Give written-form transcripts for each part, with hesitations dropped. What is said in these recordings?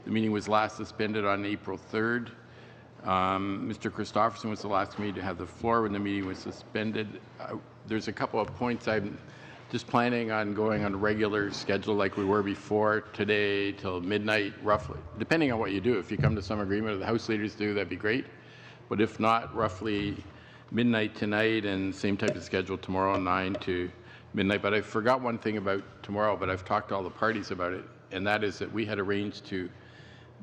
The meeting was last suspended on April 3rd. Mr. Christopherson was the last committee to have the floor when the meeting was suspended. There's a couple of points I'm just planning on going on a regular schedule like we were before today till midnight roughly, depending on what you do. If you come to some agreement, or the House leaders do, that'd be great. But if not, roughly midnight tonight and same type of schedule tomorrow, 9 to midnight. But I forgot one thing about tomorrow, but I've talked to all the parties about it, and that is that we had arranged to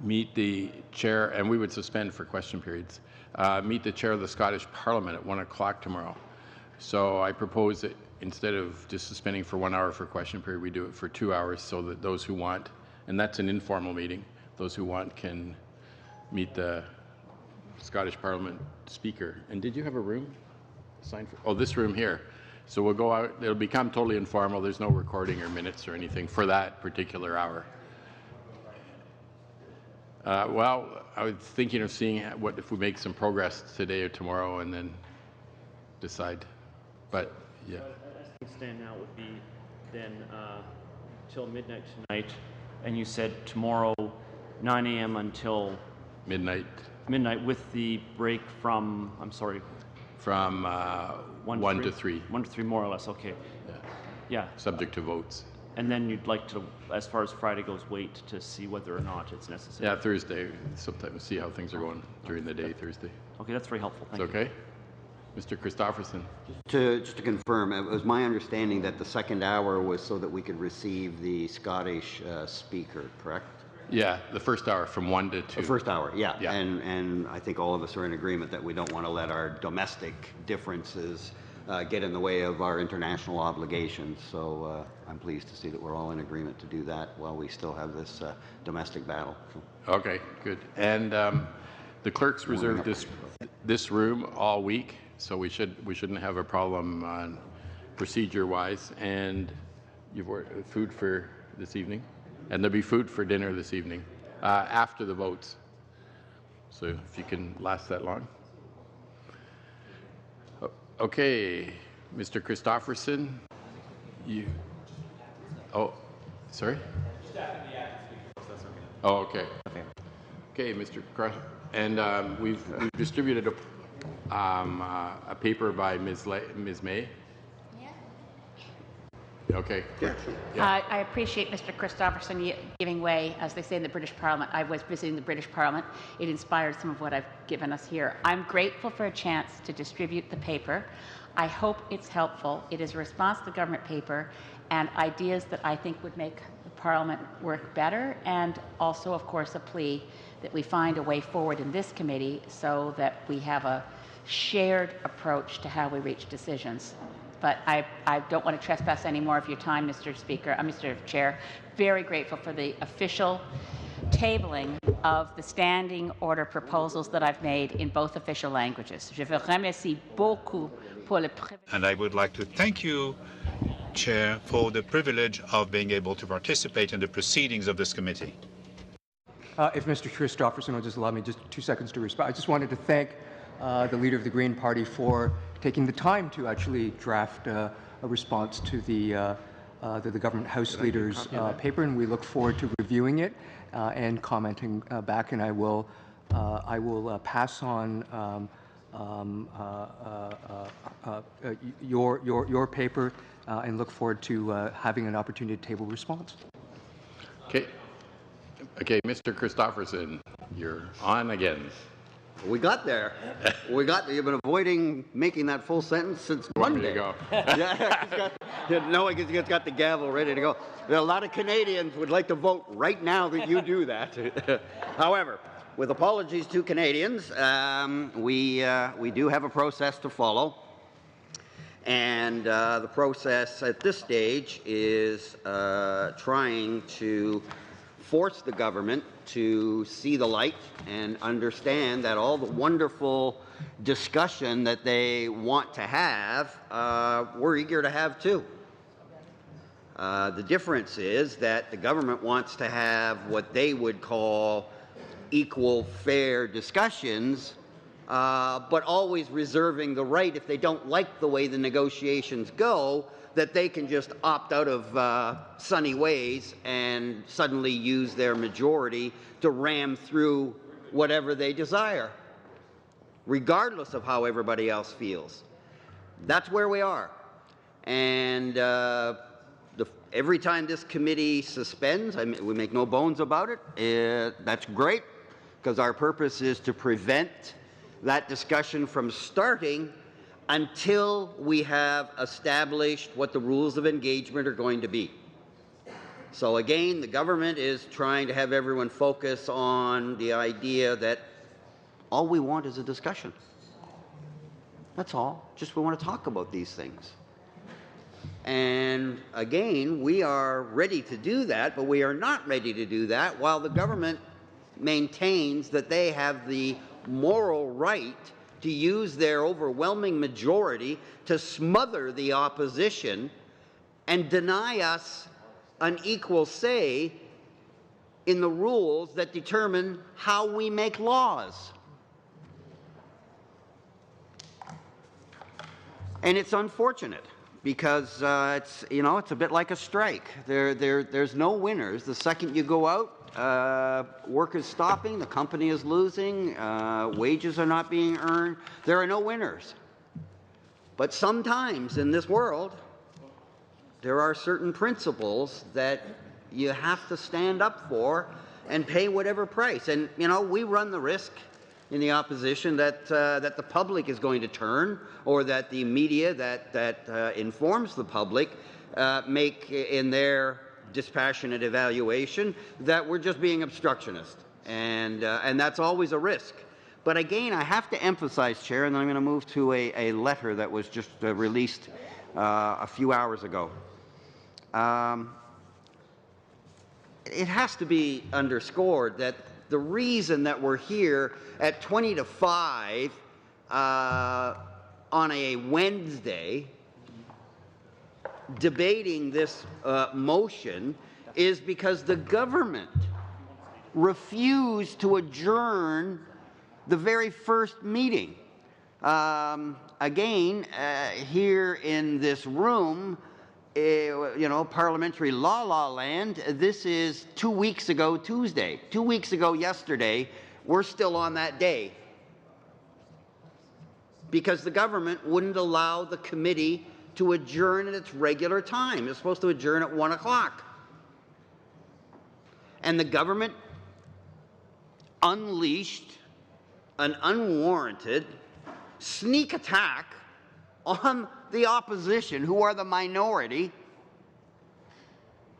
meet the chair, and we would suspend for question periods, meet the chair of the Scottish Parliament at 1 o'clock tomorrow. So I propose that instead of just suspending for 1 hour for question period, we do it for 2 hours so that those who want, and that's an informal meeting, those who want can meet the Scottish Parliament Speaker. And did you have a room assigned for? Oh, this room here. So we'll go out. It'll become totally informal. There's no recording or minutes or anything for that particular hour. Well, I was thinking of seeing what if we make some progress today or tomorrow and then decide. But yeah. As things stand now, would be then till midnight tonight, and you said tomorrow 9 a.m. until midnight. Midnight with the break from, I'm sorry, from 1 to 3. 1 to 3, more or less. Okay. Yeah. Subject to votes. And then you'd like to, as far as Friday goes, wait to see whether or not it's necessary. Yeah, Thursday. Sometimes see how things are going during the day. Thursday. Okay, that's very helpful. Thank you. Okay. Mr. Christopherson. Just to confirm, it was my understanding that the second hour was so that we could receive the Scottish speaker, correct? Yeah, the first hour from 1 to 2. The first hour, yeah. Yeah. And I think all of us are in agreement that we don't want to let our domestic differences get in the way of our international obligations. So I'm pleased to see that we're all in agreement to do that while we still have this domestic battle. Okay, good. And the clerks reserved this room all week, so we shouldn't have a problem on procedure-wise. And you've ordered food for this evening, and there'll be food for dinner this evening after the votes. So if you can last that long. Okay, Mr. Christopherson, you. Oh, sorry. Oh, okay. Okay, Mr. Crush, and we've distributed a paper by Ms. May. Okay. Yeah. I appreciate Mr. Christopherson giving way, as they say in the British Parliament. I was visiting the British Parliament. It inspired some of what I've given us here. I'm grateful for a chance to distribute the paper. I hope it's helpful. It is a response to the government paper and ideas that I think would make the Parliament work better, and also, of course, a plea that we find a way forward in this committee so that we have a shared approach to how we reach decisions. But I don't want to trespass any more of your time, Mr. Speaker, Mr. Chair. Very grateful for the official tabling of the standing order proposals that I've made in both official languages. Je vous remercie beaucoup pour le privilège. And I would like to thank you, Chair, for the privilege of being able to participate in the proceedings of this committee. If Mr. Christopherson will just allow me just 2 seconds to respond. I just wanted to thank the leader of the Green Party for taking the time to actually draft a response to the government House leader's paper, and we look forward to reviewing it and commenting back. And I will pass on your paper and look forward to having an opportunity to table response. Okay, Mr. Christopherson, you're on again. We got there. You've been avoiding making that full sentence since Monday. Go. He's got the gavel ready to go. A lot of Canadians would like to vote right now that you do that. However, with apologies to Canadians, we do have a process to follow. And the process at this stage is trying to force the government to see the light and understand that all the wonderful discussion that they want to have, we're eager to have too. The difference is that the government wants to have what they would call equal, fair discussions, but always reserving the right, if they don't like the way the negotiations go, that they can just opt out of sunny ways and suddenly use their majority to ram through whatever they desire, regardless of how everybody else feels. That's where we are. And every time this committee suspends, we make no bones about it, that's great, because our purpose is to prevent that discussion from starting until we have established what the rules of engagement are going to be. So again, the government is trying to have everyone focus on the idea that all we want is a discussion. That's all. Just we want to talk about these things. And again, we are ready to do that, but we are not ready to do that while the government maintains that they have the moral right to use their overwhelming majority to smother the opposition and deny us an equal say in the rules that determine how we make laws. And it's unfortunate because it's a bit like a strike. There's no winners. The second you go out, work is stopping, the company is losing, wages are not being earned. There are no winners. But sometimes in this world, there are certain principles that you have to stand up for and pay whatever price. And, we run the risk in the opposition that the public is going to turn, or that the media that informs the public make in their dispassionate evaluation that we're just being obstructionist. And that's always a risk. But again, I have to emphasize, Chair, and then I'm going to move to a letter that was just released a few hours ago. It has to be underscored that the reason that we're here at 20 to 5 on a Wednesday debating this motion is because the government refused to adjourn the very first meeting. Again, here in this room, parliamentary la land, this is 2 weeks ago Tuesday. 2 weeks ago yesterday, we're still on that day. Because the government wouldn't allow the committee to adjourn at its regular time. It's supposed to adjourn at 1 o'clock. And the government unleashed an unwarranted sneak attack on the opposition, who are the minority,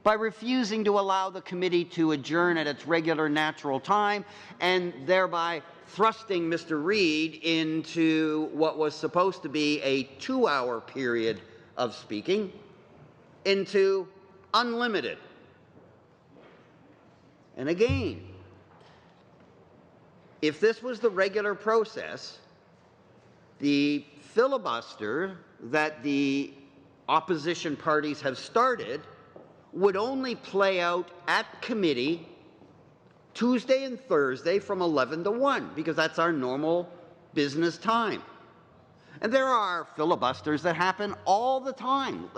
by refusing to allow the committee to adjourn at its regular natural time, and thereby thrusting Mr. Reid into what was supposed to be a 2-hour period of speaking into unlimited. And again, if this was the regular process, the filibuster that the opposition parties have started would only play out at committee Tuesday and Thursday from 11 to 1, because that's our normal business time. And there are filibusters that happen all the time,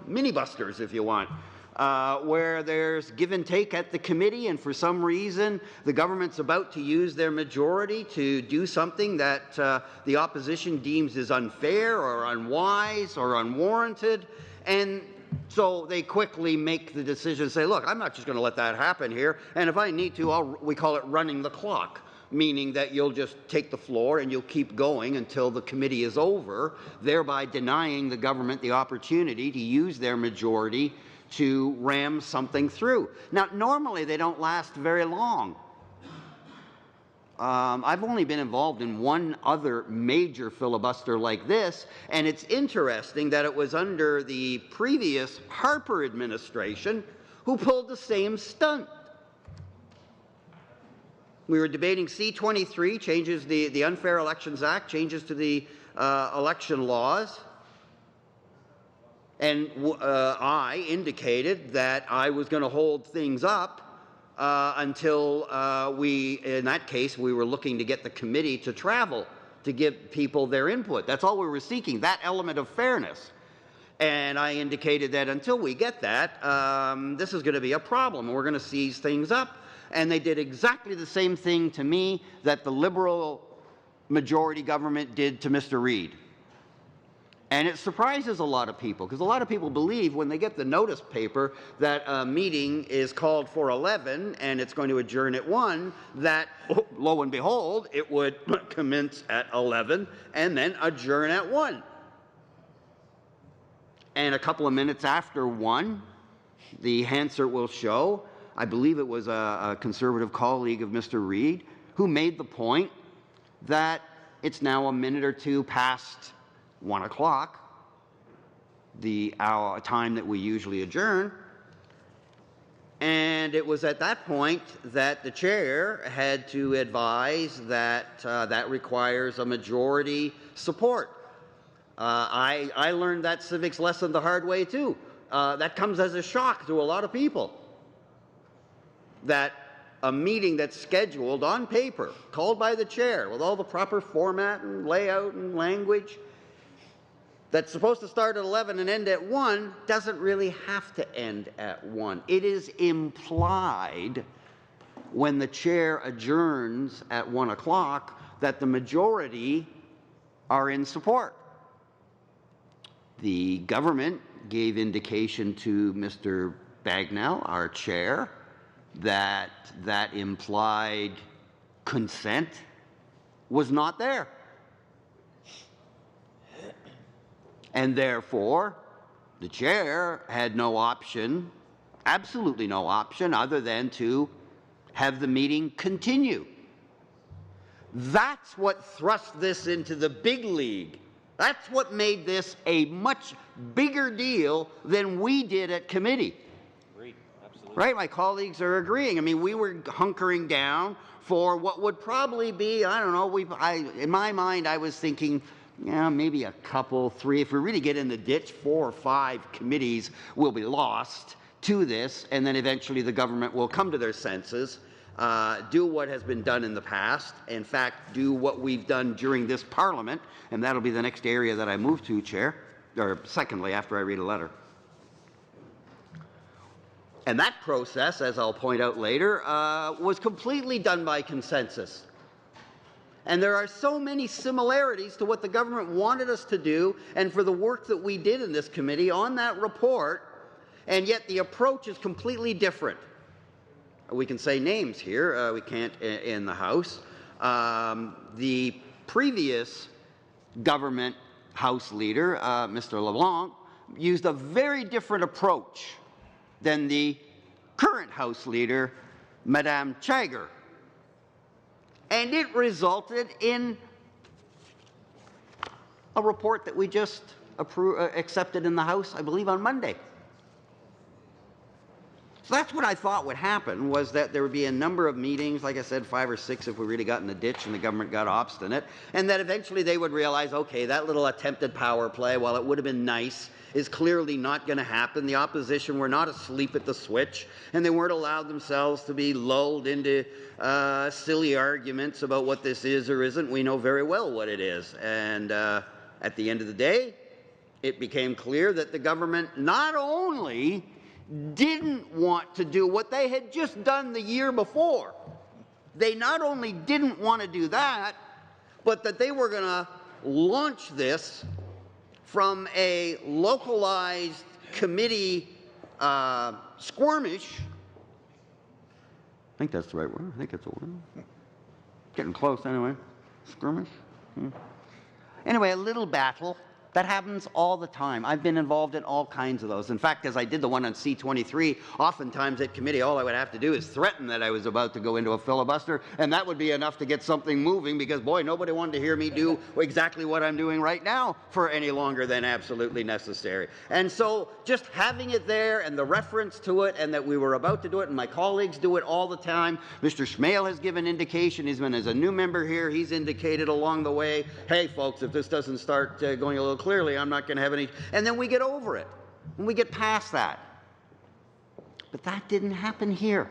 mini-busters if you want, where there's give and take at the committee, and for some reason the government's about to use their majority to do something that the opposition deems is unfair or unwise or unwarranted, and so they quickly make the decision, say, look, I'm not just going to let that happen here, and if I need to, we call it running the clock, meaning that you'll just take the floor and you'll keep going until the committee is over, thereby denying the government the opportunity to use their majority to ram something through. Now, normally they don't last very long. I've only been involved in one other major filibuster like this, and it's interesting that it was under the previous Harper administration who pulled the same stunt. We were debating C-23, changes the Unfair Elections Act, changes to the election laws, and I indicated that I was going to hold things up until in that case, we were looking to get the committee to travel to give people their input. That's all we were seeking, that element of fairness. And I indicated that until we get that, this is going to be a problem. We're going to seize things up. And they did exactly the same thing to me that the Liberal majority government did to Mr. Reid. And it surprises a lot of people, because a lot of people believe when they get the notice paper that a meeting is called for 11 and it's going to adjourn at 1, that, lo and behold, it would commence at 11 and then adjourn at 1. And a couple of minutes after 1, the Hansard will show, I believe it was a Conservative colleague of Mr. Reid, who made the point that it's now a minute or two past 1 o'clock, the hour time that we usually adjourn. And it was at that point that the chair had to advise that that requires a majority support. I learned that civics lesson the hard way too. That comes as a shock to a lot of people. That a meeting that's scheduled on paper, called by the chair, with all the proper format and layout and language, that's supposed to start at 11 and end at 1, doesn't really have to end at 1. It is implied when the chair adjourns at 1 o'clock that the majority are in support. The government gave indication to Mr. Bagnell, our chair, that that implied consent was not there. And therefore, the chair had no option, absolutely no option, other than to have the meeting continue. That's what thrust this into the big league. That's what made this a much bigger deal than we did at committee. Agreed. Absolutely. Right? My colleagues are agreeing. I mean, we were hunkering down for what would probably be, I don't know, in my mind, I was thinking, yeah, maybe a couple, 3. If we really get in the ditch, 4 or 5 committees will be lost to this, and then eventually the government will come to their senses, do what has been done in the past, in fact, do what we've done during this Parliament, and that'll be the next area that I move to, Chair, or secondly, after I read a letter. And that process, as I'll point out later, was completely done by consensus. And there are so many similarities to what the government wanted us to do and for the work that we did in this committee on that report, and yet the approach is completely different. We can say names here. We can't in the House. The previous government House leader, Mr. LeBlanc, used a very different approach than the current House leader, Madame Chagger. And it resulted in a report that we just accepted in the House, I believe, on Monday. So that's what I thought would happen, was that there would be a number of meetings, like I said, 5 or 6 if we really got in the ditch and the government got obstinate, and that eventually they would realize, okay, that little attempted power play, while it would have been nice, is clearly not going to happen. The opposition were not asleep at the switch, and they weren't allowed themselves to be lulled into silly arguments about what this is or isn't. We know very well what it is. And at the end of the day, it became clear that the government not only didn't want to do what they had just done the year before. They not only didn't want to do that, but that they were going to launch this from a localized committee skirmish. I think that's the right word. I think that's the word. Getting close anyway. Skirmish. Anyway, a little battle. That happens all the time. I've been involved in all kinds of those. In fact, as I did the one on C-23, oftentimes at committee, all I would have to do is threaten that I was about to go into a filibuster, and that would be enough to get something moving because, boy, nobody wanted to hear me do exactly what I'm doing right now for any longer than absolutely necessary. And so just having it there and the reference to it and that we were about to do it and my colleagues do it all the time. Mr. Schmale has given indication. He's been, as a new member here, he's indicated along the way, hey, folks, if this doesn't start going a little clearly, I'm not going to have any. And then we get over it. And we get past that. But that didn't happen here.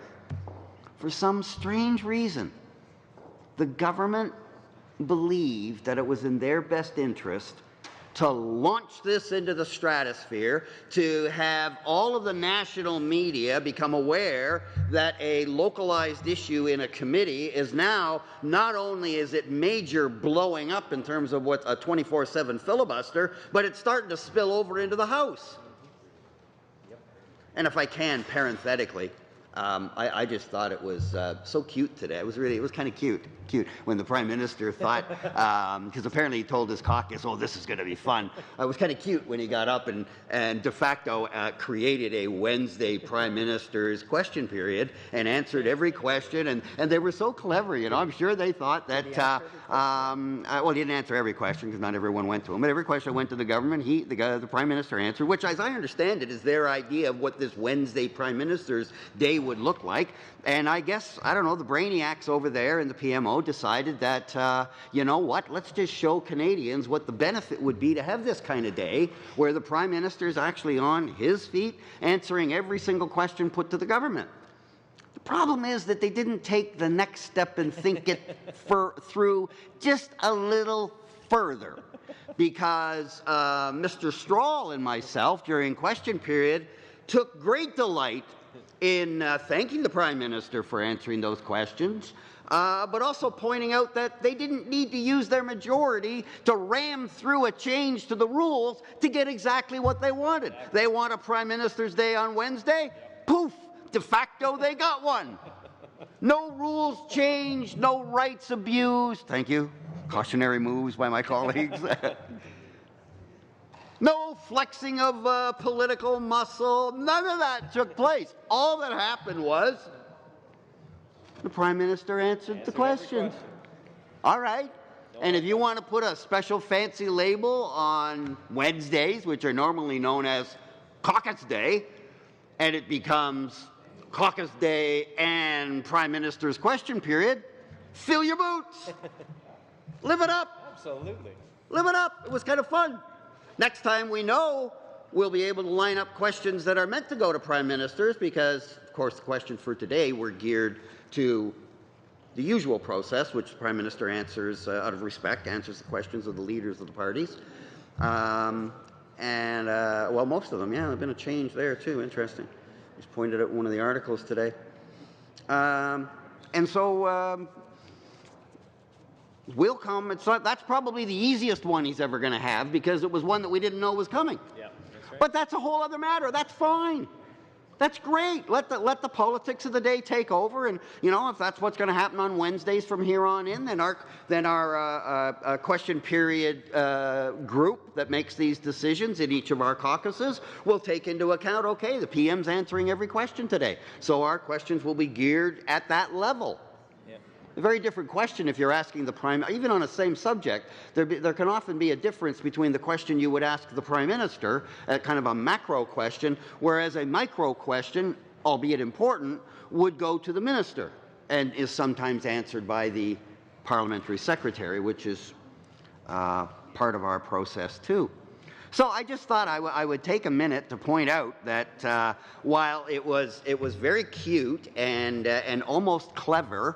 For some strange reason, the government believed that it was in their best interest to launch this into the stratosphere, to have all of the national media become aware that a localized issue in a committee is now, not only is it major blowing up in terms of what a 24/7 filibuster, but it's starting to spill over into the House. And if I can, parenthetically, I just thought it was so cute today. It was kind of cute when the Prime Minister thought, because apparently he told his caucus, oh, this is going to be fun. It was kind of cute when he got up and de facto created a Wednesday Prime Minister's question period and answered every question. And they were so clever, you know. I'm sure they thought that, well, he didn't answer every question because not everyone went to him. But every question went to the government. The Prime Minister answered, which, as I understand it, is their idea of what this Wednesday Prime Minister's day would look like. And I guess, I don't know, the brainiacs over there in the PMO decided that, you know what, let's just show Canadians what the benefit would be to have this kind of day where the Prime Minister is actually on his feet answering every single question put to the government. The problem is that they didn't take the next step and think it through just a little further, because Mr. Stroll and myself during question period took great delight in thanking the Prime Minister for answering those questions, but also pointing out that they didn't need to use their majority to ram through a change to the rules to get exactly what they wanted. They want a Prime Minister's Day on Wednesday? Poof! De facto, they got one. No rules changed, no rights abused. Thank you. Cautionary moves by my colleagues. No flexing of political muscle. None of that took place. All that happened was the Prime Minister answered the questions. All right. And if you want to put a special fancy label on Wednesdays, which are normally known as Caucus Day, and it becomes Caucus Day and Prime Minister's question period, fill your boots. Live it up. Absolutely. Live it up. It was kind of fun. Next time we know, we'll be able to line up questions that are meant to go to Prime Ministers because, of course, the questions for today were geared to the usual process, which the Prime Minister answers out of respect, answers the questions of the leaders of the parties. Well, most of them, yeah, there's been a change there too. Interesting. Just pointed out one of the articles today. Will come. That's probably the easiest one he's ever going to have because it was one that we didn't know was coming. Yeah, that's right. But that's a whole other matter. That's fine. That's great. Let the politics of the day take over, and you know if that's what's going to happen on Wednesdays from here on in, then our question period group that makes these decisions in each of our caucuses will take into account. Okay, the PM's answering every question today, so our questions will be geared at that level. A very different question if you're asking the Prime, even on the same subject, there can often be a difference between the question you would ask the Prime Minister, kind of a macro question, whereas a micro question, albeit important, would go to the Minister and is sometimes answered by the Parliamentary Secretary, which is part of our process too. So I just thought I would take a minute to point out that while it was very cute and almost clever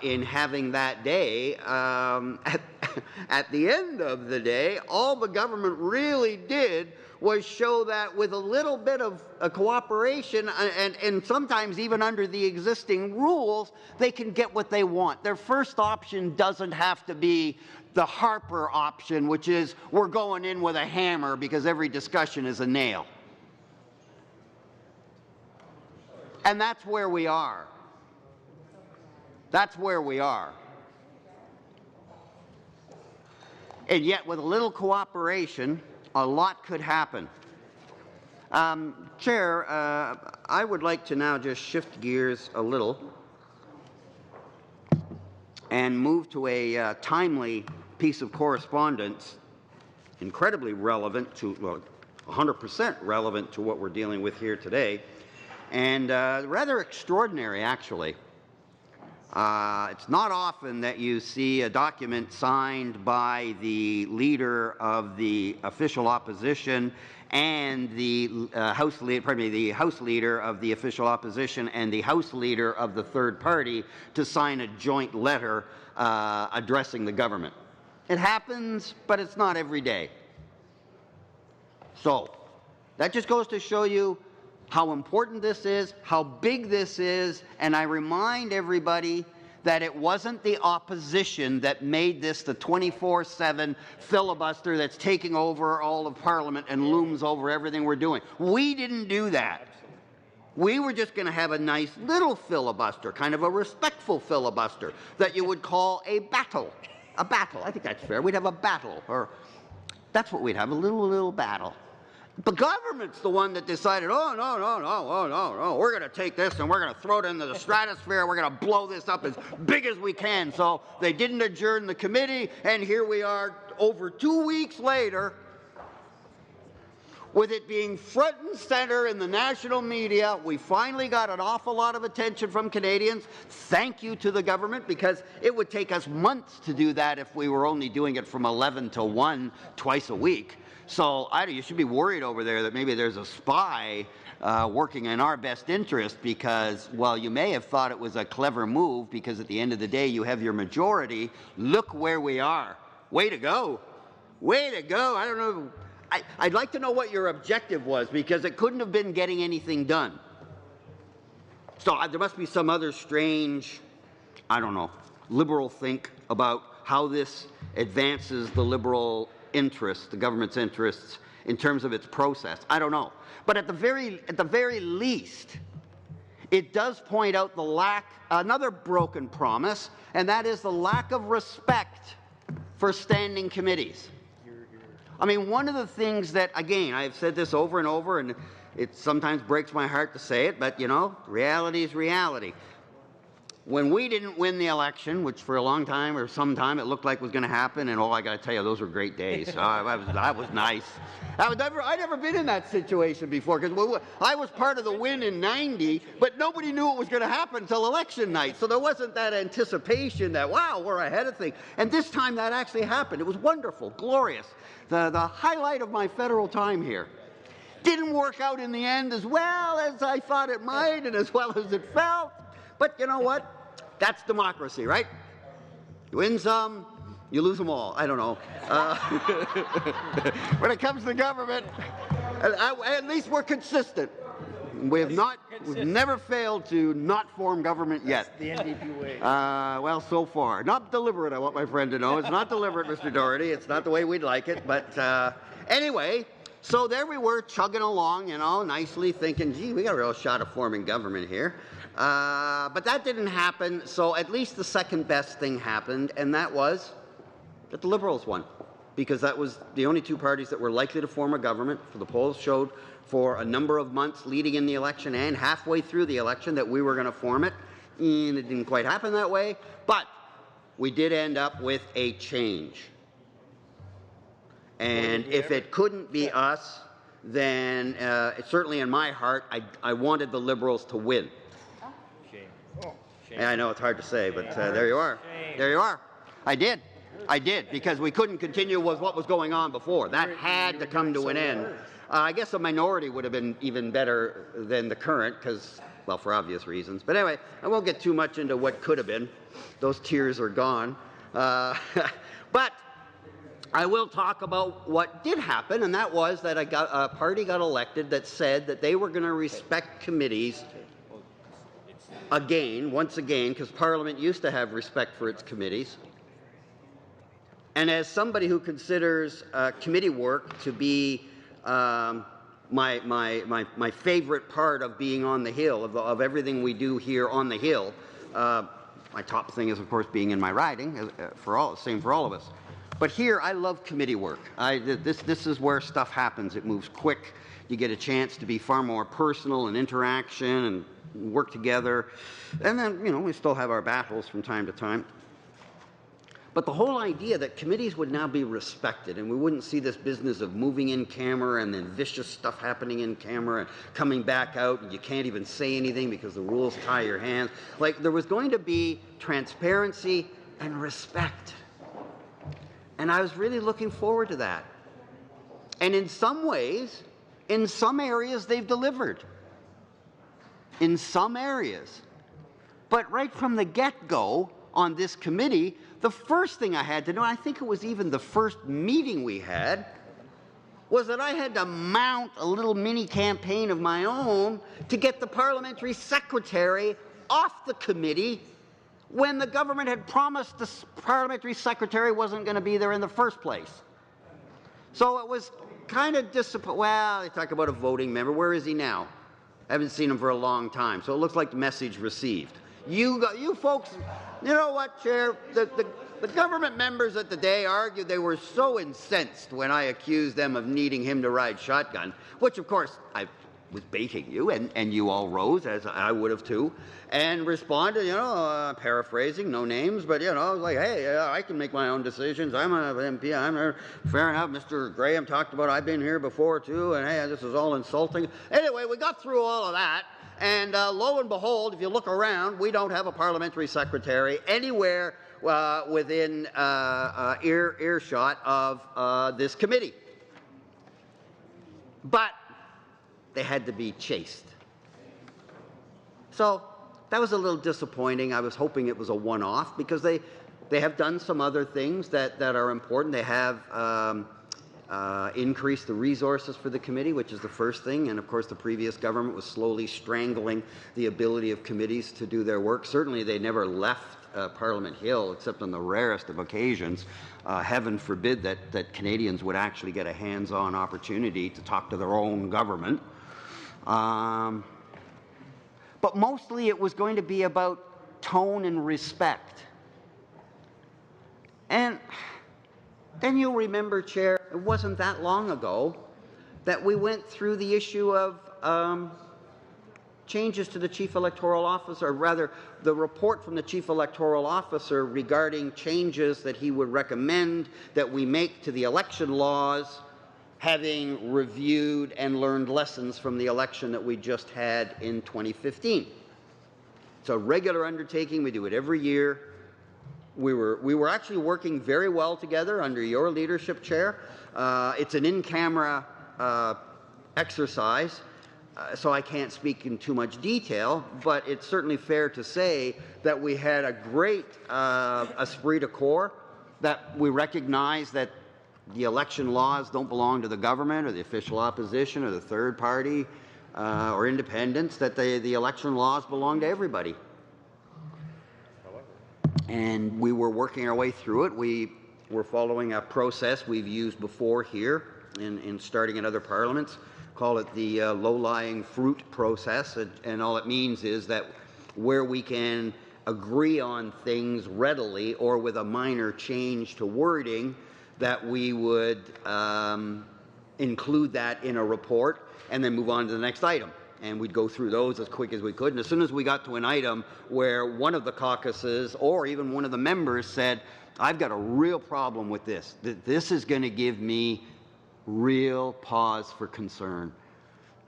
in having that day, at the end of the day, all the government really did was show that with a little bit of cooperation and sometimes even under the existing rules, they can get what they want. Their first option doesn't have to be the Harper option, which is we're going in with a hammer because every discussion is a nail. And that's where we are. That's where we are. And yet, with a little cooperation, a lot could happen. Chair, I would like to now just shift gears a little and move to a timely piece of correspondence, incredibly relevant to, well, 100% relevant to what we're dealing with here today, and rather extraordinary, actually. It's not often that you see a document signed by the leader of the official opposition and the House Leader of the official opposition and the House Leader of the third party to sign a joint letter addressing the government. It happens, but it's not every day. So that just goes to show you how important this is, how big this is, and I remind everybody that it wasn't the opposition that made this the 24/7 filibuster that's taking over all of Parliament and looms over everything we're doing. We didn't do that. We were just going to have a nice little filibuster, kind of a respectful filibuster that you would call a battle. A battle. I think that's fair. We'd have a battle, or that's what we'd have, a little battle. The government's the one that decided, oh, no, we're going to take this and we're going to throw it into the stratosphere. We're going to blow this up as big as we can. So they didn't adjourn the committee, and here we are over 2 weeks later, with it being front and center in the national media. We finally got an awful lot of attention from Canadians. Thank you to the government, because it would take us months to do that if we were only doing it from 11 to 1 twice a week. So you should be worried over there that maybe there's a spy working in our best interest, because, well, you may have thought it was a clever move, because at the end of the day you have your majority. Look where we are. Way to go. Way to go. I don't know. I'd like to know what your objective was, because it couldn't have been getting anything done. So there must be some other strange, I don't know, liberal think about how this advances the liberal interests, the government's interests, in terms of its process. I don't know. But at the very least, it does point out another broken promise, and that is the lack of respect for standing committees. I mean, one of the things that, again, I've said this over and over, and it sometimes breaks my heart to say it, but, you know, reality is reality. When we didn't win the election, which for a long time or some time it looked like was going to happen, and I got to tell you, those were great days. That was nice. I'd never been in that situation before, because I was part of the win in '90, but nobody knew it was going to happen until election night. So there wasn't that anticipation that, wow, we're ahead of things. And this time that actually happened. It was wonderful, glorious. The highlight of my federal time here. Didn't work out in the end as well as I thought it might and as well as it felt. But you know what? That's democracy, right? You win some, you lose them all. I don't know. When it comes to government, at least we're consistent. We've never failed to not form government yet. The NDP way. Well, so far. Not deliberate, I want my friend to know. It's not deliberate, Mr. Doherty. It's not the way we'd like it. But anyway, so there we were chugging along, you know, nicely thinking, gee, we got a real shot of forming government here. But that didn't happen, so at least the second best thing happened, and that was that the Liberals won, because that was the only two parties that were likely to form a government. For the polls showed for a number of months leading in the election and halfway through the election that we were going to form it, and it didn't quite happen that way, but we did end up with a change. And if it couldn't be us, then certainly in my heart, I wanted the Liberals to win. Yeah, I know it's hard to say, but there you are. There you are. I did, because we couldn't continue with what was going on before. That had to come to an end. I guess a minority would have been even better than the current, because, well, for obvious reasons. But anyway, I won't get too much into what could have been. Those tears are gone. But I will talk about what did happen, and that was that a party got elected that said that they were going to respect committees once again, because Parliament used to have respect for its committees. And as somebody who considers committee work to be my favorite part of being on the Hill, of everything we do here on the Hill, my top thing is, of course, being in my riding, same for all of us. But here, I love committee work. This is where stuff happens. It moves quick. You get a chance to be far more personal and interaction and work together. And then, you know, we still have our battles from time to time. But the whole idea that committees would now be respected and we wouldn't see this business of moving in camera and then vicious stuff happening in camera and coming back out and you can't even say anything because the rules tie your hands. Like, there was going to be transparency and respect. And I was really looking forward to that. And in some ways, in some areas, they've delivered. In some areas. But right from the get-go on this committee, the first thing I had to know, I think it was even the first meeting we had, was that I had to mount a little mini campaign of my own to get the parliamentary secretary off the committee when the government had promised the parliamentary secretary wasn't going to be there in the first place. So it was kind of disappointing. Well, they talk about a voting member. Where is he now? I haven't seen him for a long time. So it looks like the message received. You folks, you know what, Chair? The government members at the day argued they were so incensed when I accused them of needing him to ride shotgun, which of course I was baiting you, and you all rose, as I would have too, and responded, paraphrasing, no names, but, I was like, hey, I can make my own decisions. I'm an MP. Fair enough. Mr. Graham talked about I've been here before too, and hey, this is all insulting. Anyway, we got through all of that, and lo and behold, if you look around, we don't have a parliamentary secretary anywhere within earshot of this committee. But they had to be chased. So that was a little disappointing. I was hoping it was a one-off because they have done some other things that are important. They have increased the resources for the committee, which is the first thing. And of course, the previous government was slowly strangling the ability of committees to do their work. Certainly, they never left Parliament Hill, except on the rarest of occasions. Heaven forbid that Canadians would actually get a hands-on opportunity to talk to their own government. But mostly it was going to be about tone and respect. And then you'll remember, Chair, it wasn't that long ago that we went through the issue of changes to the Chief Electoral Officer, or rather the report from the Chief Electoral Officer regarding changes that he would recommend that we make to the election laws, having reviewed and learned lessons from the election that we just had in 2015. It's a regular undertaking. We do it every year. We were actually working very well together under your leadership, Chair. It's an in-camera exercise. So I can't speak in too much detail, but it's certainly fair to say that we had a great esprit de corps, that we recognize that the election laws don't belong to the government or the official opposition or the third party or independents, that the election laws belong to everybody. And we were working our way through it. We were following a process we've used before here in starting in other parliaments. Call it the low-lying fruit process, and all it means is that where we can agree on things readily or with a minor change to wording, that we would include that in a report and then move on to the next item. And we'd go through those as quick as we could. And as soon as we got to an item where one of the caucuses or even one of the members said, I've got a real problem with this, this is going to give me real pause for concern.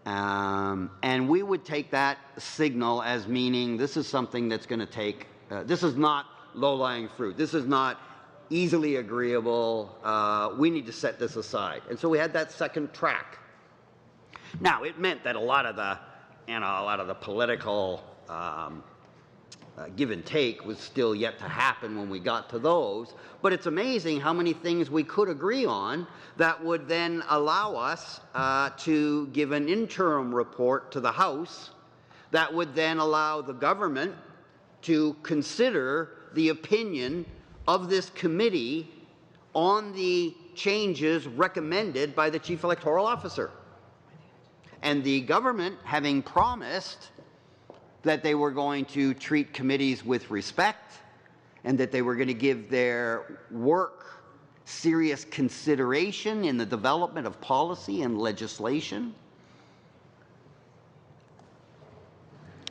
And we would take that signal as meaning this is something that's going to take, this is not low-lying fruit. This is not easily agreeable. We need to set this aside. And so we had that second track. Now, it meant that a lot of the political give and take was still yet to happen when we got to those. But it's amazing how many things we could agree on that would then allow us to give an interim report to the House that would then allow the government to consider the opinion of this committee on the changes recommended by the Chief Electoral Officer. And the government, having promised that they were going to treat committees with respect and that they were going to give their work serious consideration in the development of policy and legislation,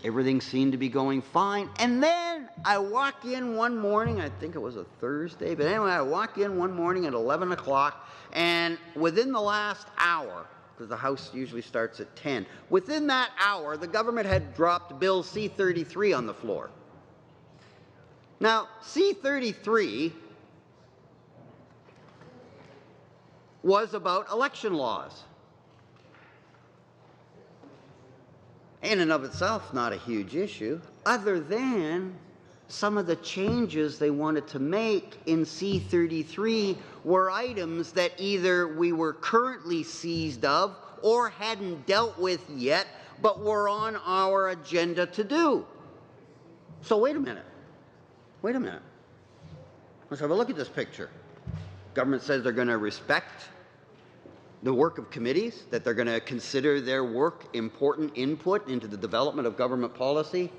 everything seemed to be going fine. And then I walk in one morning, I think it was a Thursday, but anyway, I walk in one morning at 11 o'clock, and within the last hour, because the House usually starts at 10. Within that hour, the government had dropped Bill C-33 on the floor. Now, C-33 was about election laws. In and of itself, not a huge issue, other than some of the changes they wanted to make in C-33 were items that either we were currently seized of or hadn't dealt with yet, but were on our agenda to do. So wait a minute. Wait a minute. Let's have a look at this picture. Government says they're going to respect the work of committees, that they're going to consider their work important input into the development of government policy.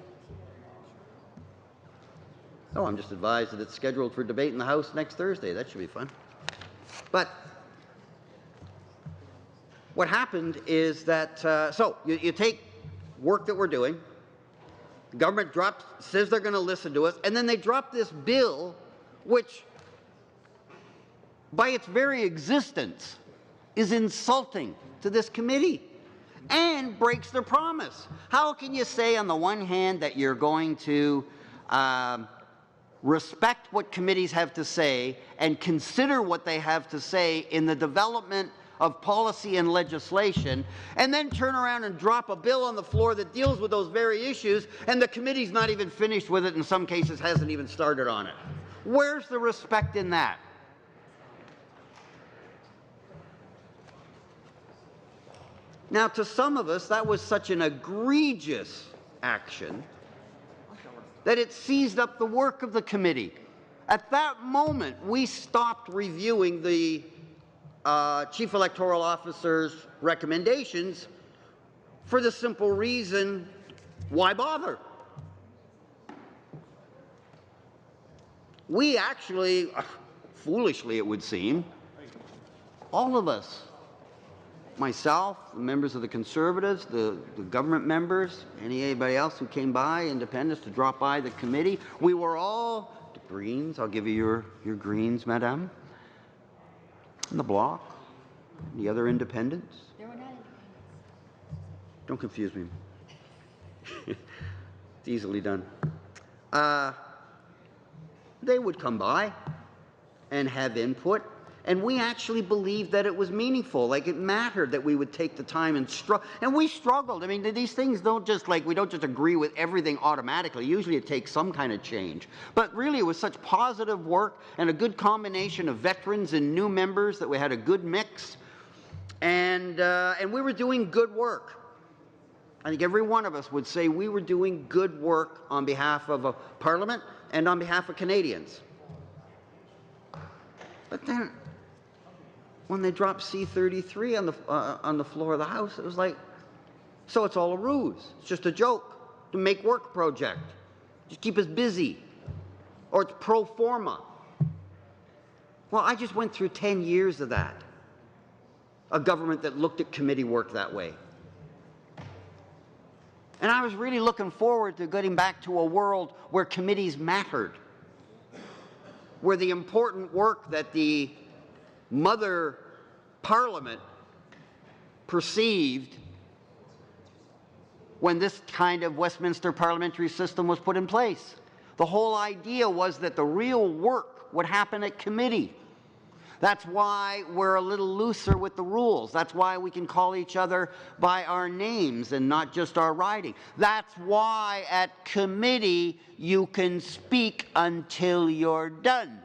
Oh, I'm just advised that it's scheduled for debate in the House next Thursday. That should be fun. But what happened is that, so you take work that we're doing, the government says they're going to listen to us, and then they drop this bill which, by its very existence, is insulting to this committee and breaks their promise. How can you say on the one hand that you're going to respect what committees have to say and consider what they have to say in the development of policy and legislation, and then turn around and drop a bill on the floor that deals with those very issues, and the committee's not even finished with it, in some cases hasn't even started on it? Where's the respect in that? Now, to some of us, that was such an egregious action that it seized up the work of the committee. At that moment, we stopped reviewing the Chief Electoral Officer's recommendations for the simple reason, why bother? We actually, foolishly it would seem, all of us, myself, the members of the Conservatives, the government members, anybody else who came by, independents, to drop by the committee, we were all, the Greens, I'll give you your Greens, Madame, and the Bloc, the other independents. There were not independents. Don't confuse me. It's easily done. They would come by and have input, and we actually believed that it was meaningful, like it mattered that we would take the time and we struggled. I mean, these things don't just we don't just agree with everything automatically. Usually it takes some kind of change. But really it was such positive work and a good combination of veterans and new members that we had a good mix, and we were doing good work. I think every one of us would say we were doing good work on behalf of a Parliament and on behalf of Canadians. But then, when they dropped C-33 on the floor of the House, it was like, so it's all a ruse. It's just a joke to make work project. Just keep us busy. Or it's pro forma. Well, I just went through 10 years of that. A government that looked at committee work that way. And I was really looking forward to getting back to a world where committees mattered, where the important work that the mother Parliament perceived when this kind of Westminster parliamentary system was put in place. The whole idea was that the real work would happen at committee. That's why we're a little looser with the rules. That's why we can call each other by our names and not just our riding. That's why at committee you can speak until you're done.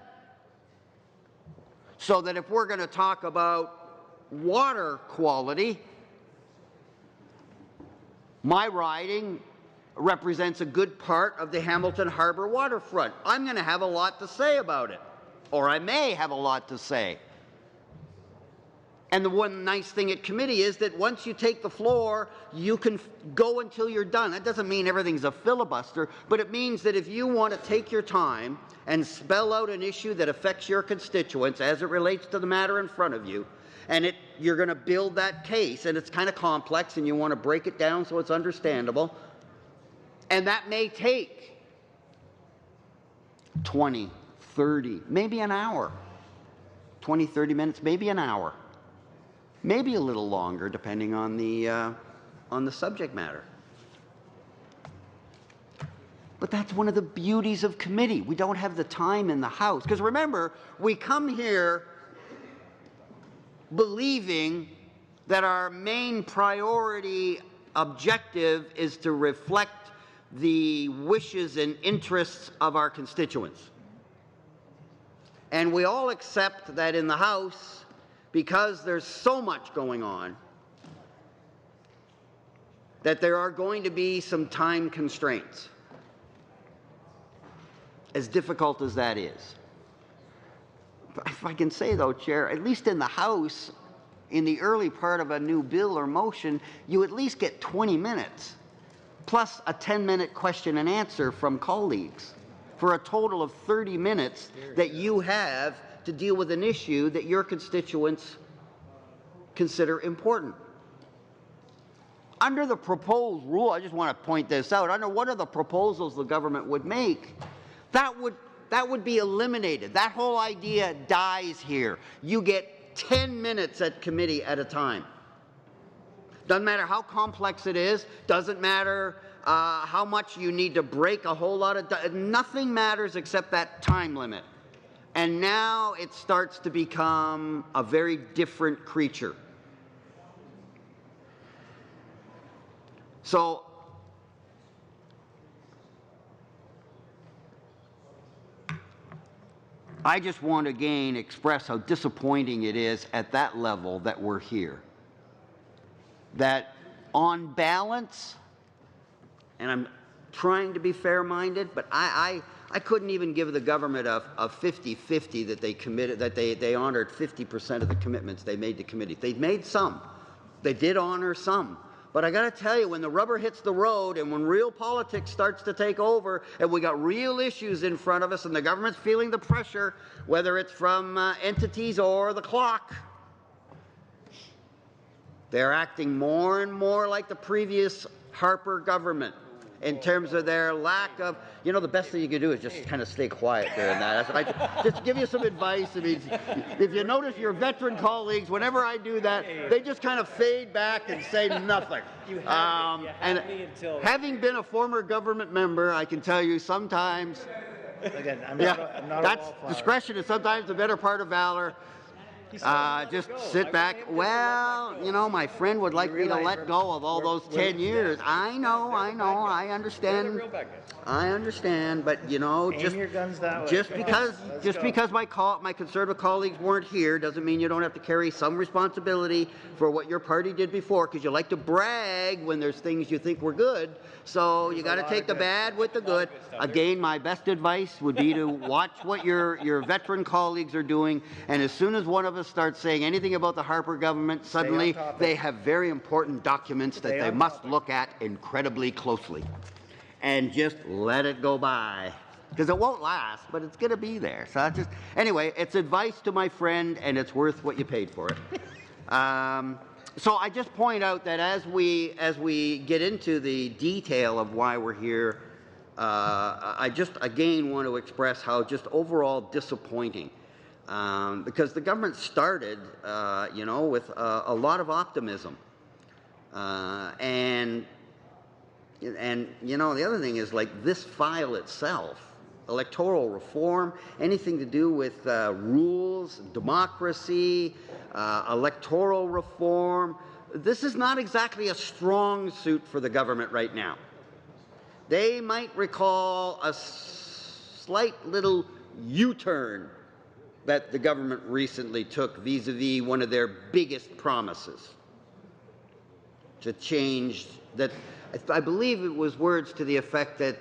So that if we're going to talk about water quality, my riding represents a good part of the Hamilton Harbour waterfront. I'm going to have a lot to say about it. Or I may have a lot to say. And the one nice thing at committee is that once you take the floor, you can go until you're done. That doesn't mean everything's a filibuster, but it means that if you want to take your time and spell out an issue that affects your constituents as it relates to the matter in front of you, and you're going to build that case, and it's kind of complex, and you want to break it down so it's understandable, and that may take 20, 30, maybe an hour, 20, 30 minutes, maybe an hour, maybe a little longer depending on the subject matter. But that's one of the beauties of committee. We don't have the time in the House. Because remember, we come here believing that our main priority objective is to reflect the wishes and interests of our constituents. And we all accept that in the House, because there's so much going on, that there are going to be some time constraints, as difficult as that is. If I can say, though, Chair, at least in the House, in the early part of a new bill or motion, you at least get 20 minutes, plus a 10-minute question and answer from colleagues, for a total of 30 minutes that you have to deal with an issue that your constituents consider important. Under the proposed rule, I just want to point this out, under one of the proposals the government would make, that would be eliminated. That whole idea dies here. You get 10 minutes at committee at a time. Doesn't matter how complex it is, doesn't matter how much you need to break a whole lot of, nothing matters except that time limit. And now it starts to become a very different creature. So, I just want to again express how disappointing it is at that level that we're here. That on balance, and I'm trying to be fair-minded, but I couldn't even give the government a 50-50 that they committed, that they honored 50% of the commitments they made to committee. They made some. They did honor some. But I got to tell you, when the rubber hits the road and when real politics starts to take over and we got real issues in front of us and the government's feeling the pressure, whether it's from entities or the clock, they're acting more and more like the previous Harper government in terms of their lack of, you know, the best thing you can do is just kind of stay quiet during that. Just to give you some advice. I mean, if you notice your veteran colleagues, whenever I do that, they just kind of fade back and say nothing. And having been a former government member, I can tell you sometimes, again, I'm not that's discretion is sometimes the better part of valor. Just sit back. Well, you know, my friend would like me to let go of all those 10 years. I know, I understand. I understand, but you know, just because my conservative colleagues weren't here doesn't mean you don't have to carry some responsibility for what your party did before, because you like to brag when there's things you think were good. So you got to take the bad with the good. Again, my best advice would be to watch what your veteran colleagues are doing, and as soon as one of us starts saying anything about the Harper government, suddenly they have very important documents that they must look at incredibly closely. And just let it go by. Because it won't last, but it's going to be there. So anyway, it's advice to my friend, and it's worth what you paid for it. So I just point out that as we get into the detail of why we're here, I just again want to express how just overall disappointing. Because the government started, you know, with a lot of optimism, and you know, the other thing is, like, this file itself, electoral reform, anything to do with rules, democracy, electoral reform, this is not exactly a strong suit for the government right now. They might recall a slight little U-turn that the government recently took vis-a-vis one of their biggest promises to change that. I believe it was words to the effect that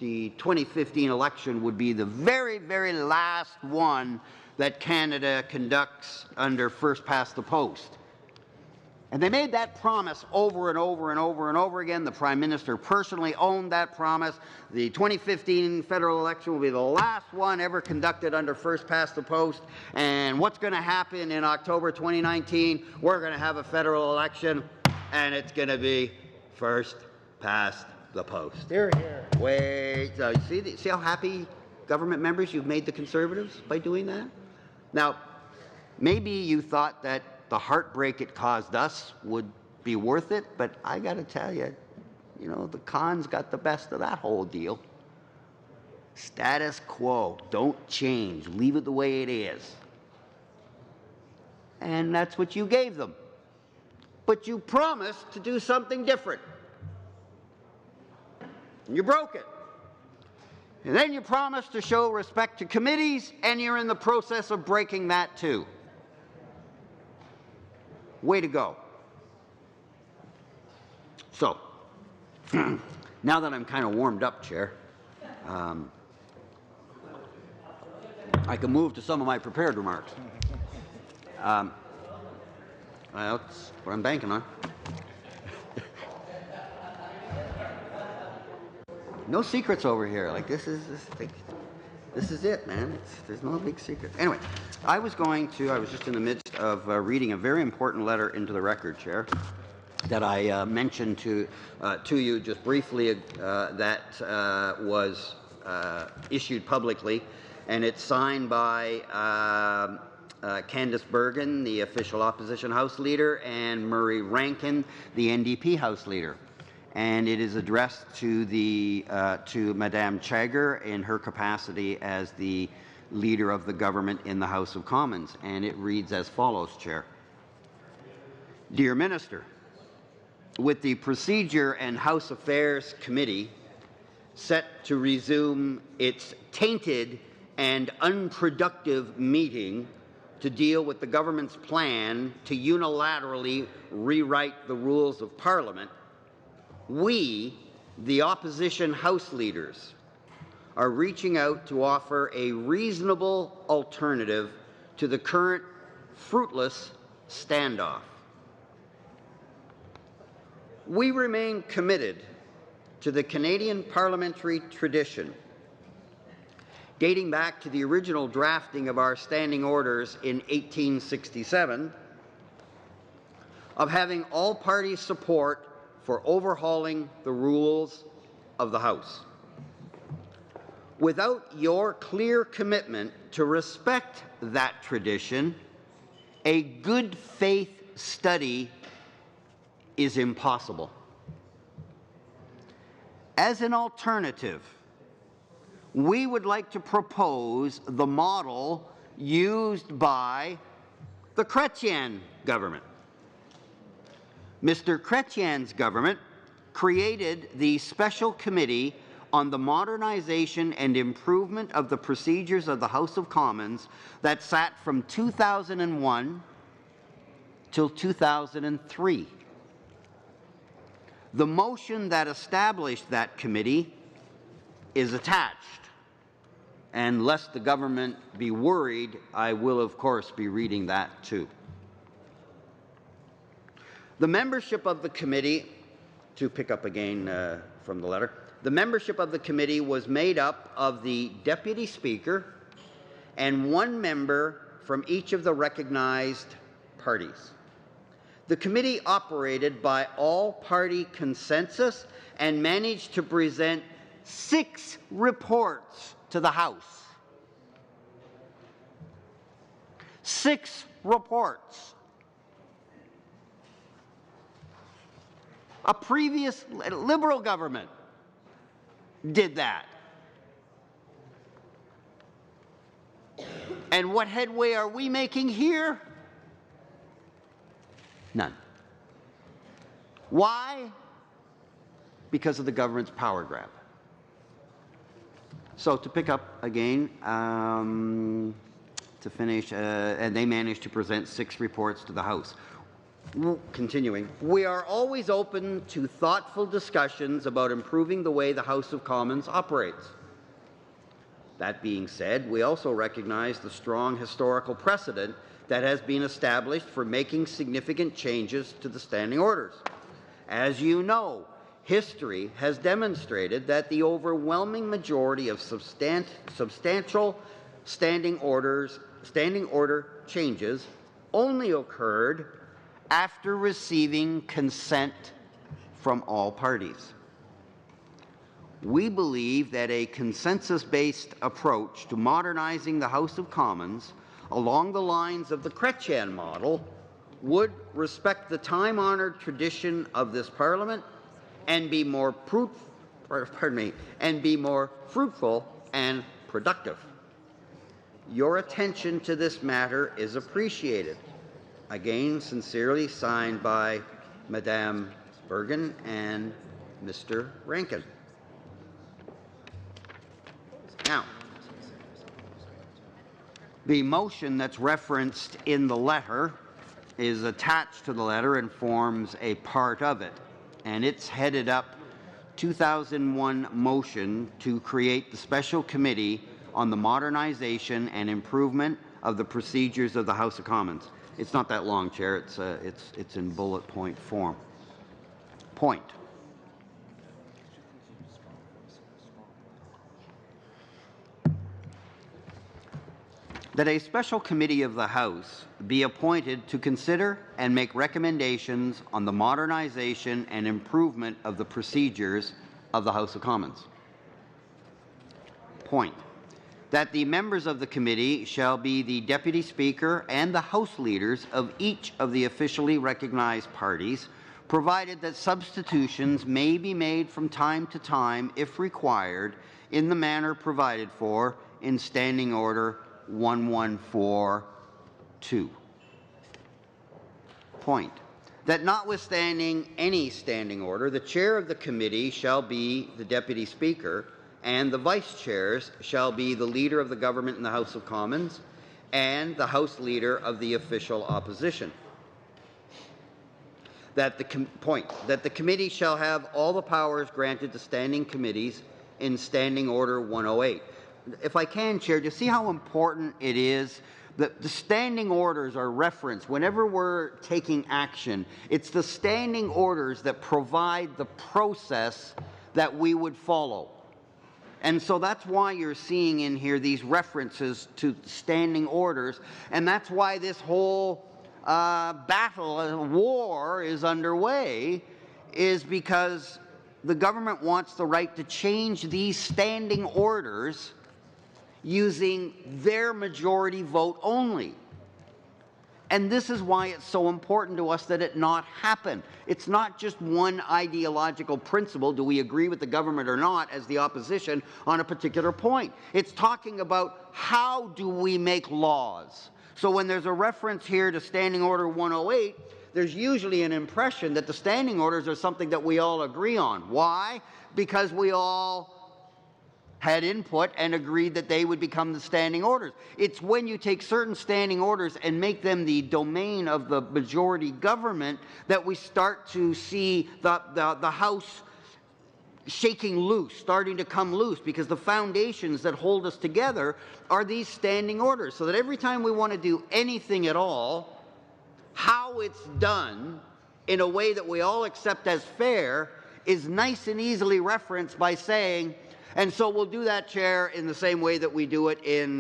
the 2015 election would be the very, very last one that Canada conducts under first past the post. And they made that promise over and over and over and over again. The Prime Minister personally owned that promise. The 2015 federal election will be the last one ever conducted under first past the post. And what's going to happen in October 2019? We're going to have a federal election, and it's going to be first past the post. Here, here. Wait, see how happy government members you've made the Conservatives by doing that? Now, maybe you thought that the heartbreak it caused us would be worth it, but I got to tell you, you know, the cons got the best of that whole deal. Status quo, don't change, leave it the way it is. And that's what you gave them. But you promised to do something different. and you broke it. And then you promised to show respect to committees, and you're in the process of breaking that too. Way to go. So, now that I'm kind of warmed up, Chair, I can move to some of my prepared remarks. Well, that's what I'm banking on. No secrets over here. Like this is it, man. There's no big secrets. Anyway, I was just in the midst of reading a very important letter into the record, Chair, that I mentioned to you just briefly. That was issued publicly, and it's signed by Candice Bergen, the official opposition House Leader, and Murray Rankin, the NDP House Leader. And it is addressed to Madame Chagger in her capacity as the Leader of the Government in the House of Commons. And it reads as follows, Chair. Dear Minister, with the Procedure and House Affairs Committee set to resume its tainted and unproductive meeting to deal with the government's plan to unilaterally rewrite the rules of Parliament, we, the opposition House leaders, are reaching out to offer a reasonable alternative to the current fruitless standoff. We remain committed to the Canadian parliamentary tradition dating back to the original drafting of our standing orders in 1867 of having all party support for overhauling the rules of the House. Without your clear commitment to respect that tradition, a good faith study is impossible. As an alternative, we would like to propose the model used by the Chrétien government. Mr. Chrétien's government created the Special Committee on the Modernization and Improvement of the Procedures of the House of Commons that sat from 2001 till 2003. The motion that established that committee is attached. And lest the government be worried, I will, of course, be reading that too. The membership of the committee, to pick up again from the letter, the membership of the committee was made up of the Deputy Speaker and one member from each of the recognized parties. The committee operated by all-party consensus and managed to present 6 reports to the House. 6 reports. A previous Liberal government did that. And what headway are we making here? None. Why? Because of the government's power grab. So to pick up again, to finish, and they managed to present 6 reports to the House. Continuing, we are always open to thoughtful discussions about improving the way the House of Commons operates. That being said, we also recognize the strong historical precedent that has been established for making significant changes to the standing orders. As you know, history has demonstrated that the overwhelming majority of substantial standing order changes only occurred after receiving consent from all parties. We believe that a consensus-based approach to modernizing the House of Commons along the lines of the Chrétien model would respect the time-honored tradition of this Parliament and be more fruitful and productive. Your attention to this matter is appreciated. Again, sincerely signed by Madame Bergen and Mr. Rankin. Now, the motion that's referenced in the letter is attached to the letter and forms a part of it. And it's headed up 2001 motion to create the special committee on the modernization and improvement of the procedures of the House of Commons. It's not that long, Chair. It's in bullet point form. Point. That a special committee of the House be appointed to consider and make recommendations on the modernization and improvement of the procedures of the House of Commons. Point. That the members of the committee shall be the Deputy Speaker and the House leaders of each of the officially recognized parties, provided that substitutions may be made from time to time, if required, in the manner provided for in Standing Order 1142. Point. That notwithstanding any standing order, the chair of the committee shall be the Deputy Speaker, and the vice chairs shall be the leader of the government in the House of Commons and the House leader of the official opposition. That the committee shall have all the powers granted to standing committees in Standing Order 108. If I can, Chair, do you see how important it is that the standing orders are referenced whenever we're taking action? It's the standing orders that provide the process that we would follow. And so that's why you're seeing in here these references to standing orders, and that's why this whole battle, war is underway, is because the government wants the right to change these standing orders using their majority vote only. And this is why it's so important to us that it not happen. It's not just one ideological principle, do we agree with the government or not, as the opposition on a particular point. It's talking about how do we make laws. So when there's a reference here to Standing Order 108, there's usually an impression that the standing orders are something that we all agree on. Why? Because we all had input and agreed that they would become the standing orders. It's when you take certain standing orders and make them the domain of the majority government that we start to see the House shaking loose, starting to come loose, because the foundations that hold us together are these standing orders. So that every time we want to do anything at all, how it's done in a way that we all accept as fair is nice and easily referenced by saying, and so we'll do that, Chair, in the same way that we do it in,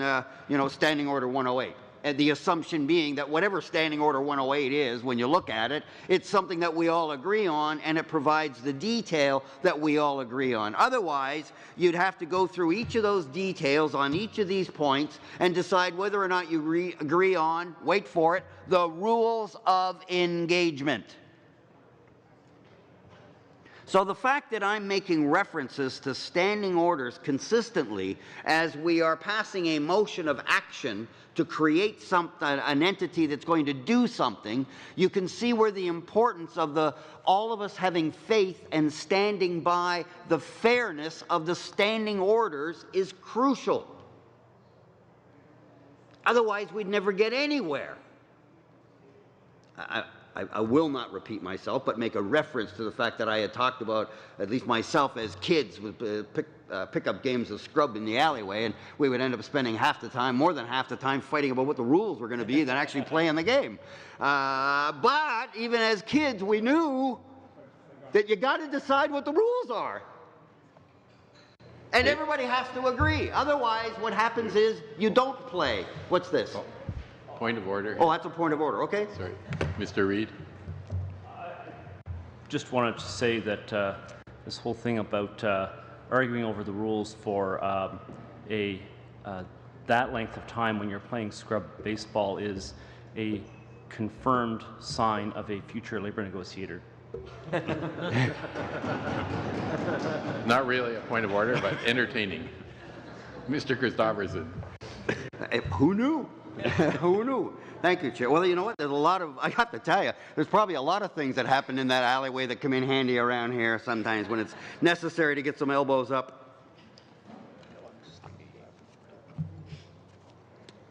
Standing Order 108. And the assumption being that whatever Standing Order 108 is, when you look at it, it's something that we all agree on, and it provides the detail that we all agree on. Otherwise, you'd have to go through each of those details on each of these points and decide whether or not you agree on, wait for it, the rules of engagement. So the fact that I'm making references to standing orders consistently as we are passing a motion of action to create an entity that's going to do something, you can see where the importance of all of us having faith and standing by the fairness of the standing orders is crucial. Otherwise, we'd never get anywhere. I will not repeat myself, but make a reference to the fact that I had talked about, at least myself as kids, with pick-up games of scrub in the alleyway, and we would end up spending more than half the time fighting about what the rules were going to be than actually playing the game. But even as kids, we knew that you got to decide what the rules are. And everybody has to agree. Otherwise, what happens is you don't play. What's this? Point of order. Oh, that's a point of order. Okay. Sorry. Mr. Reid. Just wanted to say that this whole thing about arguing over the rules for that length of time when you're playing scrub baseball is a confirmed sign of a future labor negotiator. Not really a point of order, but entertaining. Mr. Christopherson. Who knew? Who knew? Thank you, Chair. Well, you know what? There's I have to tell you, there's probably a lot of things that happen in that alleyway that come in handy around here sometimes when it's necessary to get some elbows up.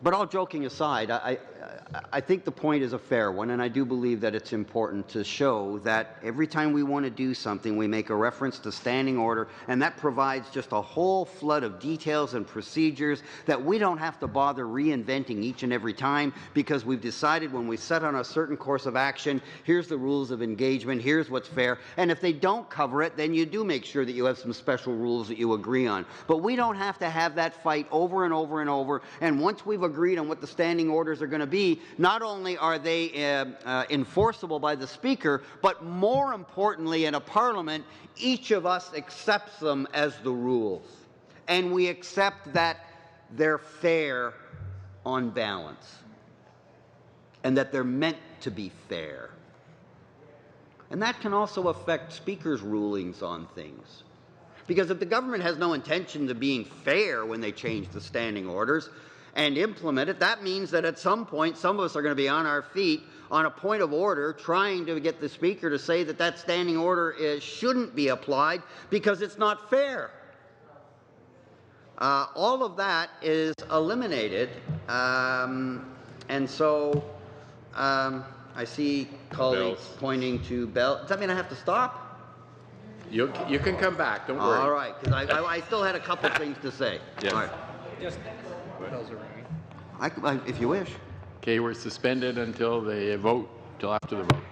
But all joking aside, I think the point is a fair one, and I do believe that it's important to show that every time we want to do something, we make a reference to standing order, and that provides just a whole flood of details and procedures that we don't have to bother reinventing each and every time, because we've decided when we set on a certain course of action, here's the rules of engagement, here's what's fair, and if they don't cover it, then you do make sure that you have some special rules that you agree on. But we don't have to have that fight over and over and over, and once we've agreed on what the standing orders are going to be, not only are they enforceable by the Speaker, but more importantly, in a Parliament, each of us accepts them as the rules. And we accept that they're fair on balance, and that they're meant to be fair. And that can also affect Speaker's rulings on things. Because if the government has no intention of being fair when they change the standing orders, and implement it, that means that at some point some of us are going to be on our feet on a point of order trying to get the Speaker to say that that standing order shouldn't be applied because it's not fair. All of that is eliminated, and so I see colleagues pointing to Bell. Does that mean I have to stop? You can come back, don't worry. All right, because I still had a couple things to say. Yes. All right. Just bells are ringing. If you wish. Okay, we're suspended until the vote, till after the vote.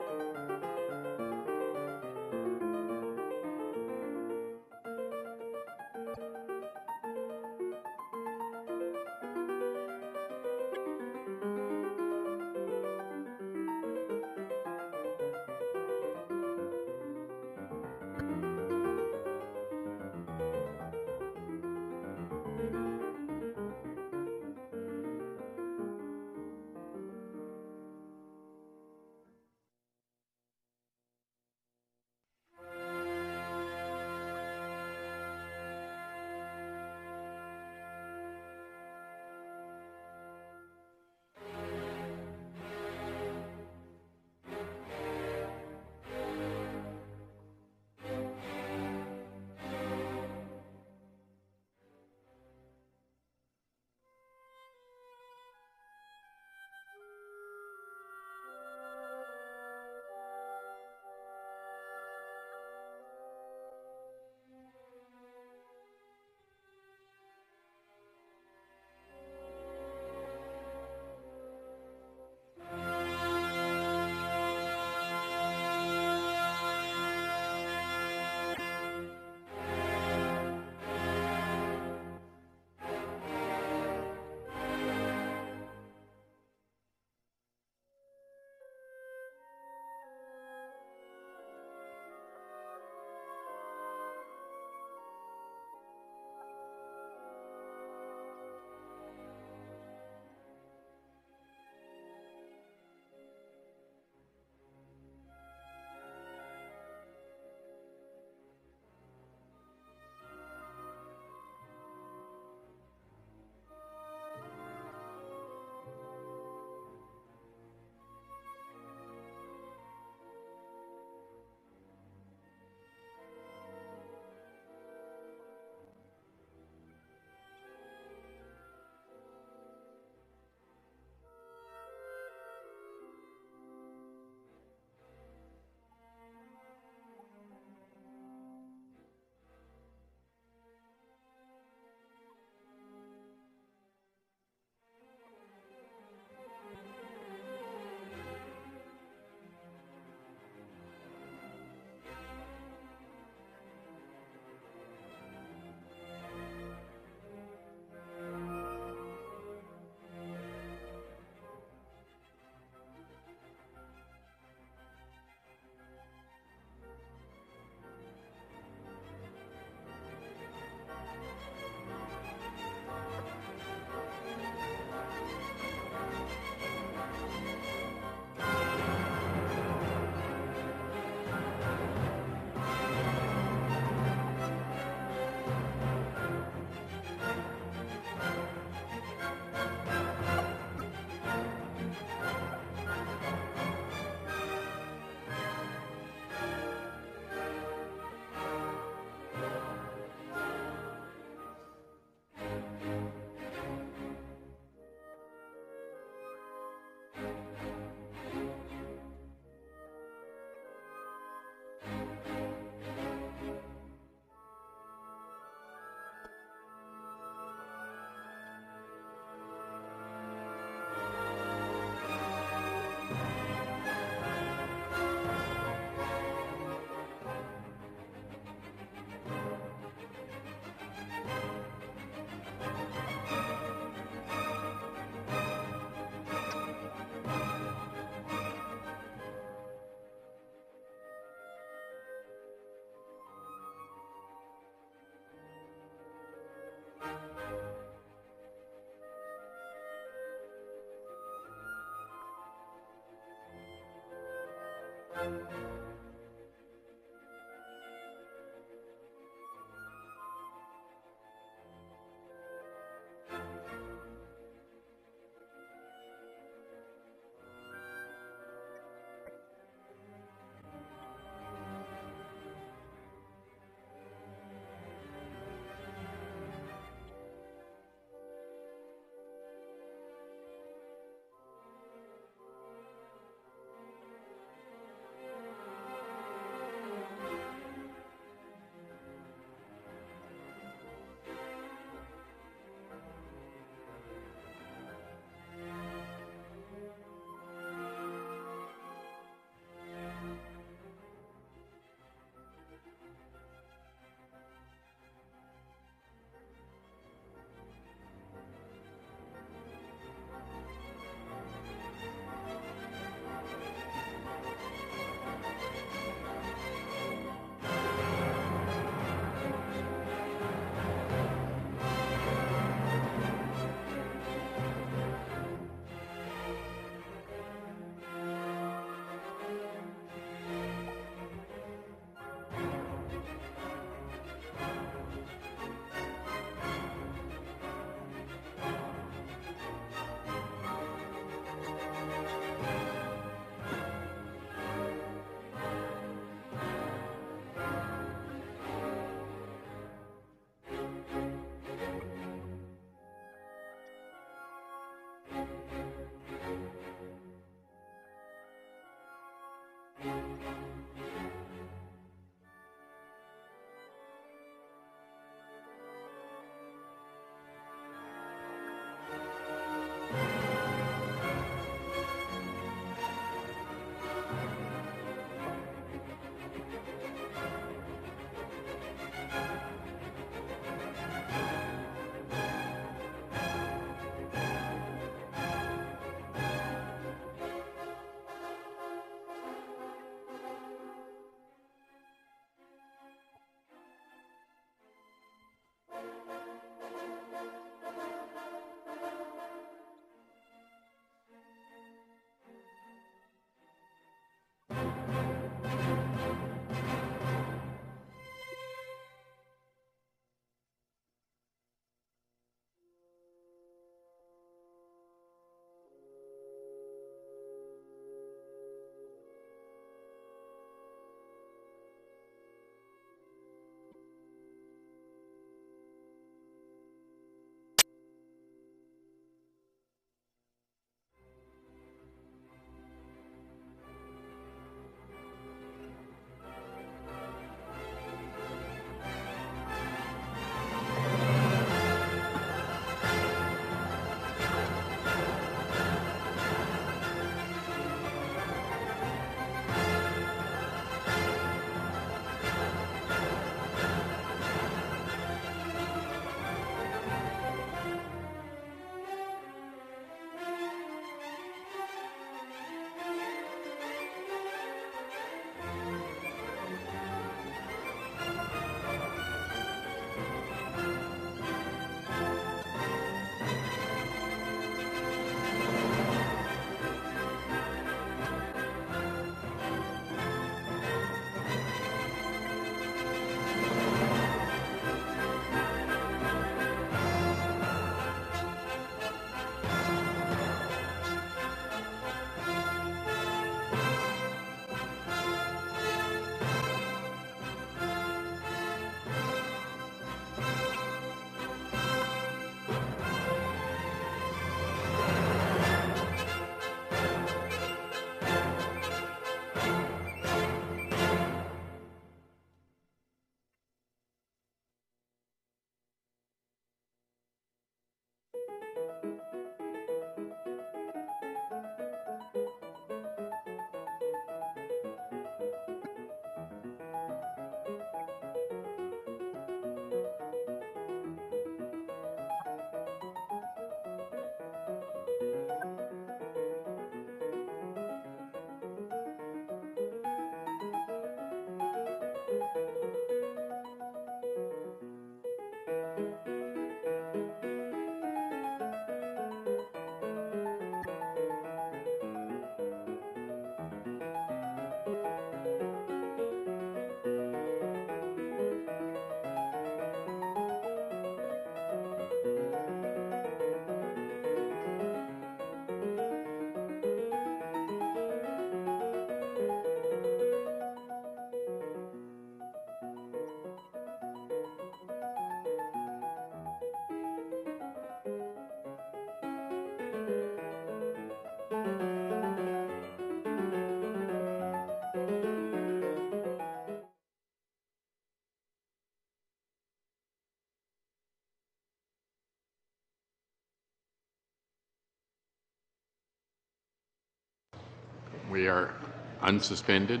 We are unsuspended.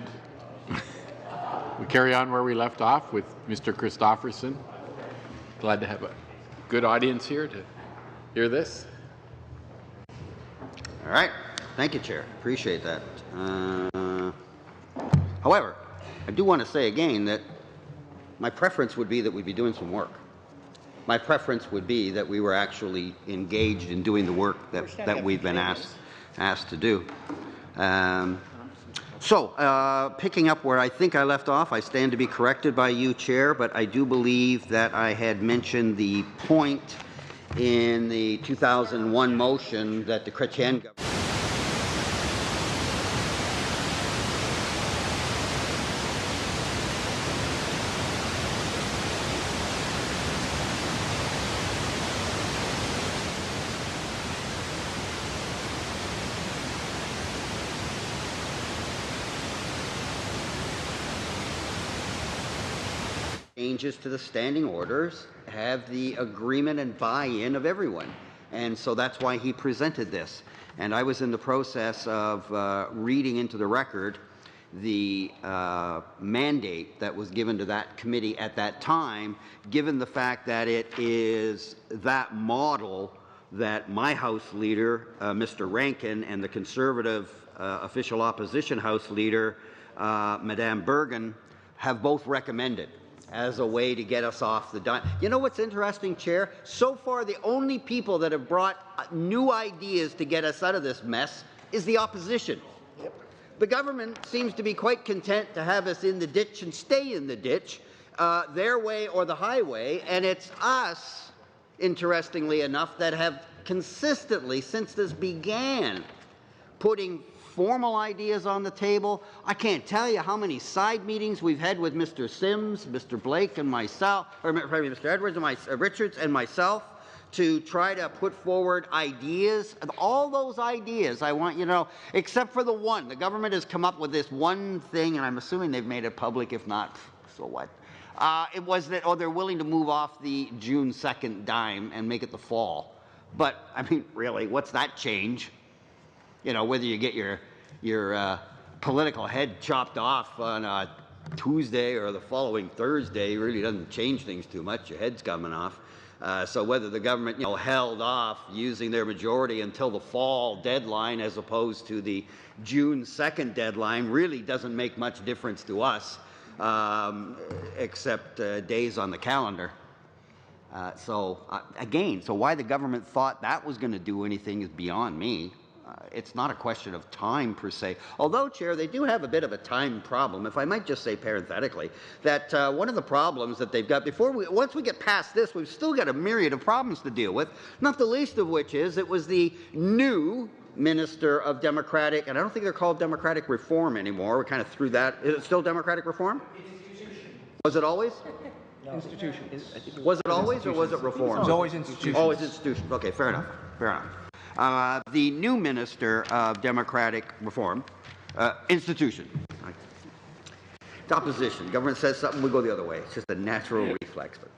We carry on where we left off with Mr. Christofferson. Glad to have a good audience here to hear this. All right. Thank you, Chair. Appreciate that. However, I do want to say again that my preference would be that we be doing some work. My preference would be that we were actually engaged in doing the work that we've been asked to do. Picking up where I think I left off, I stand to be corrected by you, Chair, but I do believe that I had mentioned the point in the 2001 motion that the Chrétien government changes to the standing orders have the agreement and buy-in of everyone. And so that's why he presented this. And I was in the process of reading into the record the mandate that was given to that committee at that time, given the fact that it is that model that my House leader, Mr. Rankin, and the Conservative official opposition House leader, Madame Bergen, have both recommended as a way to get us off the dime. You know what's interesting, Chair? So far, the only people that have brought new ideas to get us out of this mess is the opposition. Yep. The government seems to be quite content to have us in the ditch and stay in the ditch, their way or the highway, and it's us, interestingly enough, that have consistently, since this began, putting formal ideas on the table. I can't tell you how many side meetings we've had with Mr. Sims, Mr. Blake, and myself, or Mr. Edwards and Richards and myself, to try to put forward ideas. And all those ideas, I want you to know, except for the one. The government has come up with this one thing, and I'm assuming they've made it public. If not, so what? It was that, they're willing to move off the June 2nd dime and make it the fall. But, I mean, really, what's that change? You know, whether you get your political head chopped off on a Tuesday or the following Thursday really doesn't change things too much. Your head's coming off. So whether the government, held off using their majority until the fall deadline as opposed to the June 2nd deadline really doesn't make much difference to us, except days on the calendar. So why the government thought that was going to do anything is beyond me. It's not a question of time per se. Although, Chair, they do have a bit of a time problem. If I might just say parenthetically that one of the problems that they've got once we get past this, we've still got a myriad of problems to deal with, not the least of which is it was the new Minister of Democratic, and I don't think they're called Democratic Reform anymore. We kind of threw that. Is it still Democratic Reform? Institution. Was it always? No. Institution. Was it always, or was it Reform? It was always institution. Always institution. Okay, fair enough. Fair enough. The new Minister of Democratic Reform, institution. It's opposition. Government says something, we go the other way. It's just a natural reflex. But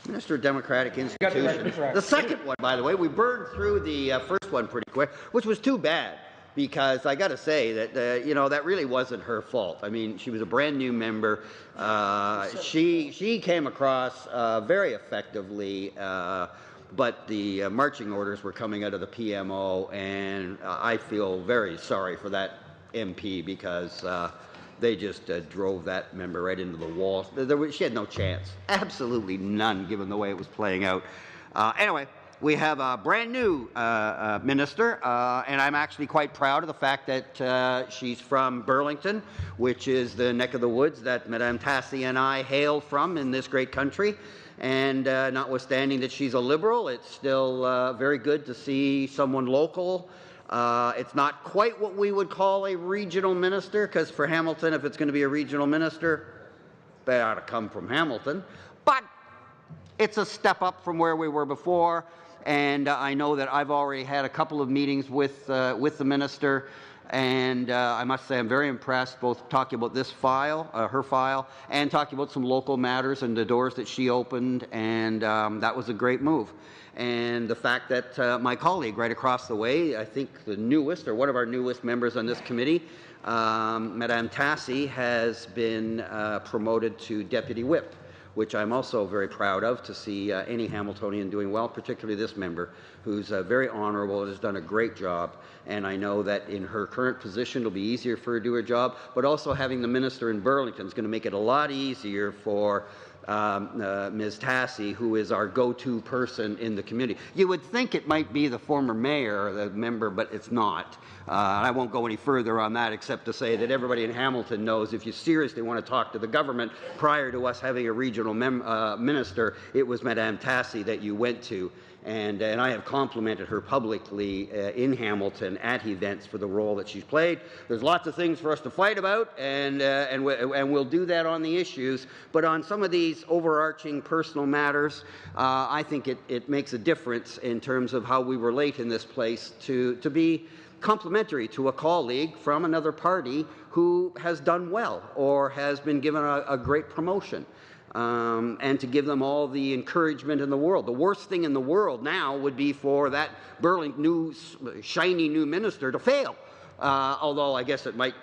Minister of Democratic Institution. The second one, by the way, we burned through the first one pretty quick, which was too bad. Because I got to say that, that really wasn't her fault. I mean, she was a brand new member. She came across very effectively, but the marching orders were coming out of the PMO, and I feel very sorry for that MP because they just drove that member right into the wall. She had no chance, absolutely none, given the way it was playing out. Anyway, we have a brand new minister, and I'm actually quite proud of the fact that she's from Burlington, which is the neck of the woods that Madame Tassi and I hail from in this great country. And notwithstanding that she's a Liberal, it's still very good to see someone local. It's not quite what we would call a regional minister, because for Hamilton, if it's going to be a regional minister, they ought to come from Hamilton. But it's a step up from where we were before, and I know that I've already had a couple of meetings with the minister, And I must say I'm very impressed, both talking about this file, her file, and talking about some local matters and the doors that she opened, and that was a great move. And the fact that my colleague right across the way, I think the newest, or one of our newest members on this committee, Madame Tassi, has been promoted to Deputy Whip, which I'm also very proud of, to see any Hamiltonian doing well, particularly this member, who's very honourable and has done a great job. And I know that in her current position, it'll be easier for her to do her job, but also having the minister in Burlington is going to make it a lot easier for Ms. Tassi, who is our go-to person in the community. You would think it might be the former mayor or the member, but it's not. I won't go any further on that except to say that everybody in Hamilton knows if you seriously want to talk to the government prior to us having a regional minister, it was Madame Tassi that you went to. And I have complimented her publicly in Hamilton at events for the role that she's played. There's lots of things for us to fight about, and we'll do that on the issues. But on some of these overarching personal matters, I think it makes a difference in terms of how we relate in this place to be complimentary to a colleague from another party who has done well or has been given a great promotion. And to give them all the encouragement in the world. The worst thing in the world now would be for that Burlington shiny new minister to fail. Although I guess it might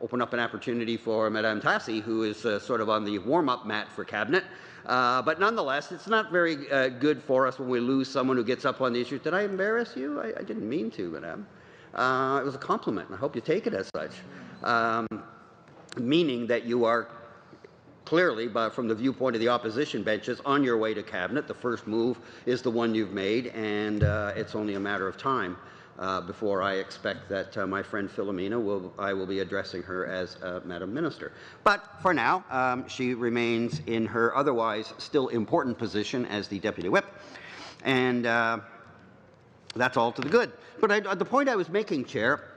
open up an opportunity for Madame Tassi, who is sort of on the warm-up mat for cabinet. But nonetheless, it's not very good for us when we lose someone who gets up on the issue. Did I embarrass you? I didn't mean to, Madame. It was a compliment, and I hope you take it as such. Meaning that you are clearly, from the viewpoint of the opposition benches, on your way to cabinet. The first move is the one you've made, and it's only a matter of time before I expect that my friend Philomena I will be addressing her as Madam Minister. But for now, she remains in her otherwise still important position as the Deputy Whip, and that's all to the good. But the point I was making, Chair,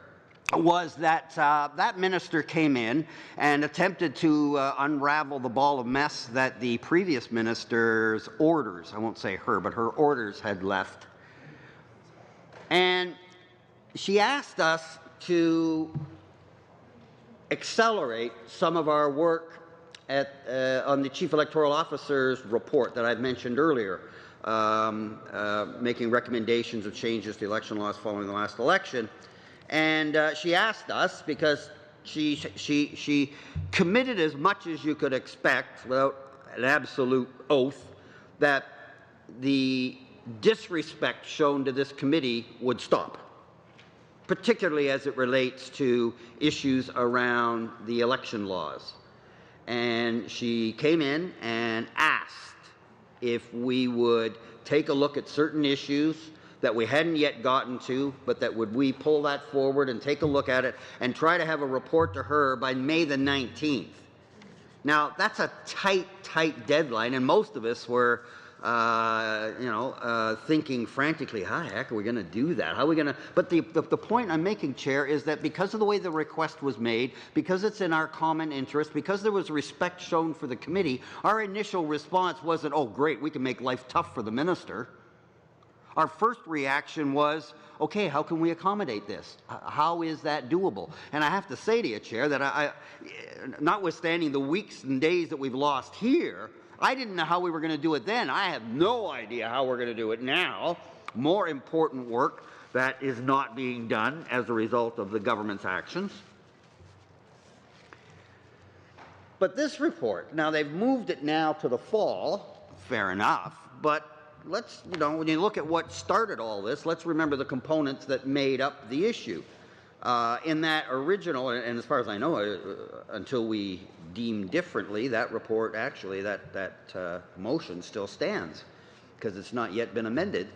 was that that minister came in and attempted to unravel the ball of mess that the previous minister's orders, I won't say her, but her orders had left. And she asked us to accelerate some of our work on the Chief Electoral Officer's report that I've mentioned earlier, making recommendations of changes to election laws following the last election. And she asked us, because she committed as much as you could expect without an absolute oath, that the disrespect shown to this committee would stop, particularly as it relates to issues around the election laws. And she came in and asked if we would take a look at certain issues that we hadn't yet gotten to, but that would we pull that forward and take a look at it and try to have a report to her by May the 19th. Now, that's a tight deadline, and most of us were, thinking frantically, how the heck are we going to do that? How are we going to? But the point I'm making, Chair, is that because of the way the request was made, because it's in our common interest, because there was respect shown for the committee, our initial response wasn't, oh, great, we can make life tough for the minister. Our first reaction was, okay, how can we accommodate this? How is that doable? And I have to say to you, Chair, that notwithstanding the weeks and days that we've lost here, I didn't know how we were going to do it then. I have no idea how we're going to do it now. More important work that is not being done as a result of the government's actions. But this report, now they've moved it now to the fall, fair enough, but let's, when you look at what started all this, let's remember the components that made up the issue. In that original, and as far as I know, until we deem differently, that report actually, that motion still stands because it's not yet been amended.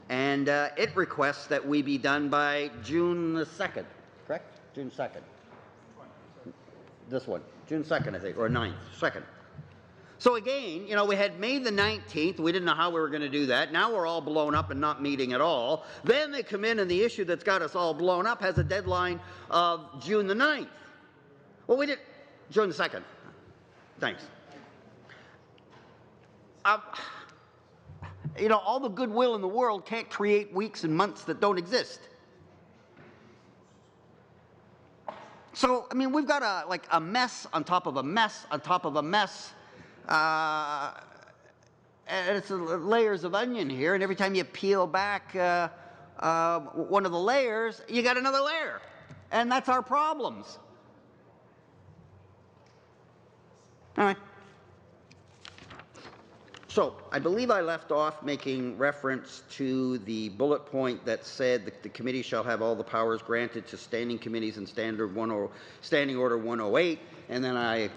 And it requests that we be done by June the 2nd, correct? June 2nd. This one, June 2nd, I think, or 9th, 2nd. So again, we had May the 19th. We didn't know how we were going to do that. Now we're all blown up and not meeting at all. Then they come in and the issue that's got us all blown up has a deadline of June the 9th. Well, we did June the 2nd. Thanks. All the goodwill in the world can't create weeks and months that don't exist. So, I mean, we've got a mess on top of a mess on top of a mess. And it's layers of onion here, and every time you peel back one of the layers, you got another layer. And that's our problems. All right. So, I believe I left off making reference to the bullet point that said that the committee shall have all the powers granted to standing committees in Standing Order 108, and then I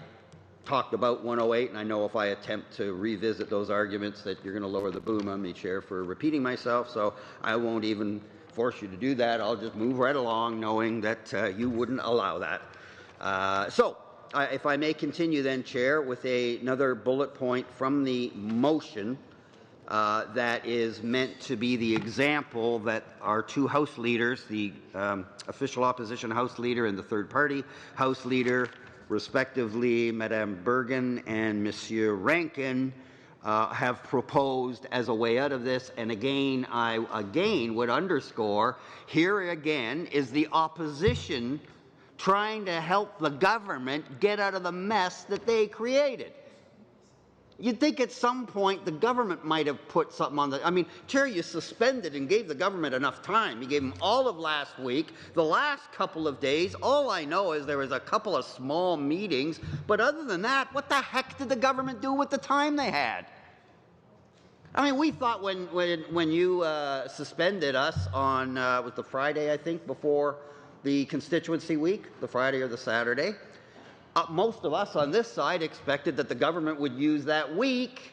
talked about 108, and I know if I attempt to revisit those arguments that you're going to lower the boom on me, Chair, for repeating myself, so I won't even force you to do that. I'll just move right along knowing that you wouldn't allow that. If I may continue then, Chair, with another bullet point from the motion that is meant to be the example that our two House leaders, the official opposition House leader and the third party House leader, respectively Madame Bergen and Monsieur Rankin, have proposed as a way out of this. And again, I would underscore, here again is the opposition trying to help the government get out of the mess that they created. You'd think at some point the government might have put something on the... I mean, Chair, you suspended and gave the government enough time. You gave them all of last week, the last couple of days. All I know is there was a couple of small meetings. But other than that, what the heck did the government do with the time they had? I mean, we thought when you suspended us on, was the Friday, I think, before the constituency week, the Friday or the Saturday, most of us on this side expected that the government would use that week,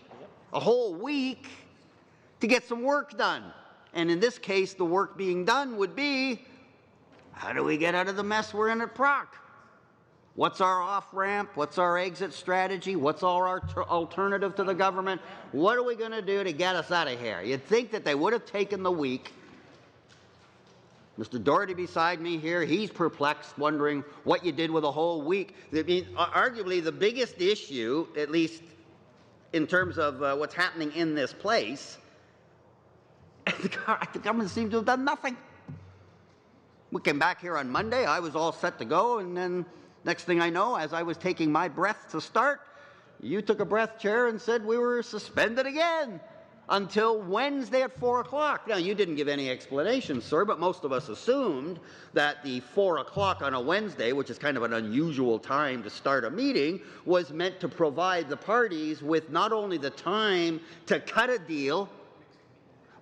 a whole week, to get some work done. And in this case, the work being done would be, how do we get out of the mess we're in at Proc? What's our off-ramp? What's our exit strategy? What's our alternative to the government? What are we going to do to get us out of here? You'd think that they would have taken the week. Mr. Doherty beside me here, he's perplexed, wondering what you did with a whole week. I mean, arguably the biggest issue, at least in terms of what's happening in this place, the government seems to have done nothing. We came back here on Monday, I was all set to go, and then next thing I know, as I was taking my breath to start, you took a breath, Chair, and said we were suspended again until Wednesday at 4 o'clock. Now, you didn't give any explanation, sir, but most of us assumed that the 4 o'clock on a Wednesday, which is kind of an unusual time to start a meeting, was meant to provide the parties with not only the time to cut a deal,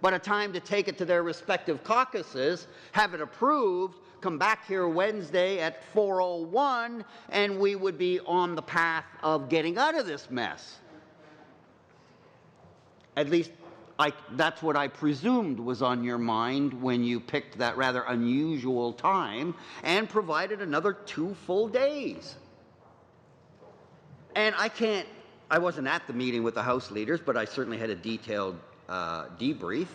but a time to take it to their respective caucuses, have it approved, come back here Wednesday at 4:01, and we would be on the path of getting out of this mess. At least that's what I presumed was on your mind when you picked that rather unusual time and provided another 2 full days. And I wasn't at the meeting with the House leaders, but I certainly had a detailed debrief,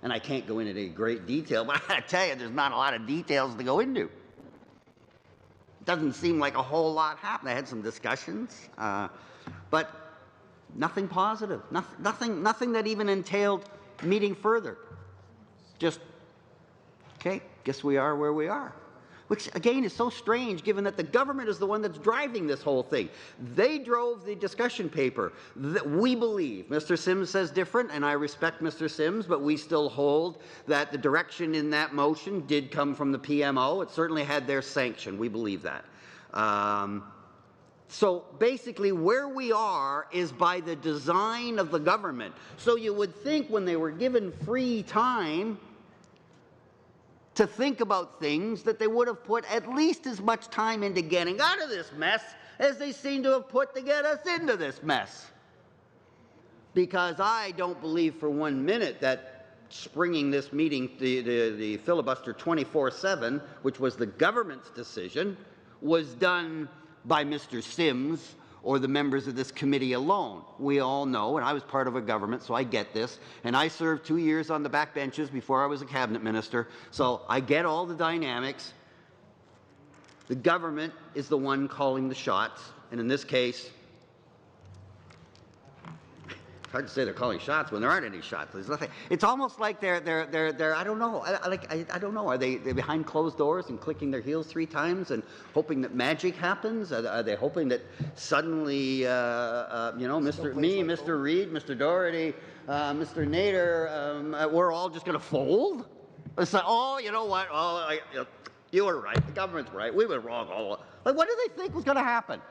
and I can't go into any great detail, but I gotta tell you, there's not a lot of details to go into. It doesn't seem like a whole lot happened. I had some discussions, but nothing positive, nothing that even entailed meeting further. Just, okay, guess we are where we are. Which, again, is so strange given that the government is the one that's driving this whole thing. They drove the discussion paper. We believe, Mr. Sims says different, and I respect Mr. Sims, but we still hold that the direction in that motion did come from the PMO. It certainly had their sanction. We believe that. So basically where we are is by the design of the government. So you would think when they were given free time to think about things that they would have put at least as much time into getting out of this mess as they seem to have put to get us into this mess. Because I don't believe for 1 minute that springing this meeting, the filibuster 24/7, which was the government's decision, was done by Mr. Sims or the members of this committee alone. We all know, and I was part of a government, so I get this, and I served 2 years on the backbenches before I was a cabinet minister, so I get all the dynamics. The government is the one calling the shots, and in this case, hard to say they're calling shots when there aren't any shots. There's nothing. It's almost like they're I don't know. I don't know. Are they behind closed doors and clicking their heels 3 times and hoping that magic happens? Are they hoping that suddenly, Mr. Reid, Mr. Doherty, Mr. Nader, we're all just going to fold? It's like, oh, you know what? Oh, you were right. The government's right. We were wrong all along. Like, what did they think was going to happen?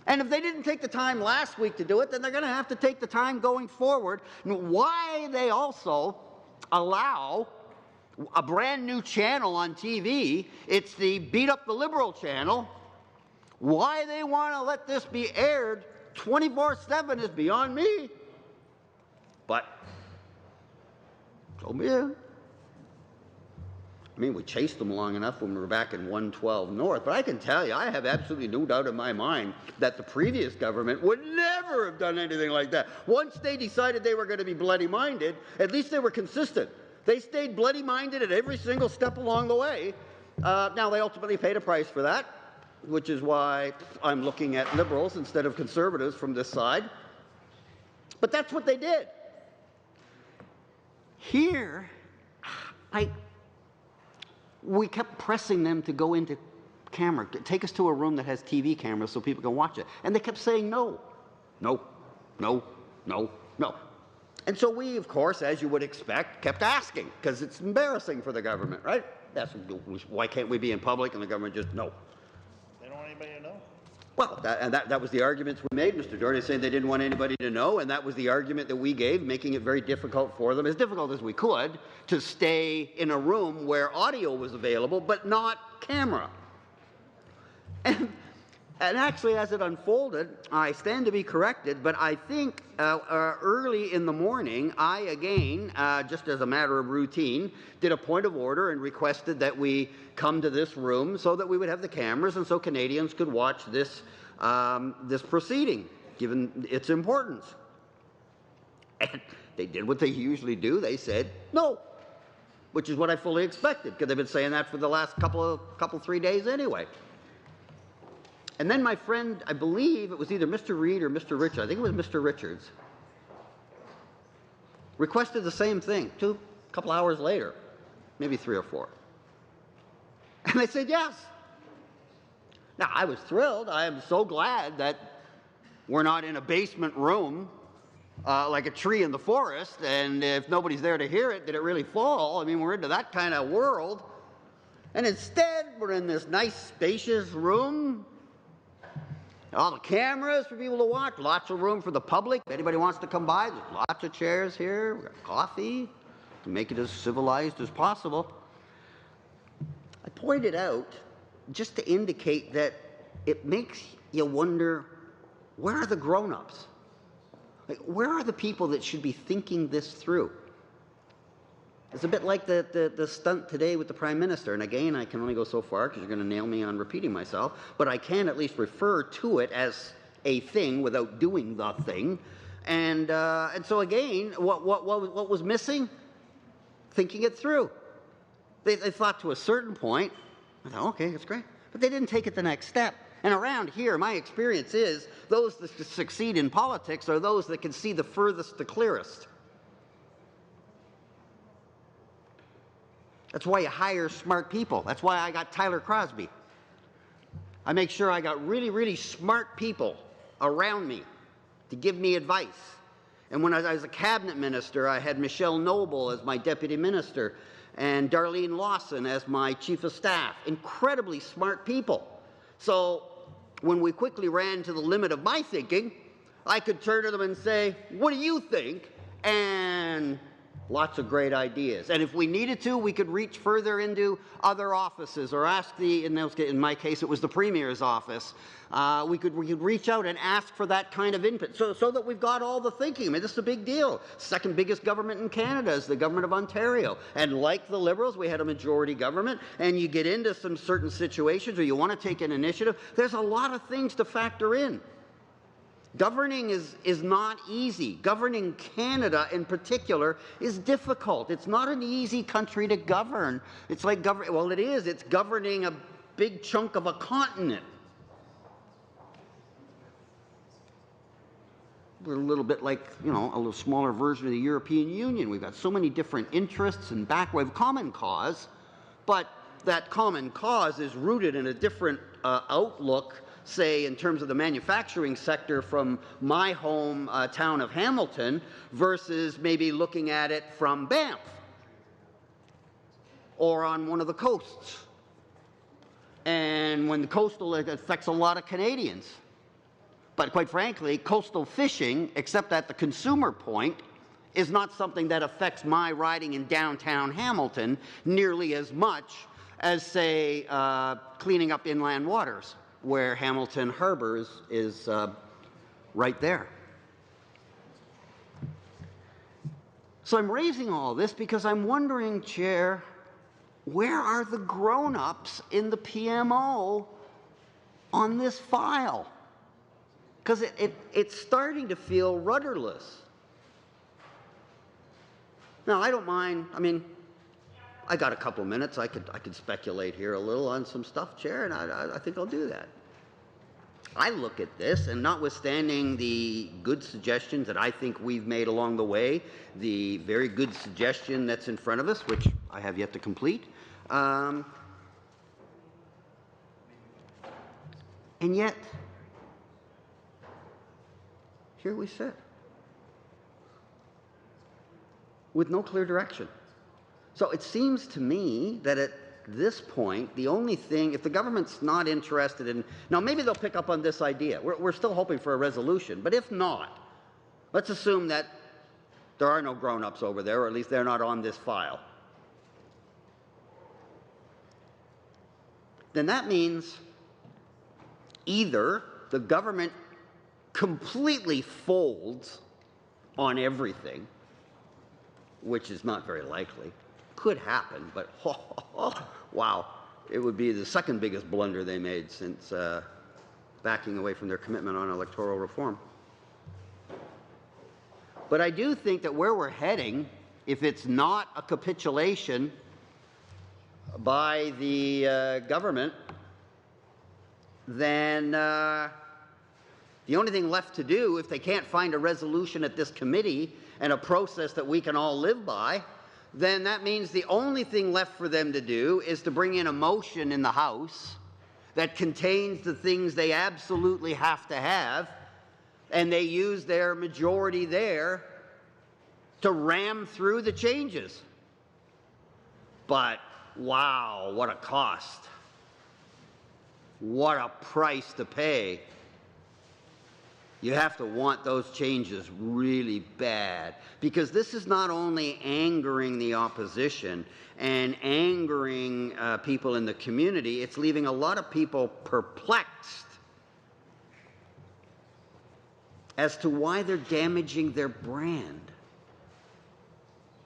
And if they didn't take the time last week to do it, then they're going to have to take the time going forward. And why they also allow a brand new channel on TV, it's the Beat Up the Liberal channel. Why they want to let this be aired 24/7 is beyond me. But so be it. I mean, we chased them long enough when we were back in 112 North, but I can tell you, I have absolutely no doubt in my mind that the previous government would never have done anything like that. Once they decided they were going to be bloody-minded, at least they were consistent. They stayed bloody-minded at every single step along the way. Now, they ultimately paid a price for that, which is why I'm looking at Liberals instead of Conservatives from this side. But that's what they did. Here, we kept pressing them to go into camera, take us to a room that has TV cameras so people can watch it. And they kept saying no, no, no, no, no. And so we, of course, as you would expect, kept asking, because it's embarrassing for the government, right? Why can't we be in public? And the government just, no. They don't want anybody to know. Well, that was the arguments we made. Mr. Doherty saying they didn't want anybody to know, and that was the argument that we gave, making it very difficult for them, as difficult as we could, to stay in a room where audio was available, but not camera. And actually, as it unfolded, I stand to be corrected, but I think early in the morning, I again, just as a matter of routine, did a point of order and requested that we come to this room so that we would have the cameras and so Canadians could watch this, this proceeding, given its importance. And they did what they usually do. They said no, which is what I fully expected, because they've been saying that for the last couple, 3 days anyway. And then my friend, I believe it was either Mr. Reid or Mr. Richards, I think it was Mr. Richards, requested the same thing a couple hours later, maybe 3 or 4. And they said yes. Now, I was thrilled. I am so glad that we're not in a basement room like a tree in the forest, and if nobody's there to hear it, did it really fall? I mean, we're into that kind of world. And instead, we're in this nice, spacious room. All the cameras for people to watch, lots of room for the public. If anybody wants to come by, there's lots of chairs here. We've got coffee to make it as civilized as possible. I pointed out just to indicate that it makes you wonder, where are the grown-ups? Like, where are the people that should be thinking this through? It's a bit like the stunt today with the Prime Minister. And again, I can only go so far because you're going to nail me on repeating myself. But I can at least refer to it as a thing without doing the thing. And so again, what was missing? Thinking it through. They thought to a certain point, I thought, okay, that's great. But they didn't take it the next step. And around here, my experience is those that succeed in politics are those that can see the furthest, the clearest. That's why you hire smart people. That's why I got Tyler Crosby. I make sure I got really, really smart people around me to give me advice. And when I was a cabinet minister, I had Michelle Noble as my deputy minister and Darlene Lawson as my chief of staff. Incredibly smart people. So when we quickly ran to the limit of my thinking, I could turn to them and say, what do you think? And lots of great ideas. And if we needed to, we could reach further into other offices or ask in my case, it was the Premier's office. We could reach out and ask for that kind of input so that we've got all the thinking. I mean, this is a big deal. Second biggest government in Canada is the government of Ontario. And like the Liberals, we had a majority government, and you get into some certain situations where you want to take an initiative. There's a lot of things to factor in. Governing is not easy. Governing Canada in particular is difficult. It's not an easy country to govern. It's like well, it is. It's governing a big chunk of a continent. we're a little bit like, you know, a little smaller version of the European Union. We've got so many different interests and we have common cause, but that common cause is rooted in a different outlook, say, in terms of the manufacturing sector from my home town of Hamilton versus maybe looking at it from Banff or on one of the coasts. And when the coastal, it affects a lot of Canadians. But quite frankly, coastal fishing, except at the consumer point, is not something that affects my riding in downtown Hamilton nearly as much as, say, cleaning up inland waters, where Hamilton Harbor is right there. So I'm raising all this because I'm wondering, Chair, where are the grown-ups in the PMO on this file? Because it's starting to feel rudderless. Now, I don't mind. I mean, I got a couple minutes. I could speculate here a little on some stuff, Chair, and I think I'll do that. I look at this, and notwithstanding the good suggestions that I think we've made along the way, the very good suggestion that's in front of us, which I have yet to complete, and yet, here we sit with no clear direction. So it seems to me that at this point, the only thing, if the government's not interested in, now maybe they'll pick up on this idea. We're still hoping for a resolution, but if not, let's assume that there are no grown-ups over there, or at least they're not on this file. Then that means either the government completely folds on everything, which is not very likely. Could happen, but wow, it would be the second biggest blunder they made since backing away from their commitment on electoral reform. But I do think that where we're heading, if it's not a capitulation by the government, then the only thing left to do, if they can't find a resolution at this committee and a process that we can all live by, then that means the only thing left for them to do is to bring in a motion in the House that contains the things they absolutely have to have, and they use their majority there to ram through the changes. But wow, what a cost. What a price to pay. You have to want those changes really bad, because this is not only angering the opposition and angering people in the community, it's leaving a lot of people perplexed as to why they're damaging their brand.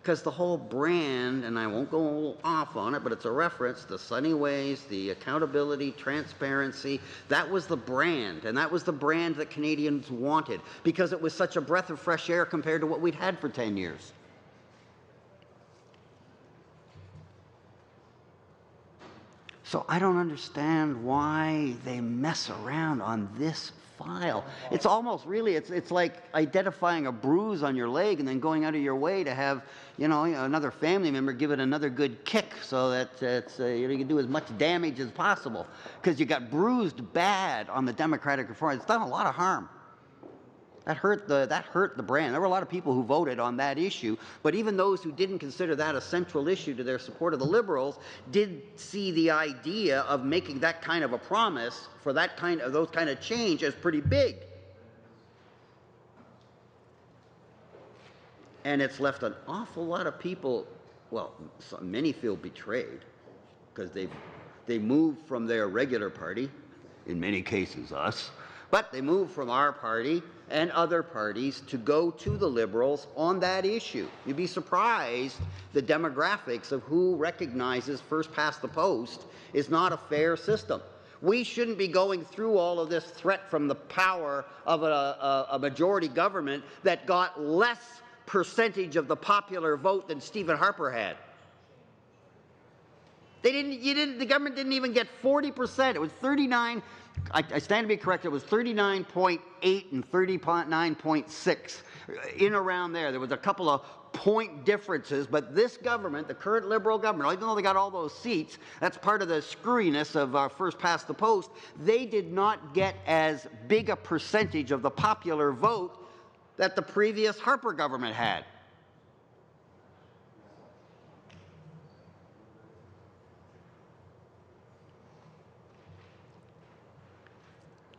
Because the whole brand, and I won't go off on it, but it's a reference, the sunny ways, the accountability, transparency, that was the brand, and that was the brand that Canadians wanted, because it was such a breath of fresh air compared to what we'd had for 10 years. So I don't understand why they mess around on this file. It's almost really, it's like identifying a bruise on your leg and then going out of your way to have, you know, another family member give it another good kick so that you know, you can do as much damage as possible, because you got bruised bad on the Democratic reform. It's done a lot of harm. That hurt the brand. There were a lot of people who voted on that issue, but even those who didn't consider that a central issue to their support of the Liberals did see the idea of making that kind of a promise for those kind of change as pretty big. And it's left an awful lot of people, well, many feel betrayed, because they moved from their regular party, in many cases us, but they moved from our party and other parties to go to the Liberals on that issue. You'd be surprised the demographics of who recognizes first past the post is not a fair system. We shouldn't be going through all of this threat from the power of a majority government that got less percentage of the popular vote than Stephen Harper had. The government didn't even get 40%. It was 39 I stand to be corrected, it was 39.8 and 39.6, in around there. There was a couple of point differences, but this government, the current Liberal government, even though they got all those seats, that's part of the screwiness of our first past the post, they did not get as big a percentage of the popular vote that the previous Harper government had.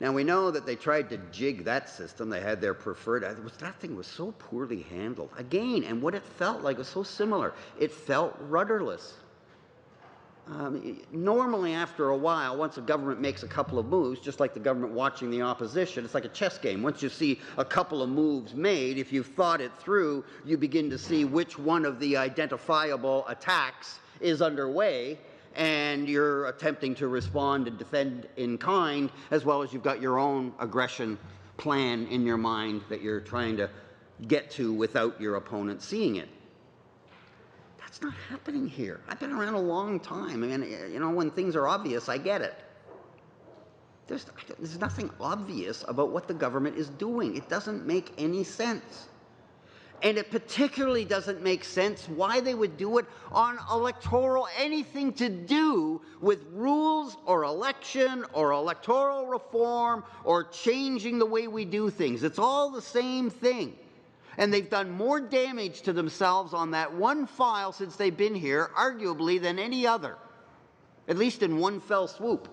Now, we know that they tried to jig that system. They had their preferred. That thing was so poorly handled. Again, and what it felt like was so similar. It felt rudderless. Normally, after a while, once a government makes a couple of moves, just like the government watching the opposition, it's like a chess game. Once you see a couple of moves made, if you've thought it through, you begin to see which one of the identifiable attacks is underway, and you're attempting to respond and defend in kind, as well as you've got your own aggression plan in your mind that you're trying to get to without your opponent seeing it. That's not happening here. I've been around a long time. I mean, you know, when things are obvious, I get it. There's nothing obvious about what the government is doing. It doesn't make any sense. And it particularly doesn't make sense why they would do it on electoral, anything to do with rules or election or electoral reform or changing the way we do things. It's all the same thing. And they've done more damage to themselves on that one file since they've been here, arguably, than any other, at least in one fell swoop.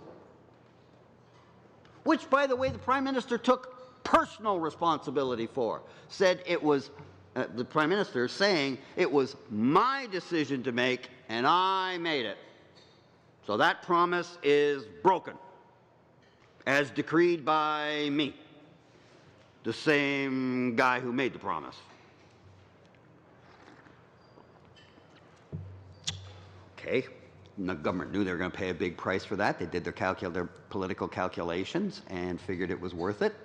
Which, by the way, the Prime Minister took personal responsibility for. Said it was the Prime Minister saying it was my decision to make and I made it. So that promise is broken, as decreed by me, the same guy who made the promise. Okay, the government knew they were going to pay a big price for that. They did their political calculations and figured it was worth it.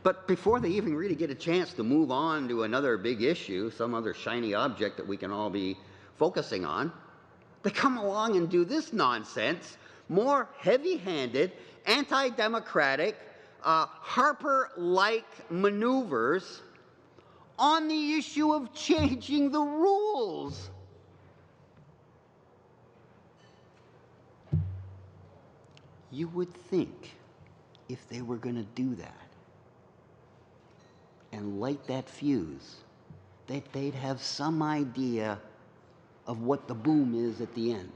But before they even really get a chance to move on to another big issue, some other shiny object that we can all be focusing on, they come along and do this nonsense, more heavy-handed, anti-democratic, Harper-like maneuvers on the issue of changing the rules. You would think, if they were going to do that and light that fuse, that they'd have some idea of what the boom is at the end.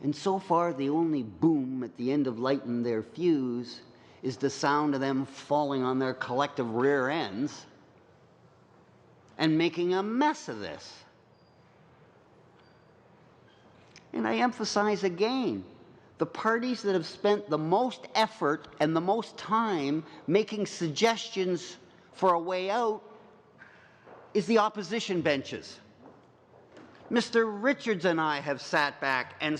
And so far, the only boom at the end of lighting their fuse is the sound of them falling on their collective rear ends and making a mess of this. And I emphasize again, the parties that have spent the most effort and the most time making suggestions for a way out is the opposition benches. Mr. Richards and I have sat back and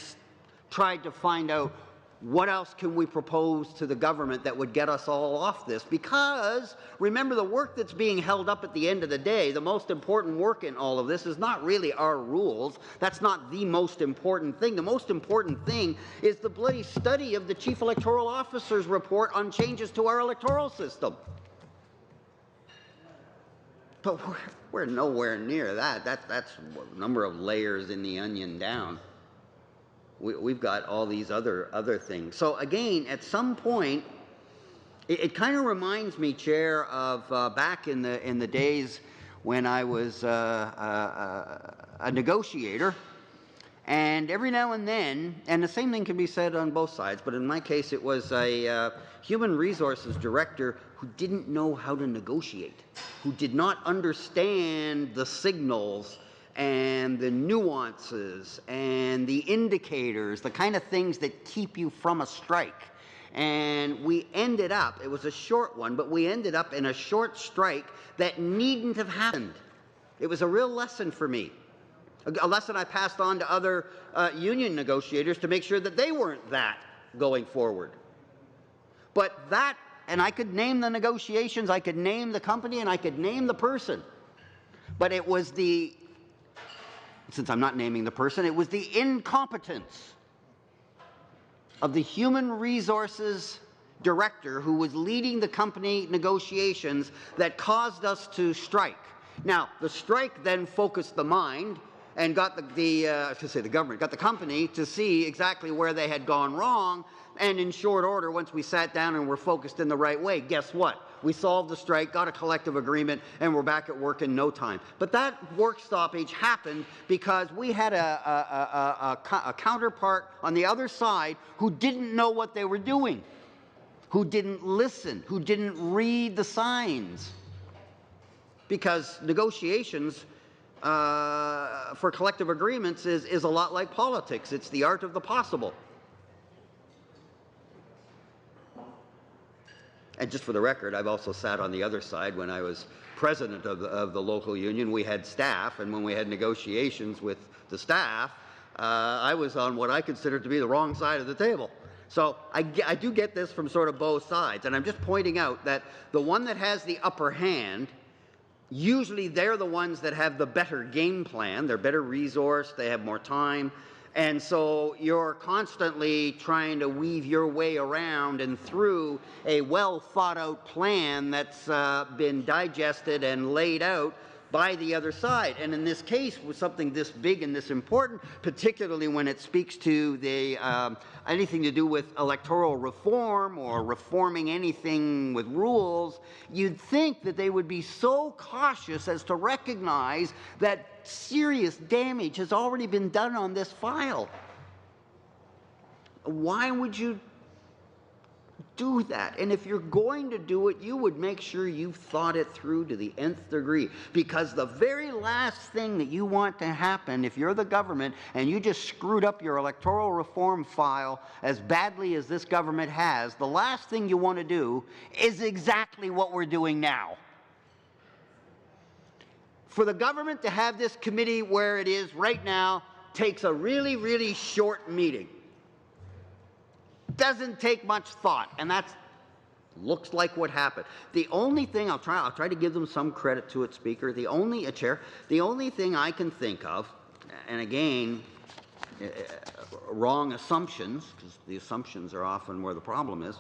tried to find out what else can we propose to the government that would get us all off this, because remember, the work that's being held up at the end of the day, the most important work in all of this is not really our rules. That's not the most important thing. The most important thing is the bloody study of the Chief Electoral Officer's report on changes to our electoral system. But we're nowhere near that. That's a number of layers in the onion down. We've got all these other things. So again, at some point, it kind of reminds me, Chair, of back in the days when I was a negotiator, and every now and then, and the same thing can be said on both sides, but in my case, it was a human resources director who didn't know how to negotiate, who did not understand the signals and the nuances and the indicators, the kind of things that keep you from a strike. And we ended up, it was a short one, but we ended up in a short strike that needn't have happened. It was a real lesson for me, a lesson I passed on to other union negotiators to make sure that they weren't that going forward. But that, and I could name the negotiations, I could name the company, and I could name the person, but it was the since I'm not naming the person, it was the incompetence of the human resources director who was leading the company negotiations that caused us to strike. Now, the strike then focused the mind and got the government, got the company to see exactly where they had gone wrong. And in short order, once we sat down and were focused in the right way, guess what? We solved the strike, got a collective agreement, and we're back at work in no time. But that work stoppage happened because we had a counterpart on the other side who didn't know what they were doing, who didn't listen, who didn't read the signs. Because negotiations for collective agreements is a lot like politics. It's the art of the possible. And just for the record, I've also sat on the other side when I was president of the local union. We had staff, and when we had negotiations with the staff, I was on what I considered to be the wrong side of the table. So I do get this from sort of both sides, and I'm just pointing out that the one that has the upper hand, usually they're the ones that have the better game plan, they're better resourced, they have more time, and so you're constantly trying to weave your way around and through a well thought out plan that's been digested and laid out by the other side. And in this case, with something this big and this important, particularly when it speaks to the anything to do with electoral reform or reforming anything with rules, you'd think that they would be so cautious as to recognize that serious damage has already been done on this file. Why would you do that? And if you're going to do it, you would make sure you've thought it through to the nth degree, because the very last thing that you want to happen if you're the government and you just screwed up your electoral reform file as badly as this government has, the last thing you want to do is exactly what we're doing now. For the government to have this committee where it is right now takes a really, really short meeting. Doesn't take much thought, and that looks like what happened. The only thing I'll try to give them some credit to it, Speaker. The only thing I can think of, and again, wrong assumptions, because the assumptions are often where the problem is.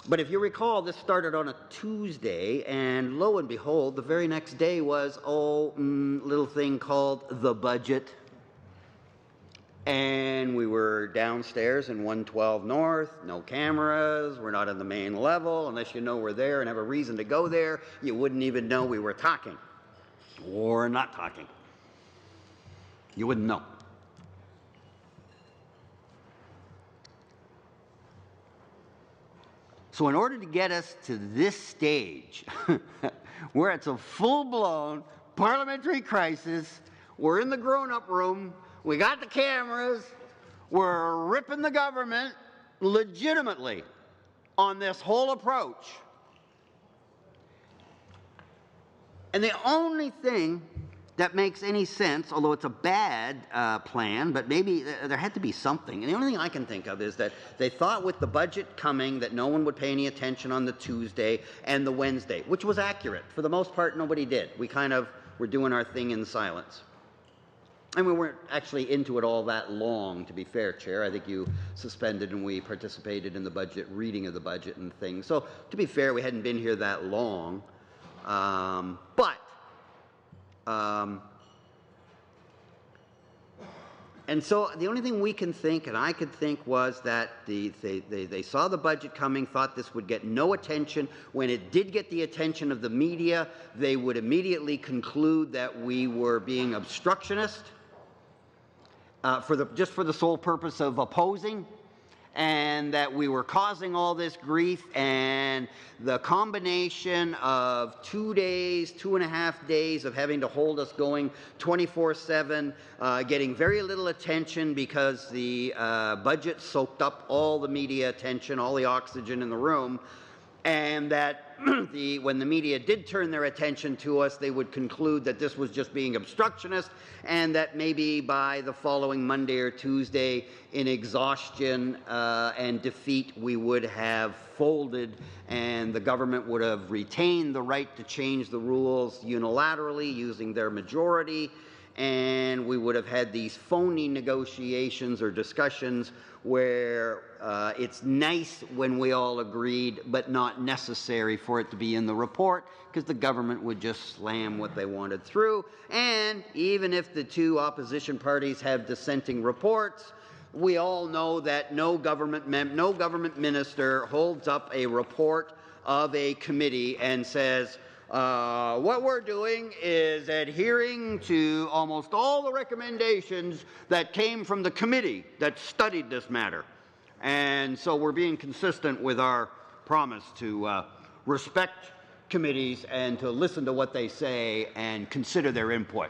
But if you recall, this started on a Tuesday, and lo and behold, the very next day was little thing called the budget. And we were downstairs in 112 North, no cameras, we're not on the main level. Unless you know we're there and have a reason to go there, you wouldn't even know we were talking or not talking. You wouldn't know. So in order to get us to this stage, where it's a full-blown parliamentary crisis, we're in the grown-up room, we got the cameras, we're ripping the government legitimately on this whole approach. And the only thing that makes any sense, although it's a bad plan, but maybe there had to be something. And the only thing I can think of is that they thought with the budget coming that no one would pay any attention on the Tuesday and the Wednesday, which was accurate. For the most part, nobody did. We kind of were doing our thing in silence. And we weren't actually into it all that long, to be fair, Chair. I think you suspended and we participated in the budget, reading of the budget and things. So, to be fair, we hadn't been here that long. And so the only thing we can think, and I could think, was that they saw the budget coming, thought this would get no attention. When it did get the attention of the media, they would immediately conclude that we were being obstructionist just for the sole purpose of opposing, and that we were causing all this grief, and the combination of 2 days, 2.5 days of having to hold us going 24/7, getting very little attention because the budget soaked up all the media attention, all the oxygen in the room, and that when the media did turn their attention to us, they would conclude that this was just being obstructionist, and that maybe by the following Monday or Tuesday, in exhaustion and defeat, we would have folded, and the government would have retained the right to change the rules unilaterally using their majority, and we would have had these phony negotiations or discussions where it's nice when we all agreed, but not necessary for it to be in the report, because the government would just slam what they wanted through. And even if the two opposition parties have dissenting reports, we all know that no government minister holds up a report of a committee and says, what we're doing is adhering to almost all the recommendations that came from the committee that studied this matter. And so we're being consistent with our promise to respect committees and to listen to what they say and consider their input.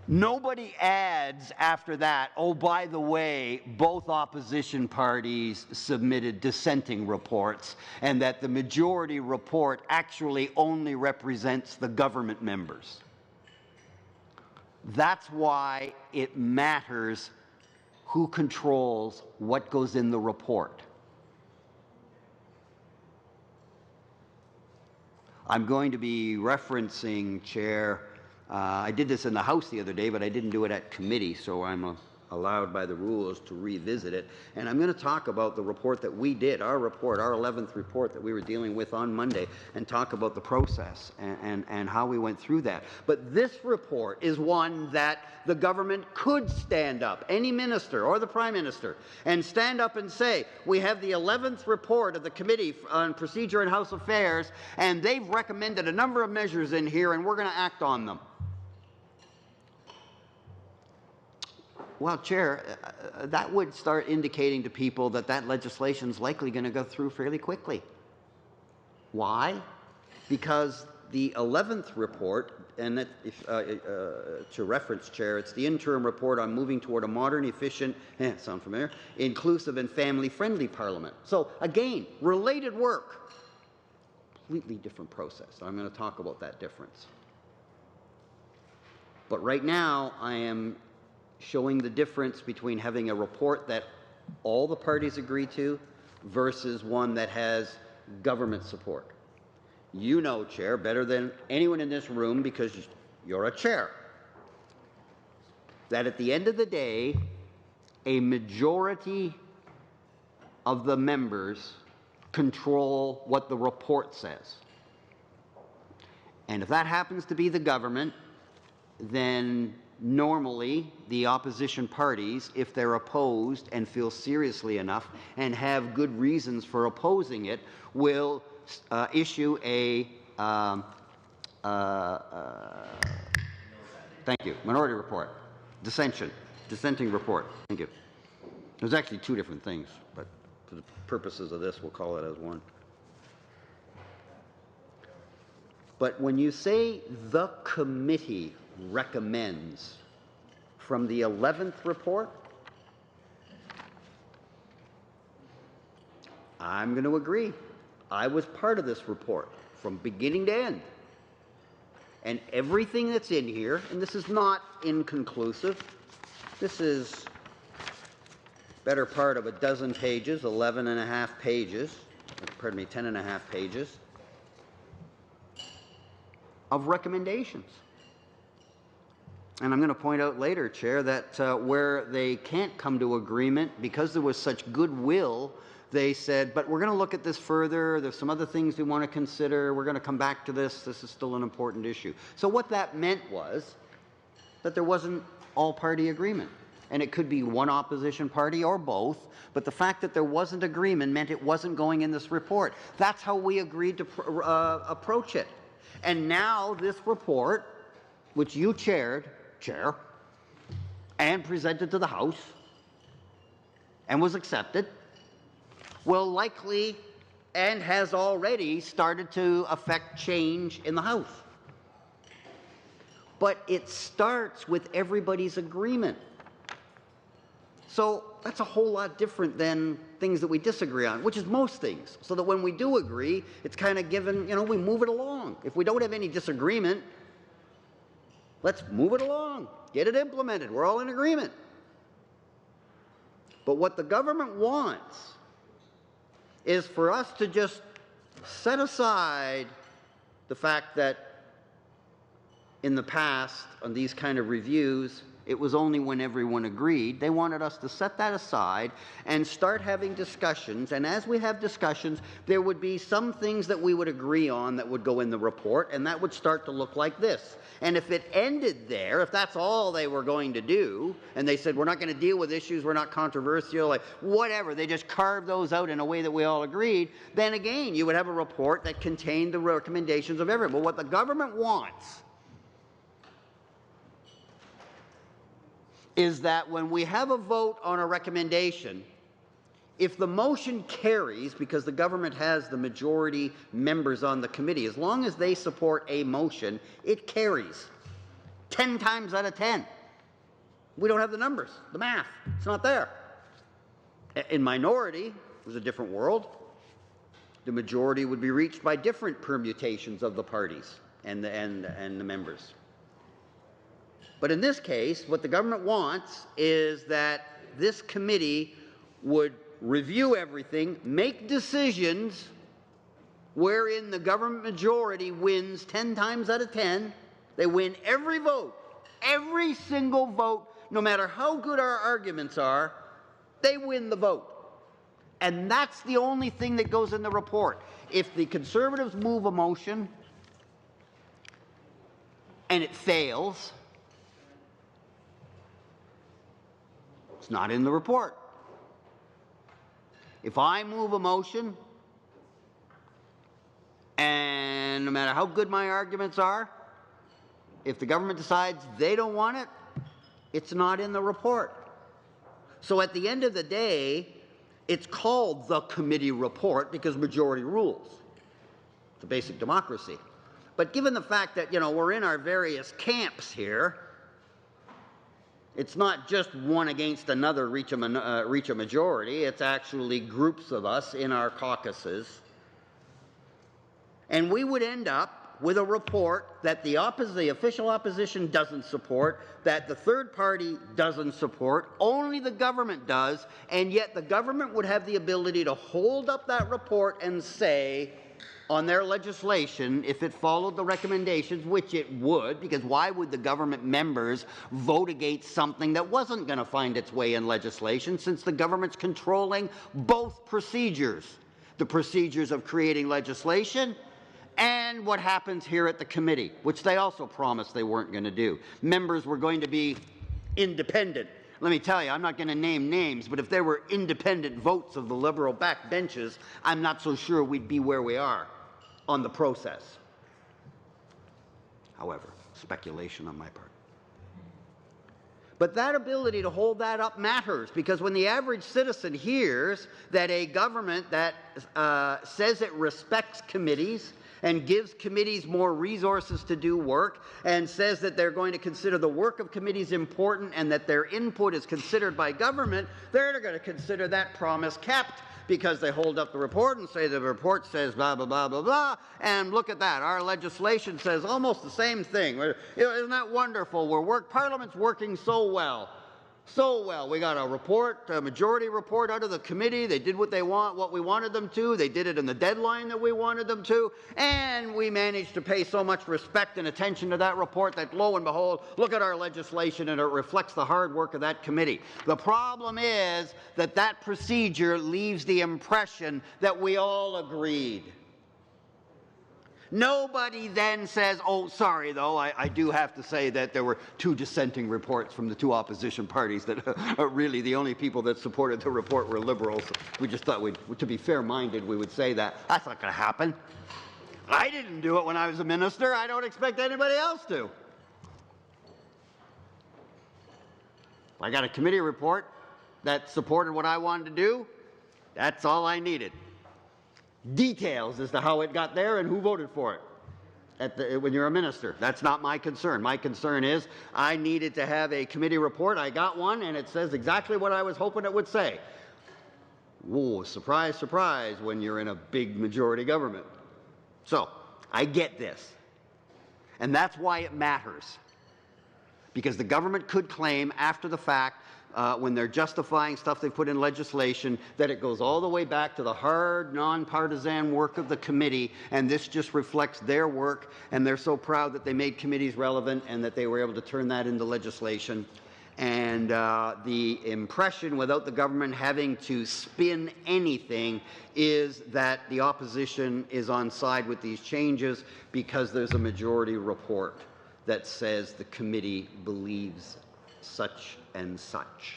Nobody adds after that, oh, by the way, both opposition parties submitted dissenting reports, and that the majority report actually only represents the government members. That's why it matters who controls what goes in the report. I'm going to be referencing, Chair, I did this in the House the other day, but I didn't do it at committee, so I'm allowed by the rules to revisit it. And I'm going to talk about the report that we did, our report, our 11th report that we were dealing with on Monday, and talk about the process and how we went through that. But this report is one that the government could stand up, any minister or the Prime Minister, and stand up and say, we have the 11th report of the Committee on Procedure and House Affairs, and they've recommended a number of measures in here, and we're going to act on them. Well, Chair, that would start indicating to people that that legislation is likely going to go through fairly quickly. Why? Because the 11th report, and to reference, Chair, it's the interim report on moving toward a modern, efficient, sound familiar, inclusive and family-friendly parliament. So, again, related work, completely different process. I'm going to talk about that difference. But right now, I am showing the difference between having a report that all the parties agree to versus one that has government support. You know, Chair, better than anyone in this room, because you're a chair, that at the end of the day, a majority of the members control what the report says. And if that happens to be the government, then normally the opposition parties, if they're opposed and feel seriously enough and have good reasons for opposing it, will issue a thank you, minority report, dissenting report. Thank you. There's actually two different things, but for the purposes of this, we'll call it as one. But when you say the committee recommends from the 11th report, I'm going to agree. I was part of this report from beginning to end. And everything that's in here, and this is not inconclusive, this is better part of a dozen pages, 11 and a half pages, pardon me, 10 and a half pages of recommendations. And I'm going to point out later, Chair, that where they can't come to agreement, because there was such goodwill, they said, but we're going to look at this further. There's some other things we want to consider. We're going to come back to this. This is still an important issue. So what that meant was that there wasn't all-party agreement. And it could be one opposition party or both, but the fact that there wasn't agreement meant it wasn't going in this report. That's how we agreed to approach it. And now this report, which you chaired, Chair, and presented to the House and was accepted, will likely and has already started to affect change in the House. But it starts with everybody's agreement. So that's a whole lot different than things that we disagree on, which is most things. So that when we do agree, it's kind of given, we move it along. If we don't have any disagreement, let's move it along, get it implemented. We're all in agreement. But what the government wants is for us to just set aside the fact that in the past on these kind of reviews, it was only when everyone agreed. They wanted us to set that aside and start having discussions. And as we have discussions, there would be some things that we would agree on that would go in the report, and that would start to look like this. And if it ended there, if that's all they were going to do, and they said, we're not going to deal with issues, we're not controversial, like whatever, they just carved those out in a way that we all agreed, then again, you would have a report that contained the recommendations of everyone. But what the government wants is that when we have a vote on a recommendation, if the motion carries, because the government has the majority members on the committee, as long as they support a motion, it carries 10 times out of 10. We don't have the numbers, the math, it's not there. In minority, it was a different world. The majority would be reached by different permutations of the parties and the members. But in this case, what the government wants is that this committee would review everything, make decisions wherein the government majority wins 10 times out of 10. They win every vote, every single vote, no matter how good our arguments are, they win the vote. And that's the only thing that goes in the report. If the Conservatives move a motion and it fails, it's not in the report. If I move a motion, and no matter how good my arguments are, if the government decides they don't want it, it's not in the report. So at the end of the day, it's called the committee report because majority rules. It's a basic democracy. But given the fact that, we're in our various camps here, it's not just one against another reach a majority. It's actually groups of us in our caucuses. And we would end up with a report that the official opposition doesn't support, that the third party doesn't support, only the government does, and yet the government would have the ability to hold up that report and say, on their legislation, if it followed the recommendations, which it would, because why would the government members vote against something that wasn't going to find its way in legislation, since the government's controlling both procedures, the procedures of creating legislation and what happens here at the committee, which they also promised they weren't going to do. Members were going to be independent. Let me tell you, I'm not going to name names, but if there were independent votes of the Liberal backbenches, I'm not so sure we'd be where we are on the process. However, speculation on my part. But that ability to hold that up matters, because when the average citizen hears that a government that says it respects committees and gives committees more resources to do work and says that they're going to consider the work of committees important and that their input is considered by government, they're going to consider that promise kept, because they hold up the report and say the report says blah, blah, blah, blah, blah, and look at that. Our legislation says almost the same thing. Isn't that wonderful? Parliament's working so well. So well. We got a report, a majority report out of the committee. They did what we wanted them to. They did it in the deadline that we wanted them to. And we managed to pay so much respect and attention to that report that, lo and behold, look at our legislation and it reflects the hard work of that committee. The problem is that that procedure leaves the impression that we all agreed. Nobody then says, oh, sorry, though, I do have to say that there were 2 dissenting reports from the 2 opposition parties that really the only people that supported the report were Liberals. We just thought, to be fair-minded, we would say that. That's not going to happen. I didn't do it when I was a minister. I don't expect anybody else to. I got a committee report that supported what I wanted to do. That's all I needed. Details as to how it got there and who voted for it when you're a minister. That's not my concern. My concern is I needed to have a committee report. I got one, and it says exactly what I was hoping it would say. Whoa, surprise, surprise, when you're in a big majority government. So, I get this. And that's why it matters. Because the government could claim after the fact when they're justifying stuff they put in legislation, that it goes all the way back to the hard, nonpartisan work of the committee, and this just reflects their work, and they're so proud that they made committees relevant and that they were able to turn that into legislation. And the impression, without the government having to spin anything, is that the opposition is on side with these changes because there's a majority report that says the committee believes such and such.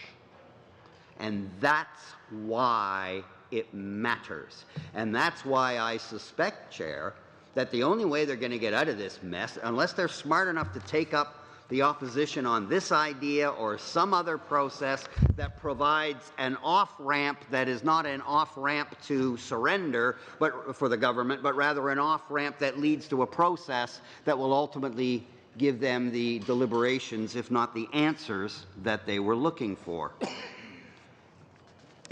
And that's why it matters. And that's why I suspect, Chair, that the only way they're going to get out of this mess, unless they're smart enough to take up the opposition on this idea or some other process that provides an off-ramp that is not an off-ramp to surrender but for the government, but rather an off-ramp that leads to a process that will ultimately give them the deliberations, if not the answers, that they were looking for.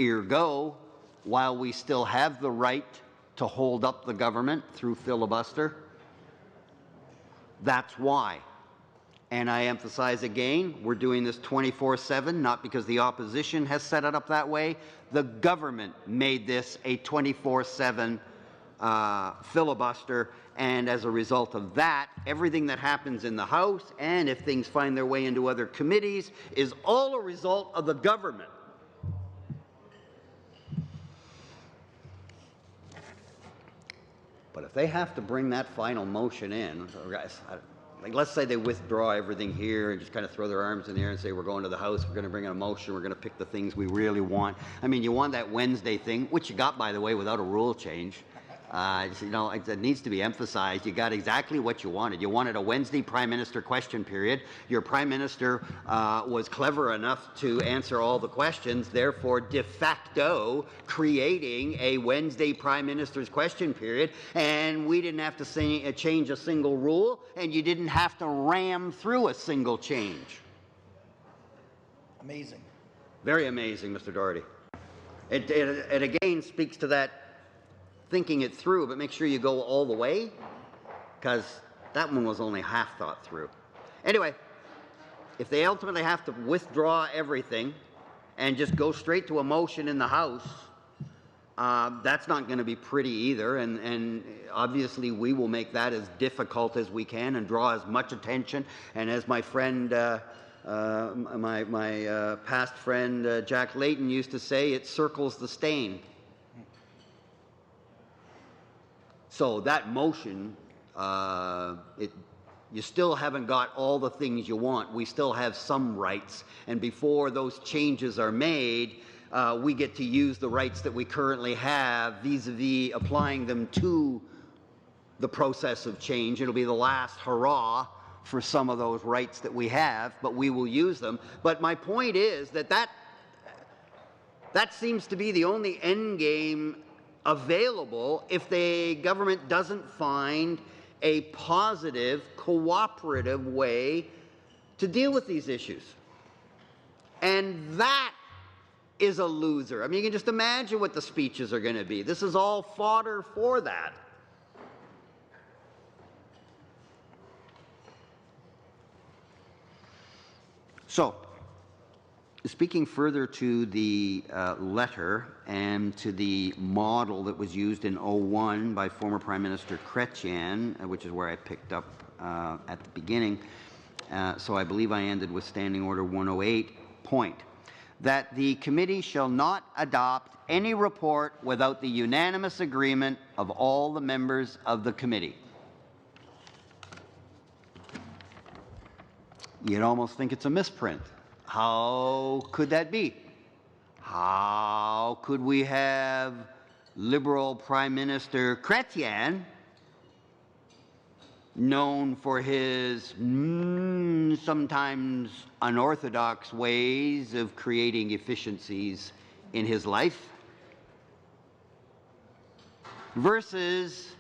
Ergo, while we still have the right to hold up the government through filibuster, that's why. And I emphasize again, we're doing this 24/7, not because the opposition has set it up that way. The government made this a 24/7 filibuster, and as a result of that, everything that happens in the House, and if things find their way into other committees, is all a result of the government. But if they have to bring that final motion in, like let's say they withdraw everything here and just kind of throw their arms in the air and say, we're going to the House, we're going to bring in a motion, we're going to pick the things we really want. I mean, you want that Wednesday thing, which you got, by the way, without a rule change. You know, it needs to be emphasized. You got exactly what you wanted. You wanted a Wednesday Prime Minister question period. Your Prime Minister was clever enough to answer all the questions, therefore de facto creating a Wednesday Prime Minister's question period, and we didn't have to change a single rule, and you didn't have to ram through a single change. Amazing. Very amazing, Mr. Doherty. It again speaks to that thinking it through, but make sure you go all the way, because that one was only half thought through. Anyway, if they ultimately have to withdraw everything and just go straight to a motion in the House, that's not going to be pretty either, and obviously we will make that as difficult as we can and draw as much attention. And as my friend, my past friend Jack Layton used to say, it circles the stain. So that motion, you still haven't got all the things you want. We still have some rights. And before those changes are made, we get to use the rights that we currently have vis-a-vis applying them to the process of change. It'll be the last hurrah for some of those rights that we have, but we will use them. But my point is that seems to be the only end game available if the government doesn't find a positive, cooperative way to deal with these issues. And that is a loser. I mean, you can just imagine what the speeches are going to be. This is all fodder for that. So, speaking further to the letter and to the model that was used in 2001 by former Prime Minister Chrétien, which is where I picked up at the beginning, so I believe I ended with Standing Order 108, point, that the committee shall not adopt any report without the unanimous agreement of all the members of the committee. You'd almost think it's a misprint. How could that be? How could we have Liberal Prime Minister Chrétien, known for his sometimes unorthodox ways of creating efficiencies in his life, versus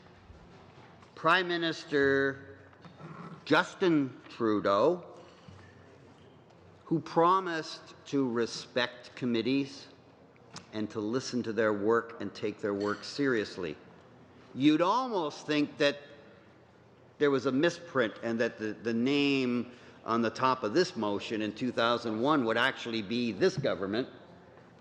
Prime Minister Justin Trudeau, who promised to respect committees and to listen to their work and take their work seriously. You'd almost think that there was a misprint and that the name on the top of this motion in 2001 would actually be this government,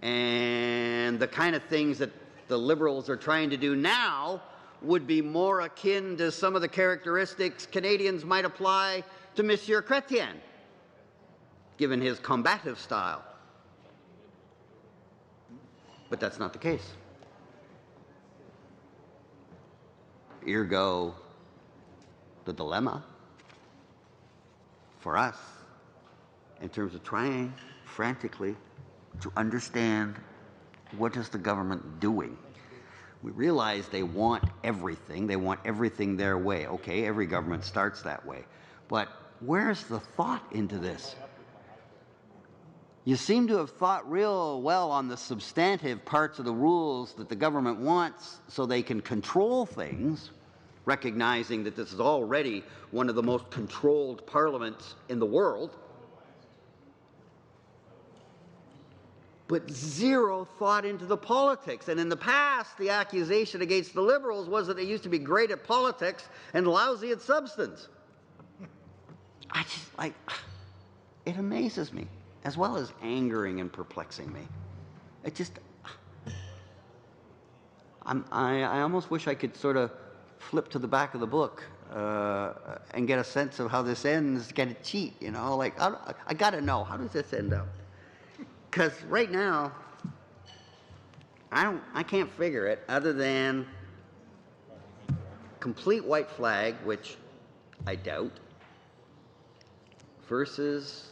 and the kind of things that the Liberals are trying to do now would be more akin to some of the characteristics Canadians might apply to Monsieur Chrétien, given his combative style. But that's not the case. Ergo, the dilemma for us, in terms of trying frantically to understand what is the government doing. We realize they want everything. They want everything their way. Okay, every government starts that way. But where's the thought into this? You seem to have thought real well on the substantive parts of the rules that the government wants so they can control things, recognizing that this is already one of the most controlled parliaments in the world. But zero thought into the politics. And in the past, the accusation against the Liberals was that they used to be great at politics and lousy at substance. It amazes me, as well as angering and perplexing me. It just, I almost wish I could sort of flip to the back of the book and get a sense of how this ends, get a cheat, you know, like, I gotta know, how does this end up? Because right now, I can't figure it other than complete white flag, which I doubt, versus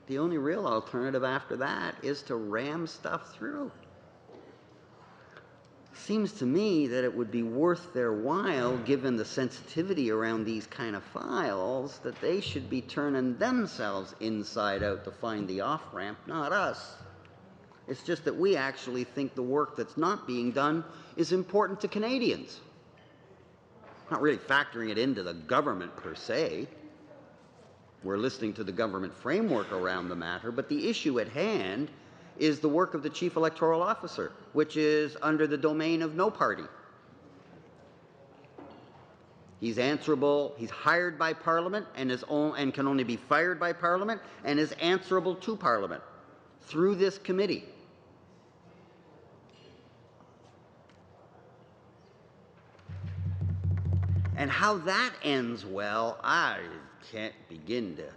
the only real alternative after that is to ram stuff through. Seems to me that it would be worth their while, given the sensitivity around these kind of files, that they should be turning themselves inside out to find the off-ramp, not us. It's just that we actually think the work that's not being done is important to Canadians. Not really factoring it into the government per se. We're listening to the government framework around the matter, but the issue at hand is the work of the Chief Electoral Officer, which is under the domain of no party. He's answerable, he's hired by Parliament and can only be fired by Parliament, and is answerable to Parliament through this committee. And how that ends well, I can't begin to.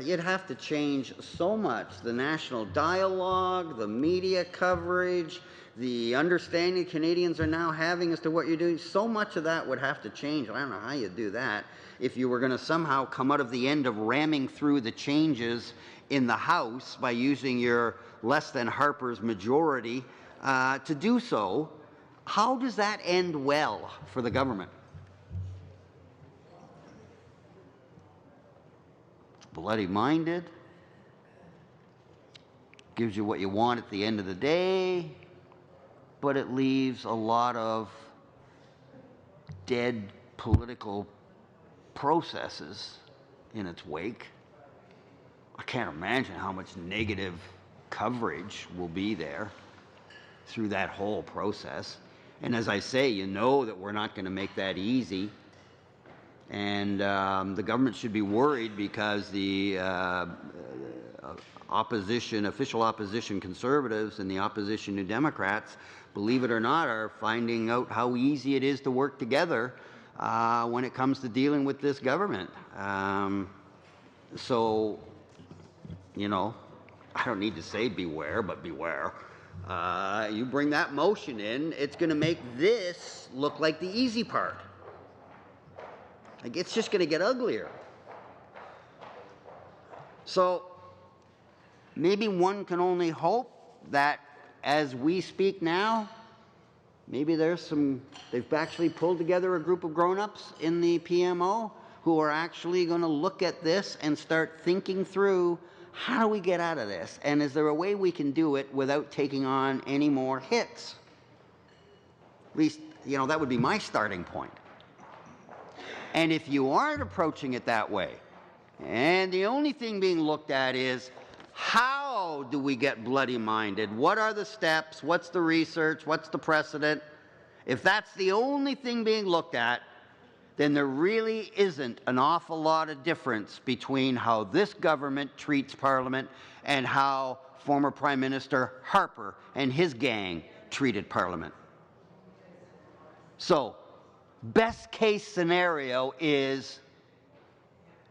You'd have to change so much. The national dialogue, the media coverage, the understanding Canadians are now having as to what you're doing, so much of that would have to change. I don't know how you'd do that if you were going to somehow come out of the end of ramming through the changes in the House by using your less than Harper's majority to do so. How does that end well for the government? Bloody-minded, gives you what you want at the end of the day, but it leaves a lot of dead political processes in its wake. I can't imagine how much negative coverage will be there through that whole process. And as I say, you know that we're not going to make that easy. And the government should be worried because the official opposition Conservatives and the opposition New Democrats, believe it or not, are finding out how easy it is to work together when it comes to dealing with this government. So, you know, I don't need to say beware, but beware. You bring that motion in, it's going to make this look like the easy part. Like, it's just going to get uglier. So maybe one can only hope that as we speak now, maybe they've actually pulled together a group of grown-ups in the PMO who are actually going to look at this and start thinking through, how do we get out of this? And is there a way we can do it without taking on any more hits? At least, you know, that would be my starting point. And if you aren't approaching it that way, and the only thing being looked at is, how do we get bloody-minded? What are the steps? What's the research? What's the precedent? If that's the only thing being looked at, then there really isn't an awful lot of difference between how this government treats Parliament and how former Prime Minister Harper and his gang treated Parliament. So, best case scenario is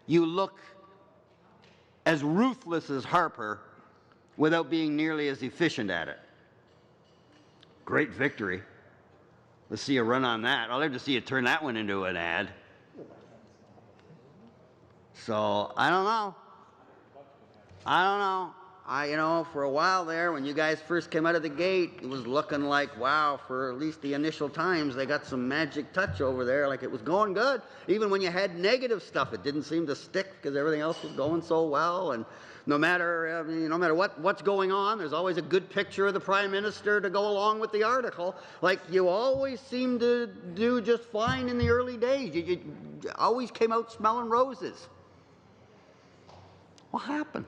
you look as ruthless as Harper without being nearly as efficient at it. Great victory. Let's see you run on that. I'll have to see you turn that one into an ad. So, I don't know. You know, for a while there, when you guys first came out of the gate, it was looking like, wow, for at least the initial times, they got some magic touch over there, like it was going good. Even when you had negative stuff, it didn't seem to stick because everything else was going so well. And no matter what's going on, there's always a good picture of the Prime Minister to go along with the article. Like, you always seemed to do just fine in the early days. You always came out smelling roses. What happened?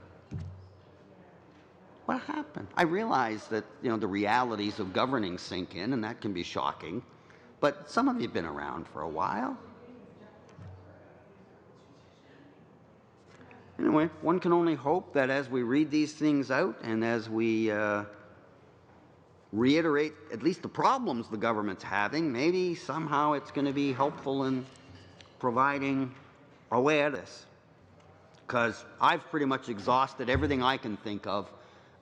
What happened? I realize that, you know, the realities of governing sink in, and that can be shocking. But some of you have been around for a while. Anyway, one can only hope that as we read these things out and as we reiterate at least the problems the government's having, maybe somehow it's going to be helpful in providing a way out of this. Because I've pretty much exhausted everything I can think of,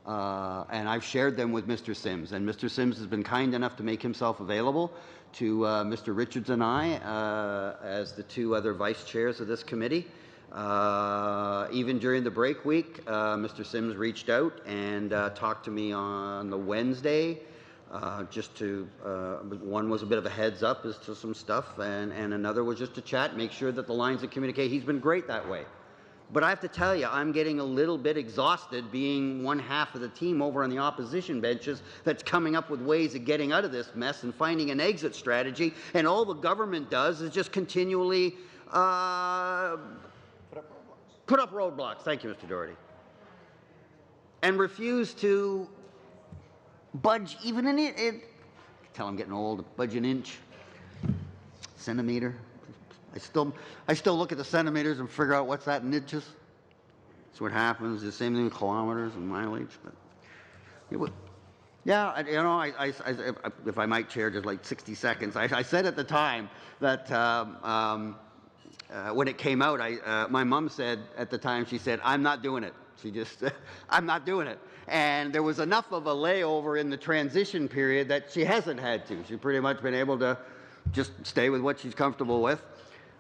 and I've shared them with Mr. Sims. And Mr. Sims has been kind enough to make himself available to Mr. Richards and I as the two other vice chairs of this committee. Even during the break week, Mr. Sims reached out and talked to me on the Wednesday. One was a bit of a heads up as to some stuff, and another was just to chat, make sure that the lines of communication. He's been great that way. But I have to tell you, I'm getting a little bit exhausted being one half of the team over on the opposition benches that's coming up with ways of getting out of this mess and finding an exit strategy, and all the government does is just continually put up roadblocks. Thank you, Mr. Doherty. And refuse to budge even an inch. Tell I'm getting old. Budge an inch, centimeter. I still look at the centimeters and figure out what's that in inches. That's what happens. The same thing with kilometers and mileage. But it would, yeah, you know, if I might, Chair, just like 60 seconds. I said at the time that when it came out, my mom said at the time, she said, "I'm not doing it." She just, "I'm not doing it." And there was enough of a layover in the transition period that she hasn't had to. She's pretty much been able to just stay with what she's comfortable with.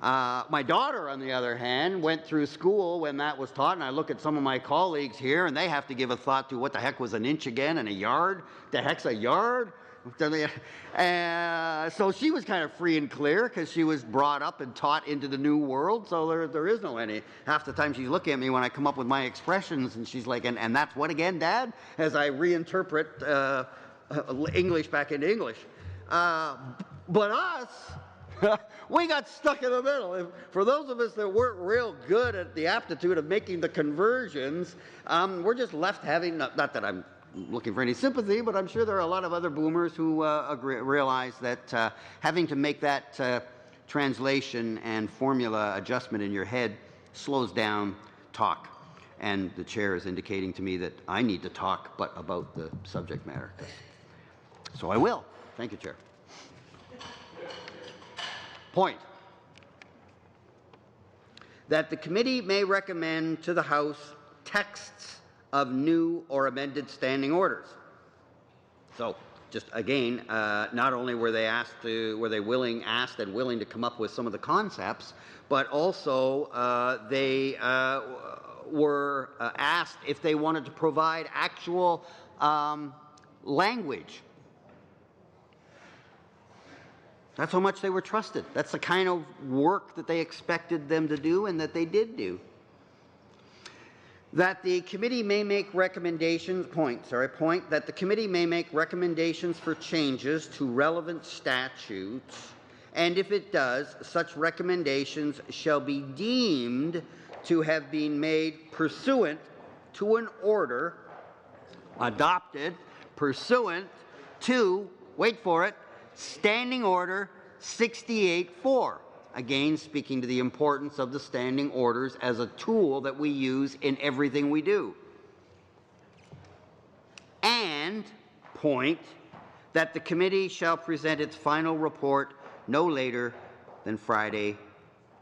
My daughter, on the other hand, went through school when that was taught, and I look at some of my colleagues here, and they have to give a thought to what the heck was an inch again and a yard? The heck's a yard? So she was kind of free and clear because she was brought up and taught into the new world, so there is no any. Half the time she's looking at me when I come up with my expressions, and she's like, and that's what again, Dad? As I reinterpret English back into English. But us, we got stuck in the middle. For those of us that weren't real good at the aptitude of making the conversions, we're just left having, not that I'm looking for any sympathy, but I'm sure there are a lot of other boomers who realize that having to make that translation and formula adjustment in your head slows down talk. And the chair is indicating to me that I need to talk, but about the subject matter. So I will. Thank you, Chair. Point. That the committee may recommend to the House texts of new or amended standing orders. So, just again, not only were they asked and willing to come up with some of the concepts, but also they were asked if they wanted to provide actual language. That's how much they were trusted. That's the kind of work that they expected them to do and that they did do. That the committee may make recommendations, that the committee may make recommendations for changes to relevant statutes, and if it does, such recommendations shall be deemed to have been made pursuant to an order adopted pursuant to, wait for it, Standing Order 68-4. again speaking to the importance of the standing orders as a tool that we use in everything we do. And point that the committee shall present its final report no later than Friday,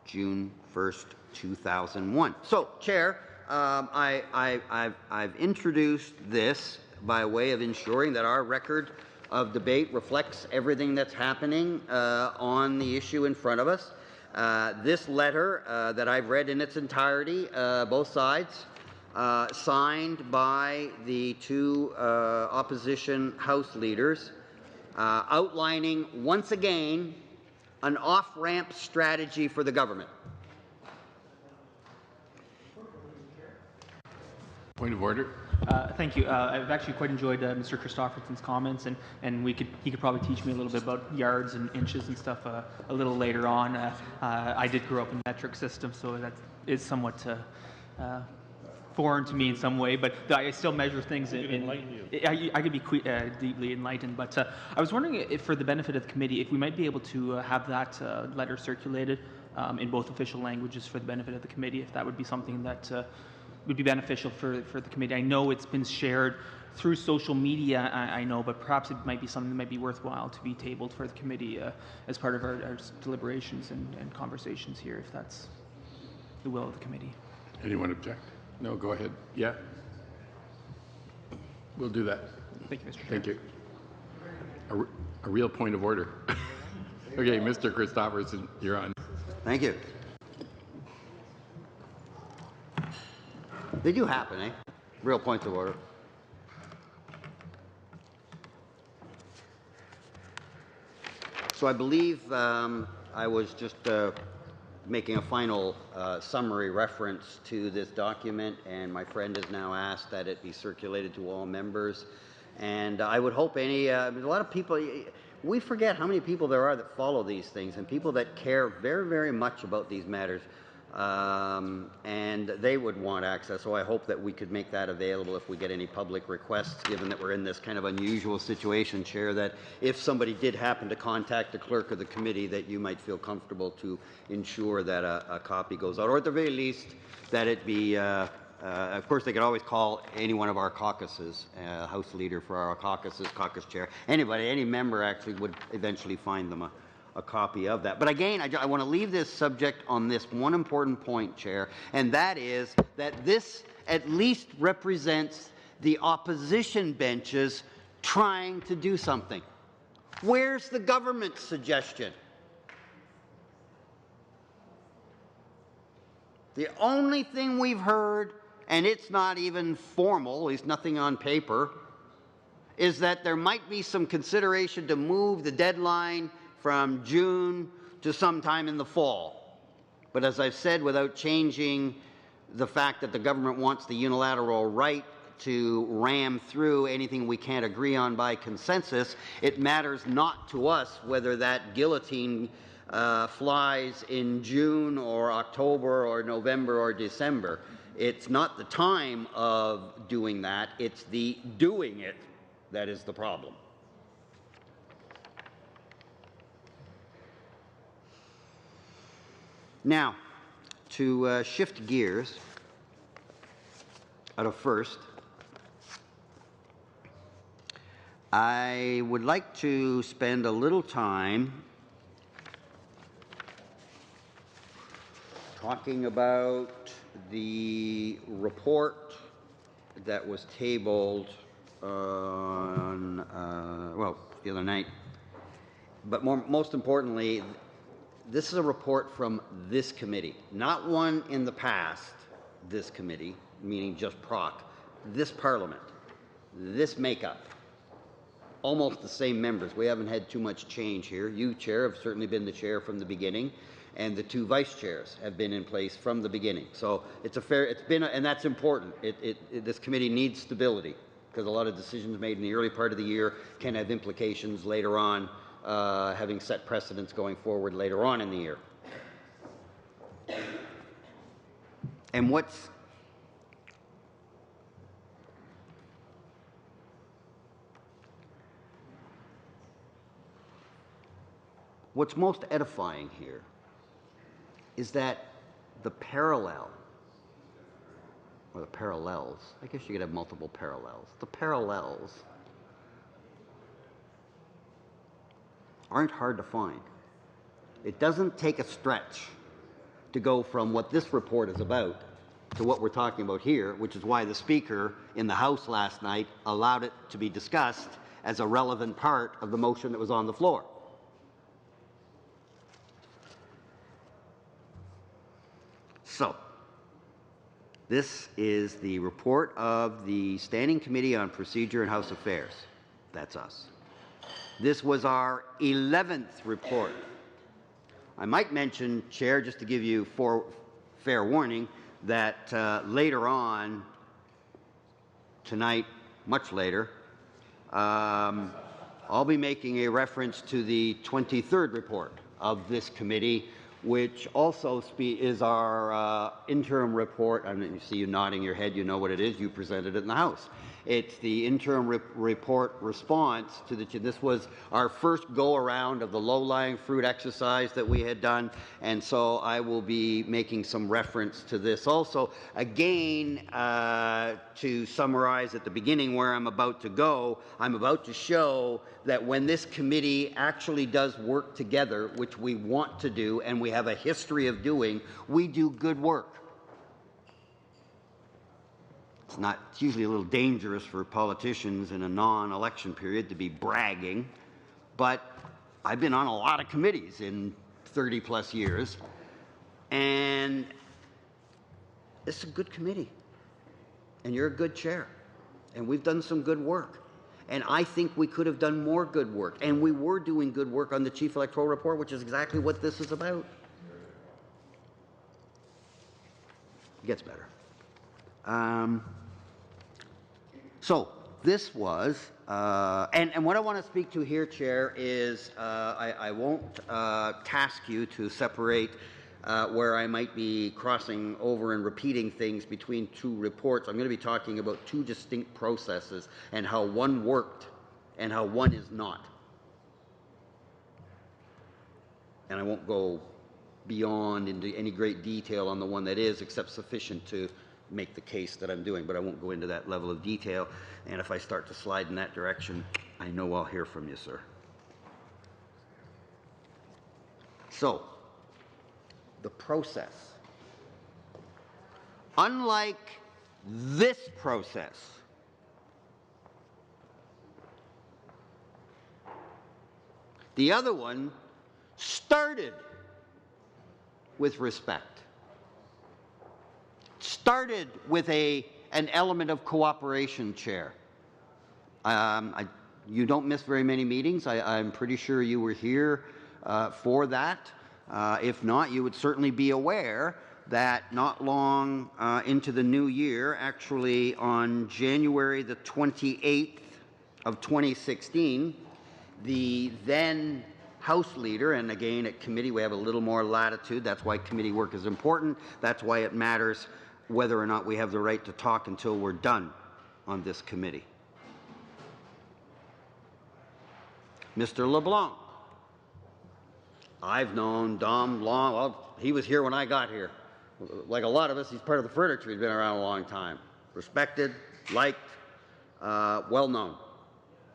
June 1st, 2001. So, Chair, I've introduced this by way of ensuring that our record of debate reflects everything that's happening on the issue in front of us. This letter that I've read in its entirety, both sides, signed by the two opposition House leaders, outlining once again an off-ramp strategy for the government. Point of order. Thank you. I've actually quite enjoyed Mr. Christofferson's comments, and he could probably teach me a little bit about yards and inches and stuff a little later on. I did grow up in the metric system, so that is somewhat foreign to me in some way, but I still measure things. I could be deeply enlightened, but I was wondering if, for the benefit of the committee, if we might be able to have that letter circulated in both official languages for the benefit of the committee, if that would be something that would be beneficial for the committee. I know it's been shared through social media, I know, but perhaps it might be something that might be worthwhile to be tabled for the committee as part of our deliberations and conversations here, if that's the will of the committee. Anyone object? No, go ahead. Yeah. We'll do that. Thank you, Mr. Chair. Thank you. A real point of order. Okay, Mr. Christofferson, you're on. Thank you. They do happen, eh? Real points of order. So I believe I was just making a final summary reference to this document, and my friend has now asked that it be circulated to all members. And I would hope a lot of people, we forget how many people there are that follow these things and people that care very, very much about these matters. And they would want access, so I hope that we could make that available if we get any public requests, given that we're in this kind of unusual situation, Chair, that if somebody did happen to contact the clerk of the committee, that you might feel comfortable to ensure that a copy goes out, or at the very least that it be, of course they could always call any one of our caucuses, House leader for our caucuses, caucus chair, anybody, any member actually would eventually find them a copy of that. But again, I want to leave this subject on this one important point, Chair, and that is that this at least represents the opposition benches trying to do something. Where's the government's suggestion? The only thing we've heard, and it's not even formal, at least nothing on paper, is that there might be some consideration to move the deadline from June to sometime in the fall. But as I've said, without changing the fact that the government wants the unilateral right to ram through anything we can't agree on by consensus, it matters not to us whether that guillotine flies in June or October or November or December. It's not the time of doing that, it's the doing it that is the problem. Now, to shift gears out of first, I would like to spend a little time talking about the report that was tabled on, the other night. But most importantly, this is a report from this committee, not one in the past, this committee, meaning just PROC, this Parliament, this makeup, almost the same members. We haven't had too much change here. You, Chair, have certainly been the Chair from the beginning, and the two Vice Chairs have been in place from the beginning. So it's been, and that's important. This committee needs stability, because a lot of decisions made in the early part of the year can have implications later on, having set precedents going forward later on in the year. And what's most edifying here is that the parallel, or the parallels, I guess you could have multiple parallels. The parallels aren't hard to find. It doesn't take a stretch to go from what this report is about to what we're talking about here, which is why the Speaker in the House last night allowed it to be discussed as a relevant part of the motion that was on the floor. So, this is the report of the Standing Committee on Procedure and House Affairs. That's us. This was our 11th report. I might mention, Chair, just to give you fair warning, that later on tonight, much later, I'll be making a reference to the 23rd report of this committee, which also is our interim report. I mean, you see you nodding your head, you know what it is. You presented it in the House. It's the interim report response to this was our first go-around of the low-lying fruit exercise that we had done, and so I will be making some reference to this also. Again, to summarize at the beginning where I'm about to go, I'm about to show that when this committee actually does work together, which we want to do and we have a history of doing, we do good work. It's usually a little dangerous for politicians in a non-election period to be bragging, but I've been on a lot of committees in 30 plus years, and it's a good committee, and you're a good chair, and we've done some good work, and I think we could have done more good work, and we were doing good work on the Chief Electoral Report, which is exactly what this is about. It gets better. So this was, and what I want to speak to here, Chair, is I won't task you to separate where I might be crossing over and repeating things between two reports. I'm going to be talking about two distinct processes and how one worked and how one is not. And I won't go beyond into any great detail on the one that is, except sufficient to make the case that I'm doing, but I won't go into that level of detail. And if I start to slide in that direction, I know I'll hear from you, sir. So, the process. Unlike this process, the other one started with respect. Started with an element of cooperation, Chair. You don't miss very many meetings. I'm pretty sure you were here for that. If not, you would certainly be aware that not long into the new year, actually on January the 28th of 2016, the then House Leader, and again at committee we have a little more latitude, that's why committee work is important, that's why it matters whether or not we have the right to talk until we're done on this committee. Mr. LeBlanc. I've known Dom long, well, he was here when I got here. Like a lot of us, he's part of the furniture, he's been around a long time. Respected, liked, well known.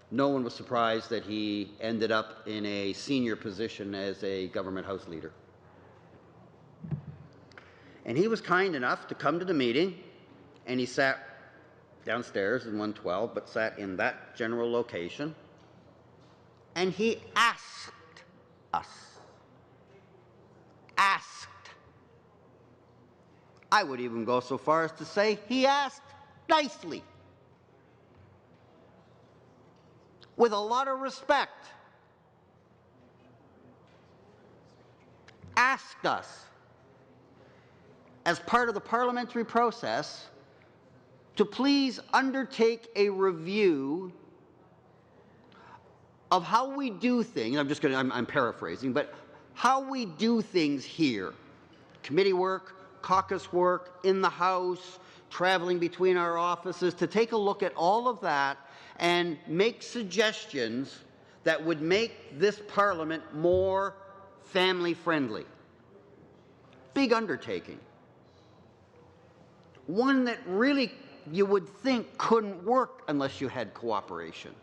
No one was surprised that he ended up in a senior position as a government House Leader. And he was kind enough to come to the meeting, and he sat downstairs in 112, but sat in that general location, and he asked us. Asked. I would even go so far as to say he asked nicely, with a lot of respect. Asked us, as part of the parliamentary process, to please undertake a review of how we do things. I'm paraphrasing, but how we do things here. Committee work, caucus work, in the House, traveling between our offices, to take a look at all of that and make suggestions that would make this Parliament more family-friendly. big undertaking. One that really you would think couldn't work unless you had cooperation.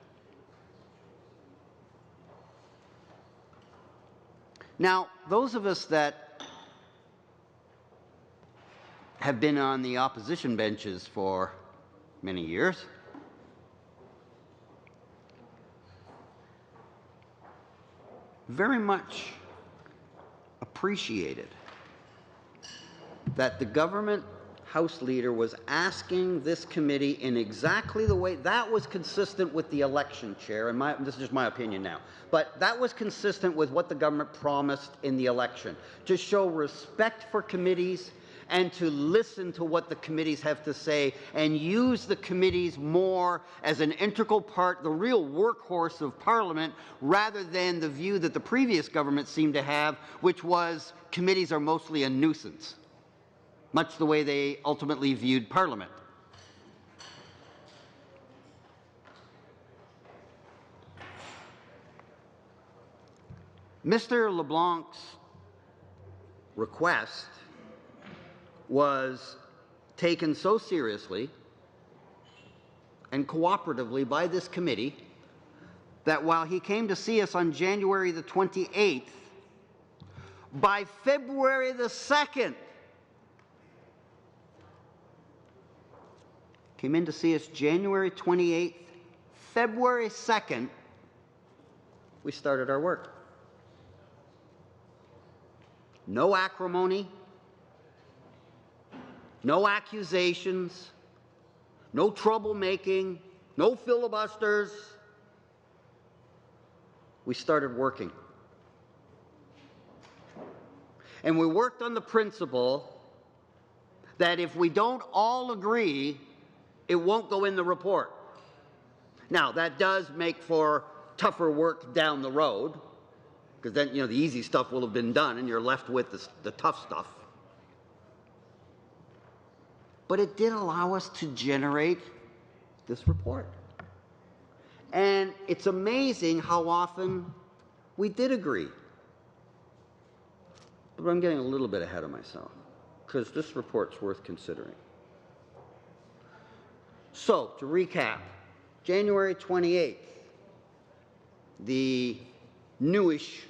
Now, those of us that have been on the opposition benches for many years very much appreciated that the government House Leader was asking this committee in exactly the way that was consistent with the election, Chair, and this is just my opinion now, but that was consistent with what the government promised in the election, to show respect for committees and to listen to what the committees have to say and use the committees more as an integral part, the real workhorse of Parliament, rather than the view that the previous government seemed to have, which was committees are mostly a nuisance, much the way they ultimately viewed Parliament. Mr. LeBlanc's request was taken so seriously and cooperatively by this committee that while he came to see us on January the 28th, by February the 2nd, came in to see us January 28th, February 2nd, we started our work. No acrimony, no accusations, no troublemaking, no filibusters. We started working. And we worked on the principle that if we don't all agree, it won't go in the report. Now, that does make for tougher work down the road, because then, the easy stuff will have been done and you're left with the tough stuff. But it did allow us to generate this report. And it's amazing how often we did agree. But I'm getting a little bit ahead of myself, because this report's worth considering. So, to recap, January 28th, the newish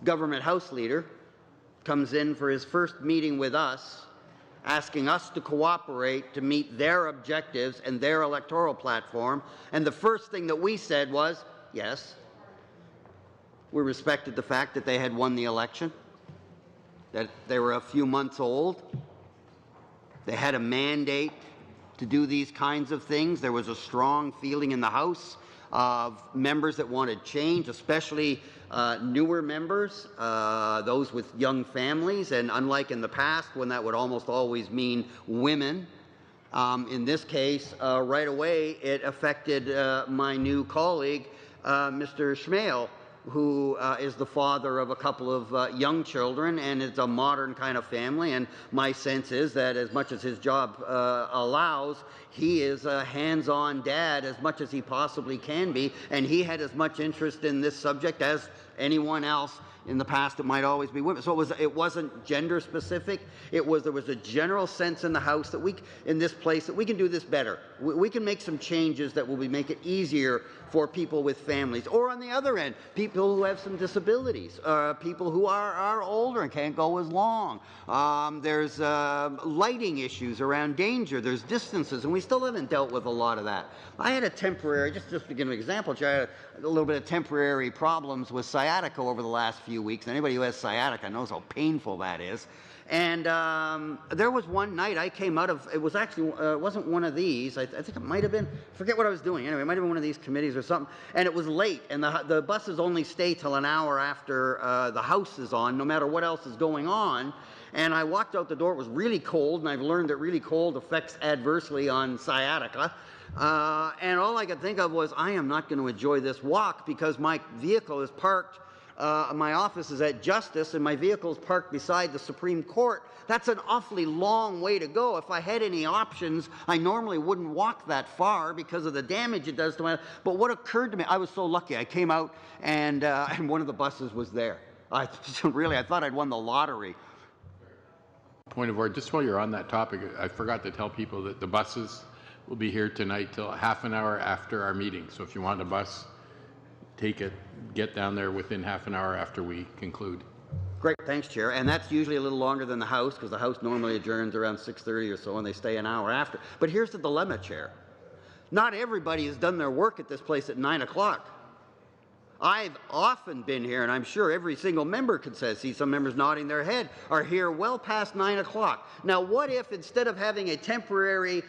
government House Leader comes in for his first meeting with us, asking us to cooperate to meet their objectives and their electoral platform. And the first thing that we said was, yes, we respected the fact that they had won the election, that they were a few months old, they had a mandate to do these kinds of things. There was a strong feeling in the House of members that wanted change, especially newer members, those with young families, and unlike in the past when that would almost always mean women, in this case, right away it affected my new colleague, Mr. Schmale, who is the father of a couple of young children, and it's a modern kind of family. And my sense is that as much as his job allows, he is a hands-on dad as much as he possibly can be, and he had as much interest in this subject as anyone else. In the past, it might always be women. So it wasn't gender specific. There was a general sense in the House that in this place, that we can do this better. We can make some changes that will make it easier for people with families. Or on the other end, people who have some disabilities, people who are older and can't go as long. There's lighting issues around danger. There's distances, and we still haven't dealt with a lot of that. I had a temporary, just to give an example, I had a little bit of temporary problems with sciatica over the last few weeks. Anybody who has sciatica knows how painful that is. And there was one night I came out of, it was actually, it wasn't one of these, I think it might have been, forget what I was doing, anyway, it might have been one of these committees or something, and it was late, and the buses only stay till an hour after the House is on, no matter what else is going on. And I walked out the door, it was really cold, and I've learned that really cold affects adversely on sciatica. And all I could think of was, I am not going to enjoy this walk because my vehicle is parked, my office is at Justice, and my vehicle is parked beside the Supreme Court. That's an awfully long way to go. If I had any options, I normally wouldn't walk that far because of the damage it does to my... But what occurred to me, I was so lucky. I came out, and one of the buses was there. I thought I'd won the lottery. Point of order, just while you're on that topic, I forgot to tell people that the buses will be here tonight till half an hour after our meeting. So if you want a bus, take it, get down there within half an hour after we conclude. Great, thanks, Chair. And that's usually a little longer than the House, because the House normally adjourns around 6:30 or so, and they stay an hour after. But here's the dilemma, Chair. Not everybody has done their work at this place at 9 o'clock. I've often been here, and I'm sure every single member could say, see some members nodding their head, are here well past 9 o'clock. Now, what if instead of having a temporary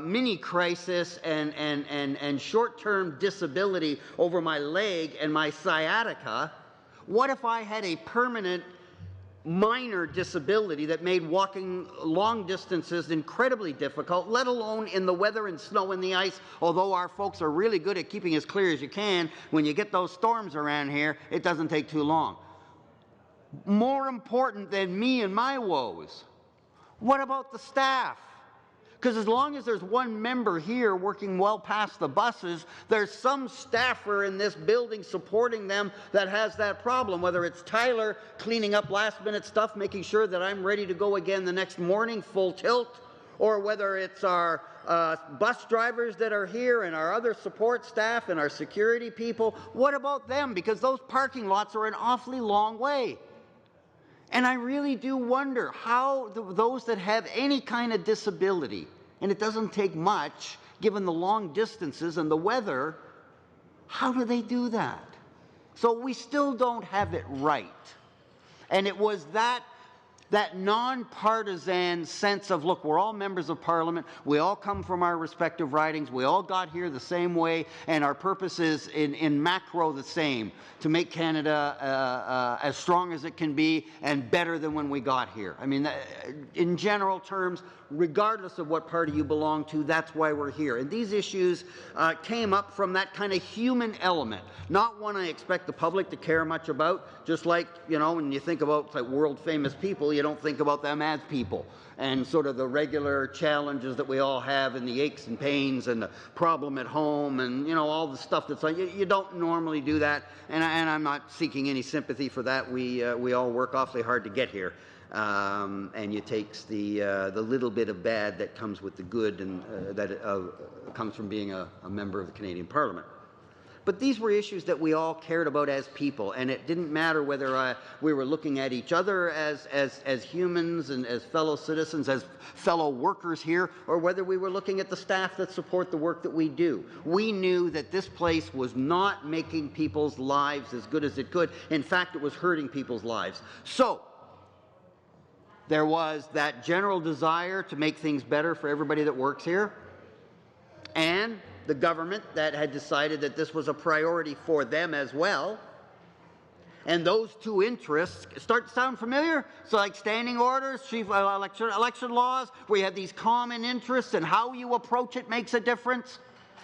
mini crisis and short-term disability over my leg and my sciatica, what if I had a permanent minor disability that made walking long distances incredibly difficult, let alone in the weather and snow and the ice, although our folks are really good at keeping as clear as you can. When you get those storms around here, it doesn't take too long. More important than me and my woes, what about the staff? Because as long as there's one member here working well past the buses, there's some staffer in this building supporting them that has that problem, whether it's Tyler cleaning up last-minute stuff, making sure that I'm ready to go again the next morning, full tilt, or whether it's our bus drivers that are here and our other support staff and our security people. What about them? Because those parking lots are an awfully long way. And I really do wonder how those that have any kind of disability, and it doesn't take much given the long distances and the weather, how do they do that? So we still don't have it right. And it was that nonpartisan sense of, look, we're all members of Parliament, we all come from our respective ridings, we all got here the same way, and our purpose is in macro the same, to make Canada as strong as it can be and better than when we got here. I mean, in general terms, regardless of what party you belong to, that's why we're here. And these issues came up from that kind of human element, not one I expect the public to care much about, just like, you know, when you think about like world famous people, you don't think about them as people, and sort of the regular challenges that we all have and the aches and pains and the problem at home and, you know, all the stuff that's like, you don't normally do that, and I'm not seeking any sympathy for that. We all work awfully hard to get here. And it takes the little bit of bad that comes with the good and that comes from being a member of the Canadian Parliament. But these were issues that we all cared about as people, and it didn't matter whether we were looking at each other as humans and as fellow citizens, as fellow workers here, or whether we were looking at the staff that support the work that we do. We knew that this place was not making people's lives as good as it could. In fact, it was hurting people's lives. So there was that general desire to make things better for everybody that works here, and the government that had decided that this was a priority for them as well. And those two interests start to sound familiar. So like standing orders, chief election laws, where you have these common interests and how you approach it makes a difference.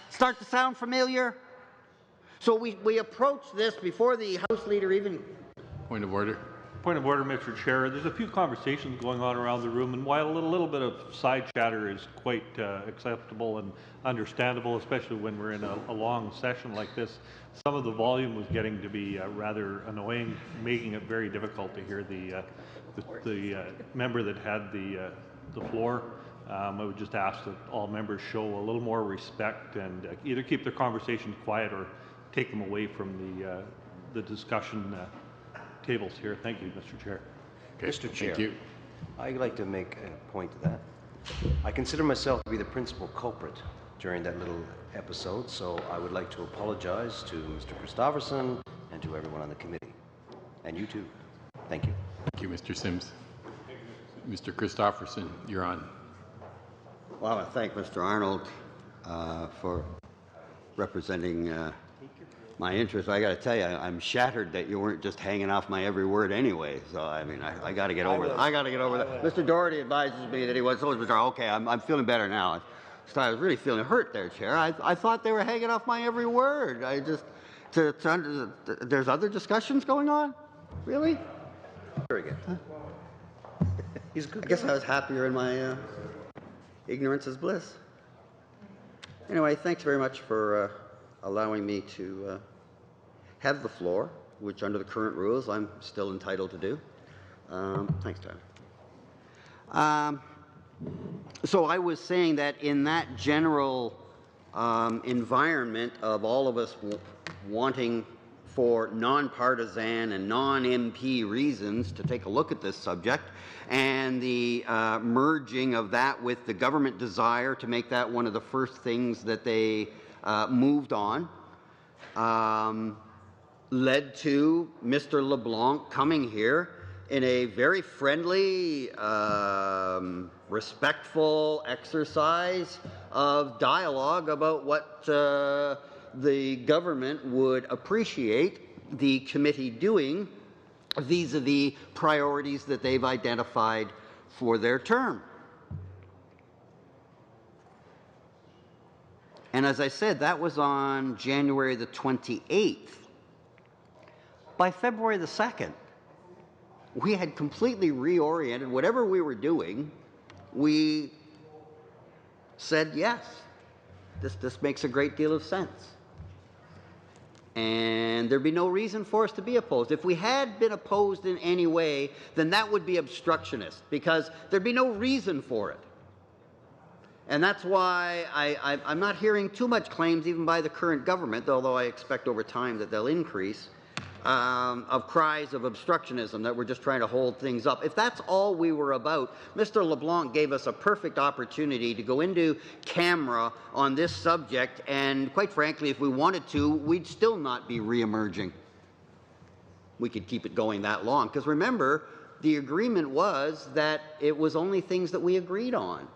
Start to sound familiar? So we approached this before the House Leader even... Point of order. Point of order, Mr. Chair. There's a few conversations going on around the room, and while a little bit of side chatter is quite acceptable and understandable, especially when we're in a long session like this, some of the volume was getting to be rather annoying, making it very difficult to hear the member that had the floor. I would just ask that all members show a little more respect and either keep their conversations quiet or take them away from the discussion tables here. Thank you, Mr. Chair. Okay, Mr. Chair, thank you. I'd like to make a point to that. I consider myself to be the principal culprit during that little episode, so I would like to apologize to Mr. Christopherson and to everyone on the committee. And you too. Thank you. Thank you, Mr. Sims. Mr. Christopherson, you're on. Well, I want to thank Mr. Arnold for representing my interest. I got to tell you, I'm shattered that you weren't just hanging off my every word anyway. So I mean, I got to get over that. I got to get over that. Mr. Doherty advises me that he was always okay. I'm feeling better now. I was really feeling hurt there, Chair. I thought they were hanging off my every word. I just there's other discussions going on. Really? Very good. Huh? He's good. I guess I was happier in my ignorance is bliss. Anyway, thanks very much for allowing me to have the floor. which under the current rules I'm still entitled to do. Thanks, Tyler. So I was saying that in that general environment of all of us wanting for nonpartisan and non-MP reasons to take a look at this subject, and the merging of that with the government desire to make that one of the first things that they moved on, led to Mr. LeBlanc coming here in a very friendly, respectful exercise of dialogue about what the government would appreciate the committee doing vis-a-vis priorities that they've identified for their term. And as I said, that was on January the 28th. By February the 2nd, we had completely reoriented whatever we were doing. We said, yes, this makes a great deal of sense. And there'd be no reason for us to be opposed. If we had been opposed in any way, then that would be obstructionist, because there'd be no reason for it. And that's why I'm not hearing too much claims, even by the current government, although I expect over time that they'll increase, of cries of obstructionism, that we're just trying to hold things up. If that's all we were about, Mr. LeBlanc gave us a perfect opportunity to go into camera on this subject, and quite frankly, if we wanted to, we'd still not be re-emerging. We could keep it going that long, because remember, the agreement was that it was only things that we agreed on.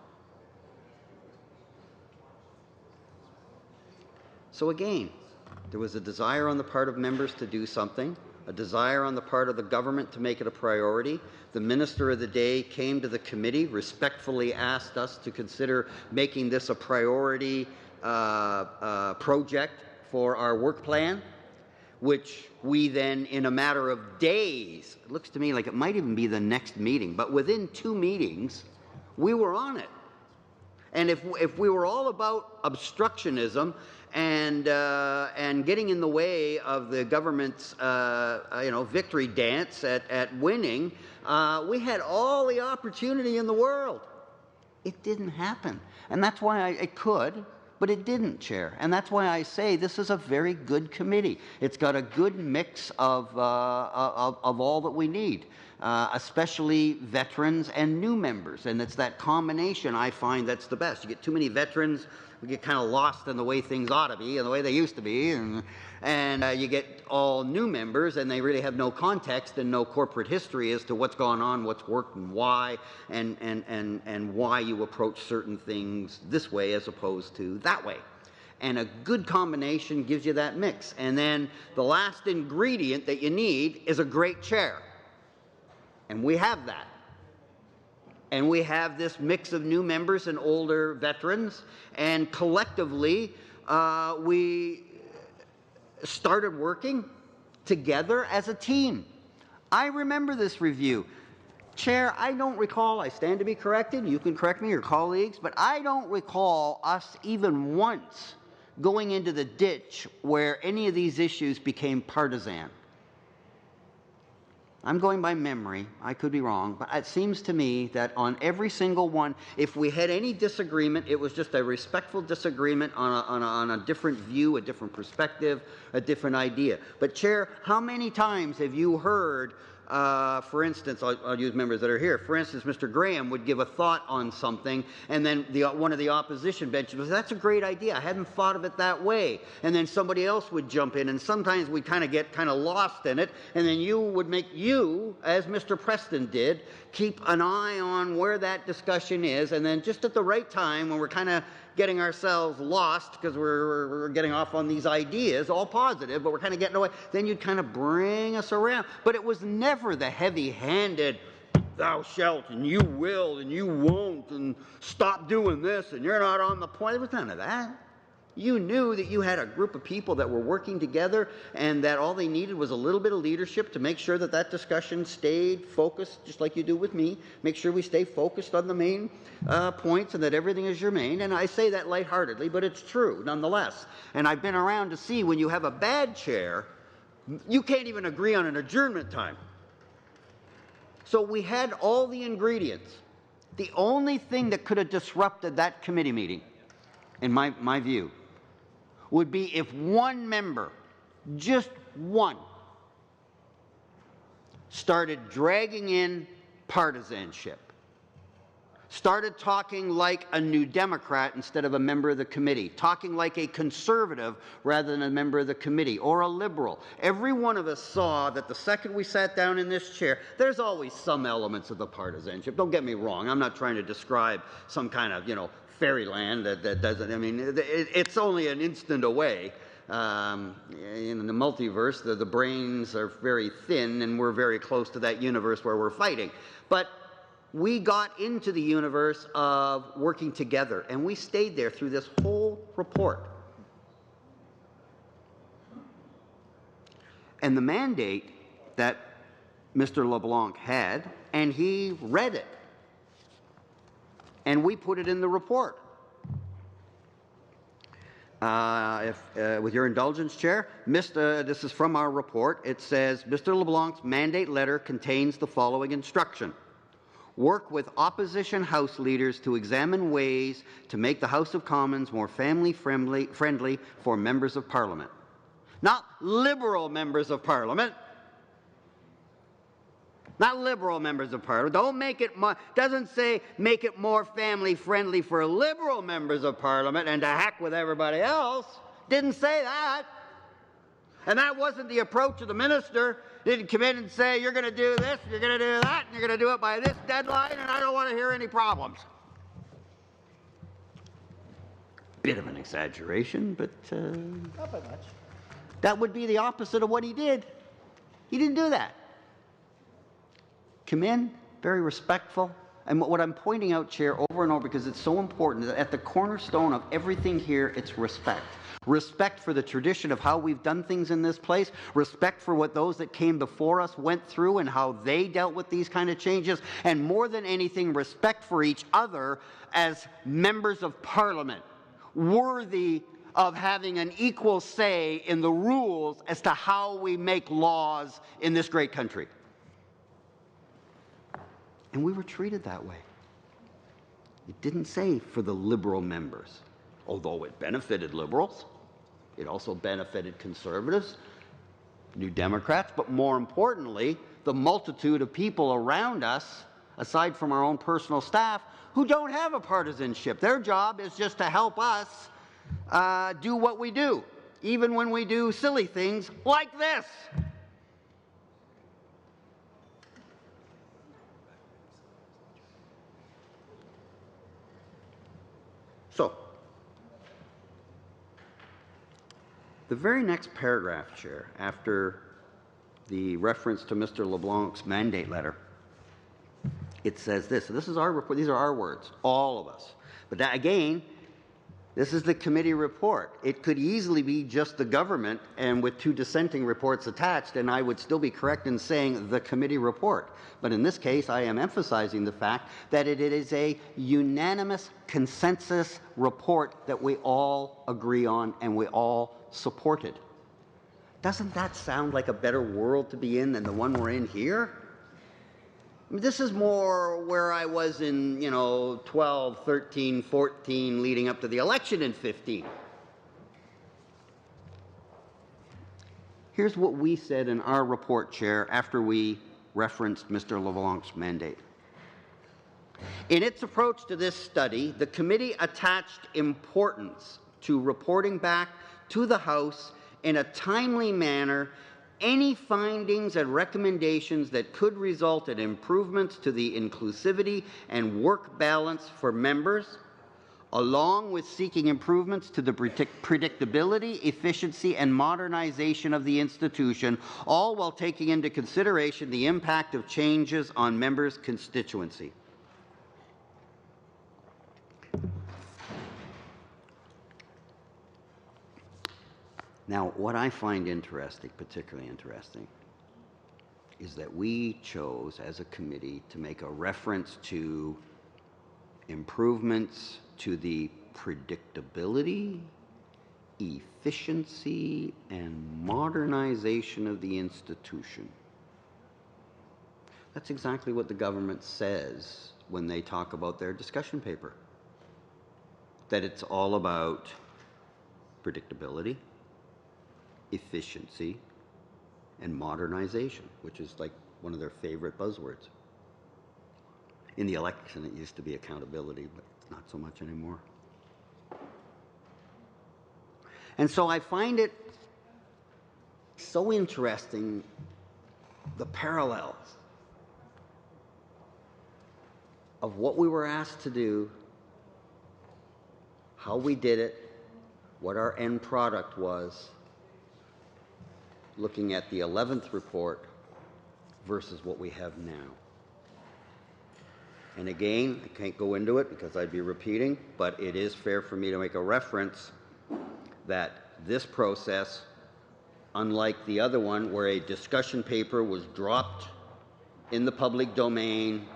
So again, there was a desire on the part of members to do something, a desire on the part of the government to make it a priority. The minister of the day came to the committee, respectfully asked us to consider making this a priority project for our work plan, which we then, in a matter of days, it looks to me like it might even be the next meeting, but within 2 meetings, we were on it. And if we were all about obstructionism and getting in the way of the government's victory dance at winning, we had all the opportunity in the world. It didn't happen, and that's why it could, but it didn't, Chair. And that's why I say this is a very good committee. It's got a good mix of all that we need. Especially veterans and new members. And it's that combination I find that's the best. You get too many veterans, we get kind of lost in the way things ought to be and the way they used to be. And you get all new members, and they really have no context and no corporate history as to what's gone on, what's worked, and why, and why you approach certain things this way as opposed to that way. And a good combination gives you that mix. And then the last ingredient that you need is a great chair. And we have that. And we have this mix of new members and older veterans. And collectively, we started working together as a team. I remember this review. Chair, I don't recall, I stand to be corrected, you can correct me, your colleagues, but I don't recall us even once going into the ditch where any of these issues became partisan. I'm going by memory, I could be wrong, but it seems to me that on every single one, if we had any disagreement, it was just a respectful disagreement on a different view, a different perspective, a different idea. But Chair, how many times have you heard, for instance, I'll use members that are here, for instance, Mr. Graham would give a thought on something, and then one of the opposition benches would say, that's a great idea, I hadn't thought of it that way. And then somebody else would jump in, and sometimes we'd kind of get lost in it, and then you would make as Mr. Preston did, keep an eye on where that discussion is, and then just at the right time, when we're kind of getting ourselves lost because we're getting off on these ideas, all positive, but we're kind of getting away, then you'd kind of bring us around. But it was never the heavy-handed, thou shalt, and you will, and you won't, and stop doing this, and you're not on the point. There was none of that. You knew that you had a group of people that were working together, and that all they needed was a little bit of leadership to make sure that that discussion stayed focused, just like you do with me. Make sure we stay focused on the main points, and that everything is germane. And I say that lightheartedly, but it's true nonetheless. And I've been around to see when you have a bad chair You can't even agree on an adjournment time. So we had all the ingredients. The only thing that could have disrupted that committee meeting, in my view, would be if one member, just one, started dragging in partisanship, started talking like a New Democrat instead of a member of the committee, talking like a conservative rather than a member of the committee, or a liberal. Every one of us saw that the second we sat down in this chair, there's always some elements of the partisanship. Don't get me wrong. I'm not trying to describe some kind of, fairyland that doesn't, it's only an instant away. In the multiverse, the brains are very thin, and we're very close to that universe where we're fighting. But we got into the universe of working together, and we stayed there through this whole report. And the mandate that Mr. LeBlanc had, and he read it, and we put it in the report. With your indulgence, Chair, this is from our report. It says, Mr. LeBlanc's mandate letter contains the following instruction. Work with opposition House leaders to examine ways to make the House of Commons more family-friendly for members of Parliament. Not Liberal members of Parliament. Not Liberal members of Parliament. Don't make it more, doesn't say make it more family-friendly for Liberal members of Parliament and to heck with everybody else. Didn't say that. And that wasn't the approach of the minister. Didn't come in and say, you're going to do this, you're going to do that, and you're going to do it by this deadline, and I don't want to hear any problems. Bit of an exaggeration, but Not by much. that would be the opposite of what he did. He didn't do that. Come in, very respectful. And what I'm pointing out, Chair, over and over, because it's so important, that at the cornerstone of everything here, it's respect. Respect for the tradition of how we've done things in this place, respect for what those that came before us went through and how they dealt with these kind of changes, and more than anything, respect for each other as members of Parliament, worthy of having an equal say in the rules as to how we make laws in this great country. And we were treated that way. It didn't say for the Liberal members, although it benefited Liberals. It also benefited Conservatives, New Democrats, but more importantly, the multitude of people around us, aside from our own personal staff, who don't have a partisanship. Their job is just to help us do what we do, even when we do silly things like this. So, the very next paragraph, Chair, after the reference to Mr. LeBlanc's mandate letter, it says this. So this is our report. These are our words, all of us. But that, again, this is the committee report. It could easily be just the government and with two dissenting reports attached, and I would still be correct in saying the committee report. But in this case, I am emphasizing the fact that it is a unanimous consensus report that we all agree on and we all supported. Doesn't that sound like a better world to be in than the one we're in here? I mean, this is more where I was in, 12, 13, 14, leading up to the election in 15. Here's what we said in our report, Chair, after we referenced Mr. LeBlanc's mandate. In its approach to this study, the committee attached importance to reporting back to the House in a timely manner any findings and recommendations that could result in improvements to the inclusivity and work balance for members, along with seeking improvements to the predictability, efficiency, and modernization of the institution, all while taking into consideration the impact of changes on members' constituency. Now, what I find interesting, particularly interesting, is that we chose as a committee to make a reference to improvements to the predictability efficiency and modernization of the institution. That's exactly what the government says when they talk about their discussion paper. That it's all about predictability, efficiency, and modernization, which is like one of their favorite buzzwords. In the election, it used to be accountability, but not so much anymore. And so I find it so interesting, the parallels of what we were asked to do, how we did it, what our end product was, looking at the 11th report versus what we have now. And again, I can't go into it because I'd be repeating, but it is fair for me to make a reference that this process, unlike the other one where a discussion paper was dropped in the public domain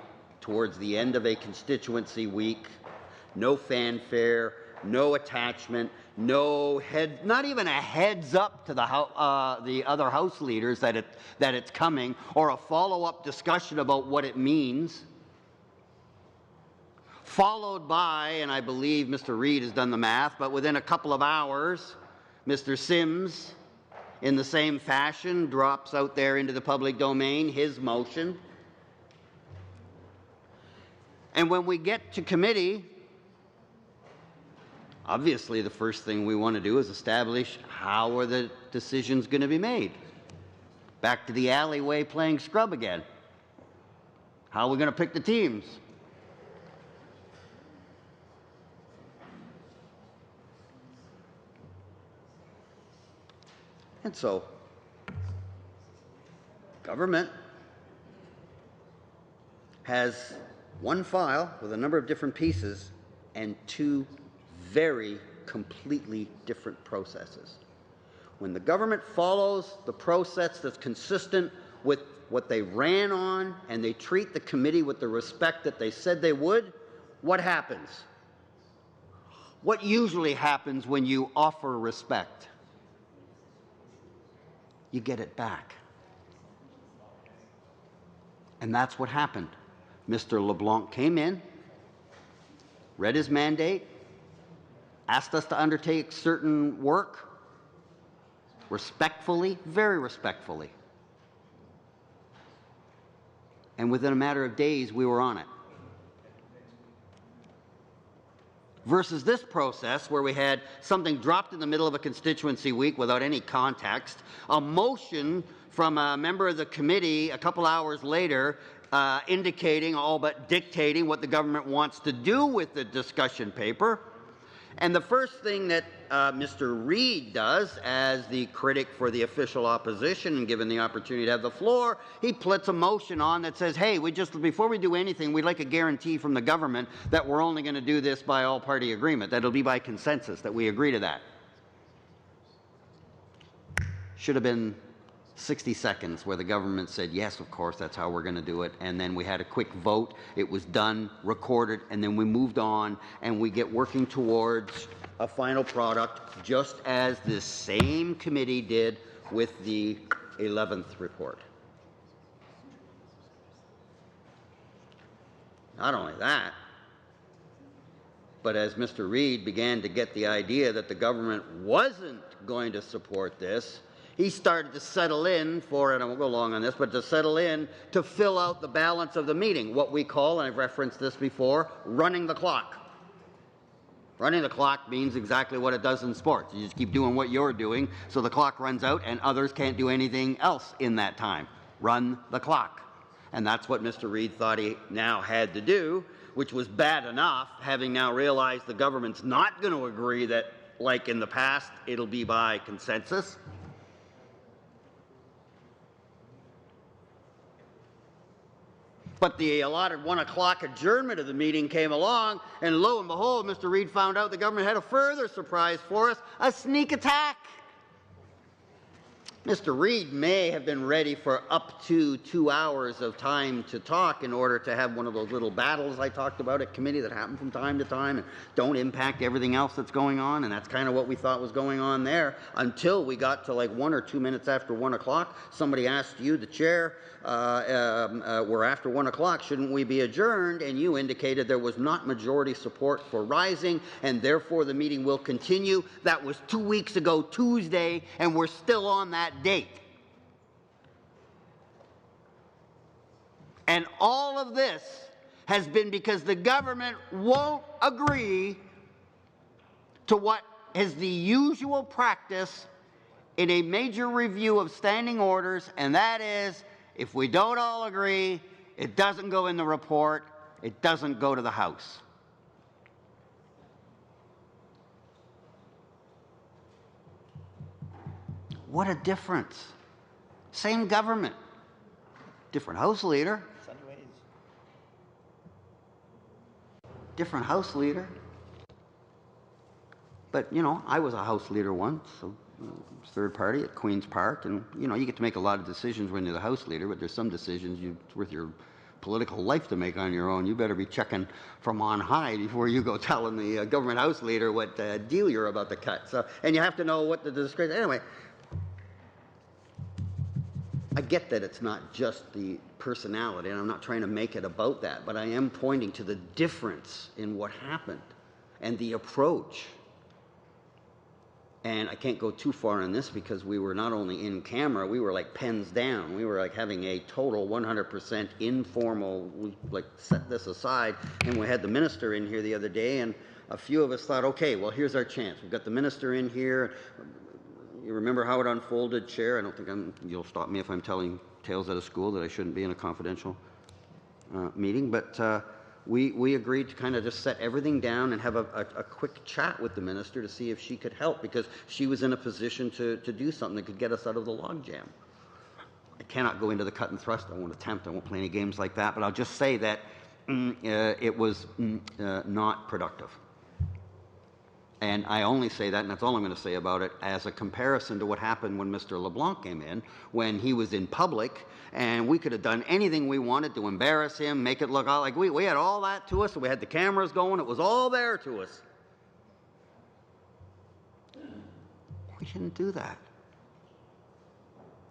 towards the end of a constituency week, no fanfare, no attachment, not even a heads up to the other House leaders that it's coming, or a follow-up discussion about what it means, followed by, and I believe Mr. Reid has done the math, but within a couple of hours, Mr. Sims, in the same fashion, drops out there into the public domain his motion. And when we get to committee, obviously the first thing we want to do is establish how are the decisions going to be made. Back to the alleyway playing scrub again. How are we going to pick the teams? And so, government has one file with a number of different pieces and two very completely different processes. When the government follows the process that's consistent with what they ran on and they treat the committee with the respect that they said they would, what happens? What usually happens when you offer respect? You get it back. And that's what happened. Mr. LeBlanc came in, read his mandate, asked us to undertake certain work, respectfully, very respectfully. And within a matter of days, we were on it. Versus this process where we had something dropped in the middle of a constituency week without any context, a motion from a member of the committee a couple hours later indicating, all but dictating, what the government wants to do with the discussion paper. And the first thing that Mr. Reid does, as the critic for the official opposition and given the opportunity to have the floor, he puts a motion on that says, hey, before we do anything, we'd like a guarantee from the government that we're only going to do this by all-party agreement, that it'll be by consensus, that we agree to that. Should have been 60 seconds where the government said, yes, of course, that's how we're going to do it. And then we had a quick vote. It was done, recorded, and then we moved on, and we get working towards a final product, just as this same committee did with the 11th report. Not only that, but as Mr. Reid began to get the idea that the government wasn't going to support this, he started to settle in for, and I won't go long on this, but to settle in to fill out the balance of the meeting, what we call, and I've referenced this before, running the clock. Running the clock means exactly what it does in sports. You just keep doing what you're doing, so the clock runs out and others can't do anything else in that time. Run the clock. And that's what Mr. Reid thought he now had to do, which was bad enough, having now realized the government's not going to agree that, like in the past, it'll be by consensus. But the allotted 1 o'clock adjournment of the meeting came along, and lo and behold, Mr. Reid found out the government had a further surprise for us, a sneak attack. Mr. Reid may have been ready for up to 2 hours of time to talk in order to have one of those little battles I talked about at committee that happen from time to time and don't impact everything else that's going on, and that's kind of what we thought was going on there until we got to like 1 or 2 minutes after 1 o'clock. Somebody asked you, the chair, we're after 1 o'clock, shouldn't we be adjourned? And you indicated there was not majority support for rising, and therefore the meeting will continue. That was 2 weeks ago Tuesday, and we're still on that date. And all of this has been because the government won't agree to what is the usual practice in a major review of standing orders, and that is, if we don't all agree, it doesn't go in the report, it doesn't go to the House. What a difference. Same government, different House leader. Different House leader. But, you know, I was a House leader once, so third party at Queen's Park, and, you know, you get to make a lot of decisions when you're the House leader, but there's some decisions it's worth your political life to make on your own. You better be checking from on high before you go telling the government House leader what deal you're about to cut. So, and you have to know what the discretion. Anyway, I get that it's not just the personality, and I'm not trying to make it about that, but I am pointing to the difference in what happened and the approach. And I can't go too far on this because we were not only in camera, we were like pens down. We were like having a total 100% informal, we like set this aside, and we had the minister in here the other day, and a few of us thought, okay, well, here's our chance. We've got the minister in here. You remember how it unfolded, Chair? I don't think you'll stop me if I'm telling tales out of school that I shouldn't be in a confidential meeting, but we agreed to kind of just set everything down and have a quick chat with the minister to see if she could help, because she was in a position to do something that could get us out of the logjam. I cannot go into the cut and thrust. I won't attempt. I won't play any games like that, but I'll just say that it was not productive. And I only say that, and that's all I'm going to say about it, as a comparison to what happened when Mr. LeBlanc came in, when he was in public, and we could have done anything we wanted to embarrass him, make it look all like we had all that to us, and we had the cameras going, it was all there to us. We didn't do that.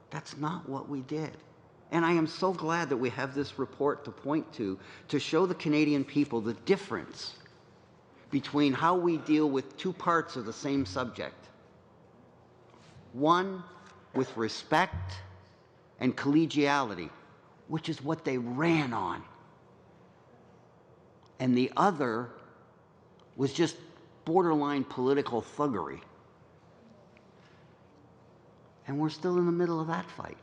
That's not what we did. And I am so glad that we have this report to point to show the Canadian people the difference between how we deal with two parts of the same subject. One with respect and collegiality, which is what they ran on. And the other was just borderline political thuggery. And we're still in the middle of that fight.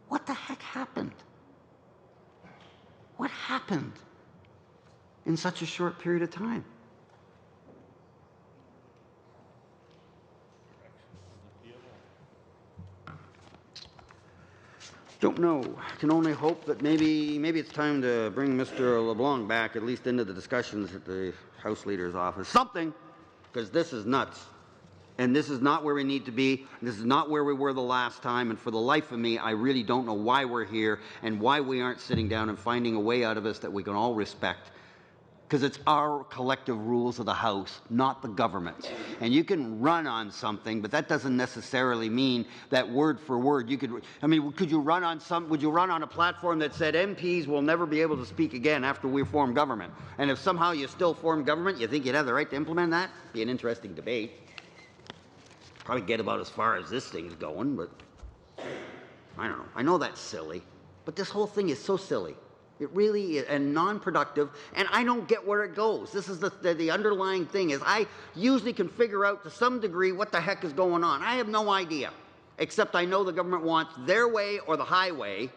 What the heck happened? What happened in such a short period of time? Don't know. Can only hope that maybe it's time to bring Mr. LeBlanc back, at least into the discussions at the House Leader's office. Something, because this is nuts. And this is not where we need to be. This is not where we were the last time. And for the life of me, I really don't know why we're here and why we aren't sitting down and finding a way out of this that we can all respect. Because it's our collective rules of the House, not the government's. And you can run on something, but that doesn't necessarily mean that word for word you could. I mean, would you run on a platform that said MPs will never be able to speak again after we form government? And if somehow you still form government, you think you'd have the right to implement that? Be an interesting debate. Probably get about as far as this thing's going, but I don't know. I know that's silly, but this whole thing is so silly. It really is, and non-productive, and I don't get where it goes. This is the underlying thing, is I usually can figure out to some degree what the heck is going on. I have no idea, except I know the government wants their way or the highway,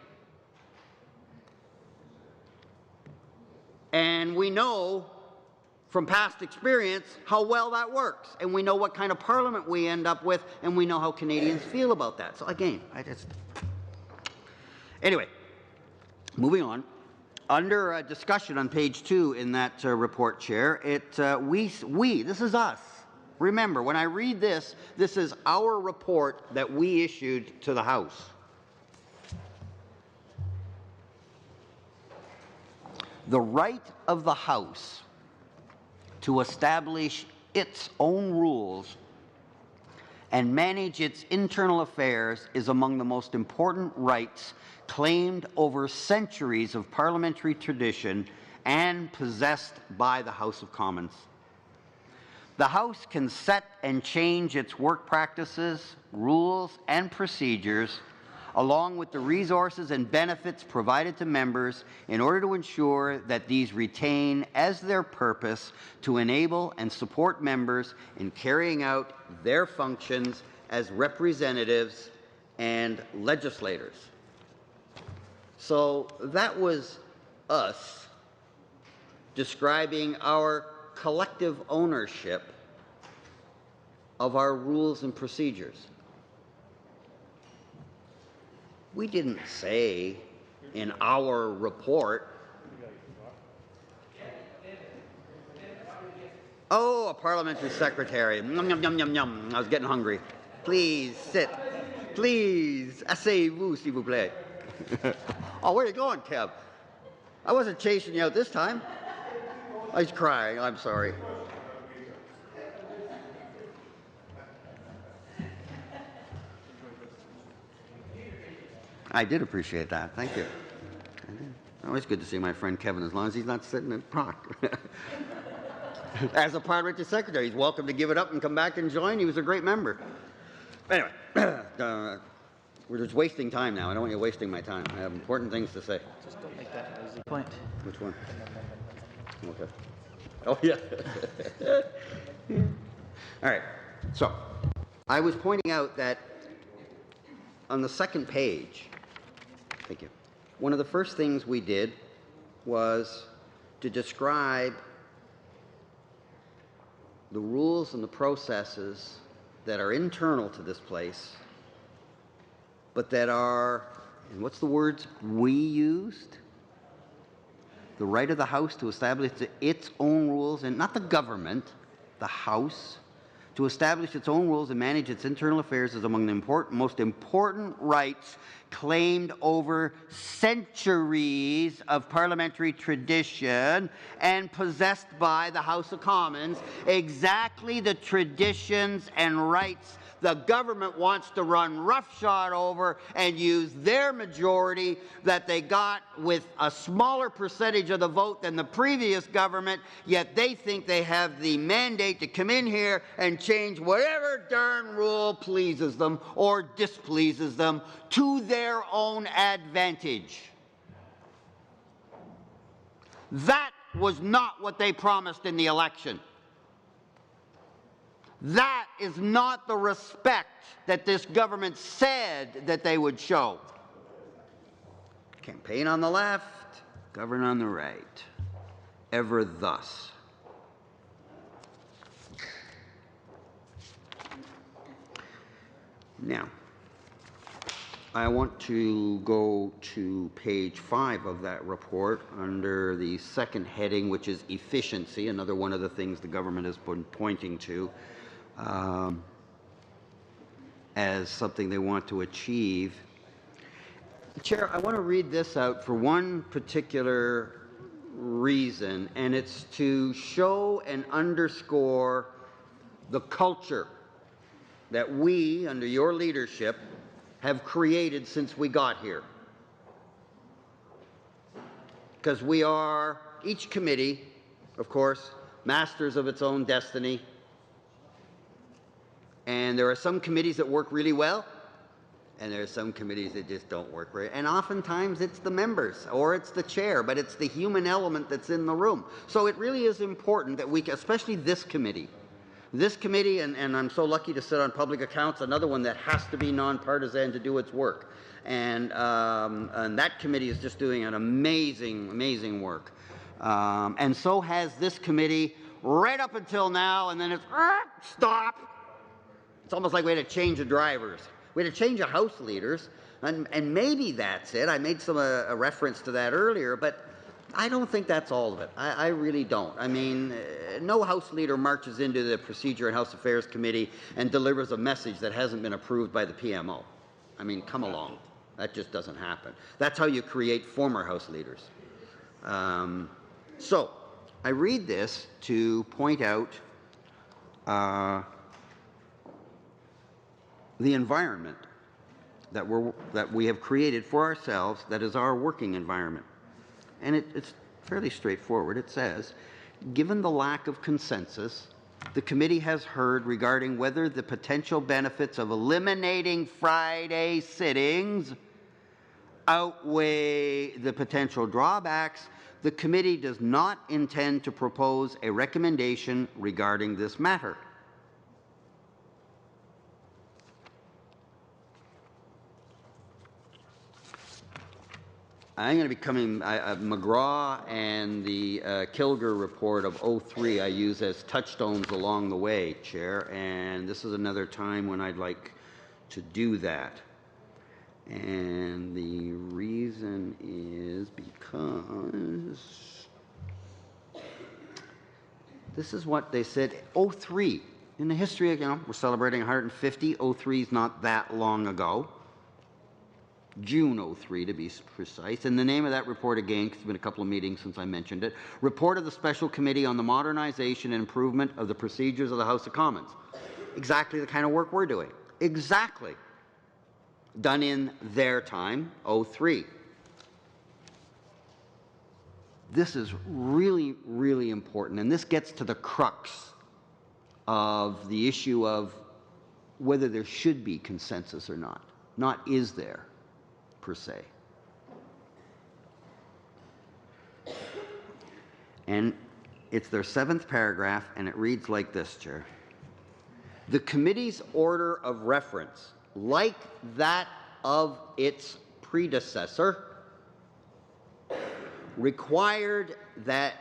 and we know from past experience how well that works, and we know what kind of parliament we end up with, and we know how Canadians feel about that. So again, anyway, moving on. Under discussion on page 2 in that report, Chair, this is us, Remember, when I read this, this is our report that we issued to the House. The right of the House to establish its own rules and manage its internal affairs is among the most important rights claimed over centuries of parliamentary tradition and possessed by the House of Commons. The House can set and change its work practices, rules, and procedures, along with the resources and benefits provided to members in order to ensure that these retain as their purpose to enable and support members in carrying out their functions as representatives and legislators. So that was us describing our collective ownership of our rules and procedures. We didn't say in our report, oh, a parliamentary secretary, yum, yum, yum, yum, yum. I was getting hungry. Please sit. Please, asseyez-vous, s'il vous plaît. Oh, where are you going, Kev? I wasn't chasing you out this time. I was crying. I'm sorry. I did appreciate that. Thank you. Always good to see my friend Kevin, as long as he's not sitting in Proc. As a parliamentary secretary, he's welcome to give it up and come back and join. He was a great member. Anyway, we're just wasting time now. I don't want you wasting my time. I have important things to say. Just don't make that noisy point. Which one? Okay. Oh, yeah. All right. So, I was pointing out that on the second page, thank you, one of the first things we did was to describe the rules and the processes that are internal to this place, but that are, and what's the words we used? The right of the House to establish its own rules, and not the government, the House, to establish its own rules and manage its internal affairs is among the most important rights claimed over centuries of parliamentary tradition and possessed by the House of Commons, exactly the traditions and rights the government wants to run roughshod over and use their majority that they got with a smaller percentage of the vote than the previous government, yet they think they have the mandate to come in here and change whatever darn rule pleases them or displeases them to their own advantage. That was not what they promised in the election. That is not the respect that this government said that they would show. Campaign on the left, govern on the right. Ever thus. Now, I want to go to page 5 of that report under the second heading, which is efficiency, another one of the things the government has been pointing to as something they want to achieve. Chair, I want to read this out for one particular reason, and it's to show and underscore the culture that we, under your leadership, have created since we got here. Because we are, each committee, of course, masters of its own destiny. And there are some committees that work really well, and there are some committees that just don't work very well. And oftentimes it's the members or it's the chair, but it's the human element that's in the room. So it really is important that we, especially this committee, and I'm so lucky to sit on public accounts, another one that has to be nonpartisan to do its work. And that committee is just doing an amazing, amazing work. And so has this committee right up until now, and then it's, stop. It's almost like we had to change the drivers. We had to change the House leaders, and maybe that's it. I made a reference to that earlier, but I don't think that's all of it. I really don't. I mean, no House leader marches into the Procedure and House Affairs Committee and delivers a message that hasn't been approved by the PMO. I mean, come along. That just doesn't happen. That's how you create former House leaders. So, I read this to point out the environment that we have created for ourselves that is our working environment. And it's fairly straightforward. It says, given the lack of consensus, the committee has heard regarding whether the potential benefits of eliminating Friday sittings outweigh the potential drawbacks. The committee does not intend to propose a recommendation regarding this matter. I'm going to be coming, McGraw and the Kilger report of 03 I use as touchstones along the way, Chair, and this is another time when I'd like to do that. And the reason is because this is what they said, 03. In the history, we're celebrating 150, 03 is not that long ago. June 03 to be precise. And the name of that report again, because it's been a couple of meetings since I mentioned it, Report of the Special Committee on the Modernization and Improvement of the Procedures of the House of Commons. Exactly the kind of work we're doing. Exactly. Done in their time, 03. This is really, really important, and this gets to the crux of the issue of whether there should be consensus or not. Not is there, per se. And it's their 7th paragraph, and it reads like this, Chair. The committee's order of reference, like that of its predecessor, required that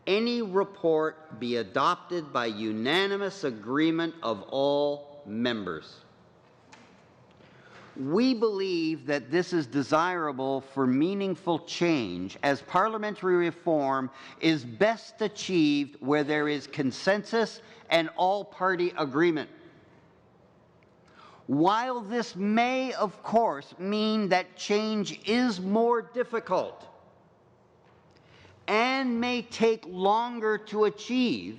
any report be adopted by unanimous agreement of all members. We believe that this is desirable for meaningful change, as parliamentary reform is best achieved where there is consensus and all-party agreement. While this may, of course, mean that change is more difficult and may take longer to achieve,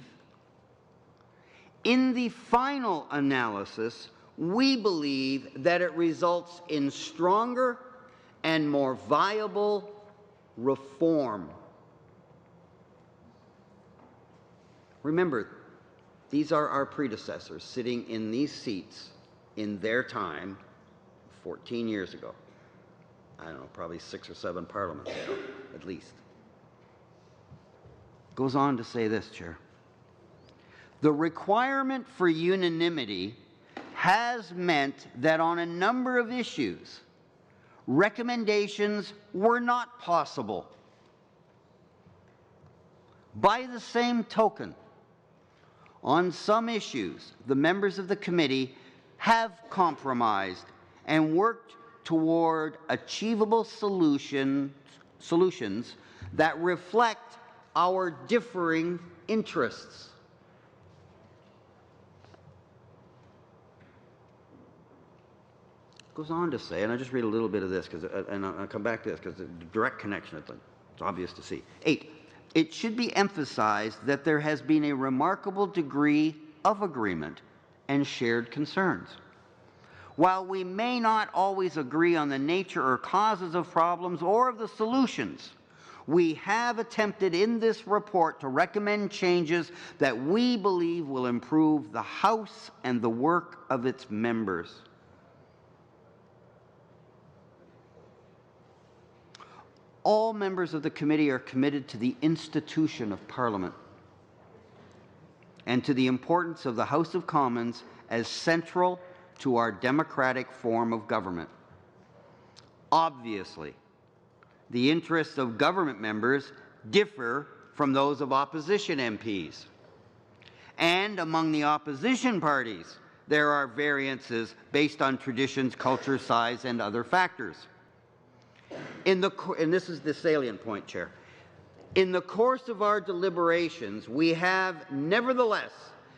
in the final analysis, we believe that it results in stronger and more viable reform. Remember, these are our predecessors sitting in these seats in their time 14 years ago. I don't know, probably 6 or 7 parliaments ago, at least. Goes on to say this, Chair. The requirement for unanimity has meant that on a number of issues, recommendations were not possible. By the same token, on some issues, the members of the committee have compromised and worked toward achievable solutions that reflect our differing interests. Goes on to say, and I'll just read a little bit of this, and I'll come back to this because the direct connection, it's obvious to see. 8, it should be emphasized that there has been a remarkable degree of agreement and shared concerns. While we may not always agree on the nature or causes of problems or of the solutions, we have attempted in this report to recommend changes that we believe will improve the House and the work of its members. All members of the committee are committed to the institution of Parliament and to the importance of the House of Commons as central to our democratic form of government. Obviously, the interests of government members differ from those of opposition MPs. And among the opposition parties, there are variances based on traditions, culture, size, and other factors. And this is the salient point, Chair. In the course of our deliberations, we have nevertheless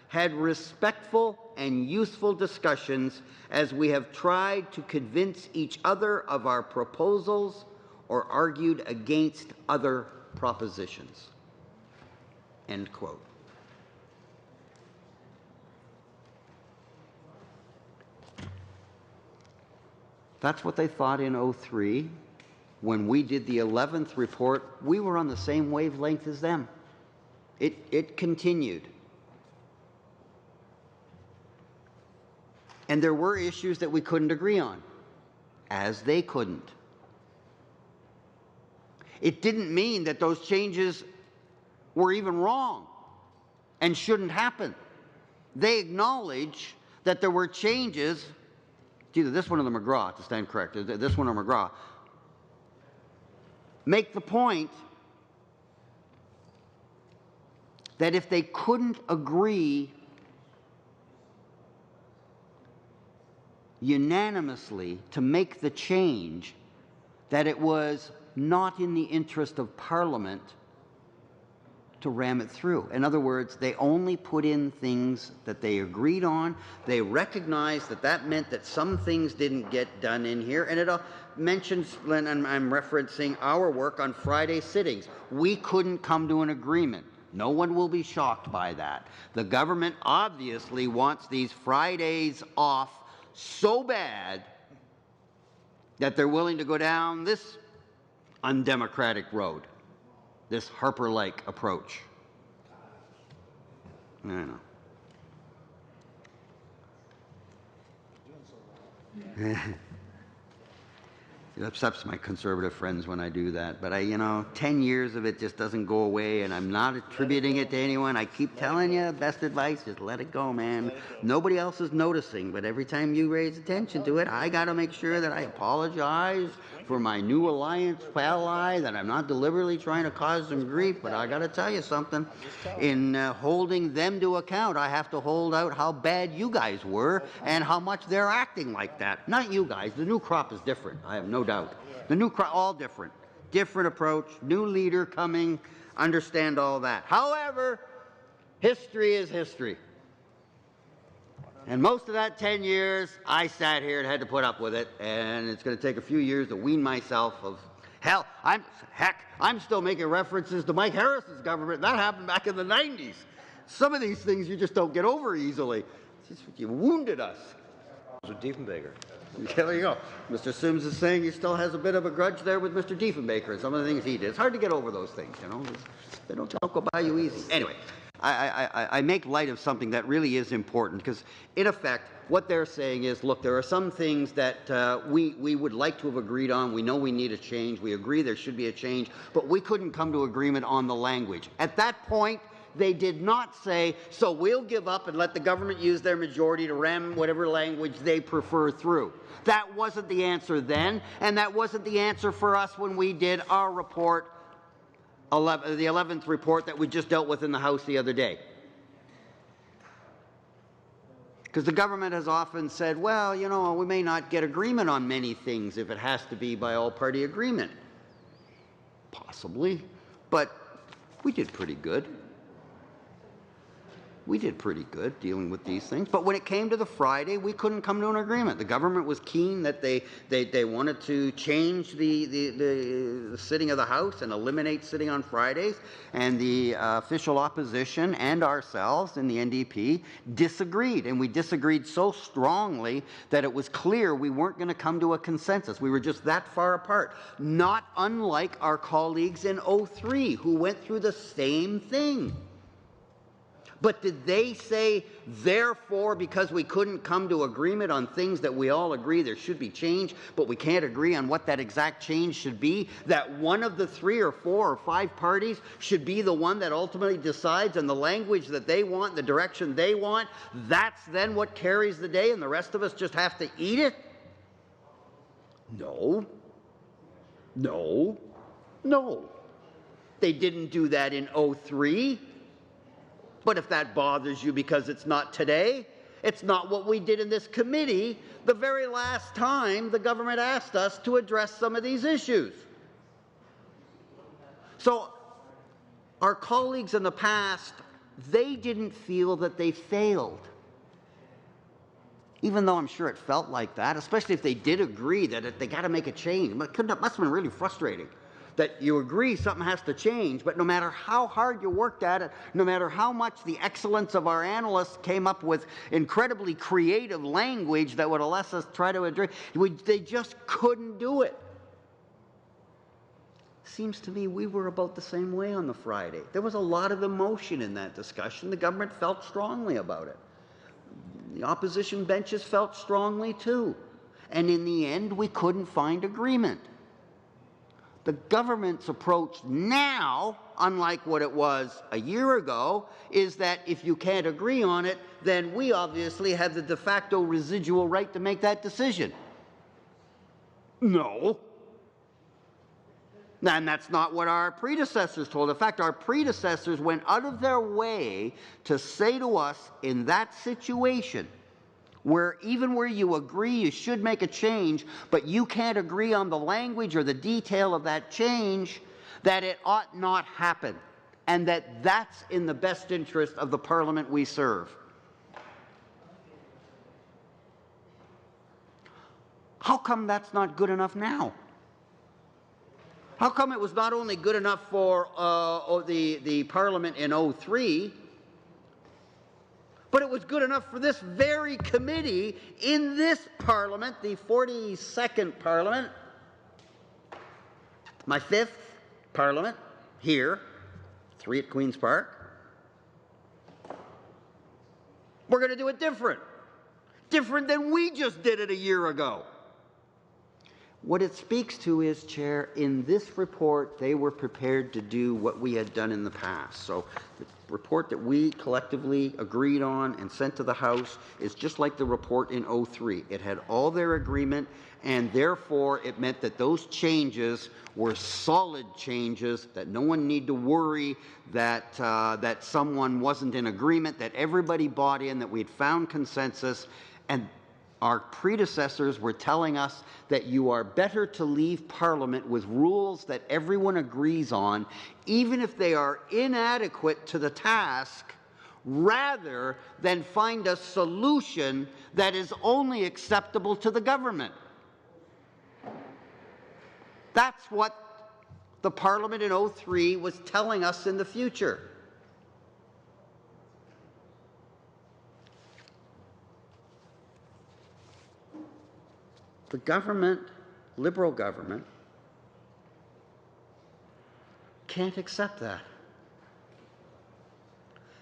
had respectful and useful discussions as we have tried to convince each other of our proposals or argued against other propositions." End quote. That's what they thought in 03. When we did the 11th report, we were on the same wavelength as them. It continued. And there were issues that we couldn't agree on, as they couldn't. It didn't mean that those changes were even wrong and shouldn't happen. They acknowledge that there were changes. It's either this one or the McGraw, to stand corrected, this one or McGraw. Make the point that if they couldn't agree unanimously to make the change, that it was not in the interest of Parliament to ram it through. In other words, they only put in things that they agreed on. They recognized that that meant that some things didn't get done in here, and it mentions, and I'm referencing our work on Friday sittings. We couldn't come to an agreement. No one will be shocked by that. The government obviously wants these Fridays off so bad that they're willing to go down this undemocratic road, this Harper-like approach. I know. It upsets my conservative friends when I do that, but 10 years of it just doesn't go away, and I'm not attributing it to anyone. I keep telling you, best advice, just let it go, man. Nobody else is noticing, but every time you raise attention to it, I got to make sure that I apologize for my new alliance ally, that I'm not deliberately trying to cause them grief, but I got to tell you something. In holding them to account, I have to hold out how bad you guys were and how much they're acting like that. Not you guys. The new crop is different. I have no doubt. The new crop, all different. Different approach, new leader coming, understand all that. However, history is history. And most of that 10 years, I sat here and had to put up with it, and it's going to take a few years to wean myself of, hell, I'm still making references to Mike Harris's government. That happened back in the 90s. Some of these things you just don't get over easily. You wounded us. Diefenbaker. There you go. Mr. Sims is saying he still has a bit of a grudge there with Mr. Diefenbaker and some of the things he did. It's hard to get over those things, They don't go by you easy. Anyway, I make light of something that really is important because, in effect, what they're saying is, look, there are some things that we would like to have agreed on. We know we need a change. We agree there should be a change, but we couldn't come to agreement on the language. At that point, they did not say, so we'll give up and let the government use their majority to ram whatever language they prefer through. That wasn't the answer then, and that wasn't the answer for us when we did our report, the 11th report that we just dealt with in the House the other day. Because the government has often said, well, we may not get agreement on many things if it has to be by all-party agreement. Possibly, but we did pretty good. We did pretty good dealing with these things. But when it came to the Friday, we couldn't come to an agreement. The government was keen that they wanted to change the sitting of the House and eliminate sitting on Fridays. And the official opposition and ourselves in the NDP disagreed. And we disagreed so strongly that it was clear we weren't going to come to a consensus. We were just that far apart. Not unlike our colleagues in 03 who went through the same thing. But did they say, therefore, because we couldn't come to agreement on things that we all agree there should be change, but we can't agree on what that exact change should be, that one of the 3 or 4 or 5 parties should be the one that ultimately decides on the language that they want, the direction they want? That's then what carries the day and the rest of us just have to eat it? No. No. No. They didn't do that in 03. But if that bothers you because it's not today, it's not what we did in this committee the very last time the government asked us to address some of these issues. So our colleagues in the past, they didn't feel that they failed. Even though I'm sure it felt like that, especially if they did agree that they got to make a change. It must have been really frustrating that you agree something has to change, but no matter how hard you worked at it, no matter how much the excellence of our analysts came up with incredibly creative language that would let us try to address, they just couldn't do it. Seems to me we were about the same way on the Friday. There was a lot of emotion in that discussion. The government felt strongly about it. The opposition benches felt strongly too. And in the end, we couldn't find agreement. The government's approach now, unlike what it was a year ago, is that if you can't agree on it, then we obviously have the de facto residual right to make that decision. No. And that's not what our predecessors told. In fact, our predecessors went out of their way to say to us in that situation, where even where you agree you should make a change, but you can't agree on the language or the detail of that change, that it ought not happen, and that that's in the best interest of the Parliament we serve. How come that's not good enough now? How come it was not only good enough for the Parliament in 2003, but it was good enough for this very committee in this Parliament, the 42nd Parliament, my 5th Parliament, here, 3 at Queen's Park. We're going to do it different. Different than we just did it a year ago. What it speaks to is, Chair, in this report, they were prepared to do what we had done in the past. So the report that we collectively agreed on and sent to the House is just like the report in 2003. It had all their agreement, and therefore it meant that those changes were solid changes, that no one need to worry that, that someone wasn't in agreement, that everybody bought in, that we'd found consensus, and our predecessors were telling us that you are better to leave Parliament with rules that everyone agrees on, even if they are inadequate to the task, rather than find a solution that is only acceptable to the government. That's what the Parliament in 2003 was telling us in the future. The government, Liberal government, can't accept that.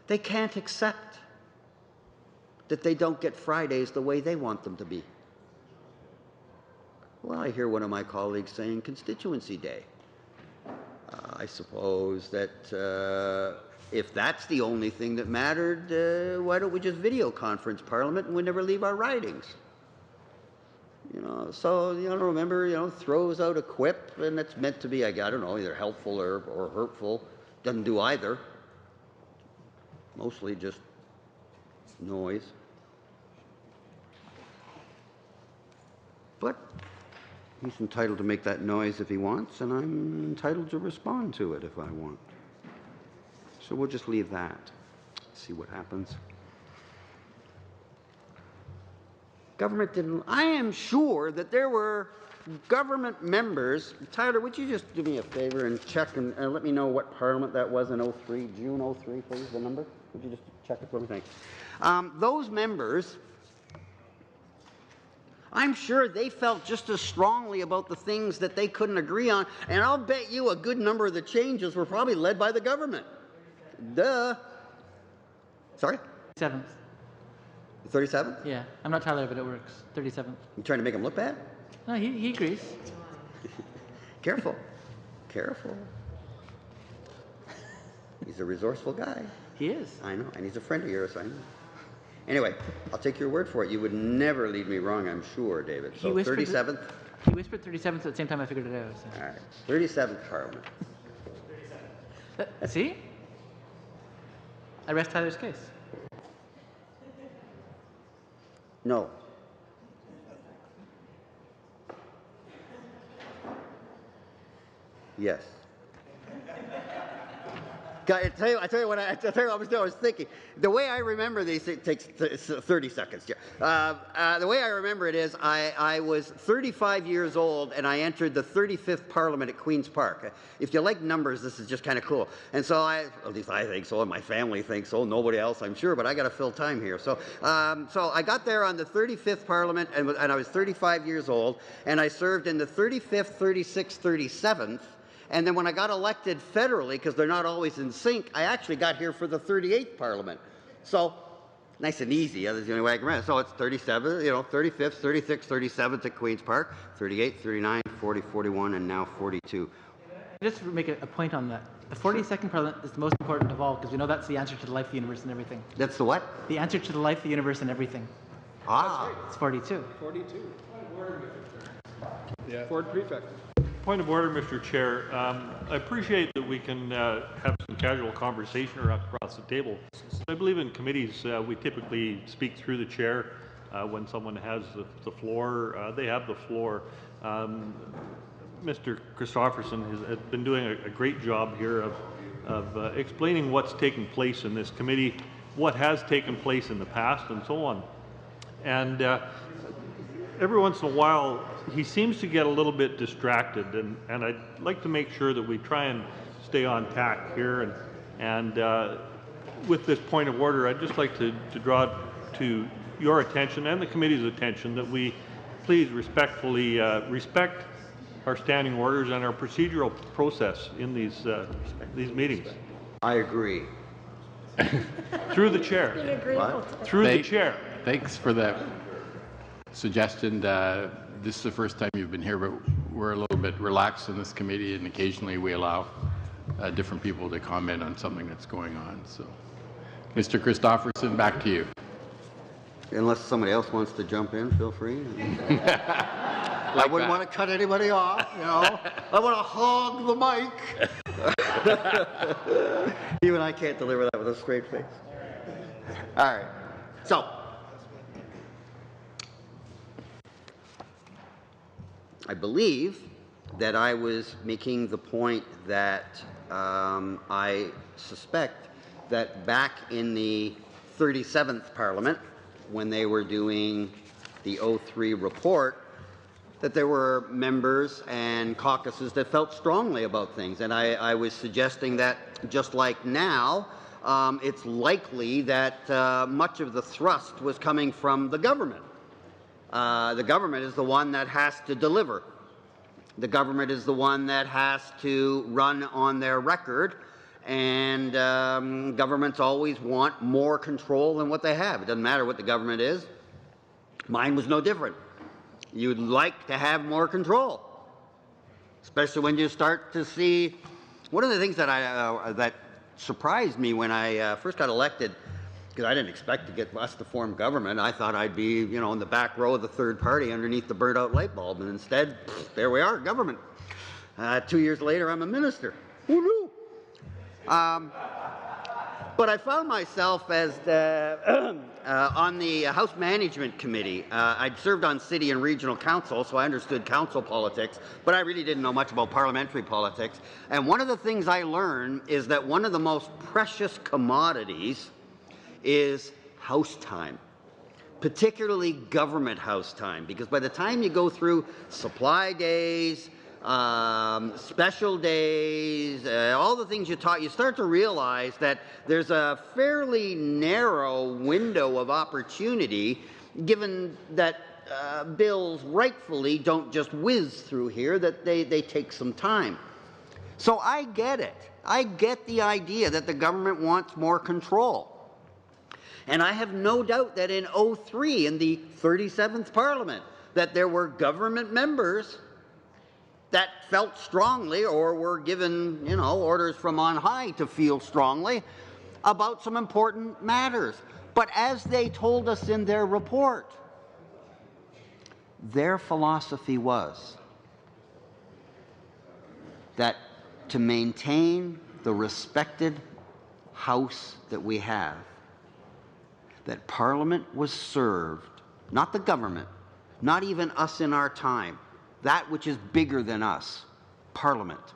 They can't accept that they don't get Fridays the way they want them to be. Well, I hear one of my colleagues saying constituency day. I suppose that if that's the only thing that mattered, why don't we just video conference Parliament and we never leave our ridings? You know, so, you know, remember, you know, throws out a quip, and it's meant to be, I don't know, either helpful or hurtful. Doesn't do either. Mostly just noise. But he's entitled to make that noise if he wants, and I'm entitled to respond to it if I want. So we'll just leave that. See what happens. Government didn't. I am sure that there were government members. Tyler, would you just do me a favor and check and let me know what Parliament that was in 2003, June 2003, please, the number? Would you just check it for me? Thanks. Those members, I'm sure they felt just as strongly about the things that they couldn't agree on, and I'll bet you a good number of the changes were probably led by the government. Duh. Sorry? 7th. 37th? Yeah. I'm not Tyler, but it works. 37th. You trying to make him look bad? No, he agrees. Careful. Careful. He's a resourceful guy. He is. I know, and he's a friend of yours, I know. Anyway, I'll take your word for it. You would never lead me wrong, I'm sure, David. So 37th? He whispered 37th at the same time I figured it out. So. All right. 37th Parliament. See? I rest Tyler's case. No. Yes. I tell you what I was thinking. The way I remember these, it takes 30 seconds. The way I remember it is I was 35 years old and I entered the 35th Parliament at Queen's Park. If you like numbers, this is just kind of cool. And so at least I think so, and my family thinks so. Nobody else, I'm sure, but I got to fill time here. So I got there on the 35th Parliament, and I was 35 years old, and I served in the 35th, 36th, 37th. And then when I got elected federally, because they're not always in sync, I actually got here for the 38th Parliament. So, nice and easy. That's the only way I can remember. So it's 37, 35th, 36th, 37th at Queen's Park, 38, 39, 40, 41, and now 42. Just to make a point on that, the 42nd Parliament is the most important of all because we know that's the answer to the life, the universe, and everything. That's the what? The answer to the life, the universe, and everything. Ah. It's 42. 42. Yeah. Ford Prefect. Point of order, Mr. Chair. I appreciate that we can have some casual conversation across the table. I believe in committees we typically speak through the chair when someone has the floor. They have the floor. Mr. Christofferson has been doing a great job here of explaining what's taking place in this committee, what has taken place in the past, and so on. And every once in a while, he seems to get a little bit distracted, and I'd like to make sure that we try and stay on tack here. And with this point of order, I'd just like to draw to your attention and the committee's attention that we please respectfully respect our standing orders and our procedural process in these meetings. I agree. Through the chair. Through the chair. Thanks for that suggestion. This is the first time you've been here, but we're a little bit relaxed in this committee, and occasionally we allow different people to comment on something that's going on. So, Mr. Christofferson, back to you. Unless somebody else wants to jump in, feel free. I wouldn't want to cut anybody off, I want to hog the mic. Even I can't deliver that with a straight face. All right. So, I believe that I was making the point that I suspect that back in the 37th Parliament, when they were doing the 03 report, that there were members and caucuses that felt strongly about things. And I was suggesting that just like now, it's likely that much of the thrust was coming from the government. The government is the one that has to deliver. The government is the one that has to run on their record, and governments always want more control than what they have. It doesn't matter what the government is. Mine was no different. You'd like to have more control, especially when you start to see. One of the things that that surprised me when I first got elected, because I didn't expect to get us to form government. I thought I'd be, in the back row of the third party underneath the burnt-out light bulb, and instead, there we are, government. 2 years later, I'm a minister. Who knew? But I found myself as on the House Management Committee. I'd served on city and regional council, so I understood council politics, but I really didn't know much about parliamentary politics. And one of the things I learned is that one of the most precious commodities is house time, particularly government house time, because by the time you go through supply days, special days, all the things you taught, you start to realize that there's a fairly narrow window of opportunity, given that bills rightfully don't just whiz through here, that they take some time. So I get it. I get the idea that the government wants more control. And I have no doubt that in 03, in the 37th Parliament, that there were government members that felt strongly or were given, orders from on high to feel strongly about some important matters. But as they told us in their report, their philosophy was that to maintain the respected House that we have, that Parliament was served, not the government, not even us in our time, that which is bigger than us, Parliament.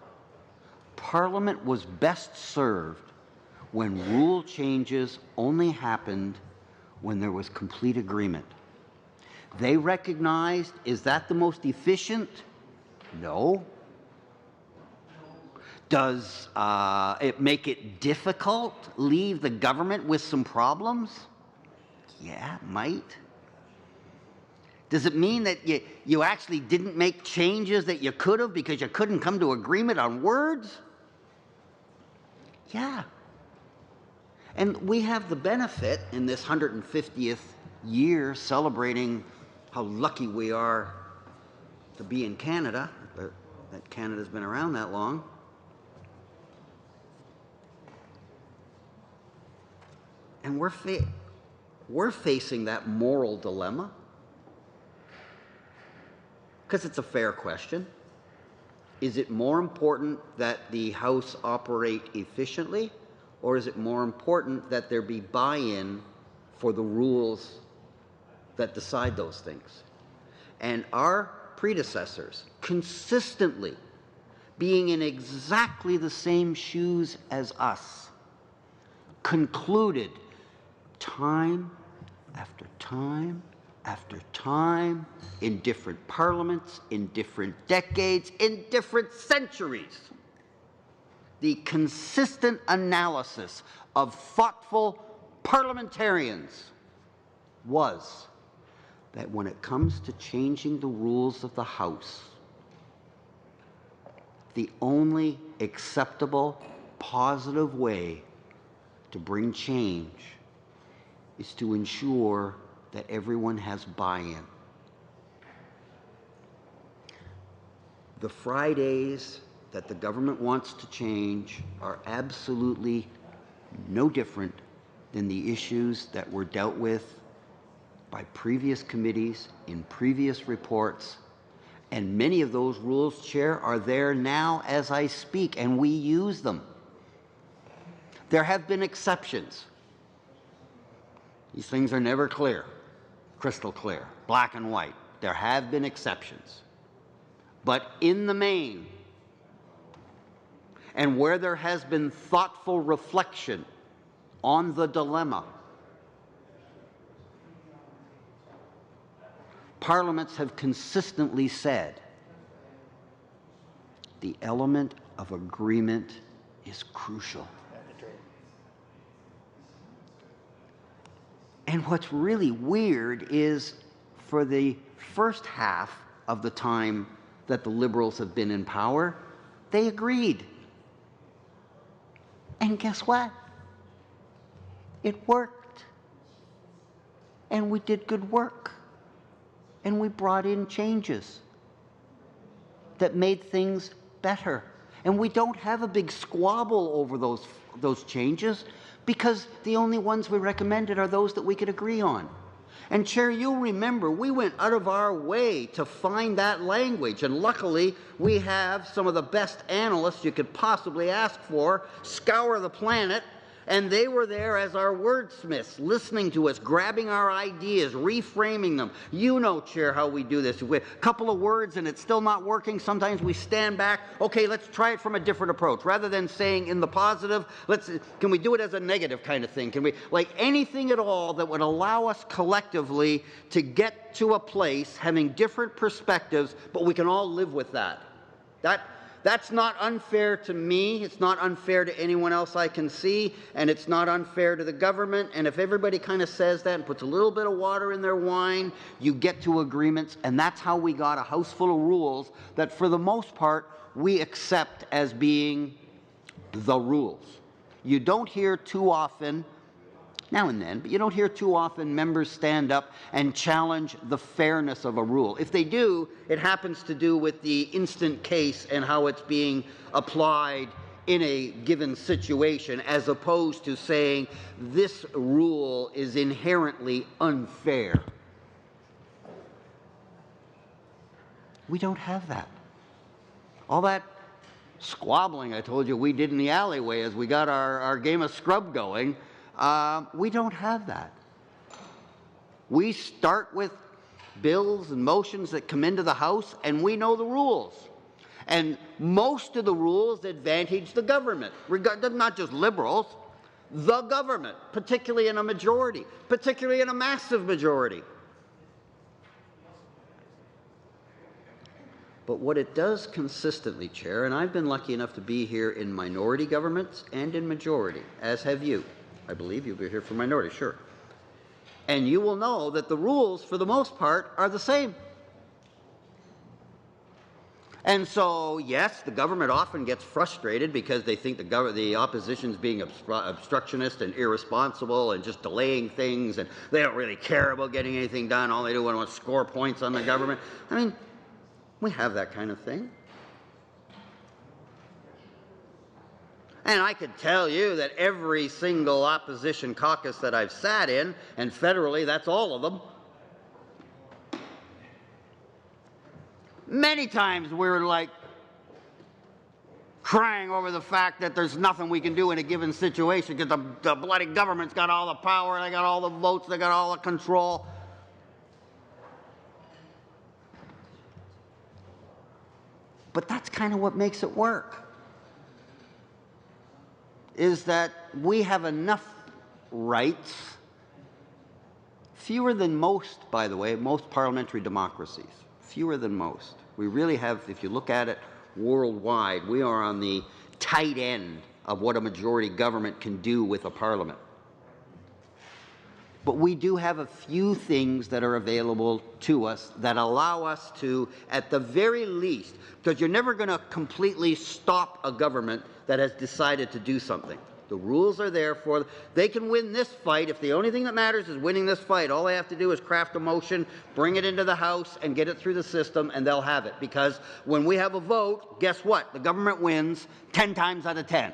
Parliament was best served when rule changes only happened when there was complete agreement. They recognized, is that the most efficient? No. Does it make it difficult? Leave the government with some problems? Yeah, it might. Does it mean that you actually didn't make changes that you could have because you couldn't come to agreement on words? Yeah. And we have the benefit in this 150th year celebrating how lucky we are to be in Canada, that Canada's been around that long. And we're facing that moral dilemma, because it's a fair question. Is it more important that the House operate efficiently, or is it more important that there be buy-in for the rules that decide those things? And our predecessors, consistently being in exactly the same shoes as us, concluded time after time after time, in different parliaments, in different decades, in different centuries, the consistent analysis of thoughtful parliamentarians was that when it comes to changing the rules of the House, the only acceptable, positive way to bring change is to ensure that everyone has buy-in. The Fridays that the government wants to change are absolutely no different than the issues that were dealt with by previous committees in previous reports. And many of those rules, Chair, are there now as I speak, and we use them. There have been exceptions. These things are never clear, crystal clear, black and white. There have been exceptions. But in the main, and where there has been thoughtful reflection on the dilemma, parliaments have consistently said the element of agreement is crucial. And what's really weird is for the first half of the time that the Liberals have been in power, they agreed. And guess what? It worked. And we did good work. And we brought in changes that made things better. And we don't have a big squabble over those changes, because the only ones we recommended are those that we could agree on. And Chair, you'll remember, we went out of our way to find that language, and luckily we have some of the best analysts you could possibly ask for scour the planet, and they were there as our wordsmiths, listening to us, grabbing our ideas, reframing them. You know, Chair, how we do this. If we have a couple of words and it's still not working, sometimes we stand back. Okay, let's try it from a different approach. Rather than saying in the positive, can we do it as a negative kind of thing? Can we, like anything at all that would allow us collectively to get to a place having different perspectives, but we can all live with that. That's not unfair to me, it's not unfair to anyone else I can see, and it's not unfair to the government. And if everybody kind of says that and puts a little bit of water in their wine, you get to agreements. And that's how we got a house full of rules that for the most part we accept as being the rules. You don't hear too often, now and then, but you don't hear too often members stand up and challenge the fairness of a rule. If they do, it happens to do with the instant case and how it's being applied in a given situation, as opposed to saying this rule is inherently unfair. We don't have that. All that squabbling I told you we did in the alleyway as we got our game of scrub going, we don't have that. We start with bills and motions that come into the House, and we know the rules. And most of the rules advantage the government, not just Liberals. the government, particularly in a majority, particularly in a massive majority. But what it does consistently, Chair, and I've been lucky enough to be here in minority governments and in majority, as have you. I believe you'll be here for minority, sure. And you will know that the rules, for the most part, are the same. And so, yes, the government often gets frustrated because they think the opposition's being obstructionist and irresponsible and just delaying things, and they don't really care about getting anything done. All they do is want to score points on the government. I mean, we have that kind of thing. And I could tell you that every single opposition caucus that I've sat in, and federally, that's all of them, many times we're like crying over the fact that there's nothing we can do in a given situation because the bloody government's got all the power, they got all the votes, they got all the control. But that's kind of what makes it work, is that we have enough rights, fewer than most, by the way, most parliamentary democracies, fewer than most. We really have, if you look at it worldwide, we are on the tight end of what a majority government can do with a parliament. But we do have a few things that are available to us that allow us to, at the very least, because you're never going to completely stop a government that has decided to do something. The rules are there for them. They can win this fight. If the only thing that matters is winning this fight, all they have to do is craft a motion, bring it into the House, and get it through the system, and they'll have it. Because when we have a vote, guess what? The government wins 10 times out of 10.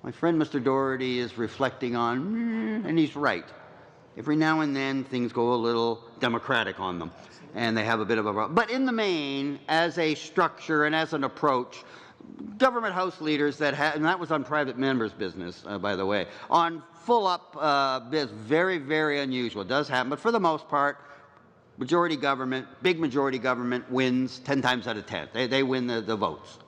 My friend Mr. Doherty is reflecting on, and he's right. Every now and then things go a little democratic on them, and they have a bit of a... But in the main, as a structure and as an approach, government House leaders that have, and that was on private members' business, by the way, on full-up business, very, very unusual. It does happen, but for the most part, majority government, big majority government wins 10 times out of 10. They win the votes.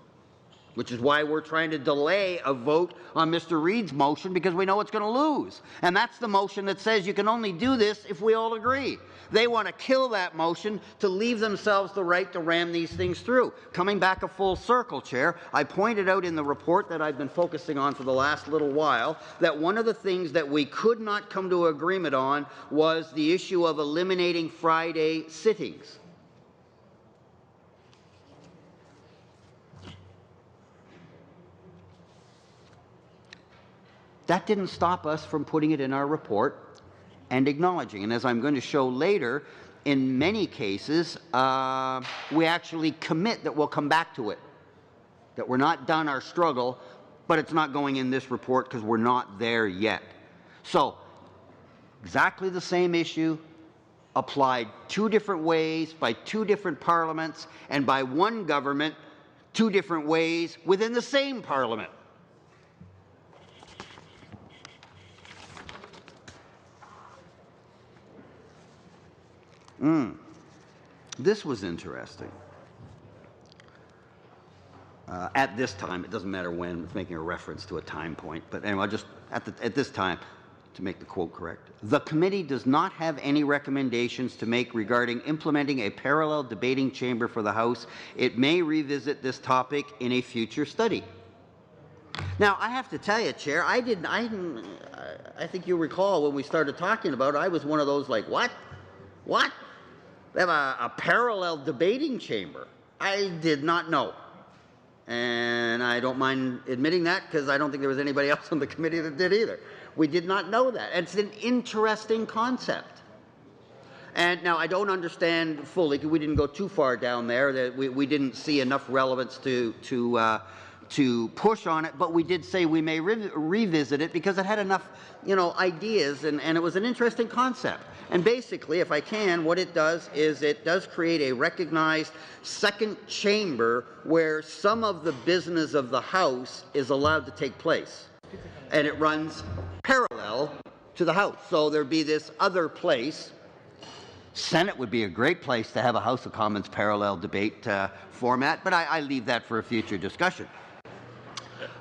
Which is why we're trying to delay a vote on Mr. Reid's motion, because we know it's going to lose. And that's the motion that says you can only do this if we all agree. They want to kill that motion to leave themselves the right to ram these things through. Coming back a full circle, Chair, I pointed out in the report that I've been focusing on for the last little while that one of the things that we could not come to agreement on was the issue of eliminating Friday sittings. That didn't stop us from putting it in our report and acknowledging. And as I'm going to show later, in many cases, we actually commit that we'll come back to it, that we're not done our struggle, but it's not going in this report because we're not there yet. So, exactly the same issue, applied two different ways by two different parliaments and by one government two different ways within the same parliament. This was interesting. At this time, it doesn't matter when, it's making a reference to a time point, but anyway, just at this time, to make the quote correct. The committee does not have any recommendations to make regarding implementing a parallel debating chamber for the House. It may revisit this topic in a future study. Now, I have to tell you, Chair, I think you recall when we started talking about it, I was one of those like, what? What? They have a parallel debating chamber. I did not know. And I don't mind admitting that because I don't think there was anybody else on the committee that did either. We did not know that. It's an interesting concept. And now I don't understand fully, because we didn't go too far down there, that we didn't see enough relevance to push on it, but we did say we may revisit it because it had enough, ideas, and it was an interesting concept. And basically, if I can, what it does is it does create a recognized second chamber where some of the business of the House is allowed to take place. And it runs parallel to the House. So there'd be this other place. Senate would be a great place to have a House of Commons parallel debate format, but I leave that for a future discussion.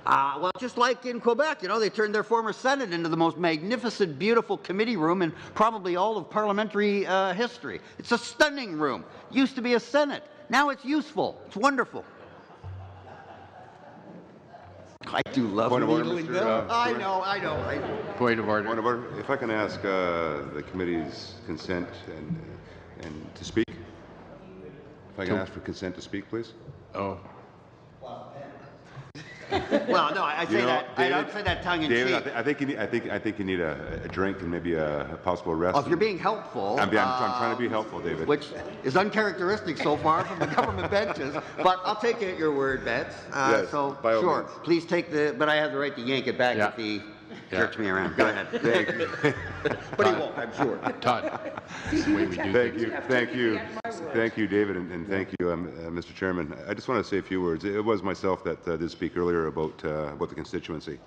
Well, just like in Quebec, they turned their former Senate into the most magnificent, beautiful committee room in probably all of parliamentary history. It's a stunning room. Used to be a Senate. Now it's useful. It's wonderful. I do love Point of order, needling Mr. them. I Chairman. know. Point of order. Point of order. If I can ask the committee's consent and to speak. If I can ask for consent to speak, please. Oh. Well, no, I say that. I David, don't say that tongue in David, cheek. I think you need a drink and maybe a possible rest. Oh, if you're being helpful, I'm trying to be helpful, David. which is uncharacteristic so far from the government benches. But I'll take it at your word, Betts. Yes, so by all sure, means. please take but I have the right to yank it back if he jerks me around. Go ahead. Thank you. But he won't, I'm sure. Todd. That's the way we do things. Thank you, David, and thank you, Mr. Chairman. I just want to say a few words. It was myself that did speak earlier about the constituency,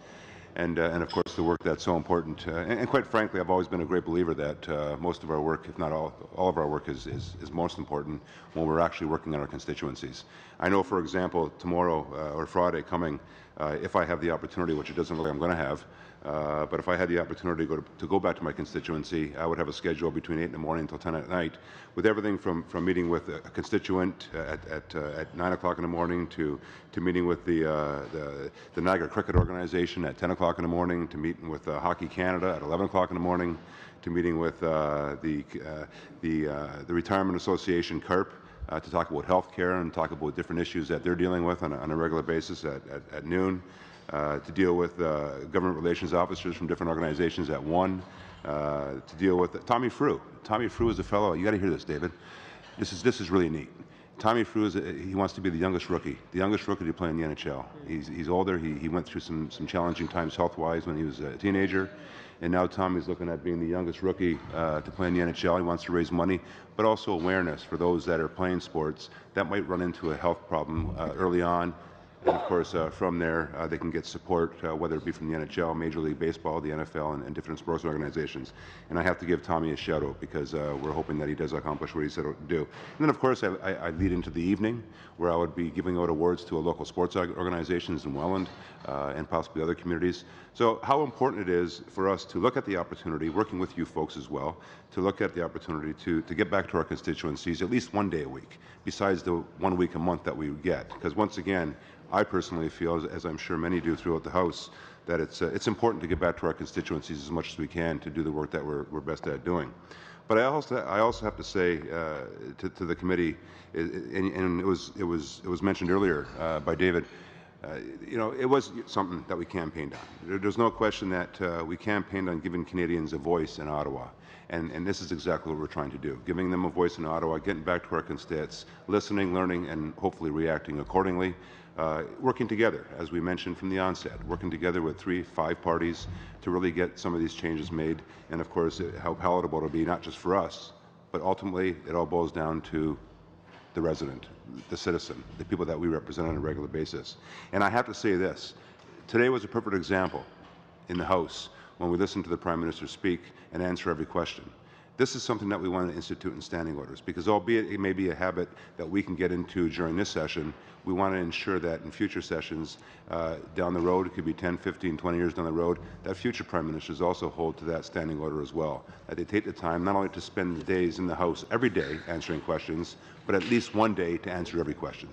and of course the work that's so important. And quite frankly, I've always been a great believer that most of our work, if not all of our work, is most important when we're actually working on our constituencies. I know, for example, tomorrow or Friday coming, if I have the opportunity, which it doesn't look like I'm going to have. But if I had the opportunity to go back to my constituency, I would have a schedule between 8 in the morning until 10 at night, with everything from meeting with a constituent at 9 o'clock in the morning to meeting with the Niagara Cricket Organization at 10 o'clock in the morning, to meeting with Hockey Canada at 11 o'clock in the morning, to meeting with the Retirement Association, CARP, to talk about health care and talk about different issues that they're dealing with on a regular basis at noon. To deal with government relations officers from different organizations at 1, to deal with Tommy Frew. Tommy Frew is a fellow. You got to hear this, David. This is really neat. Tommy Frew he wants to be the youngest rookie to play in the NHL. He's older. He went through some challenging times health-wise when he was a teenager, and now Tommy's looking at being the youngest rookie to play in the NHL. He wants to raise money, but also awareness for those that are playing sports that might run into a health problem early on. And of course, from there, they can get support, whether it be from the NHL, Major League Baseball, the NFL, and different sports organizations. And I have to give Tommy a shout out because we're hoping that he does accomplish what he said he would do. And then, of course, I lead into the evening where I would be giving out awards to local sports organizations in Welland and possibly other communities. So how important it is for us to look at the opportunity, working with you folks as well, to look at the opportunity to get back to our constituencies at least one day a week, besides the 1 week a month that we get. Because once again, I personally feel, as I'm sure many do throughout the House, that it's important to get back to our constituencies as much as we can to do the work that we're best at doing. But I also have to say to the committee, and it was mentioned earlier by David. It was something that we campaigned on. There's no question that we campaigned on giving Canadians a voice in Ottawa. And this is exactly what we're trying to do, giving them a voice in Ottawa, getting back to our constituents, listening, learning, and hopefully reacting accordingly. Working together, as we mentioned from the onset, working together with 3-5 parties to really get some of these changes made. And of course, how palatable it'll be, not just for us, but ultimately it all boils down to the resident, the citizen, the people that we represent on a regular basis. And I have to say this, today was a perfect example in the House when we listened to the Prime Minister speak and answer every question. This is something that we want to institute in standing orders because albeit it may be a habit that we can get into during this session, we want to ensure that in future sessions down the road, it could be 10, 15, 20 years down the road, that future Prime Ministers also hold to that standing order as well. That they take the time not only to spend the days in the House every day answering questions, but at least one day to answer every question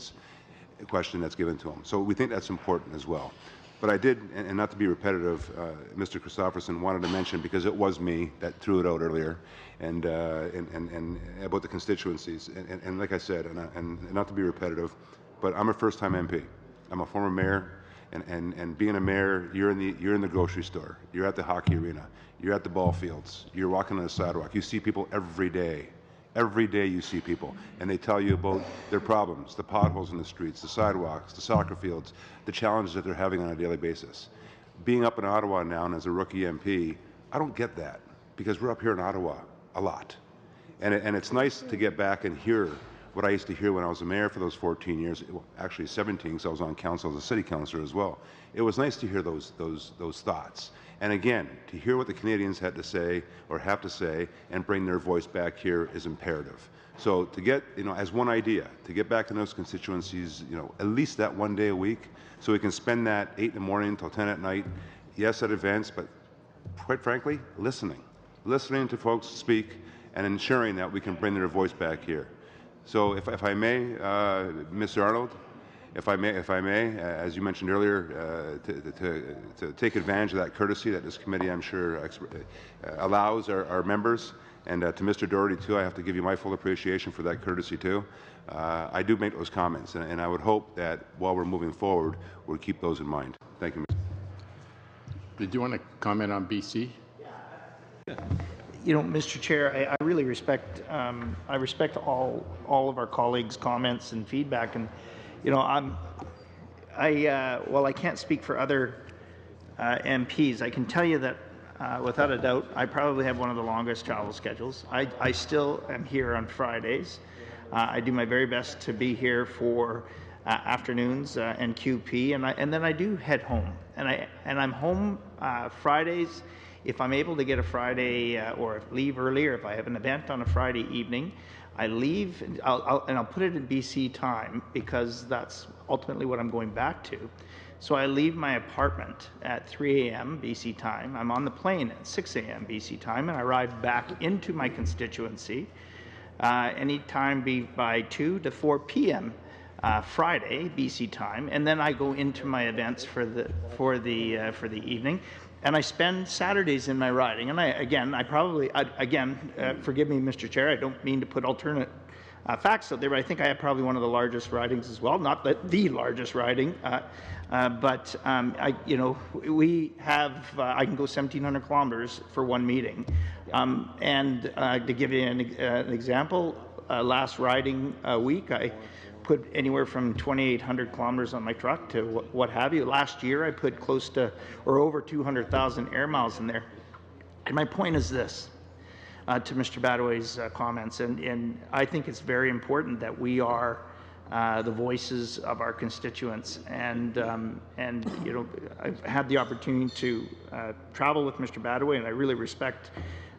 that's given to them. So we think that's important as well. But I did, and not to be repetitive, Mr. Christopherson wanted to mention, because it was me that threw it out earlier, and about the constituencies. And like I said, and not to be repetitive, but I'm a first-time MP. I'm a former mayor, and being a mayor, you're in the grocery store, you're at the hockey arena, you're at the ball fields, you're walking on the sidewalk. You see people every day. Every day you see people, and they tell you about their problems, the potholes in the streets, the sidewalks, the soccer fields, the challenges that they're having on a daily basis. Being up in Ottawa now and as a rookie MP, I don't get that because we're up here in Ottawa a lot. And it's nice to get back and hear what I used to hear when I was a mayor for those 14 years, well, actually 17, because I was on council as a city councillor as well. It was nice to hear those thoughts. And again, to hear what the Canadians had to say or have to say and bring their voice back here is imperative. So to get, as one idea, to get back in those constituencies, at least that one day a week, so we can spend that 8 in the morning until 10 at night, yes, at events, but quite frankly, listening to folks speak and ensuring that we can bring their voice back here. So if I may, Mr. Arnold, if I may, as you mentioned earlier, to take advantage of that courtesy that this committee, I'm sure, allows our members, and to Mr. Doherty too, I have to give you my full appreciation for that courtesy too. I do make those comments, and I would hope that while we're moving forward, we'll keep those in mind. Thank you, Mr. Did you want to comment on BC? Mr. Chair, I really respect all of our colleagues' comments and feedback, and while I can't speak for other MPs, I can tell you that without a doubt, I probably have one of the longest travel schedules. I still am here on Fridays. I do my very best to be here for afternoons and QP, and then I do head home, and I'm home Fridays. If I'm able to get a Friday or leave earlier, if I have an event on a Friday evening, I leave, and I'll put it in BC time because that's ultimately what I'm going back to. So I leave my apartment at 3 a.m. BC time. I'm on the plane at 6 a.m. BC time, and I arrive back into my constituency anytime by 2 to 4 p.m. Friday BC time, and then I go into my events for the evening. And I spend Saturdays in my riding. And forgive me, Mr. Chair, I don't mean to put alternate facts out there, but I think I have probably one of the largest ridings as well. Not the largest riding, but we have, I can go 1,700 kilometers for one meeting. And to give you an example, last riding week, I put anywhere from 2,800 kilometers on my truck to what have you. Last year, I put close to or over 200,000 air miles in there. And my point is this, to Mr. Badaway's comments, and I think it's very important that we are the voices of our constituents. And I've had the opportunity to travel with Mr. Badaway, and I really respect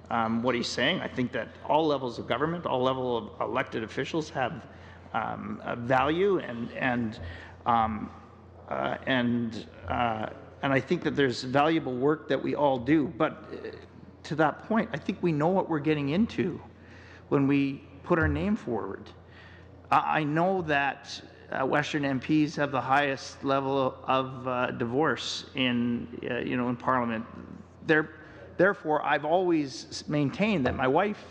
what he's saying. I think that all levels of government, all levels of elected officials have value, and I think that there's valuable work that we all do. But to that point, I think we know what we're getting into when we put our name forward. I know that Western MPs have the highest level of divorce in Parliament. Therefore, I've always maintained that my wife,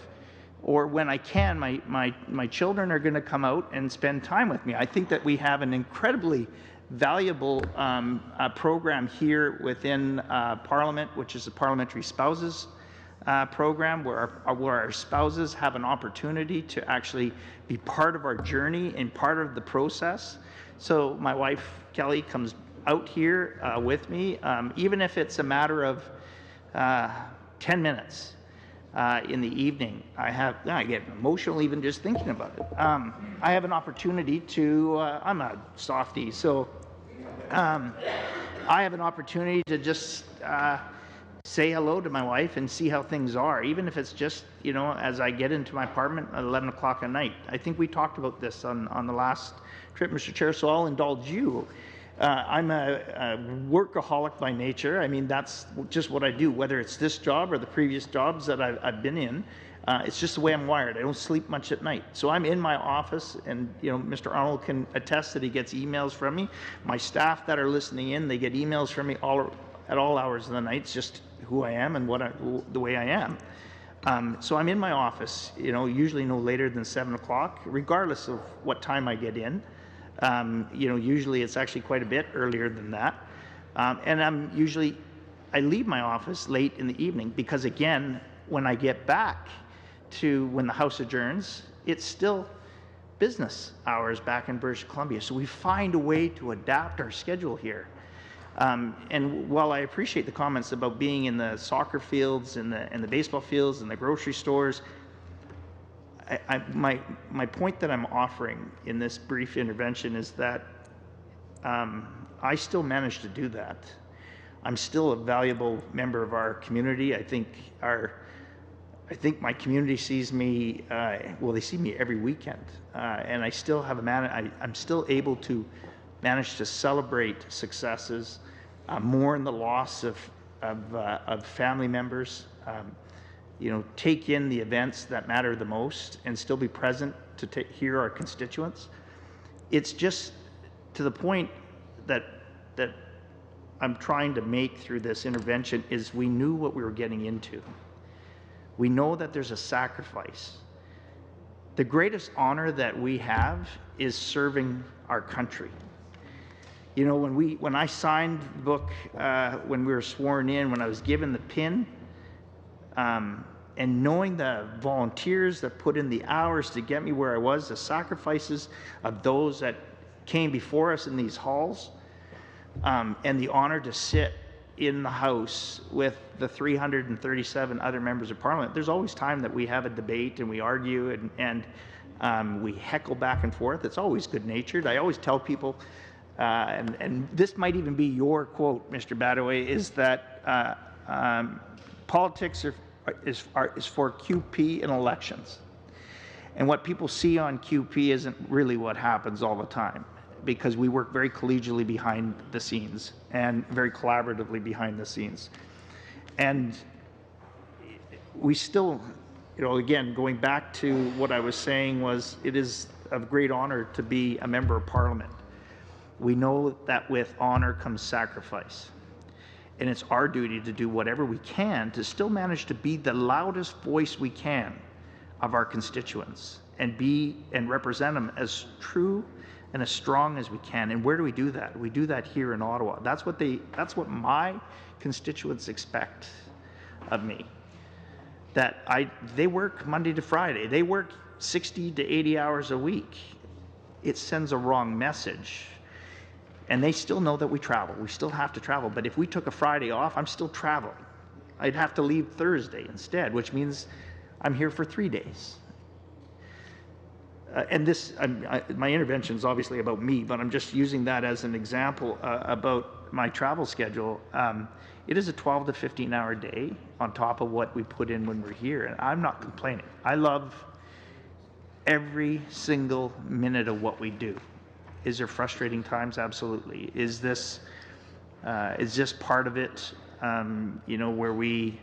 or when I can, my children are going to come out and spend time with me. I think that we have an incredibly valuable program here within Parliament, which is the Parliamentary Spouses program, where our spouses have an opportunity to actually be part of our journey and part of the process. So my wife, Kelly, comes out here with me, even if it's a matter of 10 minutes. In the evening, I get emotional even just thinking about it. I have an opportunity to, I'm a softie, so I have an opportunity to just say hello to my wife and see how things are, even if it's just, as I get into my apartment at 11 o'clock at night. I think we talked about this on the last trip, Mr. Chair, so I'll indulge you. I'm a workaholic by nature. I mean, that's just what I do, whether it's this job or the previous jobs that I've been in. It's just the way I'm wired. I don't sleep much at night. So I'm in my office, and Mr. Arnold can attest that he gets emails from me. My staff that are listening in, they get emails from me at all hours of the night. It's just who I am and the way I am. So I'm in my office, usually no later than 7 o'clock, regardless of what time I get in. Usually it's actually quite a bit earlier than that. And I leave my office late in the evening because, again, when I get back to when the House adjourns, it's still business hours back in British Columbia. So we find a way to adapt our schedule here. And while I appreciate the comments about being in the soccer fields and the baseball fields and the grocery stores, my point that I'm offering in this brief intervention is that I still managed to do that. I'm still a valuable member of our community. I think my community sees me, they see me every weekend. And I still have I'm still able to manage to celebrate successes, mourn the loss of family members, take in the events that matter the most and still be present to hear our constituents. It's just to the point that I'm trying to make through this intervention is we knew what we were getting into. We know that there's a sacrifice. The greatest honor that we have is serving our country. When I signed the book, when we were sworn in, when I was given the pin, and knowing the volunteers that put in the hours to get me where I was, the sacrifices of those that came before us in these halls, and the honor to sit in the House with the 337 other members of Parliament. There's always time that we have a debate and we argue and we heckle back and forth. It's always good-natured. I always tell people, and this might even be your quote, Mr. Badaway, is that politics is for QP in elections. And what people see on QP isn't really what happens all the time, because we work very collegially behind the scenes and very collaboratively behind the scenes. And we still, again, going back to what I was saying was, it is of great honor to be a member of Parliament. We know that with honor comes sacrifice. And it's our duty to do whatever we can to still manage to be the loudest voice we can of our constituents and represent them as true and as strong as we can. And where do we do that? We do that here in Ottawa. That's what my constituents expect of me. They work Monday to Friday. They work 60 to 80 hours a week. It sends a wrong message. And they still know that we travel. We still have to travel. But if we took a Friday off, I'm still traveling. I'd have to leave Thursday instead, which means I'm here for 3 days. And my intervention is obviously about me, but I'm just using that as an example about my travel schedule. It is a 12 to 15-hour day on top of what we put in when we're here, and I'm not complaining. I love every single minute of what we do. Is there frustrating times? Absolutely. Is this part of it? Where we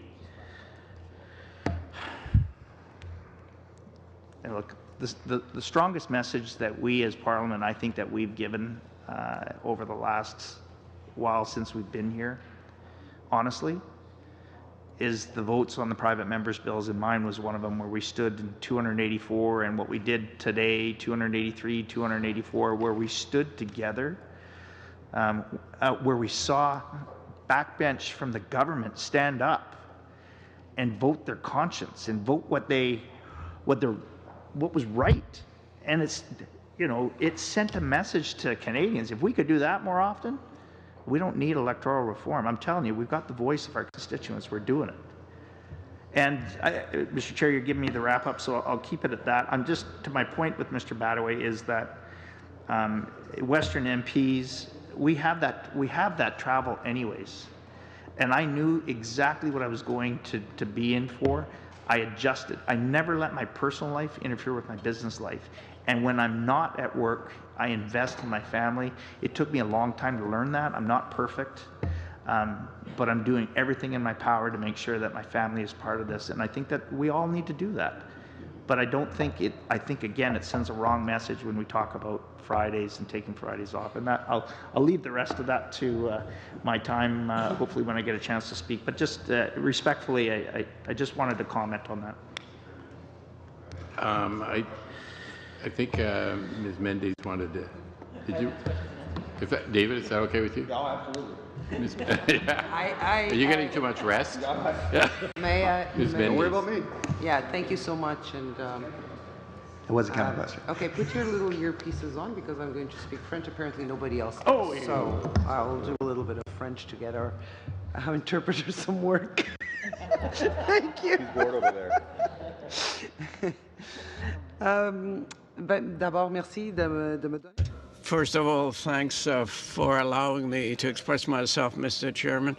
look. The strongest message that we as Parliament, I think, that we've given over the last while since we've been here, honestly, is the votes on the private members' bills, and mine was one of them, where we stood in 284, and what we did today, 283, 284, where we stood together, where we saw backbench from the government stand up and vote their conscience and vote what was right. And it sent a message to Canadians. If we could do that more often, we don't need electoral reform. I'm telling you, we've got the voice of our constituents. We're doing it. And Mr. Chair, you're giving me the wrap up, so I'll keep it at that. I'm just, to my point with Mr. Badaway, is that Western MPs, we have that travel anyways. And I knew exactly what I was going to be in for. I adjusted. I never let my personal life interfere with my business life. And when I'm not at work, I invest in my family. It took me a long time to learn that. I'm not perfect, but I'm doing everything in my power to make sure that my family is part of this. And I think that we all need to do that. But I think again, it sends a wrong message when we talk about Fridays and taking Fridays off. And that I'll leave the rest of that to my time, hopefully when I get a chance to speak. But just respectfully, I just wanted to comment on that. I think Ms. Mendes wanted to. Did you? David, is that okay with you? No, absolutely. Are you getting too much rest? May I? Don't worry about me. Yeah, thank you so much. And it wasn't kind of question. Okay, put your little earpieces on because I'm going to speak French. Apparently, nobody else does. Oh, yeah. So I'll do a little bit of French to get our interpreter some work. Thank you. He's bored over there. D'abord, merci de me donner. First of all, thanks for allowing me to express myself, Mr. Chairman.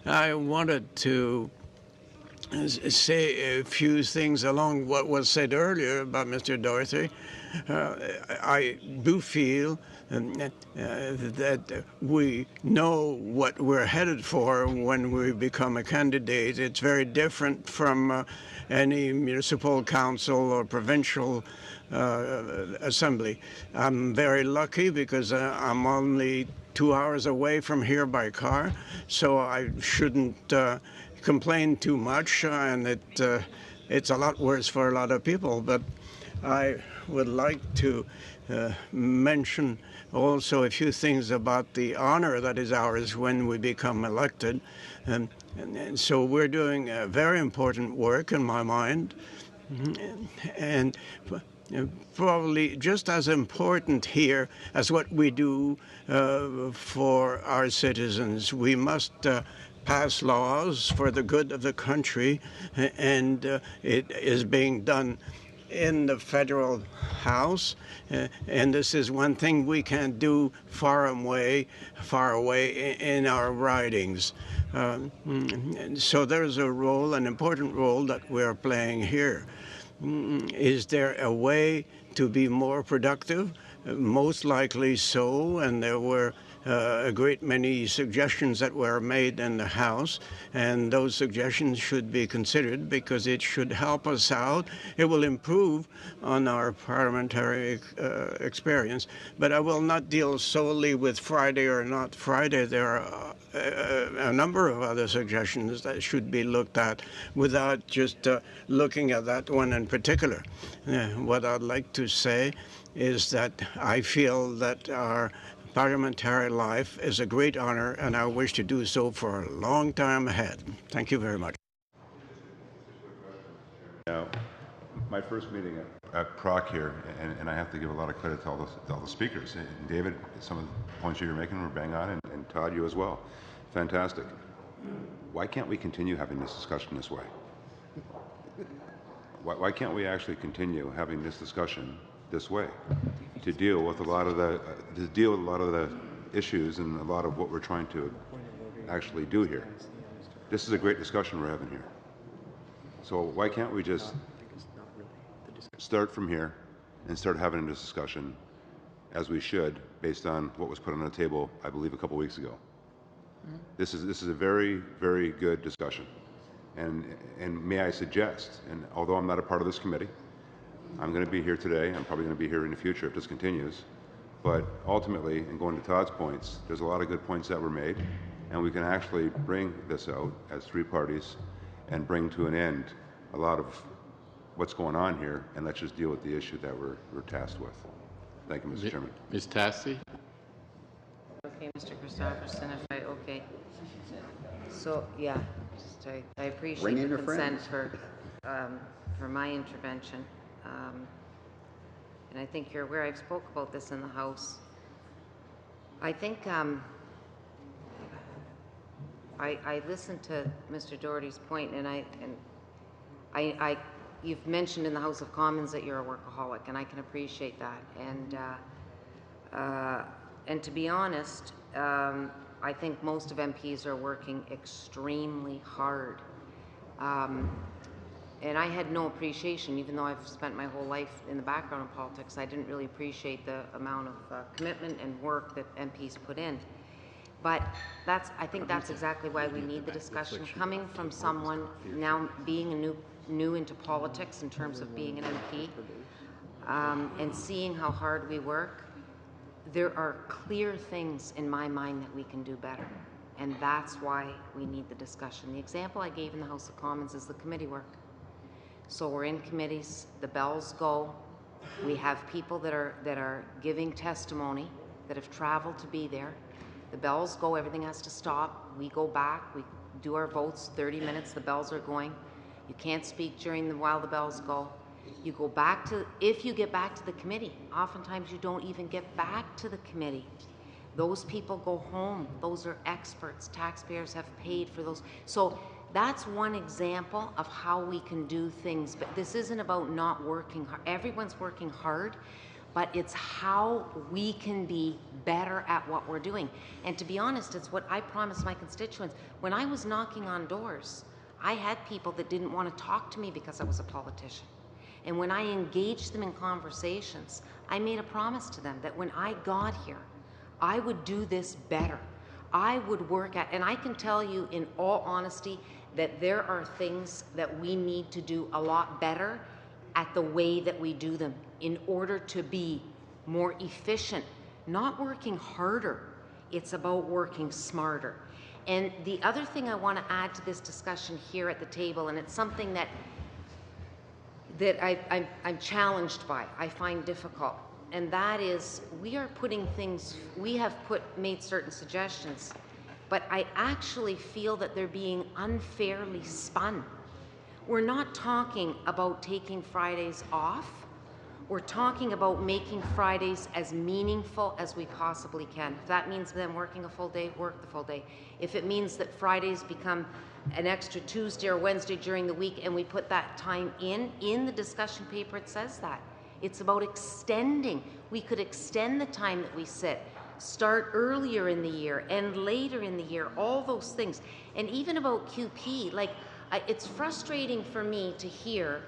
I wanted to say a few things along what was said earlier about Mr. Doherty. I do feel that we know what we're headed for when we become a candidate. It's very different from any municipal council or provincial assembly. I'm very lucky because I'm only 2 hours away from here by car, so I shouldn't complain too much, and it's a lot worse for a lot of people. But I would like to mention also a few things about the honor that is ours when we become elected. And so we're doing very important work in my mind, and probably just as important here as what we do for our citizens. We must pass laws for the good of the country, and it is being done in the federal House, and this is one thing we can't do far away in our ridings. So there's a role, an important role that we're playing here. Is there a way to be more productive? Most likely so, and there were a great many suggestions that were made in the House, and those suggestions should be considered because it should help us out. It will improve on our parliamentary experience. But I will not deal solely with Friday or not Friday. There are a number of other suggestions that should be looked at without just looking at that one in particular. What I'd like to say is that I feel that our parliamentary life is a great honor, and I wish to do so for a long time ahead. Thank you very much. Now, my first meeting at Proc here, and I have to give a lot of credit to all the speakers. And David, some of the points you're making were bang on, and Todd, you as well. Fantastic. Why can't we continue having this discussion this way? Why can't we actually continue having this discussion this way to deal with a lot of the issues and a lot of what we're trying to actually do here? This is a great discussion we're having here. So why can't we just start from here and start having this discussion as we should, based on what was put on the table, I believe, a couple weeks ago? This is a very, very good discussion. And may I suggest, and although I'm not a part of this committee, I'm going to be here today. I'm probably going to be here in the future if this continues. But ultimately, and going to Todd's points, there's a lot of good points that were made, and we can actually bring this out as three parties and bring to an end a lot of what's going on here, and let's just deal with the issue that we're tasked with. Thank you, Mr. Chairman. Ms. Tassi? Okay, Mr. Christopherson, okay. So, yeah, just I appreciate the consent for my intervention. And I think you're aware, I've spoke about this in the House. I think I listened to Mr. Doherty's point, and you've mentioned in the House of Commons that you're a workaholic, and I can appreciate that. And to be honest, I think most of MPs are working extremely hard. And I had no appreciation, even though I've spent my whole life in the background of politics, I didn't really appreciate the amount of commitment and work that MPs put in. But I think that's exactly why we need the discussion. Coming from someone now being new into politics in terms of being an MP, and seeing how hard we work, there are clear things in my mind that we can do better. And that's why we need the discussion. The example I gave in the House of Commons is the committee work. So we're in committees, the bells go, we have people that are giving testimony that have traveled to be there. The bells go, everything has to stop. We go back, we do our votes, 30 minutes, the bells are going. You can't speak while the bells go. You go back to, if you get back to the committee, oftentimes you don't even get back to the committee. Those people go home. Those are experts. Taxpayers have paid for those. So That's one example of how we can do things. But this isn't about not working hard. Everyone's working hard, but it's how we can be better at what we're doing. And to be honest, it's what I promised my constituents. When I was knocking on doors, I had people that didn't want to talk to me because I was a politician. And when I engaged them in conversations, I made a promise to them that when I got here, I would do this better. I would work at, and I can tell you in all honesty that there are things that we need to do a lot better at the way that we do them in order to be more efficient, not working harder. It's about working smarter. And the other thing I want to add to this discussion here at the table, and it's something that I'm challenged by, I find difficult, and that is we are putting things, we have made certain suggestions, but I actually feel that they're being unfairly spun. We're not talking about taking Fridays off. We're talking about making Fridays as meaningful as we possibly can. If that means them working a full day, work the full day. If it means that Fridays become an extra Tuesday or Wednesday during the week and we put that time in the discussion paper, it says that. It's about extending. We could extend the time that we sit, start earlier in the year and later in the year, all those things. And even about QP, like, it's frustrating for me to hear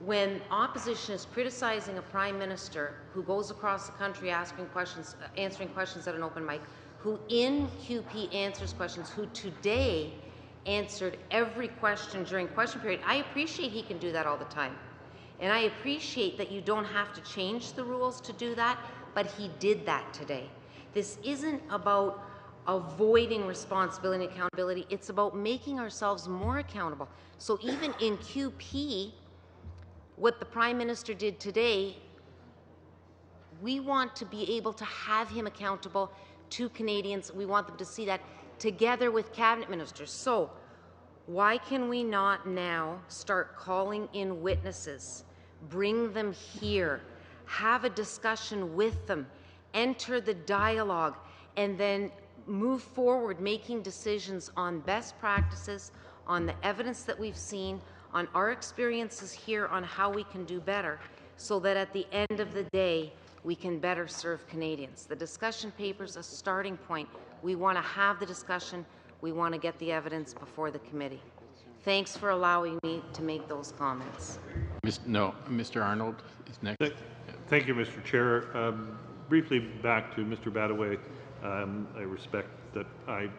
when opposition is criticizing a prime minister who goes across the country answering questions at an open mic, who in QP answers questions, who today answered every question during question period. I appreciate he can do that all the time. And I appreciate that you don't have to change the rules to do that, but he did that today. This isn't about avoiding responsibility and accountability. It's about making ourselves more accountable. So even in QP, what the Prime Minister did today, we want to be able to have him accountable to Canadians. We want them to see that together with cabinet ministers. So why can we not now start calling in witnesses, bring them here, have a discussion with them, enter the dialogue, and then move forward making decisions on best practices, on the evidence that we've seen, on our experiences here on how we can do better, so that at the end of the day, we can better serve Canadians. The discussion paper is a starting point. We want to have the discussion. We want to get the evidence before the committee. Thanks for allowing me to make those comments. Mr. Arnold is next. Thank you, Mr. Chair. Briefly back to Mr. Badaway. I respect that I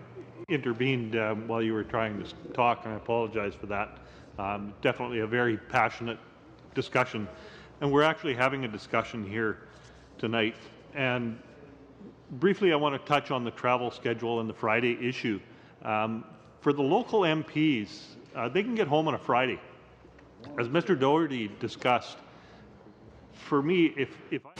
intervened while you were trying to talk, and I apologize for that. Definitely a very passionate discussion, and we're actually having a discussion here tonight. And briefly, I want to touch on the travel schedule and the Friday issue. For the local MPs, they can get home on a Friday. As Mr. Doherty discussed, for me, if I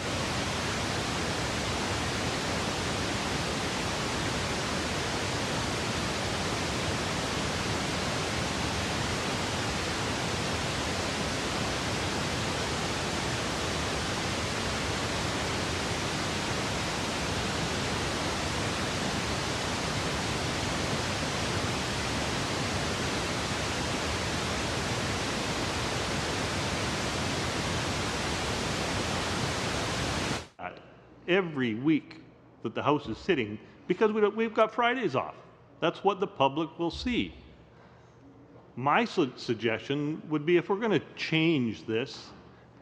every week that the House is sitting, because we've got Fridays off. That's what the public will see. My suggestion would be, if we're going to change this,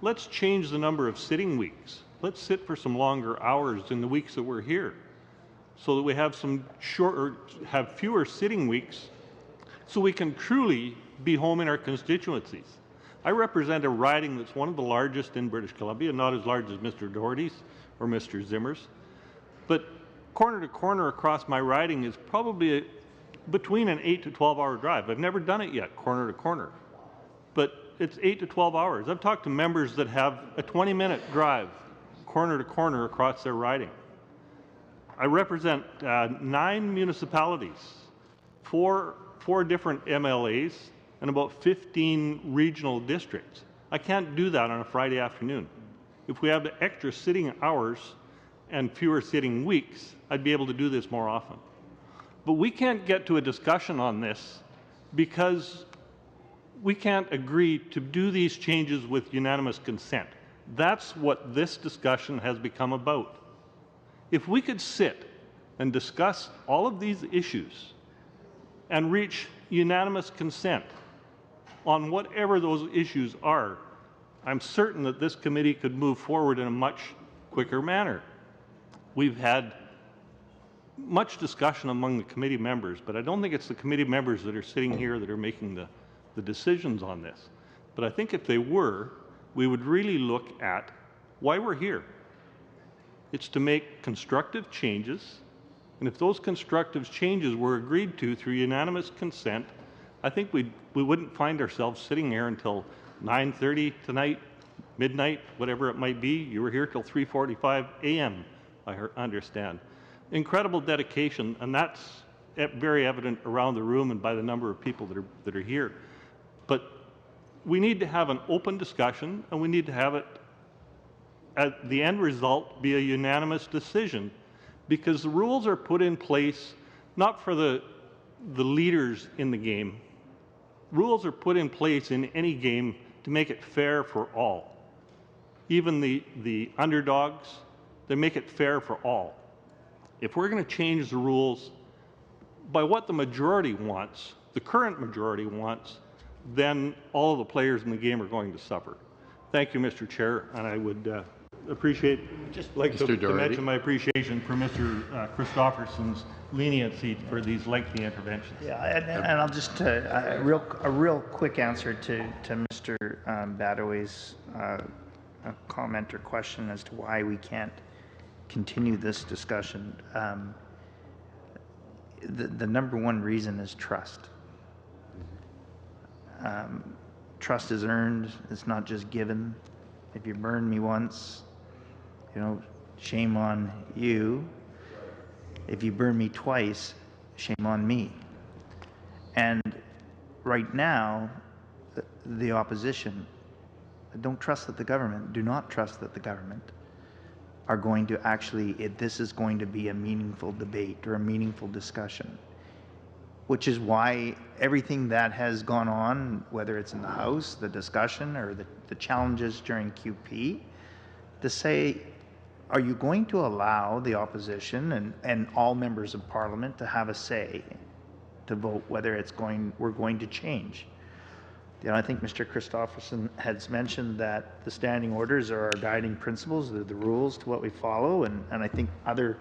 let's change the number of sitting weeks. Let's sit for some longer hours in the weeks that we're here, so that we have have fewer sitting weeks, so we can truly be home in our constituencies. I represent a riding that's one of the largest in British Columbia, not as large as Mr. Doherty's or Mr. Zimmer's, but corner to corner across my riding is probably between an 8 to 12 hour drive. I've never done it yet, corner to corner, but it's 8 to 12 hours. I've talked to members that have a 20-minute drive corner to corner across their riding. I represent 9 municipalities, four different MLAs, and about 15 regional districts. I can't do that on a Friday afternoon. If we have the extra sitting hours and fewer sitting weeks, I'd be able to do this more often. But we can't get to a discussion on this because we can't agree to do these changes with unanimous consent. That's what this discussion has become about. If we could sit and discuss all of these issues and reach unanimous consent on whatever those issues are, I'm certain that this committee could move forward in a much quicker manner. We've had much discussion among the committee members, but I don't think it's the committee members that are sitting here that are making the decisions on this. But I think if they were, we would really look at why we're here. It's to make constructive changes, and if those constructive changes were agreed to through unanimous consent, I think we wouldn't find ourselves sitting here until 9:30 tonight, midnight, whatever it might be. You were here till 3:45 a.m., I understand. Incredible dedication, and that's very evident around the room and by the number of people that are here. But we need to have an open discussion, and we need to have it at the end result be a unanimous decision, because the rules are put in place not for the leaders in the game. Rules are put in place in any game to make it fair for all. Even the underdogs, they make it fair for all. If we're going to change the rules by what the majority wants, the current majority wants, then all of the players in the game are going to suffer. Thank you, Mr. Chair, and I would just like to mention my appreciation for Mr. Christofferson's leniency for these lengthy interventions. Yeah, and I'll just a real quick answer to Mr. Badaway's comment or question as to why we can't continue this discussion. The number one reason is trust. Trust is earned. It's not just given. If you burn me once, shame on you. If you burn me twice, shame on me. And right now, the opposition don't trust that the government, do not trust that the government are going to actually, this is going to be a meaningful debate or a meaningful discussion, which is why everything that has gone on, whether it's in the House, the discussion, or the challenges during QP, to say, are you going to allow the opposition and all members of Parliament to have a say to vote whether we're going to change? I think Mr. Christofferson has mentioned that the standing orders are our guiding principles, they're the rules to what we follow, and I think other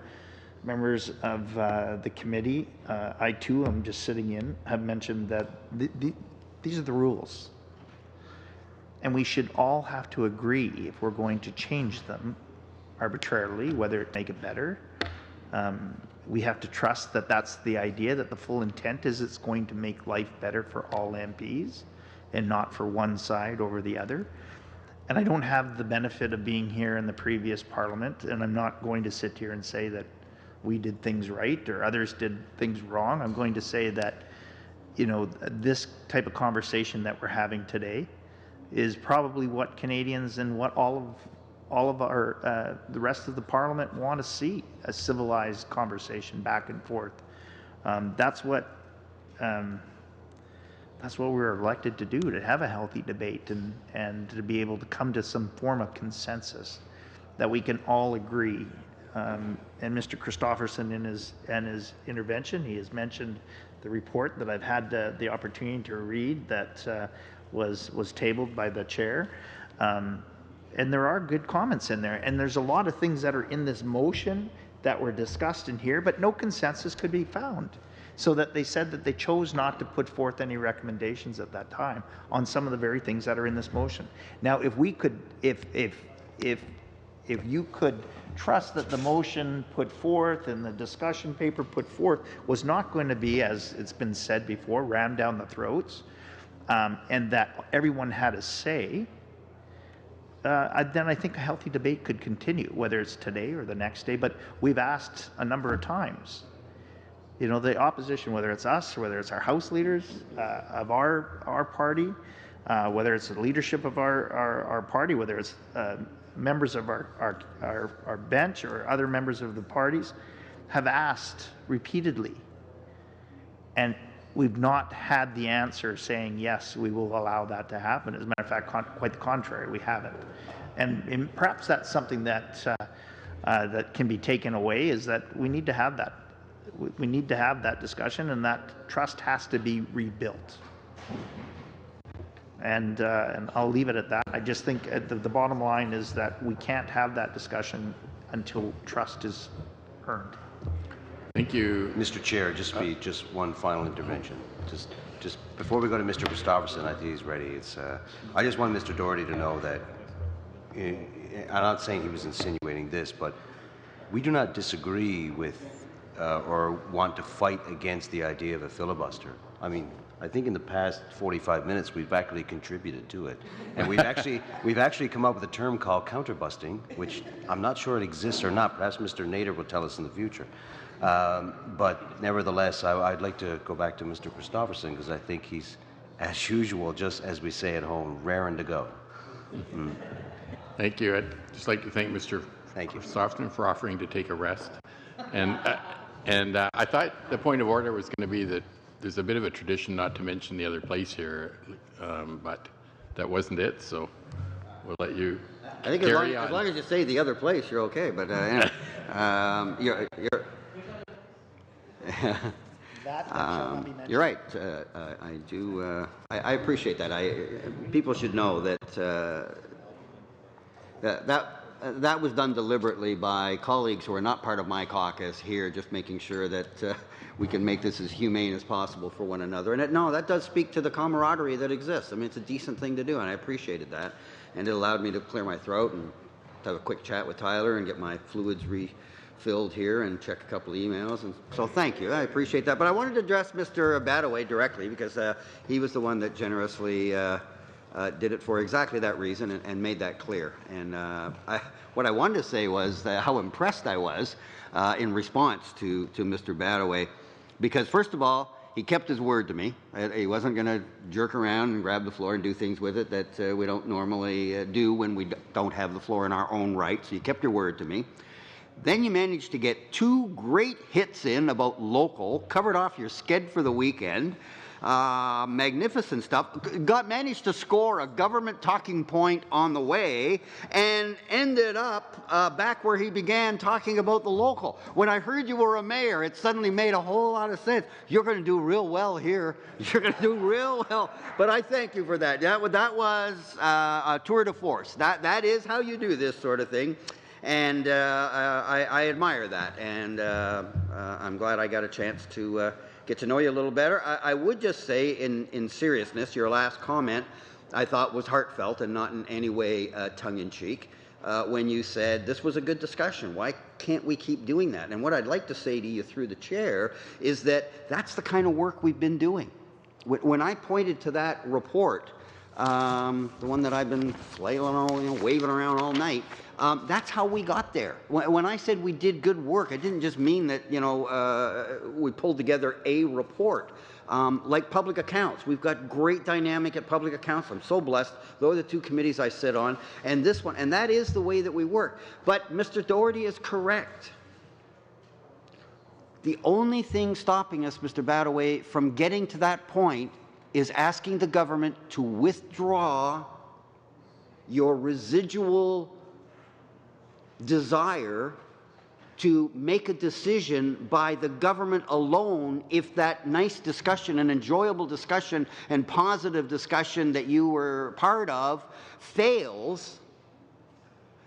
members of the committee, I too am just sitting in, have mentioned that these are the rules. And we should all have to agree if we're going to change them arbitrarily, whether it make it better. We have to trust that that's the idea, that the full intent is it's going to make life better for all MPs and not for one side over the other. And I don't have the benefit of being here in the previous Parliament, and I'm not going to sit here and say that we did things right or others did things wrong. I'm going to say that, this type of conversation that we're having today is probably what Canadians and what all of our the rest of the Parliament want to see, a civilized conversation back and forth. That's what we're elected to do, to have a healthy debate and to be able to come to some form of consensus that we can all agree. And Mr. Christofferson in his intervention, he has mentioned the report that I've had the opportunity to read that was tabled by the chair. And there are good comments in there. And there's a lot of things that are in this motion that were discussed in here, but no consensus could be found. So that they said that they chose not to put forth any recommendations at that time on some of the very things that are in this motion. Now, if we could, if you could trust that the motion put forth and the discussion paper put forth was not going to be, as it's been said before, rammed down the throats, and that everyone had a say, then I think a healthy debate could continue, whether it's today or the next day. But we've asked a number of times, the opposition, whether it's us or whether it's our House leaders of our party, whether it's the leadership of our party, whether it's members of our bench or other members of the parties, have asked repeatedly. And we've not had the answer saying, yes, we will allow that to happen. As a matter of fact, quite the contrary, we haven't. And perhaps that's something that, that can be taken away, is that we need to have that. We need to have that discussion, and that trust has to be rebuilt. And I'll leave it at that. I just think the bottom line is that we can't have that discussion until trust is earned. Thank you. Mr. Chair, just one final intervention. Just before we go to Mr. Christopherson, I think he's ready. I just want Mr. Doherty to know that, I'm not saying he was insinuating this, but we do not disagree with or want to fight against the idea of a filibuster. I mean, I think in the past 45 minutes we've actually contributed to it, and we've actually come up with a term called counterbusting, which I'm not sure it exists or not. Perhaps Mr. Nader will tell us in the future. But nevertheless, I'd like to go back to Mr. Christopherson, because I think he's, as usual, just as we say at home, raring to go. Thank you. I'd just like to thank Mr. Christopherson for offering to take a rest. And I thought the point of order was going to be that there's a bit of a tradition not to mention the other place here, but that wasn't it, so we'll let you I think as long as you say the other place, you're okay. But anyway, you're right. I do. I appreciate that. People should know that that was done deliberately by colleagues who are not part of my caucus here, just making sure that we can make this as humane as possible for one another. And that does speak to the camaraderie that exists. I mean, it's a decent thing to do, and I appreciated that. And it allowed me to clear my throat and have a quick chat with Tyler and get my fluids refilled here and check a couple of emails. And so thank you. I appreciate that. But I wanted to address Mr. Badaway directly, because he was the one that generously did it for exactly that reason and made that clear. And what I wanted to say was how impressed I was in response to Mr. Badaway, because first of all, he kept his word to me. He wasn't going to jerk around and grab the floor and do things with it that we don't normally do when we don't have the floor in our own right. So you kept your word to me. Then you managed to get 2 great hits in about local, covered off your sked for the weekend. Magnificent stuff. Managed to score a government talking point on the way, and ended up back where he began, talking about the local. When I heard you were a mayor, it suddenly made a whole lot of sense. You're going to do real well here. You're going to do real well. But I thank you for that. That was a tour de force. That is how you do this sort of thing. And I admire that. And I'm glad I got a chance to get to know you a little better. I would just say, in seriousness, your last comment I thought was heartfelt and not in any way tongue-in-cheek, when you said this was a good discussion. Why can't we keep doing that? And what I'd like to say to you through the chair is that that's the kind of work we've been doing. When I pointed to that report, the one that I've been flailing, waving around all night, that's how we got there. When I said we did good work, I didn't just mean that we pulled together a report. Like public accounts, we've got great dynamic at public accounts. I'm so blessed. Those are the 2 committees I sit on, and this one, and that is the way that we work. But Mr. Doherty is correct. The only thing stopping us, Mr. Badaway, from getting to that point is asking the government to withdraw your residual desire to make a decision by the government alone if that nice discussion and enjoyable discussion and positive discussion that you were part of fails.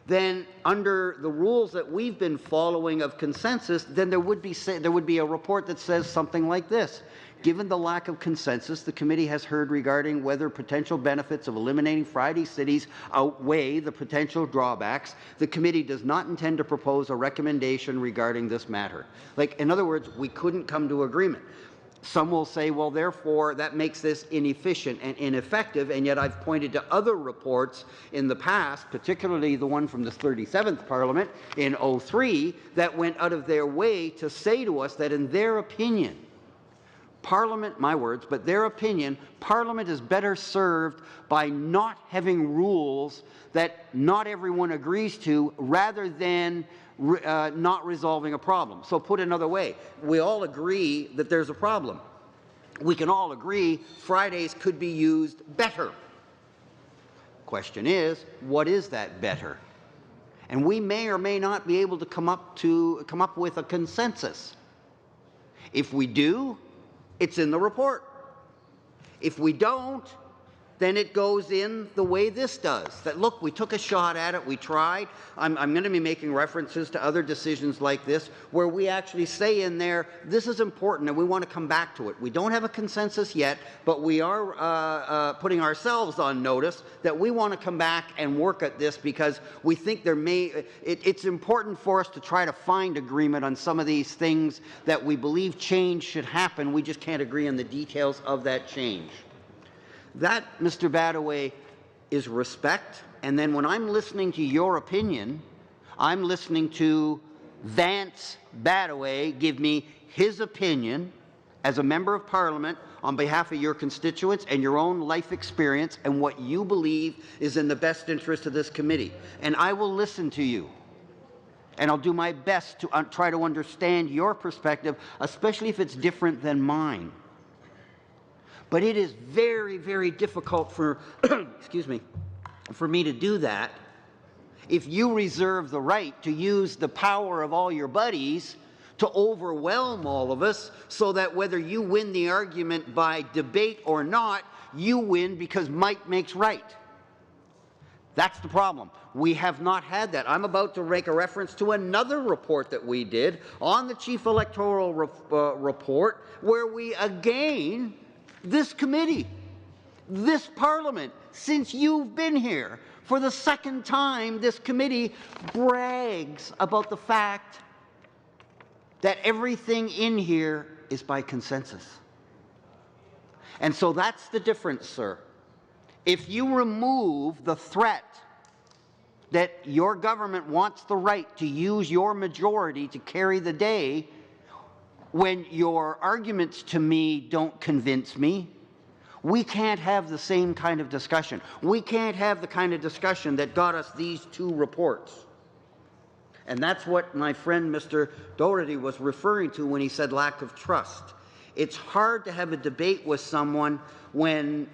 Then under the rules that we've been following of consensus, then there would be a report that says something like this. Given the lack of consensus the committee has heard regarding whether potential benefits of eliminating Friday cities outweigh the potential drawbacks, the committee does not intend to propose a recommendation regarding this matter. In other words, we couldn't come to agreement. Some will say, well, therefore, that makes this inefficient and ineffective, and yet I've pointed to other reports in the past, particularly the one from the 37th Parliament in 2003, that went out of their way to say to us that in their opinion, Parliament, my words, but their opinion, Parliament is better served by not having rules that not everyone agrees to, rather than not resolving a problem. So put another way, we all agree that there's a problem. we can all agree Fridays could be used better. Question is, what is that better? And we may or may not be able to come up with a consensus. If we do, it's in the report. If we don't, then it goes in the way this does. That, look, we took a shot at it, we tried. I'm going to be making references to other decisions like this where we actually say in there, this is important and we want to come back to it. We don't have a consensus yet, but we are putting ourselves on notice that we want to come back and work at this because we think it's important for us to try to find agreement on some of these things that we believe change should happen. We just can't agree on the details of that change. That, Mr. Badaway, is respect. And then when I'm listening to your opinion, I'm listening to Vance Badaway give me his opinion as a member of Parliament on behalf of your constituents and your own life experience and what you believe is in the best interest of this committee. And I will listen to you. And I'll do my best to try to understand your perspective, especially if it's different than mine. But it is very, very difficult for, excuse me, for me to do that if you reserve the right to use the power of all your buddies to overwhelm all of us so that whether you win the argument by debate or not, you win because might makes right. That's the problem. We have not had that. I'm about to make a reference to another report that we did on the Chief Electoral Report where we again, this committee, this Parliament, since you've been here, for the second time, this committee brags about the fact that everything in here is by consensus. And so that's the difference, sir. If you remove the threat that your government wants the right to use your majority to carry the day, when your arguments to me don't convince me, we can't have the same kind of discussion. We can't have the kind of discussion that got us these two reports. And that's what my friend Mr. Doherty was referring to when he said lack of trust. It's hard to have a debate with someone when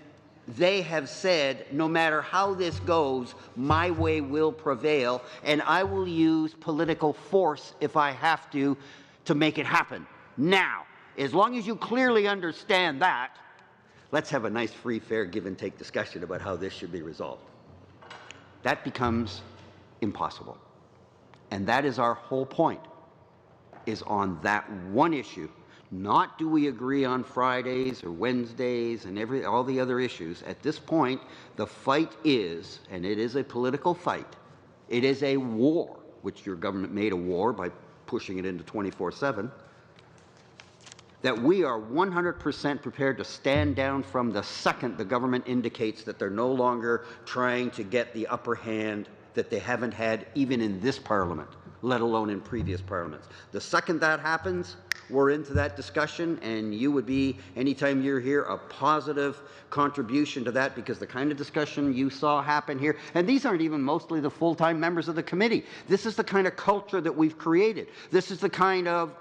they have said, no matter how this goes, my way will prevail, and I will use political force if I have to make it happen. Now, as long as you clearly understand that, let's have a nice, free, fair, give-and-take discussion about how this should be resolved. That becomes impossible. And that is our whole point, is on that one issue. Not do we agree on Fridays or Wednesdays and all the other issues. At this point, the fight is, and it is a political fight, it is a war, which your government made a war by pushing it into 24/7, that we are 100% prepared to stand down from the second the government indicates that they're no longer trying to get the upper hand that they haven't had even in this Parliament, let alone in previous Parliaments. The second that happens, we're into that discussion, and you would be, anytime you're here, a positive contribution to that, because the kind of discussion you saw happen here, and these aren't even mostly the full-time members of the committee. This is the kind of culture that we've created. This is the kind of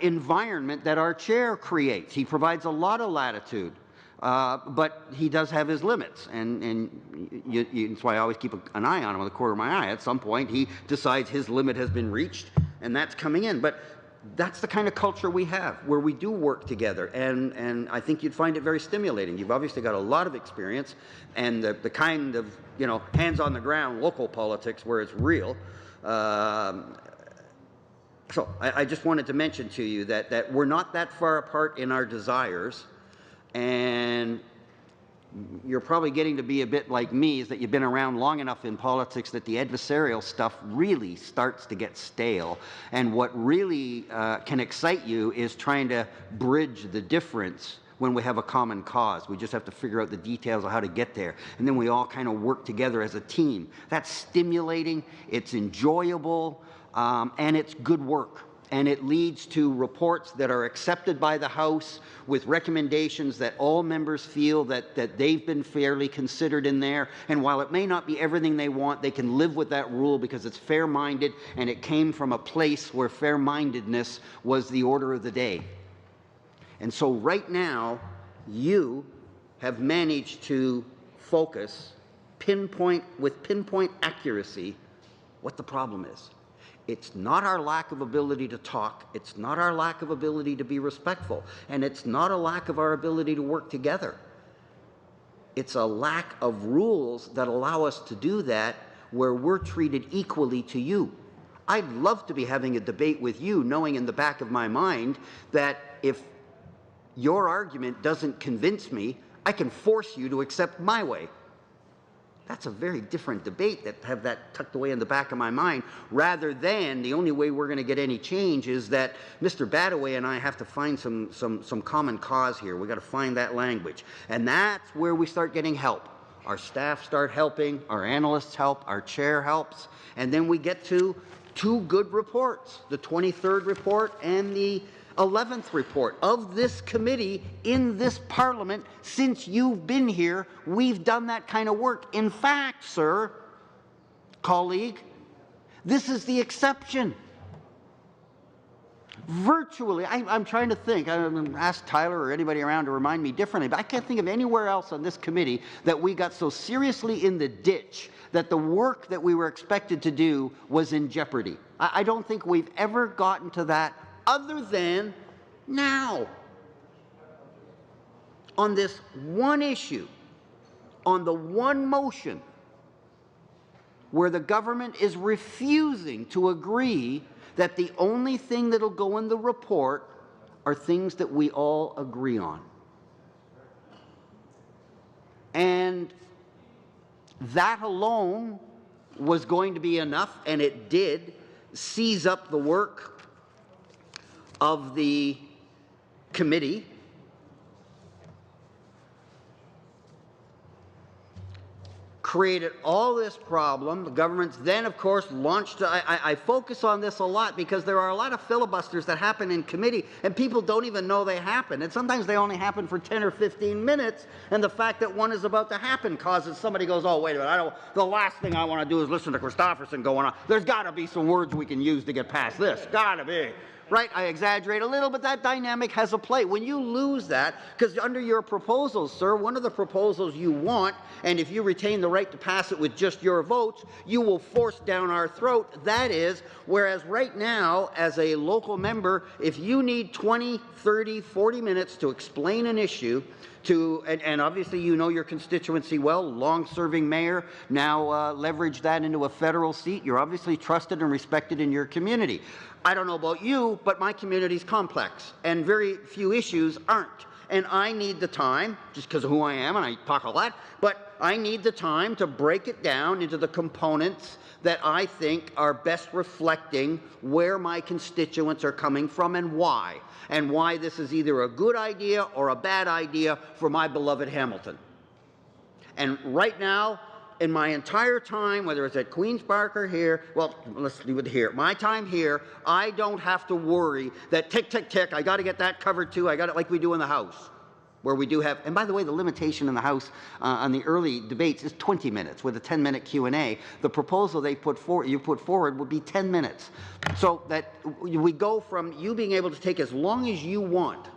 environment that our chair creates. He provides a lot of latitude. But he does have his limits, and that's why I always keep an eye on him with a corner of my eye. At some point, he decides his limit has been reached, and that's coming in. But that's the kind of culture we have, where we do work together, and I think you'd find it very stimulating. You've obviously got a lot of experience, and the kind of, hands on the ground local politics where it's real. So I just wanted to mention to you that we're not that far apart in our desires. And you're probably getting to be a bit like me, is that you've been around long enough in politics that the adversarial stuff really starts to get stale. And what really can excite you is trying to bridge the difference when we have a common cause. We just have to figure out the details of how to get there. And then we all kind of work together as a team. That's stimulating, it's enjoyable, and it's good work. And it leads to reports that are accepted by the House with recommendations that all members feel that they've been fairly considered in there. And while it may not be everything they want, they can live with that rule because it's fair-minded, and it came from a place where fair-mindedness was the order of the day. And so right now, you have managed to focus, with pinpoint accuracy, what the problem is. It's not our lack of ability to talk, it's not our lack of ability to be respectful, and it's not a lack of our ability to work together. It's a lack of rules that allow us to do that where we're treated equally to you. I'd love to be having a debate with you, knowing in the back of my mind that if your argument doesn't convince me, I can force you to accept my way. That's a very different debate, that have that tucked away in the back of my mind, rather than the only way we're going to get any change is that Mr. Badaway and I have to find some common cause here. We've got to find that language. And that's where we start getting help. Our staff start helping, our analysts help, our chair helps, and then we get to two good reports, the 23rd report and the 11th report of this committee in this Parliament. Since you've been here, we've done that kind of work. In fact, sir, colleague, this is the exception. Virtually, I'm trying to think. I'm ask Tyler or anybody around to remind me differently, but I can't think of anywhere else on this committee that we got so seriously in the ditch that the work that we were expected to do was in jeopardy. I don't think we've ever gotten to that other than now. On this one issue, on the one motion, where the government is refusing to agree that the only thing that'll go in the report are things that we all agree on. And that alone was going to be enough, and it did seize up the work of the committee. Created all this problem. The government's then, of course, launched. I focus on this a lot because there are a lot of filibusters that happen in committee and people don't even know they happen. And sometimes they only happen for 10 or 15 minutes. And the fact that one is about to happen causes somebody goes, oh, wait a minute, the last thing I want to do is listen to Christofferson going on. There's got to be some words we can use to get past this. Got to be. Right, I exaggerate a little, but that dynamic has a play. When you lose that, because under your proposals, sir, one of the proposals you want, and if you retain the right to pass it with just your votes, you will force down our throat. That is, whereas right now, as a local member, if you need 20, 30, 40 minutes to explain an issue, and obviously you know your constituency well, long-serving mayor, now leverage that into a federal seat. You're obviously trusted and respected in your community. I don't know about you, but my community's complex, and very few issues aren't. And I need the time, just because of who I am, and I talk a lot, but I need the time to break it down into the components that I think are best reflecting where my constituents are coming from and why this is either a good idea or a bad idea for my beloved Hamilton. And right now, in my entire time, whether it's at Queen's Park or here, well, let's leave it here. My time here, I don't have to worry that tick, tick, tick, I got to get that covered too. I got it like we do in the House, where we do have, and by the way, the limitation in the House on the early debates is 20 minutes with a 10-minute Q&A. The proposal you put forward would be 10 minutes. So that we go from you being able to take as long as you want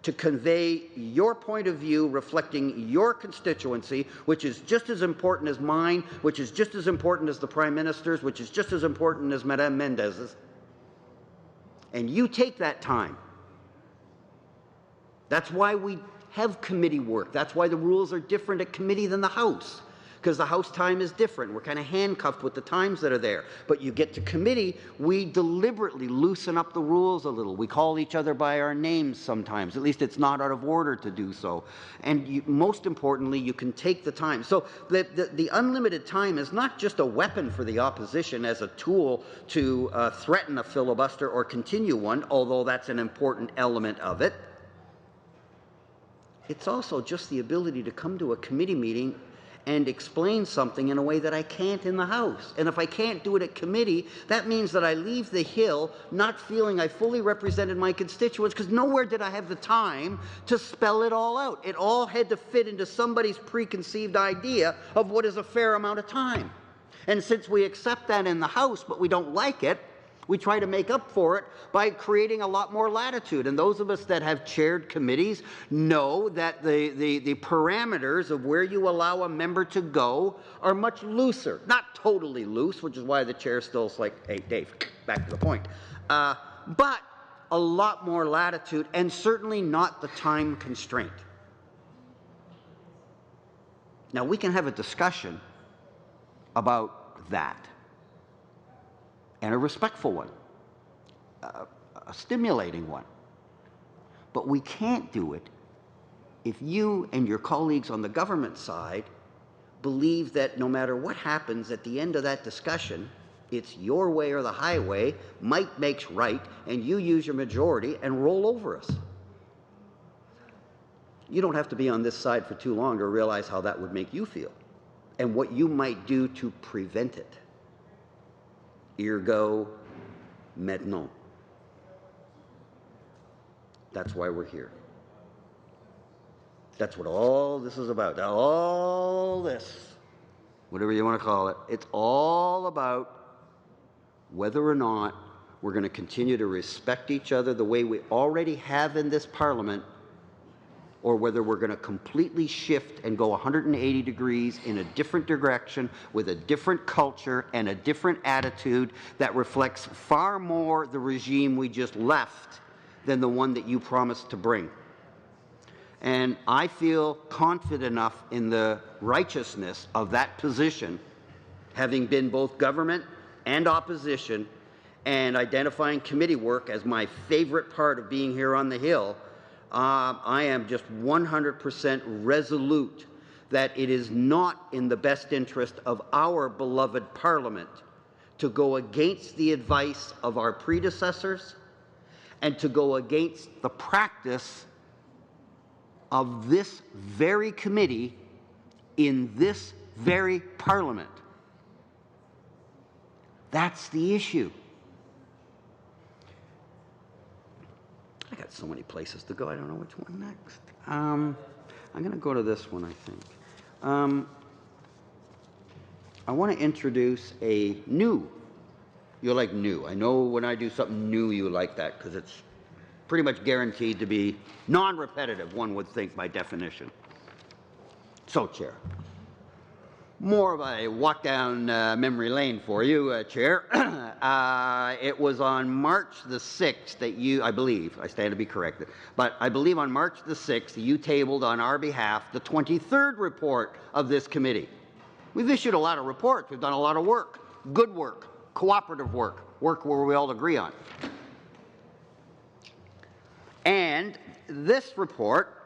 to convey your point of view reflecting your constituency, which is just as important as mine, which is just as important as the Prime Minister's, which is just as important as Madame Mendez's. And you take that time. That's why we have committee work. That's why the rules are different at committee than the House, because the House time is different. We're kind of handcuffed with the times that are there. But you get to committee, we deliberately loosen up the rules a little. We call each other by our names sometimes. At least it's not out of order to do so. And most importantly, you can take the time. So the unlimited time is not just a weapon for the opposition as a tool to threaten a filibuster or continue one, although that's an important element of it. It's also just the ability to come to a committee meeting and explain something in a way that I can't in the House. And if I can't do it at committee, that means that I leave the Hill not feeling I fully represented my constituents, because nowhere did I have the time to spell it all out. It all had to fit into somebody's preconceived idea of what is a fair amount of time. And since we accept that in the House, but we don't like it, We try to make up for it by creating a lot more latitude. And those of us that have chaired committees know that the parameters of where you allow a member to go are much looser. Not totally loose, which is why the chair still's like, hey, Dave, back to the point. But a lot more latitude, and certainly not the time constraint. Now, we can have a discussion about that, and a respectful one, a stimulating one. But we can't do it if you and your colleagues on the government side believe that no matter what happens at the end of that discussion, it's your way or the highway, might makes right, and you use your majority and roll over us. You don't have to be on this side for too long to realize how that would make you feel and what you might do to prevent it. Ergo, maintenant. That's why we're here. That's what all this is about. All this, whatever you want to call it, it's all about whether or not we're going to continue to respect each other the way we already have in this Parliament, or whether we're going to completely shift and go 180 degrees in a different direction with a different culture and a different attitude that reflects far more the regime we just left than the one that you promised to bring. And I feel confident enough in the righteousness of that position, having been both government and opposition, and identifying committee work as my favorite part of being here on the Hill. I am just 100% resolute that it is not in the best interest of our beloved Parliament to go against the advice of our predecessors and to go against the practice of this very committee in this very Parliament. That's the issue. I got so many places to go, I don't know which one next. I'm going to go to this one, I think. I want to introduce a new. You're like new. I know when I do something new, you like that, because it's pretty much guaranteed to be non-repetitive, one would think, by definition. So, Chair. More of a walk down memory lane for you, Chair. It was on March the 6th that you, I believe, I stand to be corrected, but I believe on March the 6th you tabled on our behalf the 23rd report of this committee. We've issued a lot of reports. We've done a lot of work, good work, cooperative work, work where we all agree on. And this report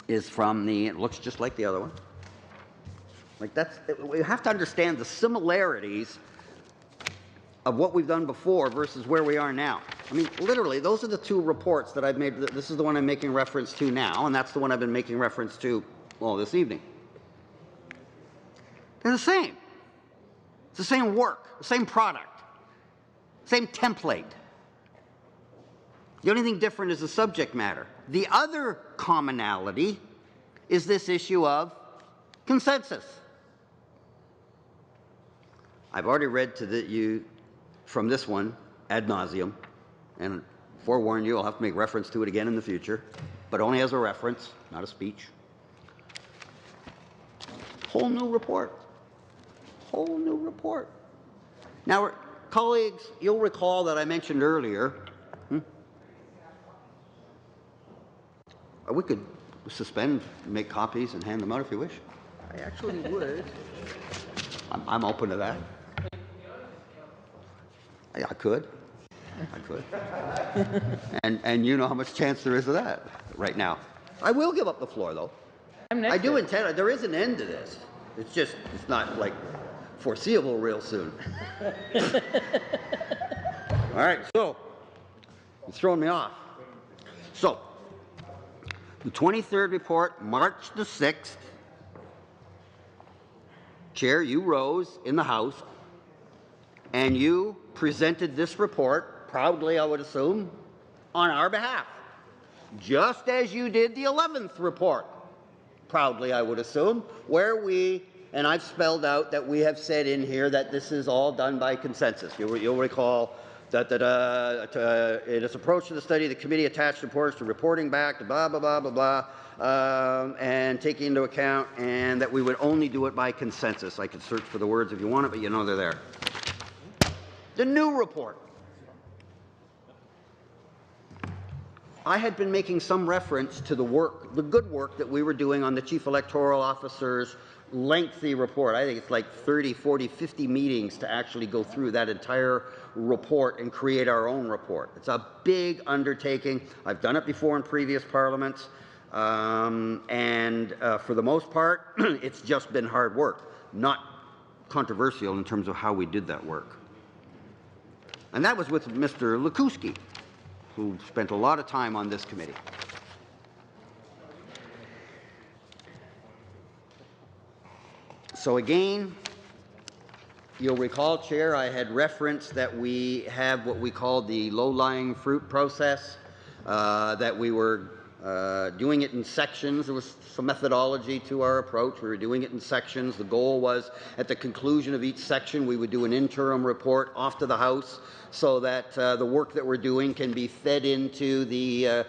is from the, it looks just like the other one. Like we have to understand the similarities of what we've done before versus where we are now. I mean, literally, those are the two reports that I've made. This is the one I'm making reference to now, and that's the one I've been making reference to, well, this evening. They're the same. It's the same work, the same product, same template. The only thing different is the subject matter. The other commonality is this issue of consensus. I've already read to you from this one ad nauseum, and forewarn you, I'll have to make reference to it again in the future, but only as a reference, not a speech. Whole new report. Whole new report. Now, colleagues, you'll recall that I mentioned earlier, we could suspend, make copies, and hand them out if you wish. I actually would. I'm open to that. I could. And you know how much chance there is of that right now. I will give up the floor, though. I do intend. There is an end to this. It's just, it's not like foreseeable real soon. All right, so it's throwing me off. So the 23rd report, March the 6th. Chair, you rose in the House and you presented this report, proudly I would assume, on our behalf, just as you did the 11th report, proudly I would assume, where we, and I've spelled out that we have said in here that this is all done by consensus. You'll recall In its approach to the study, the committee attached reports to reporting back to blah, blah, blah, blah, blah, and taking into account, and that we would only do it by consensus. I could search for the words if you want it, but you know they're there. The new report. I had been making some reference to the work, the good work that we were doing on the Chief Electoral Officer's lengthy report. I think it's like 30, 40, 50 meetings to actually go through that entire report and create our own report. It's a big undertaking. I've done it before in previous parliaments, and for the most part, it's just been hard work, not controversial in terms of how we did that work. And that was with Mr. Lukuski, who spent a lot of time on this committee. So again, you'll recall, Chair, I had referenced that we have what we call the low-lying fruit process, that we were doing it in sections. There was some methodology to our approach. We were doing it in sections. The goal was at the conclusion of each section we would do an interim report off to the House so that the work that we're doing can be fed into the,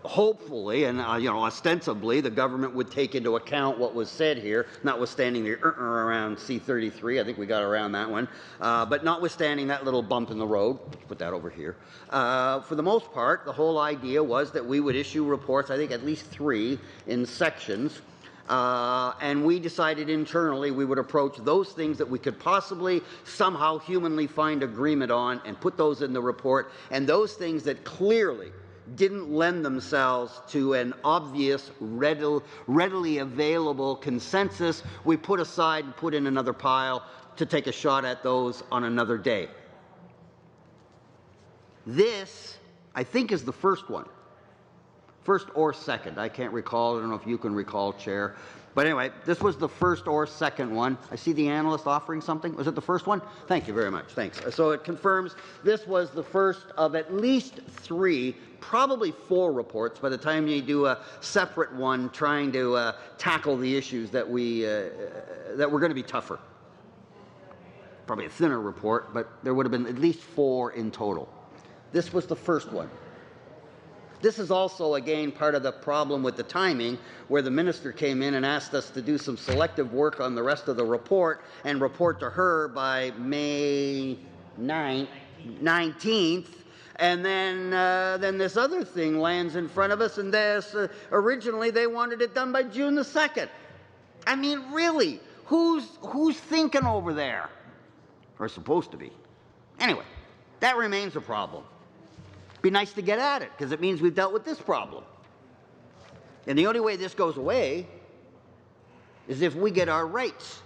hopefully and ostensibly, the government would take into account what was said here, notwithstanding the around C-33. I think we got around that one. But notwithstanding that little bump in the road, let's put that over here. For the most part, the whole idea was that we would issue reports, I think at least 3, in sections. And we decided internally we would approach those things that we could possibly somehow humanly find agreement on and put those in the report, and those things that clearly didn't lend themselves to an obvious, readily available consensus, we put aside and put in another pile to take a shot at those on another day. This, I think, is the first one. First or second, I can't recall. I don't know if you can recall, Chair. But anyway, this was the first or second one. I see the analyst offering something. Was it the first one? Thank you very much. Thanks. So it confirms this was the first of at least 3, probably 4 reports by the time you do a separate one trying to tackle the issues that that were going to be tougher. Probably a thinner report, but there would have been at least 4 in total. This was the first one. This is also, again, part of the problem with the timing, where the minister came in and asked us to do some selective work on the rest of the report and report to her by May 19th. And then this other thing lands in front of us, and originally they wanted it done by June the 2nd. I mean, really, who's thinking over there? Or supposed to be. Anyway, that remains a problem. Be nice to get at it, because it means we've dealt with this problem. And the only way this goes away is if we get our rights.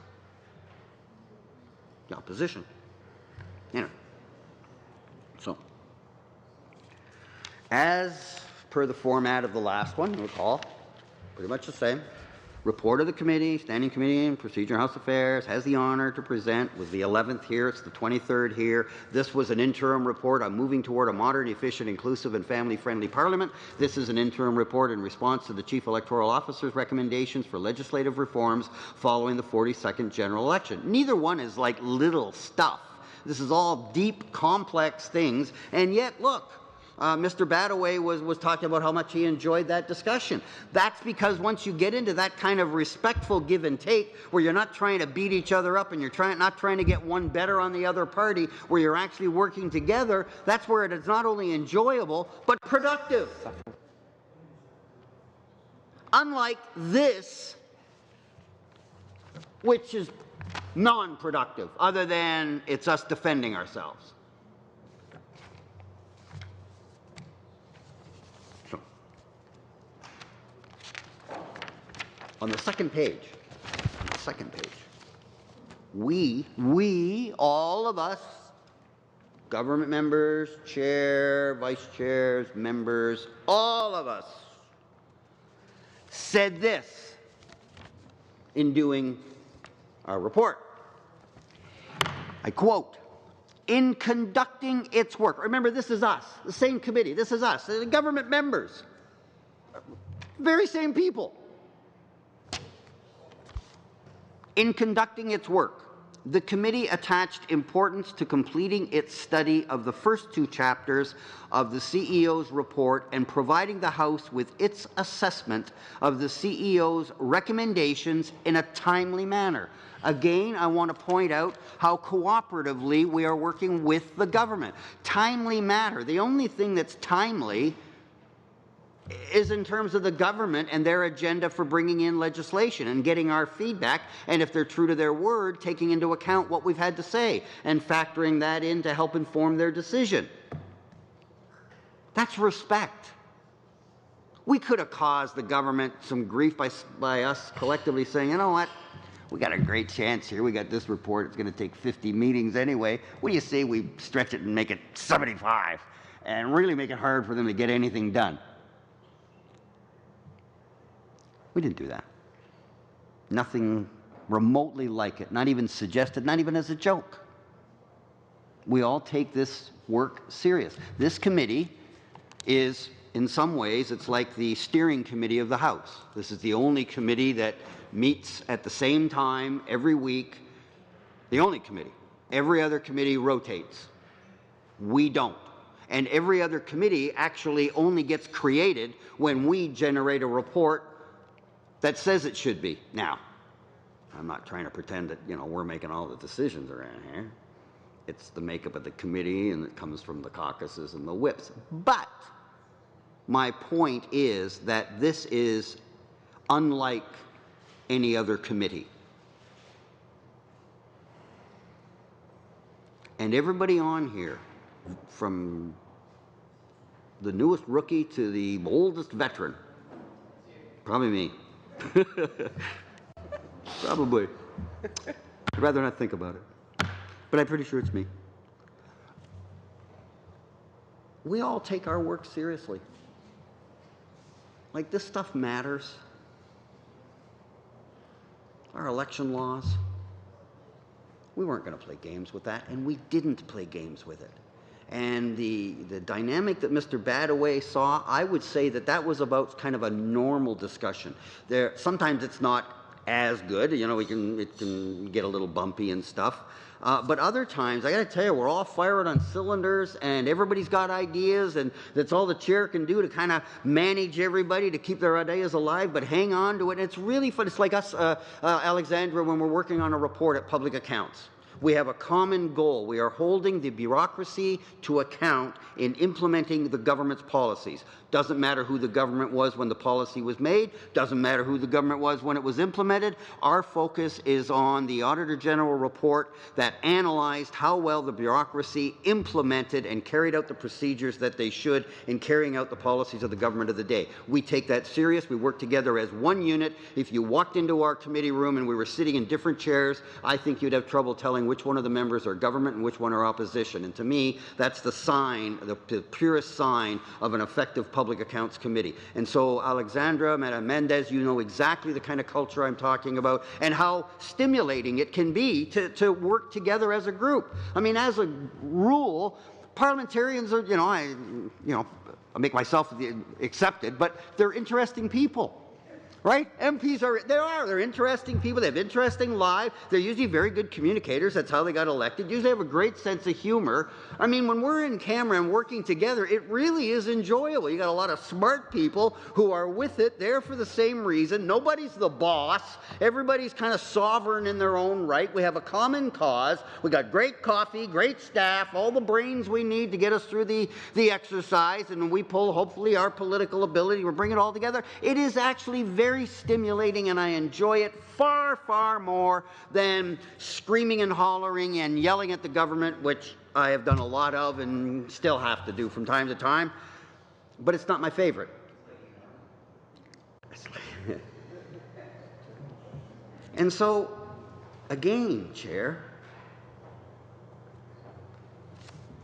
The opposition. Anyway. So, as per the format of the last one, recall, pretty much the same. Report of the committee, Standing Committee on Procedure and House Affairs, has the honor to present. It was the 11th here, it's the 23rd here. This was an interim report on moving toward a modern, efficient, inclusive, and family-friendly parliament. This is an interim report in response to the Chief Electoral Officer's recommendations for legislative reforms following the 42nd general election. Neither one is like little stuff. This is all deep, complex things, and yet, look, Mr. Badaway was talking about how much he enjoyed that discussion. That's because once you get into that kind of respectful give and take, where you're not trying to beat each other up and you're not trying to get one better on the other party, where you're actually working together, that's where it is not only enjoyable, but productive. Unlike this, which is non-productive, other than it's us defending ourselves. On the second page, we, all of us, government members, chair, vice chairs, members, all of us, said this in doing our report. I quote, "In conducting its work," remember this is us, the same committee, this is us, the government members, very same people. In conducting its work, The committee attached importance to completing its study of the first 2 chapters of the CEO's report and providing the House with its assessment of the CEO's recommendations in a timely manner. Again, I want to point out how cooperatively we are working with the government. Timely matter. The only thing that's timely is in terms of the government and their agenda for bringing in legislation and getting our feedback, and if they're true to their word, taking into account what we've had to say and factoring that in to help inform their decision. That's respect. We could have caused the government some grief by us collectively saying, you know what, we got a great chance here. We got this report. It's going to take 50 meetings anyway. What do you say we stretch it and make it 75 and really make it hard for them to get anything done? We didn't do that. Nothing remotely like it, not even suggested, not even as a joke. We all take this work serious. This committee is, in some ways, it's like the steering committee of the House. This is the only committee that meets at the same time every week. The only committee. Every other committee rotates. We don't. And every other committee actually only gets created when we generate a report that says it should be. Now, I'm not trying to pretend that, we're making all the decisions around here. It's the makeup of the committee, and it comes from the caucuses and the whips. But my point is that this is unlike any other committee. And everybody on here, from the newest rookie to the oldest veteran, probably me. Probably. I'd rather not think about it. But I'm pretty sure it's me. We all take our work seriously. Like, this stuff matters. Our election laws. We weren't going to play games with that, and we didn't play games with it. And the dynamic that Mr. Badaway saw, I would say that was about kind of a normal discussion. Sometimes it's not as good, it can get a little bumpy and stuff. But other times, I got to tell you, we're all firing on cylinders, and everybody's got ideas, and that's all the chair can do to kind of manage everybody to keep their ideas alive, but hang on to it. And it's really fun. It's like us, Alexandra, when we're working on a report at Public Accounts. We have a common goal. We are holding the bureaucracy to account in implementing the government's policies. Doesn't matter who the government was when the policy was made. Doesn't matter who the government was when it was implemented. Our focus is on the Auditor General report that analyzed how well the bureaucracy implemented and carried out the procedures that they should in carrying out the policies of the government of the day. We take that serious. We work together as one unit. If you walked into our committee room and we were sitting in different chairs, I think you'd have trouble telling which one of the members are government and which one are opposition. And to me, that's the sign, the purest sign of an effective Public Accounts Committee. And so, Alexandra, Madam Mendez, you know exactly the kind of culture I'm talking about and how stimulating it can be to work together as a group. I mean, as a rule, parliamentarians are, I make myself accepted, but they're interesting people. Right? MPs they're interesting people. They have interesting lives. They're usually very good communicators. That's how they got elected. Usually have a great sense of humor. I mean, when we're in camera and working together, it really is enjoyable. You got a lot of smart people who are with it, there for the same reason. Nobody's the boss. Everybody's kind of sovereign in their own right. We have a common cause. We got great coffee, great staff, all the brains we need to get us through the exercise, and we pull, hopefully, our political ability. We bring it all together. It is actually very stimulating, and I enjoy it far, far more than screaming and hollering and yelling at the government, which I have done a lot of and still have to do from time to time, but it's not my favorite. And so, again, Chair,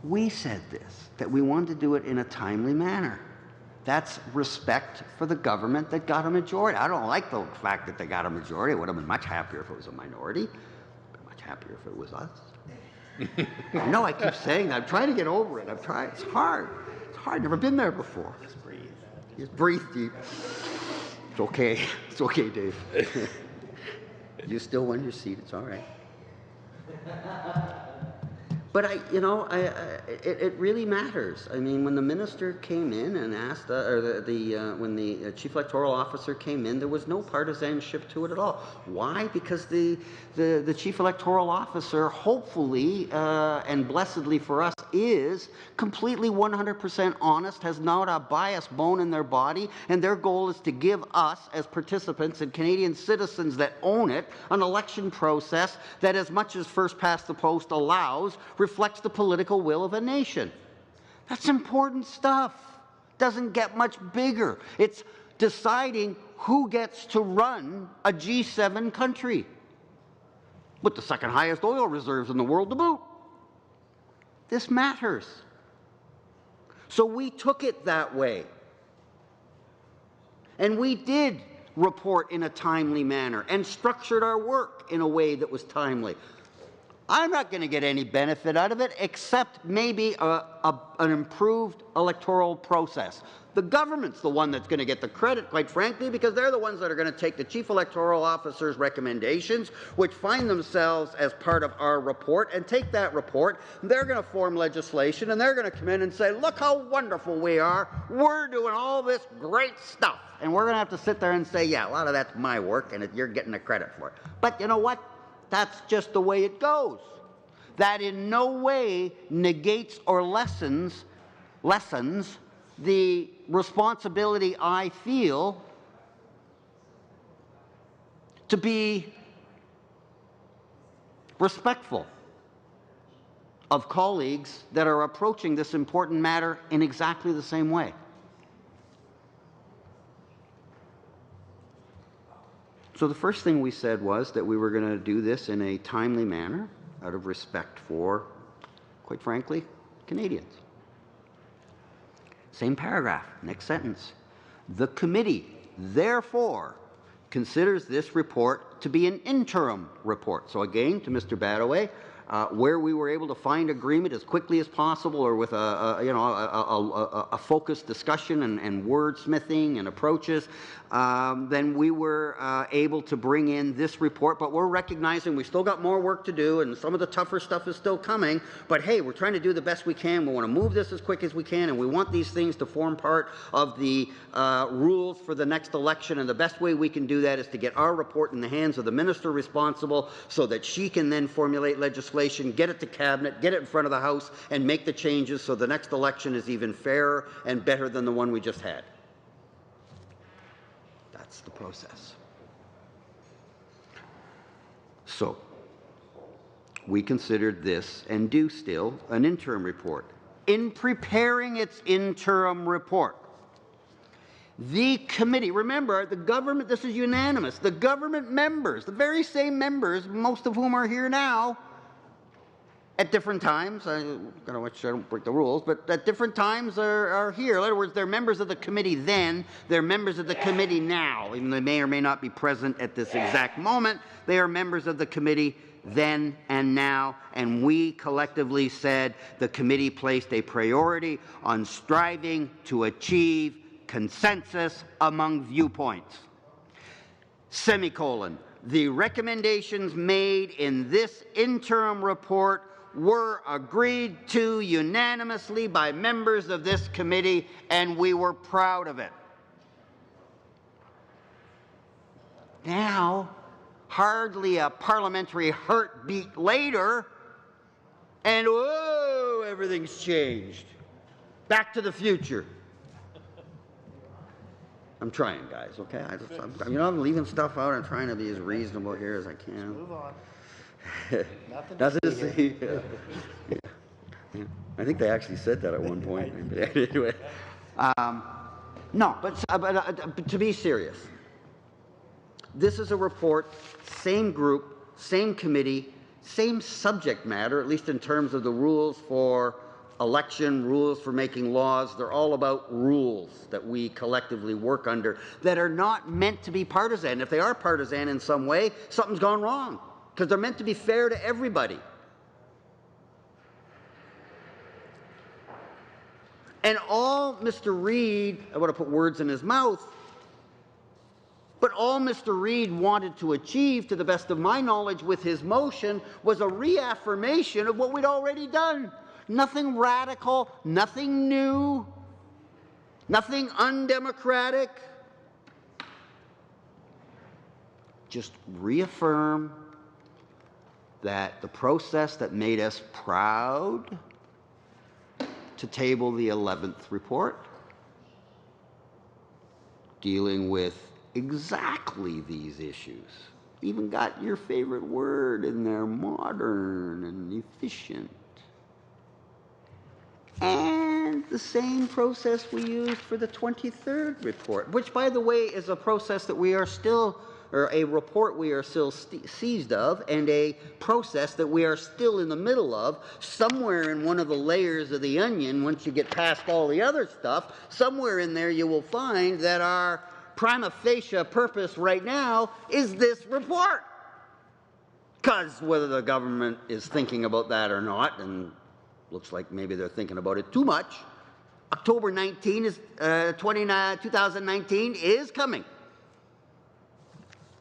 we said this, that we wanted to do it in a timely manner. That's respect for the government that got a majority. I don't like the fact that they got a majority. I would have been much happier if it was a minority. Much happier if it was us. I know I keep saying that. I'm trying to get over it. It's hard. It's hard. Never been there before. Just breathe. Just breathe deep. It's okay. It's okay, Dave. You still won your seat. It's all right. But it really matters. I mean, when the minister came in and asked, when the chief electoral officer came in, there was no partisanship to it at all. Why? Because the chief electoral officer, hopefully and blessedly for us, is completely 100% honest, has not a biased bone in their body, and their goal is to give us, as participants and Canadian citizens that own it, an election process that, as much as first past the post allows, reflects the political will of a nation. That's important stuff. Doesn't get much bigger. It's deciding who gets to run a G7 country with the second highest oil reserves in the world to boot. This matters. So we took it that way. And we did report in a timely manner and structured our work in a way that was timely. I'm not going to get any benefit out of it except maybe an improved electoral process. The government's the one that's going to get the credit, quite frankly, because they're the ones that are going to take the chief electoral officer's recommendations, which find themselves as part of our report, and take that report. They're going to form legislation, and they're going to come in and say, look how wonderful we are. We're doing all this great stuff. And we're going to have to sit there and say, yeah, a lot of that's my work, and you're getting the credit for it. But you know what? That's just the way it goes. That in no way negates or lessens the responsibility I feel to be respectful of colleagues that are approaching this important matter in exactly the same way. So the first thing we said was that we were going to do this in a timely manner out of respect for, quite frankly, Canadians. Same paragraph, next sentence. The committee, therefore, considers this report to be an interim report. So again, to Mr. Badaway, where we were able to find agreement as quickly as possible, or with a focused discussion and wordsmithing and approaches, then we were able to bring in this report. But we're recognizing we still got more work to do, and some of the tougher stuff is still coming. But hey, we're trying to do the best we can. We want to move this as quick as we can, and we want these things to form part of the rules for the next election. And the best way we can do that is to get our report in the hands of the minister responsible, so that she can then formulate legislation, get it to cabinet, get it in front of the House, and make the changes so the next election is even fairer and better than the one we just had. That's the process. So, we considered this, and do still, an interim report. In preparing its interim report, the committee, remember, the government, this is unanimous, the government members, the very same members, most of whom are here now, at different times, I'm going to make sure I don't break the rules, but at different times are here. In other words, they're members of the committee then, they're members of the committee now. Even though they may or may not be present at this exact moment, they are members of the committee then and now, and we collectively said the committee placed a priority on striving to achieve consensus among viewpoints. Semicolon. The recommendations made in this interim report were agreed to unanimously by members of this committee, and we were proud of it. Now, hardly a parliamentary heartbeat later, and whoa, everything's changed. Back to the future. I'm trying, guys, okay? I'm leaving stuff out. I'm trying to be as reasonable here as I can. Move on. Nothing to see. Yeah. I think they actually said that at one point. But anyway, no, but to be serious, this is a report, same group, same committee, same subject matter, at least in terms of the rules for election, rules for making laws. They're all about rules that we collectively work under that are not meant to be partisan. If they are partisan in some way, something's gone wrong, because they're meant to be fair to everybody. And all Mr. Reid, I want to put words in his mouth, But all Mr. Reid wanted to achieve, to the best of my knowledge, with his motion was a reaffirmation of what we'd already done. Nothing radical, nothing new, nothing undemocratic. Just reaffirm that the process that made us proud to table the 11th report, dealing with exactly these issues. Even got your favorite word in there, modern and efficient. And the same process we used for the 23rd report, which, by the way, is a process that we are still, or a report we are still seized of, and a process that we are still in the middle of. Somewhere in one of the layers of the onion, once you get past all the other stuff, somewhere in there you will find that our prima facie purpose right now is this report. Because whether the government is thinking about that or not, and looks like maybe they're thinking about it too much, October 2019 is coming.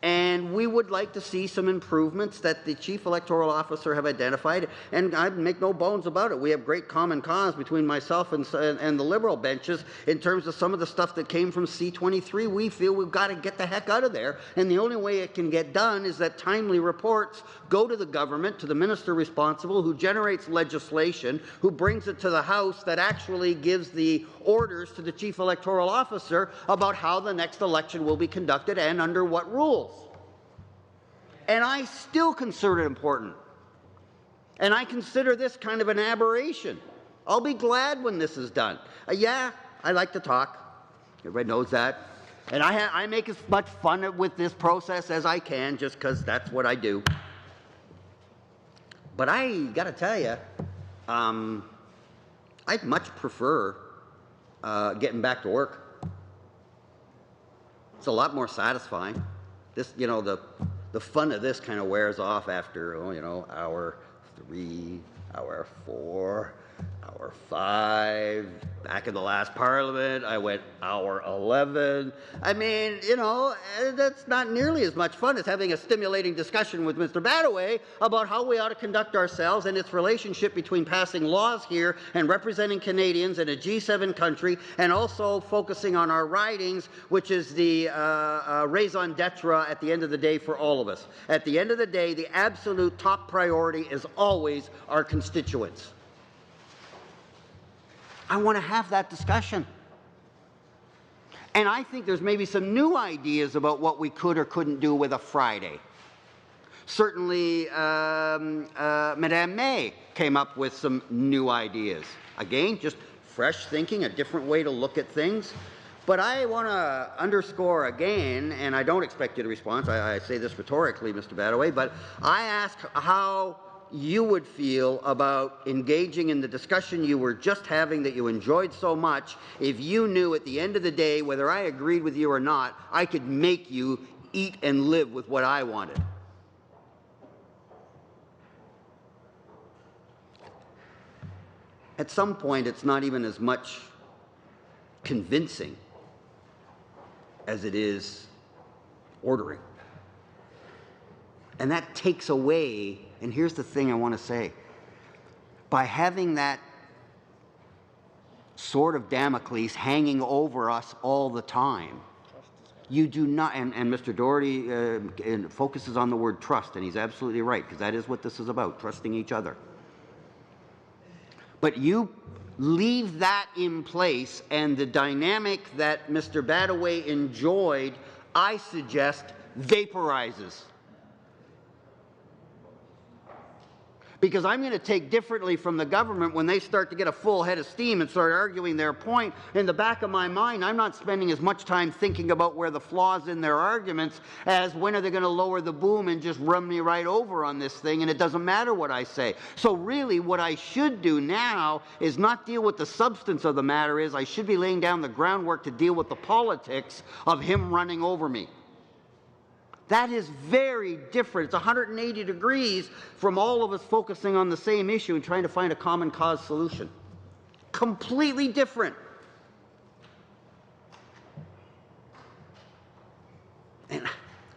And we would like to see some improvements that the Chief Electoral Officer have identified, and I make no bones about it. We have great common cause between myself and the Liberal benches in terms of some of the stuff that came from C-23. We feel we've got to get the heck out of there, and the only way it can get done is that timely reports go to the government, to the minister responsible, who generates legislation, who brings it to the House, that actually gives the orders to the Chief Electoral Officer about how the next election will be conducted and under what rules. And I still consider it important. And I consider this kind of an aberration. I'll be glad when this is done. Yeah, I like to talk. Everybody knows that. And I make as much fun with this process as I can, just because that's what I do. But I got to tell you, I'd much prefer getting back to work. It's a lot more satisfying. This, you know, the fun of this kind of wears off after, hour 3, hour 4, hour 5. Back in the last Parliament, I went hour 11. I mean, that's not nearly as much fun as having a stimulating discussion with Mr. Badaway about how we ought to conduct ourselves and its relationship between passing laws here and representing Canadians in a G7 country, and also focusing on our ridings, which is the raison d'etre at the end of the day for all of us. At the end of the day, the absolute top priority is always our constituents. I want to have that discussion. And I think there's maybe some new ideas about what we could or couldn't do with a Friday. Certainly, Madame May came up with some new ideas. Again, just fresh thinking, a different way to look at things. But I want to underscore again, and I don't expect you to respond, I say this rhetorically, Mr. Badaway, but I ask how you would feel about engaging in the discussion you were just having that you enjoyed so much if you knew at the end of the day, whether I agreed with you or not, I could make you eat and live with what I wanted. At some point, it's not even as much convincing as it is ordering. And that takes away, and here's the thing I want to say, by having that sword of Damocles hanging over us all the time, you do not, and Mr. Doherty focuses on the word trust, and he's absolutely right, because that is what this is about, trusting each other. But you leave that in place, and the dynamic that Mr. Badaway enjoyed, I suggest, vaporizes. Because I'm going to take differently from the government when they start to get a full head of steam and start arguing their point. In the back of my mind, I'm not spending as much time thinking about where the flaws in their arguments as when are they going to lower the boom and just run me right over on this thing, and it doesn't matter what I say. So really what I should do now is not deal with the substance of the matter. I should be laying down the groundwork to deal with the politics of him running over me. That is very different. It's 180 degrees from all of us focusing on the same issue and trying to find a common cause solution. Completely different. And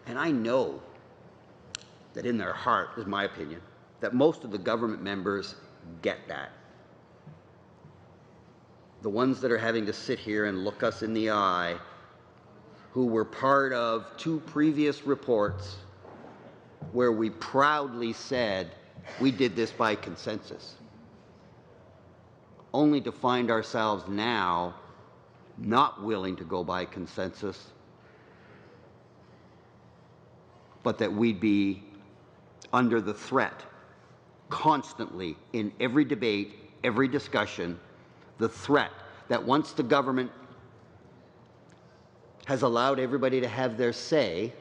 And I know that in their heart, is my opinion, that most of the government members get that. The ones that are having to sit here and look us in the eye, who were part of 2 previous reports where we proudly said we did this by consensus, only to find ourselves now not willing to go by consensus, but that we'd be under the threat constantly in every debate, every discussion, the threat that once the government has allowed everybody to have their say.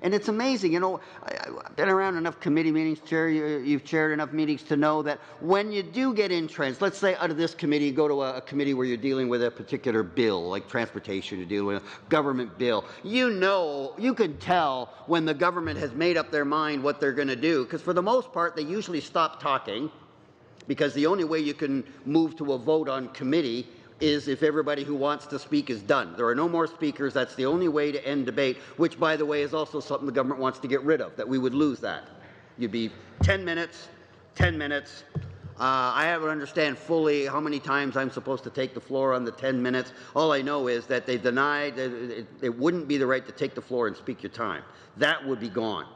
And it's amazing, you know, I've been around enough committee meetings, Chair, you've chaired enough meetings to know that when you do get entrenched, let's say out of this committee, you go to a committee where you're dealing with a particular bill, like transportation, you're dealing with a government bill, you know, you can tell when the government has made up their mind what they're going to do, because for the most part, they usually stop talking, because the only way you can move to a vote on committee is if everybody who wants to speak is done. There are no more speakers. That's the only way to end debate, which, by the way, is also something the government wants to get rid of, that we would lose that. You'd be 10 minutes, 10 minutes. I haven't understand fully how many times I'm supposed to take the floor on the 10 minutes. All I know is that they denied that it wouldn't be the right to take the floor and speak your time. That would be gone.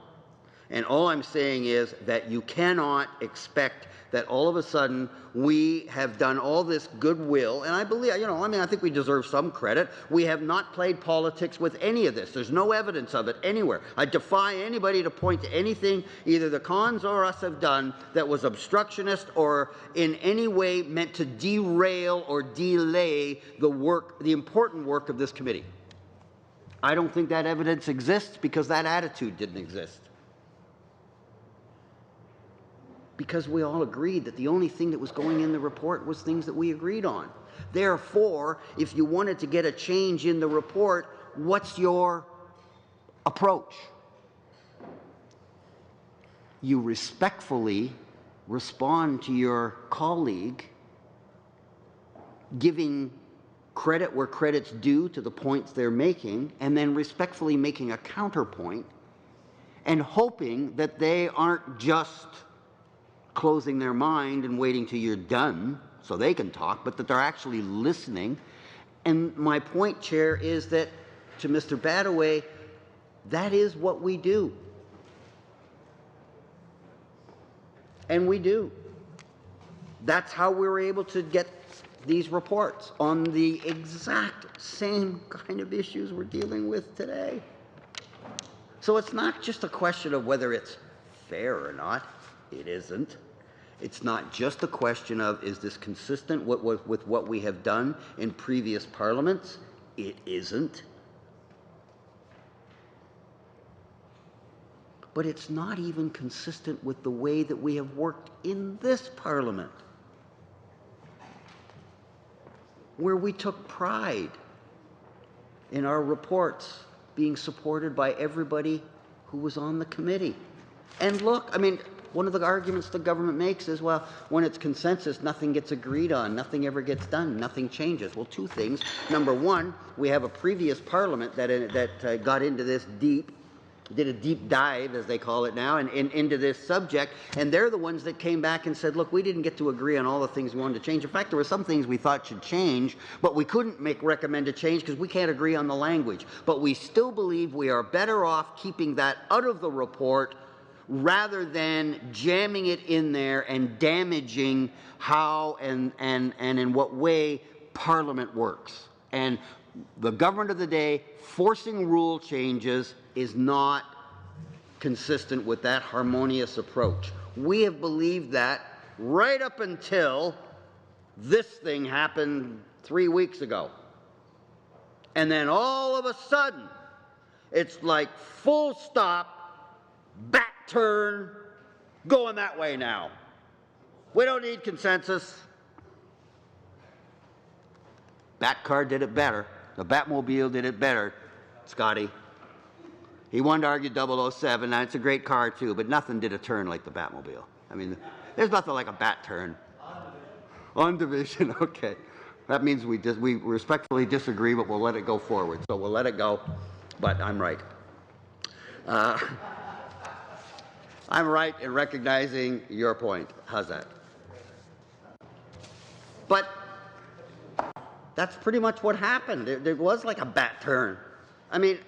And all I'm saying is that you cannot expect that all of a sudden we have done all this goodwill, and I believe, you know, I mean, I think we deserve some credit. We have not played politics with any of this. There's no evidence of it anywhere. I defy anybody to point to anything either the Cons or us have done that was obstructionist or in any way meant to derail or delay the work, the important work of this committee. I don't think that evidence exists because that attitude didn't exist. Because we all agreed that the only thing that was going in the report was things that we agreed on. Therefore, if you wanted to get a change in the report, what's your approach? You respectfully respond to your colleague, giving credit where credit's due to the points they're making, and then respectfully making a counterpoint, and hoping that they aren't just closing their mind and waiting till you're done so they can talk, but that they're actually listening. And my point, Chair, is that to Mr. Badaway, that is what we do. And we do. That's how we were able to get these reports on the exact same kind of issues we're dealing with today. So it's not just a question of whether it's fair or not. It isn't. It's not just a question of, is this consistent with what we have done in previous parliaments? It isn't. But it's not even consistent with the way that we have worked in this parliament, where we took pride in our reports being supported by everybody who was on the committee. And look, I mean, one of the arguments the government makes is, well, when it's consensus, nothing gets agreed on, nothing ever gets done, nothing changes. Well, 2 things. Number 1, we have a previous parliament that got into this deep, did a deep dive, as they call it now, and into this subject, and they're the ones that came back and said, look, we didn't get to agree on all the things we wanted to change. In fact, there were some things we thought should change, but we couldn't recommend a change because we can't agree on the language. But we still believe we are better off keeping that out of the report rather than jamming it in there and damaging how and in what way Parliament works. And the government of the day forcing rule changes is not consistent with that harmonious approach. We have believed that right up until this thing happened 3 weeks ago. And then all of a sudden, it's like full stop, back turn, going that way now. We don't need consensus. Batcar did it better. The Batmobile did it better, Scotty. He wanted to argue 007. Now, it's a great car, too, but nothing did a turn like the Batmobile. I mean, there's nothing like a bat turn. On division, okay. That means we respectfully disagree, but we'll let it go forward. So we'll let it go, but I'm right. I'm right in recognizing your point. How's that? But that's pretty much what happened. There was like a bat turn. I mean,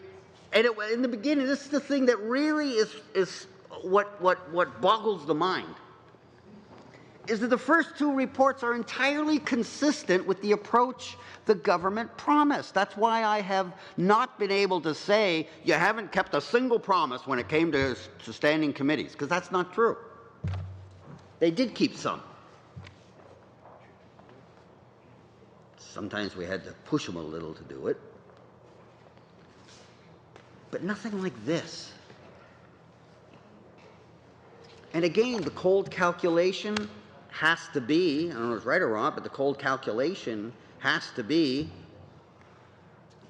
and in the beginning, this is the thing that really is what boggles the mind, is that the first two reports are entirely consistent with the approach the government promised. That's why I have not been able to say you haven't kept a single promise when it came to standing committees, because that's not true. They did keep some. Sometimes we had to push them a little to do it. But nothing like this. And again, the cold calculation has to be, I don't know if it's right or wrong, but the cold calculation has to be,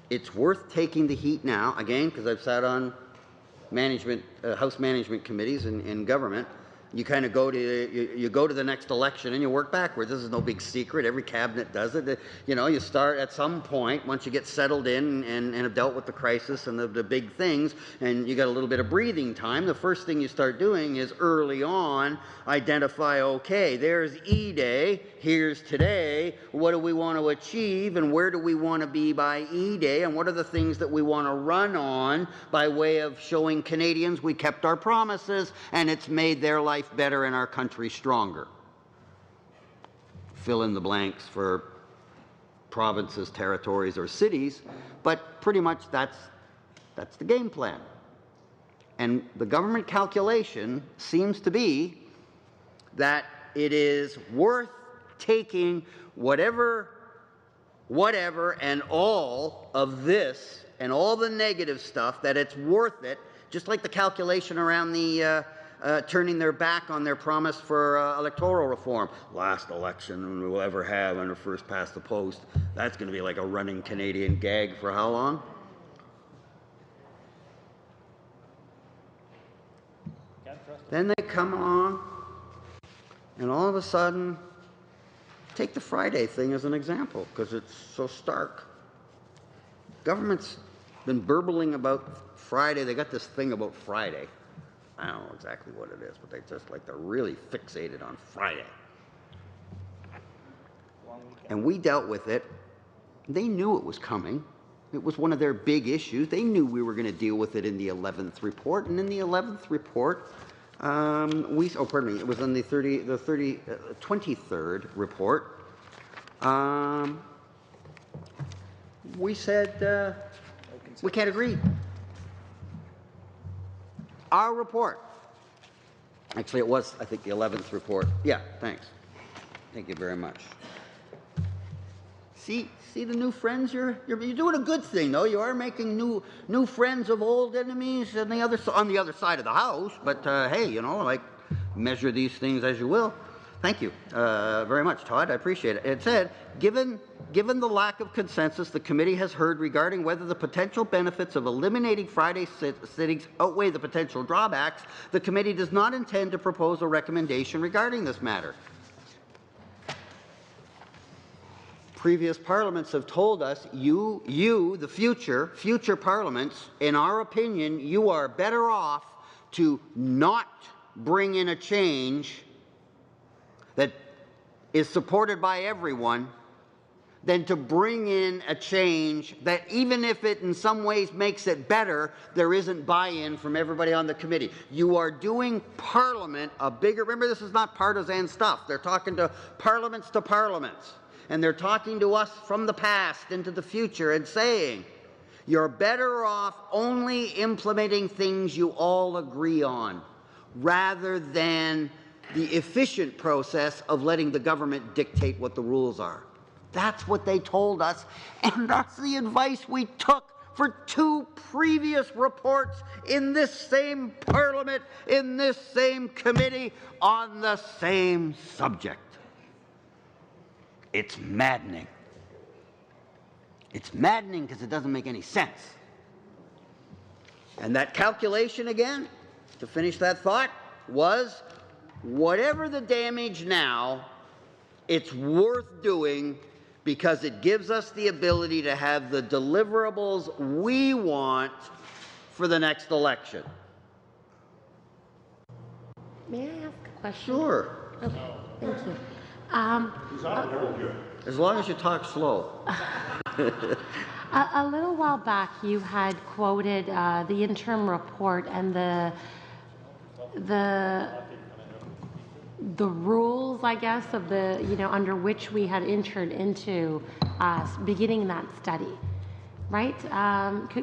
it's worth taking the heat now, again, because I've sat on management, House management committees in government. You kind of go to you go to the next election and you work backwards. This is no big secret. Every cabinet does it. You know, you start at some point once you get settled in and have dealt with the crisis and the big things, and you got a little bit of breathing time. The first thing you start doing is early on identify. Okay, there's E-Day. Here's today. What do we want to achieve, and where do we want to be by E-Day, and what are the things that we want to run on by way of showing Canadians we kept our promises and it's made their life better and our country stronger. Fill in the blanks for provinces, territories, or cities, but pretty much that's the game plan. And the government calculation seems to be that it is worth taking whatever and all of this and all the negative stuff, that it's worth it, just like the calculation around the turning their back on their promise for electoral reform. Last election we'll ever have under first past the post. That's going to be like a running Canadian gag for how long? Then they come along, and all of a sudden, take the Friday thing as an example, because it's so stark. Government's been burbling about Friday. They got this thing about Friday. I don't know exactly what it is, but they're really fixated on Friday. And we dealt with it. They knew it was coming. It was one of their big issues. They knew we were going to deal with it in the 11th report. And in the 11th report, it was in the 23rd report. We said we can't agree. Our report. Actually, it was, I think, the 11th report. Yeah, thanks. Thank you very much. See the new friends? You're doing a good thing, though. You are making new friends of old enemies on the other side of the house. But hey, like, measure these things as you will. Thank you very much, Todd. I appreciate it. It said, given the lack of consensus the committee has heard regarding whether the potential benefits of eliminating Friday sittings outweigh the potential drawbacks, the committee does not intend to propose a recommendation regarding this matter. Previous parliaments have told us, the future parliaments, in our opinion, you are better off to not bring in a change that is supported by everyone than to bring in a change that, even if it in some ways makes it better, there isn't buy-in from everybody on the committee. You are doing Parliament a bigger... Remember, this is not partisan stuff. They're talking to parliaments, and they're talking to us from the past into the future and saying, you're better off only implementing things you all agree on, rather than the efficient process of letting the government dictate what the rules are. That's what they told us, and that's the advice we took for two previous reports in this same Parliament, in this same committee, on the same subject. It's maddening. It's maddening because it doesn't make any sense. And that calculation, again, to finish that thought, was whatever the damage now, it's worth doing because it gives us the ability to have the deliverables we want for the next election. May I ask a question? Sure. Okay, thank you. As long as you talk slow. A little while back, you had quoted the interim report and the rules, I guess, of the, under which we had entered into beginning that study, right?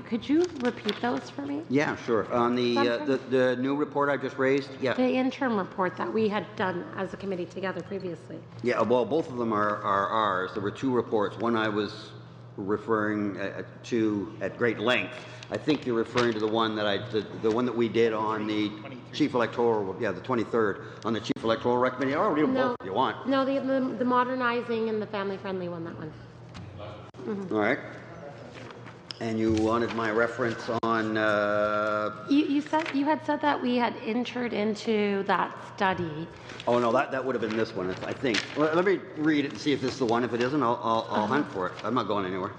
Could you repeat those for me? Yeah, sure. On the new report I just raised, yeah. The interim report that we had done as a committee together previously. Yeah, well, both of them are ours. There were two reports. One I was referring to at great length. I think you're referring to the one that the one that we did on the chief electoral, the 23rd, on the chief electoral recommendation. I'll read them both if you want. No, the modernizing and the family-friendly one, that one. Mm-hmm. All right. And you wanted my reference on... You had said that we had entered into that study. Oh, no, that would have been this one, I think. Let me read it and see if this is the one. If it isn't, I'll hunt for it. I'm not going anywhere.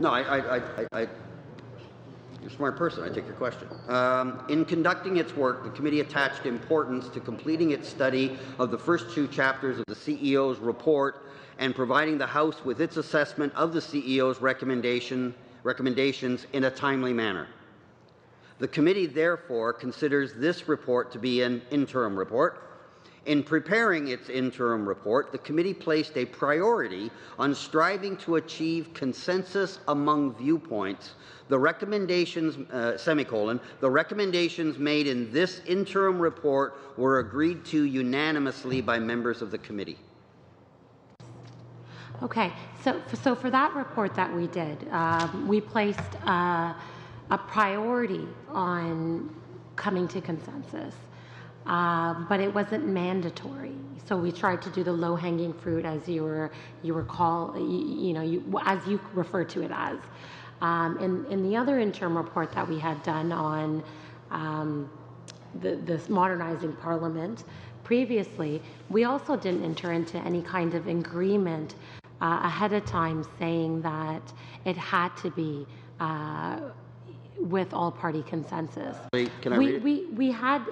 No, you're a smart person. I take your question. In conducting its work, the committee attached importance to completing its study of the first two chapters of the CEO's report and providing the House with its assessment of the CEO's recommendations in a timely manner. The committee, therefore, considers this report to be an interim report. In preparing its interim report, the committee placed a priority on striving to achieve consensus among viewpoints. The recommendations, the recommendations made in this interim report were agreed to unanimously by members of the committee. Okay, so for that report that we did, we placed a priority on coming to consensus, but it wasn't mandatory. So we tried to do the low-hanging fruit, as you as you refer to it as. In the other interim report that we had done on this modernizing Parliament previously, we also didn't enter into any kind of agreement ahead of time saying that it had to be with all-party consensus. Can I read it? We had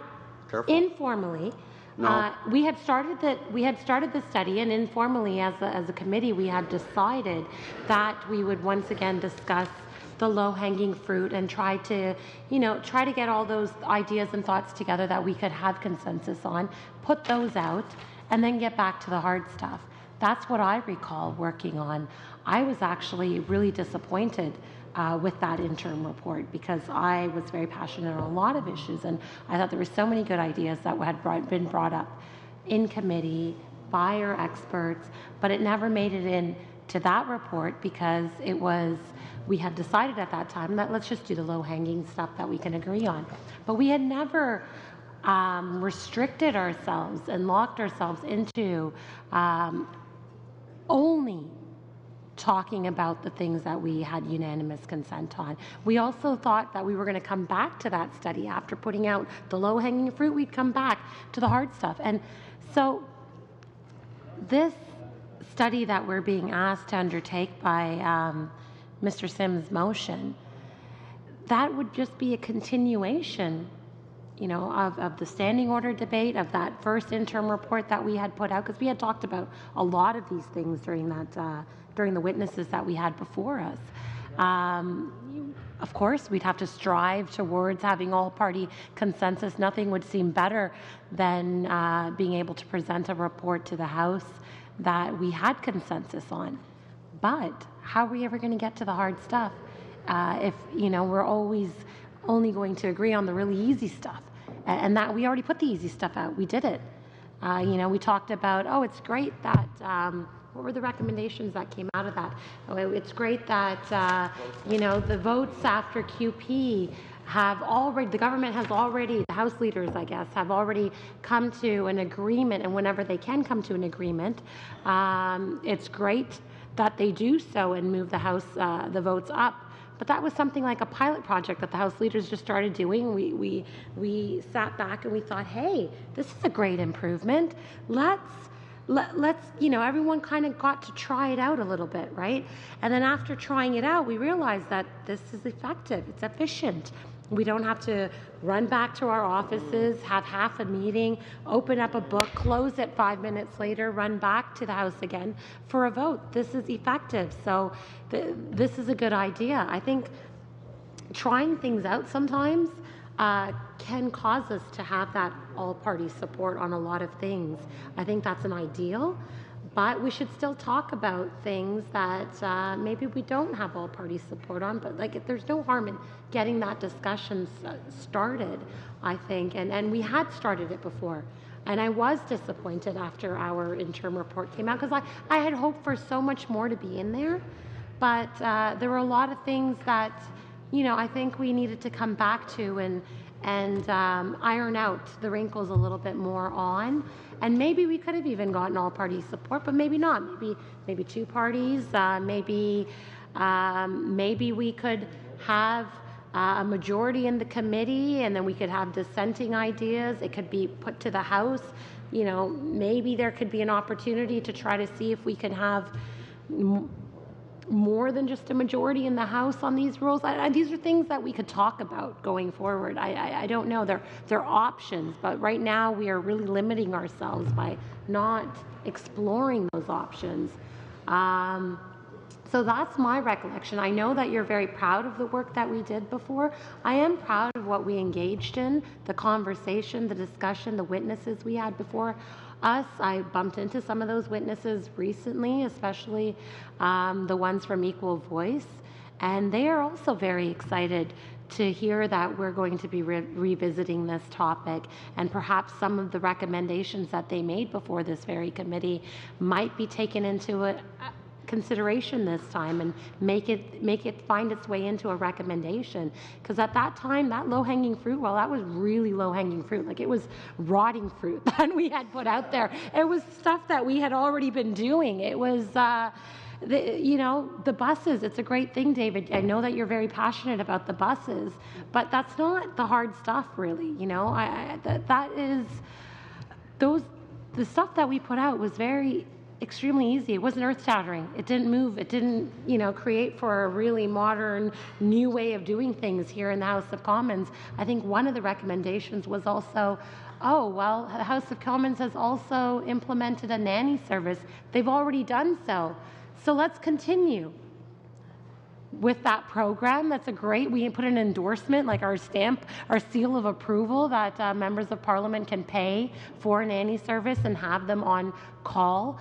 informally. No. We had started the study, and informally, as a committee, we had decided that we would once again discuss the low-hanging fruit and try to get all those ideas and thoughts together that we could have consensus on, put those out, and then get back to the hard stuff. That's what I recall working on. I was actually really disappointed with that interim report because I was very passionate on a lot of issues, and I thought there were so many good ideas that had been brought up in committee by our experts, but it never made it into that report because we had decided at that time that let's just do the low-hanging stuff that we can agree on. But we had never restricted ourselves and locked ourselves into only talking about the things that we had unanimous consent on. We also thought that we were going to come back to that study after putting out the low-hanging fruit. We'd come back to the hard stuff. And so this study that we're being asked to undertake by Mr. Sims' motion, that would just be a continuation of the standing order debate, of that first interim report that we had put out, because we had talked about a lot of these things during the witnesses that we had before us. Of course, we'd have to strive towards having all-party consensus. Nothing would seem better than being able to present a report to the House that we had consensus on. But how are we ever going to get to the hard stuff if we're always only going to agree on the really easy stuff? And that we already put the easy stuff out. We did it. We talked about, it's great that, what were the recommendations that came out of that? It's great that, the votes after QP the government has already, the House leaders, I guess, have already come to an agreement, and whenever they can come to an agreement, it's great that they do so and move the House, the votes up. But that was something like a pilot project that the House leaders just started doing. We sat back and we thought, hey, this is a great improvement. Let's let's, everyone kind of got to try it out a little bit, right? And then after trying it out, we realized that this is effective, it's efficient. We don't have to run back to our offices, have half a meeting, open up a book, close it 5 minutes later, run back to the House again for a vote. This is effective. So this is a good idea. I think trying things out sometimes can cause us to have that all-party support on a lot of things. I think that's an ideal, but we should still talk about things that maybe we don't have all-party support on, but there's no harm in getting that discussion started, I think, and we had started it before. And I was disappointed after our interim report came out because I had hoped for so much more to be in there, but there were a lot of things that I think we needed to come back to and iron out the wrinkles a little bit more on. And maybe we could have even gotten all-party support, but maybe not. Maybe two parties. Maybe we could have a majority in the committee, and then we could have dissenting ideas. It could be put to the House. Maybe there could be an opportunity to try to see if we can have more than just a majority in the House on these rules. These are things that we could talk about going forward. I don't know. They're options, but right now we are really limiting ourselves by not exploring those options. So that's my recollection. I know that you're very proud of the work that we did before. I am proud of what we engaged in, the conversation, the discussion, the witnesses we had before us. I bumped into some of those witnesses recently, especially the ones from Equal Voice, and they are also very excited to hear that we're going to be revisiting this topic, and perhaps some of the recommendations that they made before this very committee might be taken into consideration this time and make it find its way into a recommendation. Because at that time, that low-hanging fruit, well, that was really low-hanging fruit. It was rotting fruit that we had put out there. It was stuff that we had already been doing. It was the buses. It's a great thing, David. I know that you're very passionate about the buses, but that's not the hard stuff, really. That is the stuff that we put out was extremely easy. It wasn't earth-shattering. It didn't move. It didn't, create for a really modern, new way of doing things here in the House of Commons. I think one of the recommendations was also, the House of Commons has also implemented a nanny service. They've already done so. So let's continue with that program. That's we put an endorsement, like our stamp, our seal of approval that members of Parliament can pay for a nanny service and have them on call,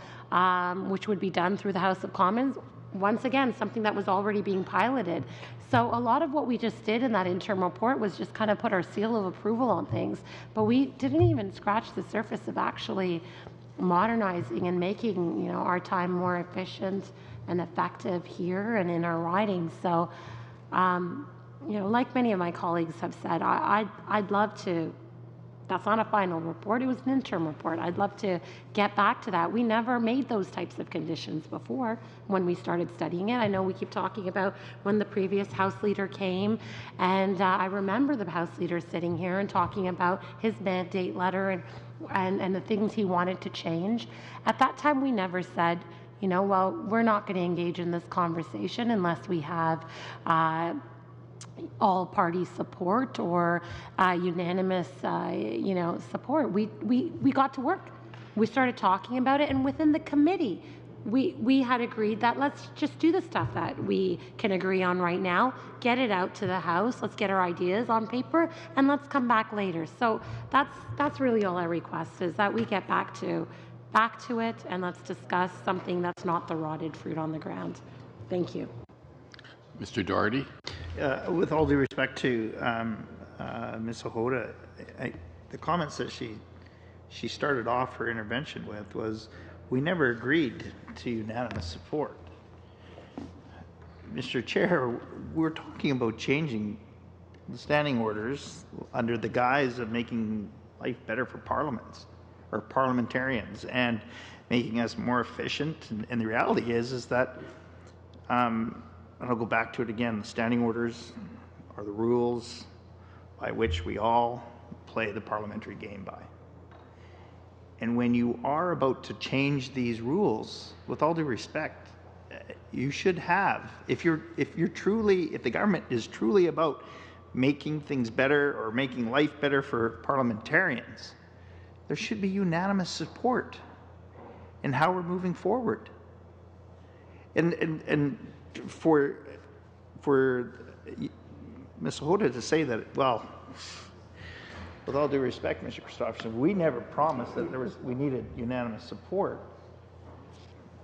which would be done through the House of Commons. Once again, something that was already being piloted. So a lot of what we just did in that interim report was just kind of put our seal of approval on things, but we didn't even scratch the surface of actually modernizing and making our time more efficient and effective here and in our ridings. So, like many of my colleagues have said, I'd love to. That's not a final report. It was an interim report. I'd love to get back to that. We never made those types of conditions before when we started studying it. I know we keep talking about when the previous House leader came, and I remember the House leader sitting here and talking about his mandate letter and the things he wanted to change. At that time, we never said, we're not going to engage in this conversation unless we have all-party support or unanimous, support. We got to work. We started talking about it, and within the committee, we had agreed that let's just do the stuff that we can agree on right now, get it out to the House, let's get our ideas on paper, and let's come back later. So that's really all I request, is that we get back to it, and let's discuss something that's not the rotted fruit on the ground. Thank you. Mr. Doherty? With all due respect to Ms. Ohota, the comments that she started off her intervention with was, we never agreed to unanimous support. Mr. Chair, we're talking about changing the standing orders under the guise of making life better for parliaments or parliamentarians and making us more efficient. And the reality is that, and I'll go back to it again, the standing orders are the rules by which we all play the parliamentary game by. And when you are about to change these rules, with all due respect, you should have, if the government is truly about making things better or making life better for parliamentarians, there should be unanimous support in how we're moving forward. And for Ms. Hoda to say that, well, with all due respect, Mr. Christopherson, we never promised that we needed unanimous support.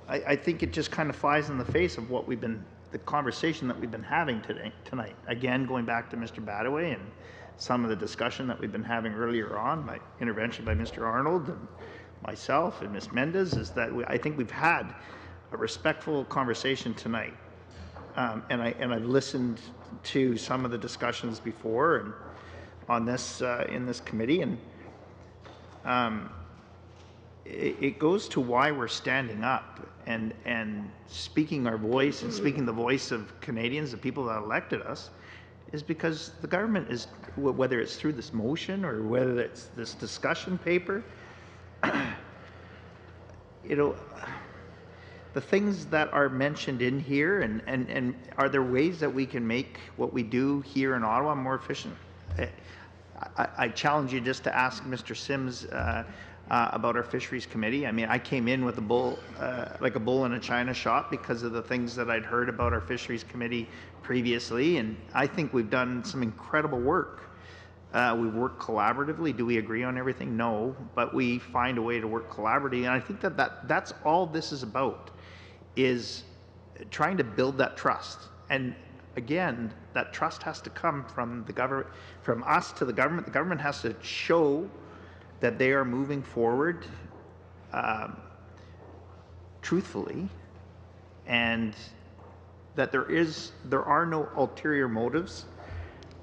I think it just kind of flies in the face of what the conversation that we've been having tonight. Again, going back to Mr. Badaway and some of the discussion that we've been having earlier on, my intervention by Mr. Arnold and myself and Ms. Mendez, is that I think we've had a respectful conversation tonight. And I've listened to some of the discussions before and on this in this committee, and it goes to why we're standing up and speaking our voice and speaking the voice of Canadians, the people that elected us, is because the government is, whether it's through this motion or whether it's this discussion paper, the things that are mentioned in here, and are there ways that we can make what we do here in Ottawa more efficient? I challenge you just to ask Mr. Sims about our fisheries committee. I mean, I came in with a bull, like a bull in a china shop, because of the things that I'd heard about our fisheries committee previously, and I think we've done some incredible work. We've worked collaboratively. Do we agree on everything? No, but we find a way to work collaboratively, and I think that's all this is about, is trying to build that trust. And again, that trust has to come from the government, from us to the government. The government has to show that they are moving forward truthfully, and that there are no ulterior motives.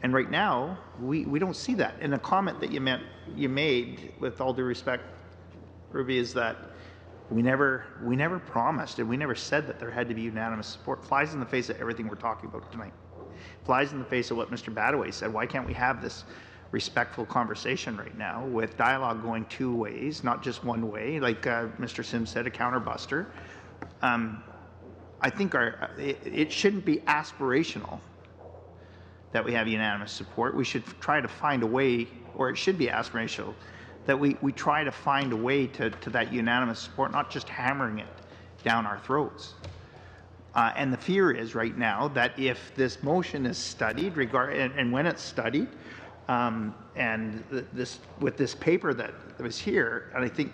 And right now, we don't see that. And a comment that you made, with all due respect, Ruby, is that we never promised and we never said that there had to be unanimous support. Flies in the face of everything we're talking about tonight. Flies in the face of what Mr. Badaway said. Why can't we have this respectful conversation right now, with dialogue going two ways, not just one way, like Mr. Sims said, a counterbuster? I think it shouldn't be aspirational that we have unanimous support. We should try to find a way, or it should be aspirational, that we try to find a way to that unanimous support, not just hammering it down our throats. And the fear is right now that if this motion is studied, and when it's studied, and with this paper that was here, and I think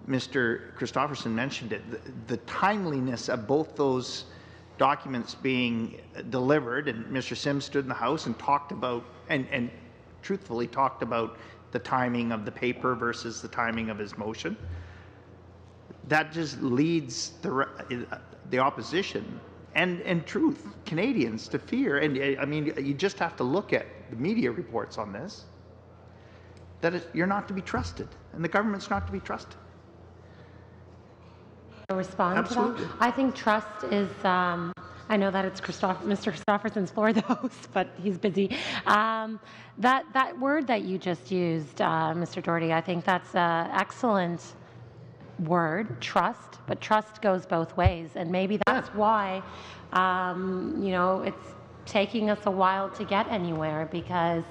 Mr. Christopherson mentioned it, the timeliness of both those documents being delivered, and Mr. Sims stood in the House and talked about, and truthfully talked about the timing of the paper versus the timing of his motion. That just leads the opposition and truth, Canadians, to fear. And I mean, you just have to look at the media reports on this, that you're not to be trusted, and the government's not to be trusted. Respond Absolutely. to that? I think trust is, I know that it's Mr. Christopherson's floor, the host, but he's busy. That word that you just used, Mr. Doherty, I think that's an excellent word, trust, but trust goes both ways. And maybe that's why, it's taking us a while to get anywhere, because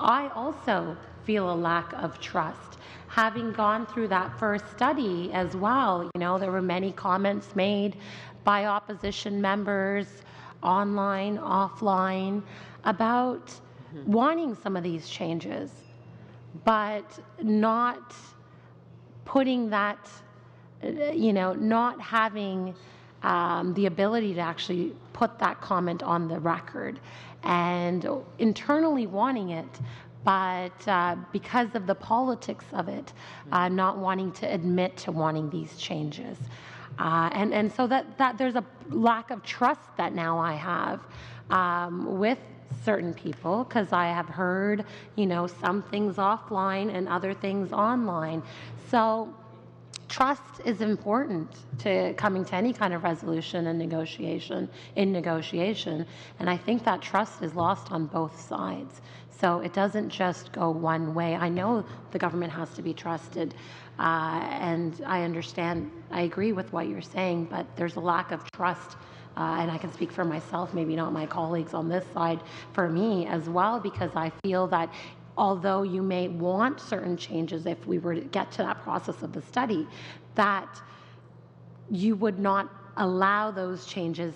I also feel a lack of trust. Having gone through that first study as well, there were many comments made by opposition members, online, offline, about wanting some of these changes, but not putting that, not having the ability to actually put that comment on the record, and internally wanting it, but because of the politics of it, not wanting to admit to wanting these changes. And so that there's a lack of trust that now I have with certain people, because I have heard, some things offline and other things online. So trust is important to coming to any kind of resolution and negotiation, and I think that trust is lost on both sides. So it doesn't just go one way. I know the government has to be trusted, and I understand, I agree with what you're saying, but there's a lack of trust, and I can speak for myself, maybe not my colleagues on this side, for me as well, because I feel that although you may want certain changes if we were to get to that process of the study, that you would not allow those changes,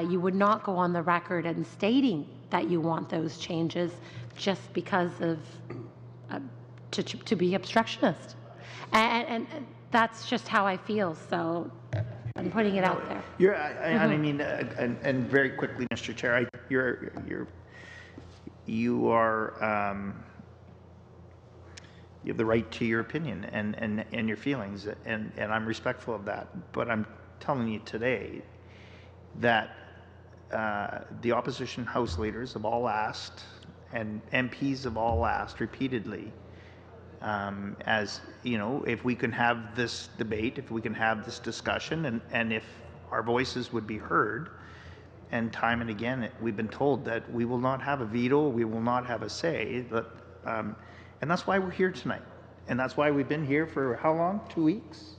you would not go on the record and stating that you want those changes just because of, to be obstructionist. And that's just how I feel, so I'm putting it out there. I mean, and very quickly, Mr. Chair, you have the right to your opinion and your feelings, and I'm respectful of that. But I'm telling you today that the opposition House leaders have all asked, and MPs have all asked repeatedly, as you know, if we can have this debate, if we can have this discussion, and if our voices would be heard. And time and again, we've been told that we will not have a veto, we will not have a say, but, and that's why we're here tonight. And that's why we've been here for how long? 2 weeks?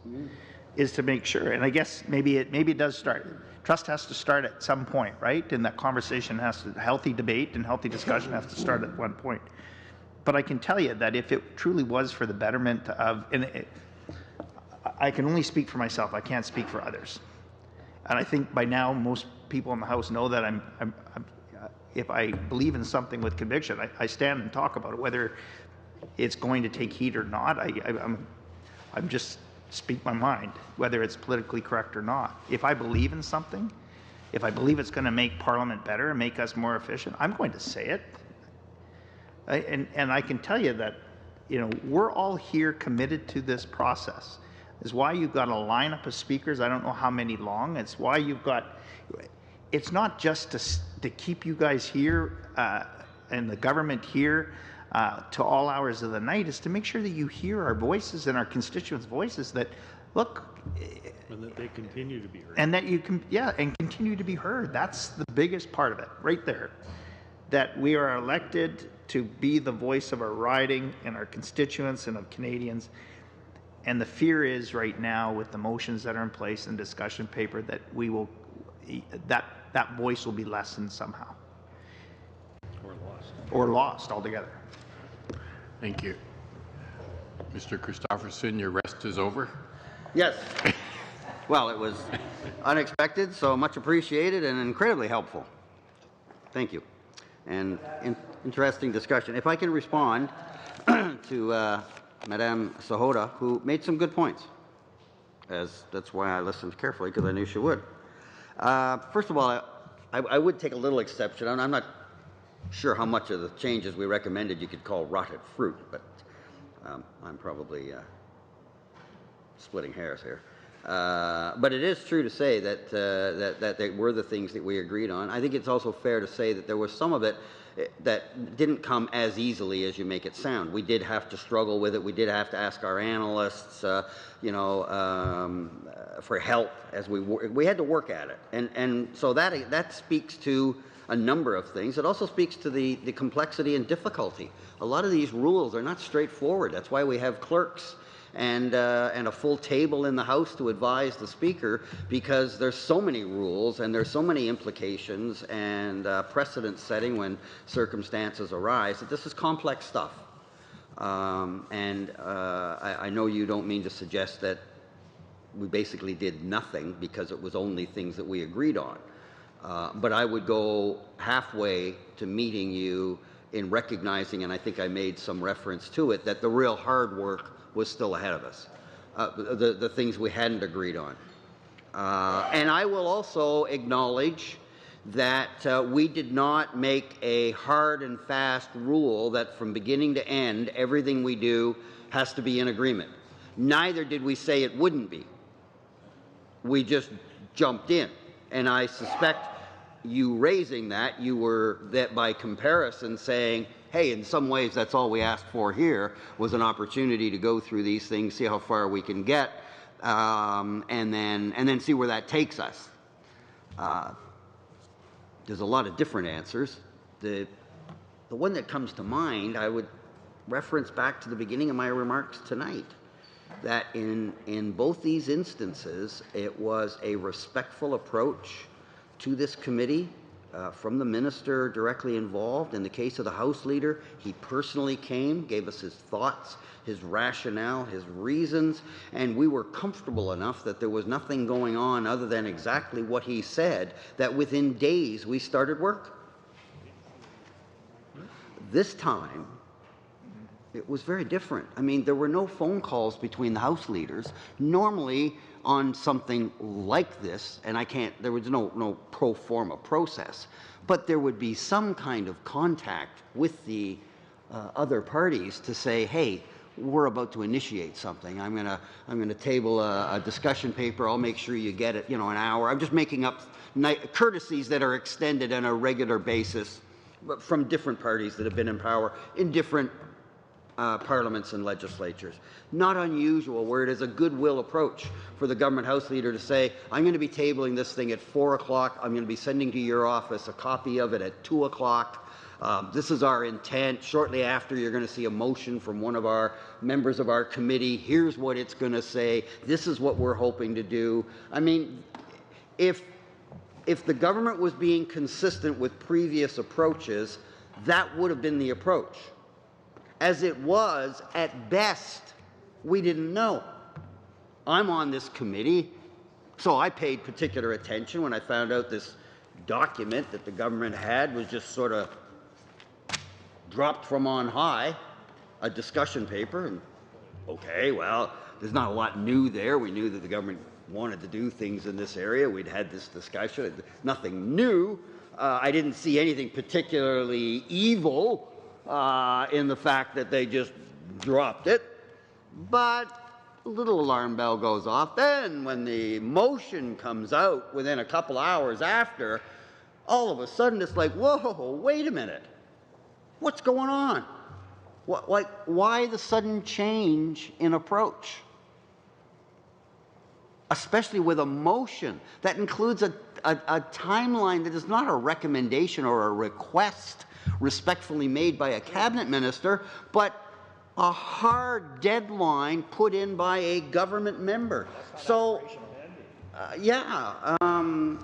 Is to make sure. And I guess maybe it does start. Trust has to start at some point, right? And that conversation healthy debate and healthy discussion has to start at one point. But I can tell you that if it truly was for the betterment of, I can only speak for myself, I can't speak for others. And I think by now most people in the House know that if I believe in something with conviction, I stand and talk about it, whether it's going to take heat or not. I'm just speak my mind, whether it's politically correct or not. If I believe in something, if I believe it's going to make Parliament better and make us more efficient, I'm going to say it. And I can tell you that, you know, we're all here committed to this process. Is why you've got a lineup of speakers, I don't know how many long. It's why you've got, it's not just to keep you guys here and the government here to all hours of the night, is to make sure that you hear our voices and our constituents' voices, that, look. And that they continue to be heard. And that you can, and continue to be heard. That's the biggest part of it, right there. That we are elected to be the voice of our riding and our constituents and of Canadians. And the fear is right now, with the motions that are in place and discussion paper, that we will, that voice will be lessened somehow. Or lost. Or lost altogether. Thank you. Mr. Christopherson, your rest is over? Yes. Well, it was unexpected, so much appreciated and incredibly helpful. Thank you. And interesting discussion. If I can respond to Madame Sahota, who made some good points. That's why I listened carefully, because I knew she would. First of all, I would take a little exception. I'm not sure how much of the changes we recommended you could call rotted fruit, but I'm probably splitting hairs here. But it is true to say that that they were the things that we agreed on. I think it's also fair to say that there was some of it that didn't come as easily as you make it sound. We did have to struggle with it. We did have to ask our analysts, for help as we had to work at it. And so that speaks to a number of things. It also speaks to the complexity and difficulty. A lot of these rules are not straightforward. That's why we have clerks and a full table in the House to advise the Speaker, because there's so many rules and there's so many implications and precedent setting when circumstances arise that this is complex stuff. I know you don't mean to suggest that we basically did nothing because it was only things that we agreed on. But I would go halfway to meeting you in recognizing, and I think I made some reference to it, that the real hard work was still ahead of us, the things we hadn't agreed on. And I will also acknowledge that we did not make a hard and fast rule that from beginning to end, everything we do has to be in agreement. Neither did we say it wouldn't be. We just jumped in. And I suspect you raising that, you were that by comparison saying, hey, in some ways that's all we asked for here, was an opportunity to go through these things, see how far we can get. and then see where that takes us. There's a lot of different answers. The one that comes to mind, I would reference back to the beginning of my remarks tonight, that in both these instances, it was a respectful approach to this committee from the minister directly involved. In the case of the House Leader, he personally came, gave us his thoughts, his rationale, his reasons, and we were comfortable enough that there was nothing going on other than exactly what he said, that within days we started work. This time, it was very different. I mean, there were no phone calls between the House leaders. Normally, on something like this, and there was no pro forma process, but there would be some kind of contact with the other parties to say, hey, we're about to initiate something. I'm gonna table a discussion paper. I'll make sure you get it, an hour. I'm just making up courtesies that are extended on a regular basis from different parties that have been in power in different parliaments and legislatures. Not unusual, where it is a goodwill approach for the government House Leader to say, I'm going to be tabling this thing at 4 o'clock. I'm going to be sending to your office a copy of it at 2 o'clock. This is our intent. Shortly after, you're going to see a motion from one of our members of our committee. Here's what it's going to say. This is what we're hoping to do. I mean, if the government was being consistent with previous approaches, that would have been the approach. As it was, at best, we didn't know. I'm on this committee, so I paid particular attention when I found out this document that the government had was just sort of dropped from on high, a discussion paper, and okay, well, there's not a lot new there. We knew that the government wanted to do things in this area. We'd had this discussion. Nothing new. I didn't see anything particularly evil in the fact that they just dropped it, but a little alarm bell goes off. Then when the motion comes out within a couple hours after, all of a sudden it's like, whoa, wait a minute. What's going on? Why the sudden change in approach? Especially with a motion that includes a timeline that is not a recommendation or a request respectfully made by a cabinet minister, but a hard deadline put in by a government member. So, in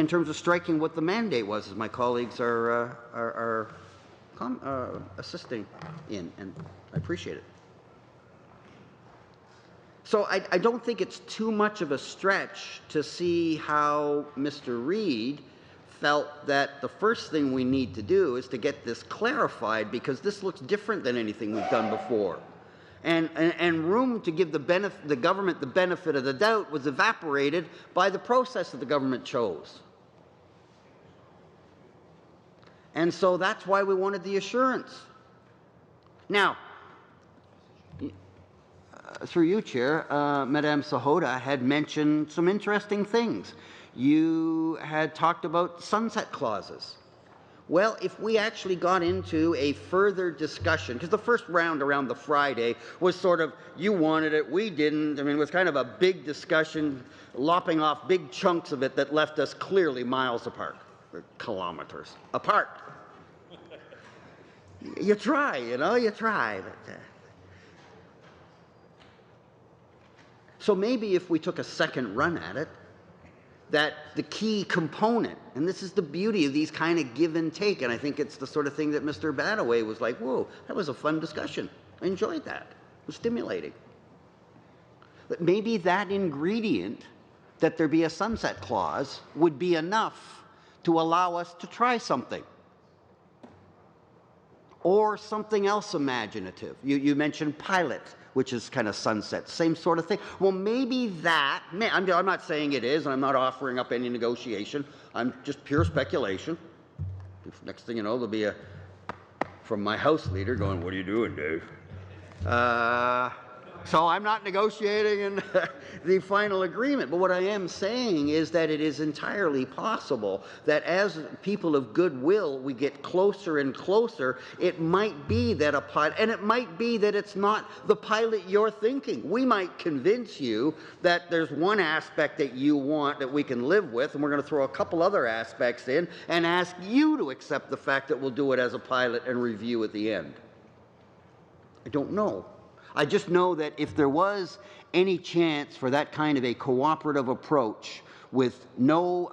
terms of striking what the mandate was, as my colleagues are assisting in, and I appreciate it. So I don't think it's too much of a stretch to see how Mr. Reid felt that the first thing we need to do is to get this clarified, because this looks different than anything we've done before. And room to give the government the benefit of the doubt was evaporated by the process that the government chose. And so that's why we wanted the assurance. Now, through you, Chair, Madame Sahota had mentioned some interesting things. You had talked about sunset clauses. Well, if we actually got into a further discussion, because the first round around the Friday was sort of, you wanted it, we didn't. I mean, it was kind of a big discussion, lopping off big chunks of it that left us clearly miles apart, or kilometers apart. You try, you try. But, so maybe if we took a second run at it, that the key component, and this is the beauty of these kind of give and take, and I think it's the sort of thing that Mr. Badaway was like, whoa, that was a fun discussion. I enjoyed that. It was stimulating. But maybe that ingredient, that there be a sunset clause, would be enough to allow us to try something. Or something else imaginative. You mentioned pilot, which is kind of sunset, same sort of thing. Well, maybe that, I'm not saying it is, and I'm not offering up any negotiation. I'm just pure speculation. Next thing you know, there'll be from my House Leader going, what are you doing, Dave? So I'm not negotiating in the final agreement. But what I am saying is that it is entirely possible that as people of goodwill, we get closer and closer. It might be that a pilot, and it might be that it's not the pilot you're thinking. We might convince you that there's one aspect that you want that we can live with, and we're going to throw a couple other aspects in and ask you to accept the fact that we'll do it as a pilot and review at the end. I don't know. I just know that if there was any chance for that kind of a cooperative approach with no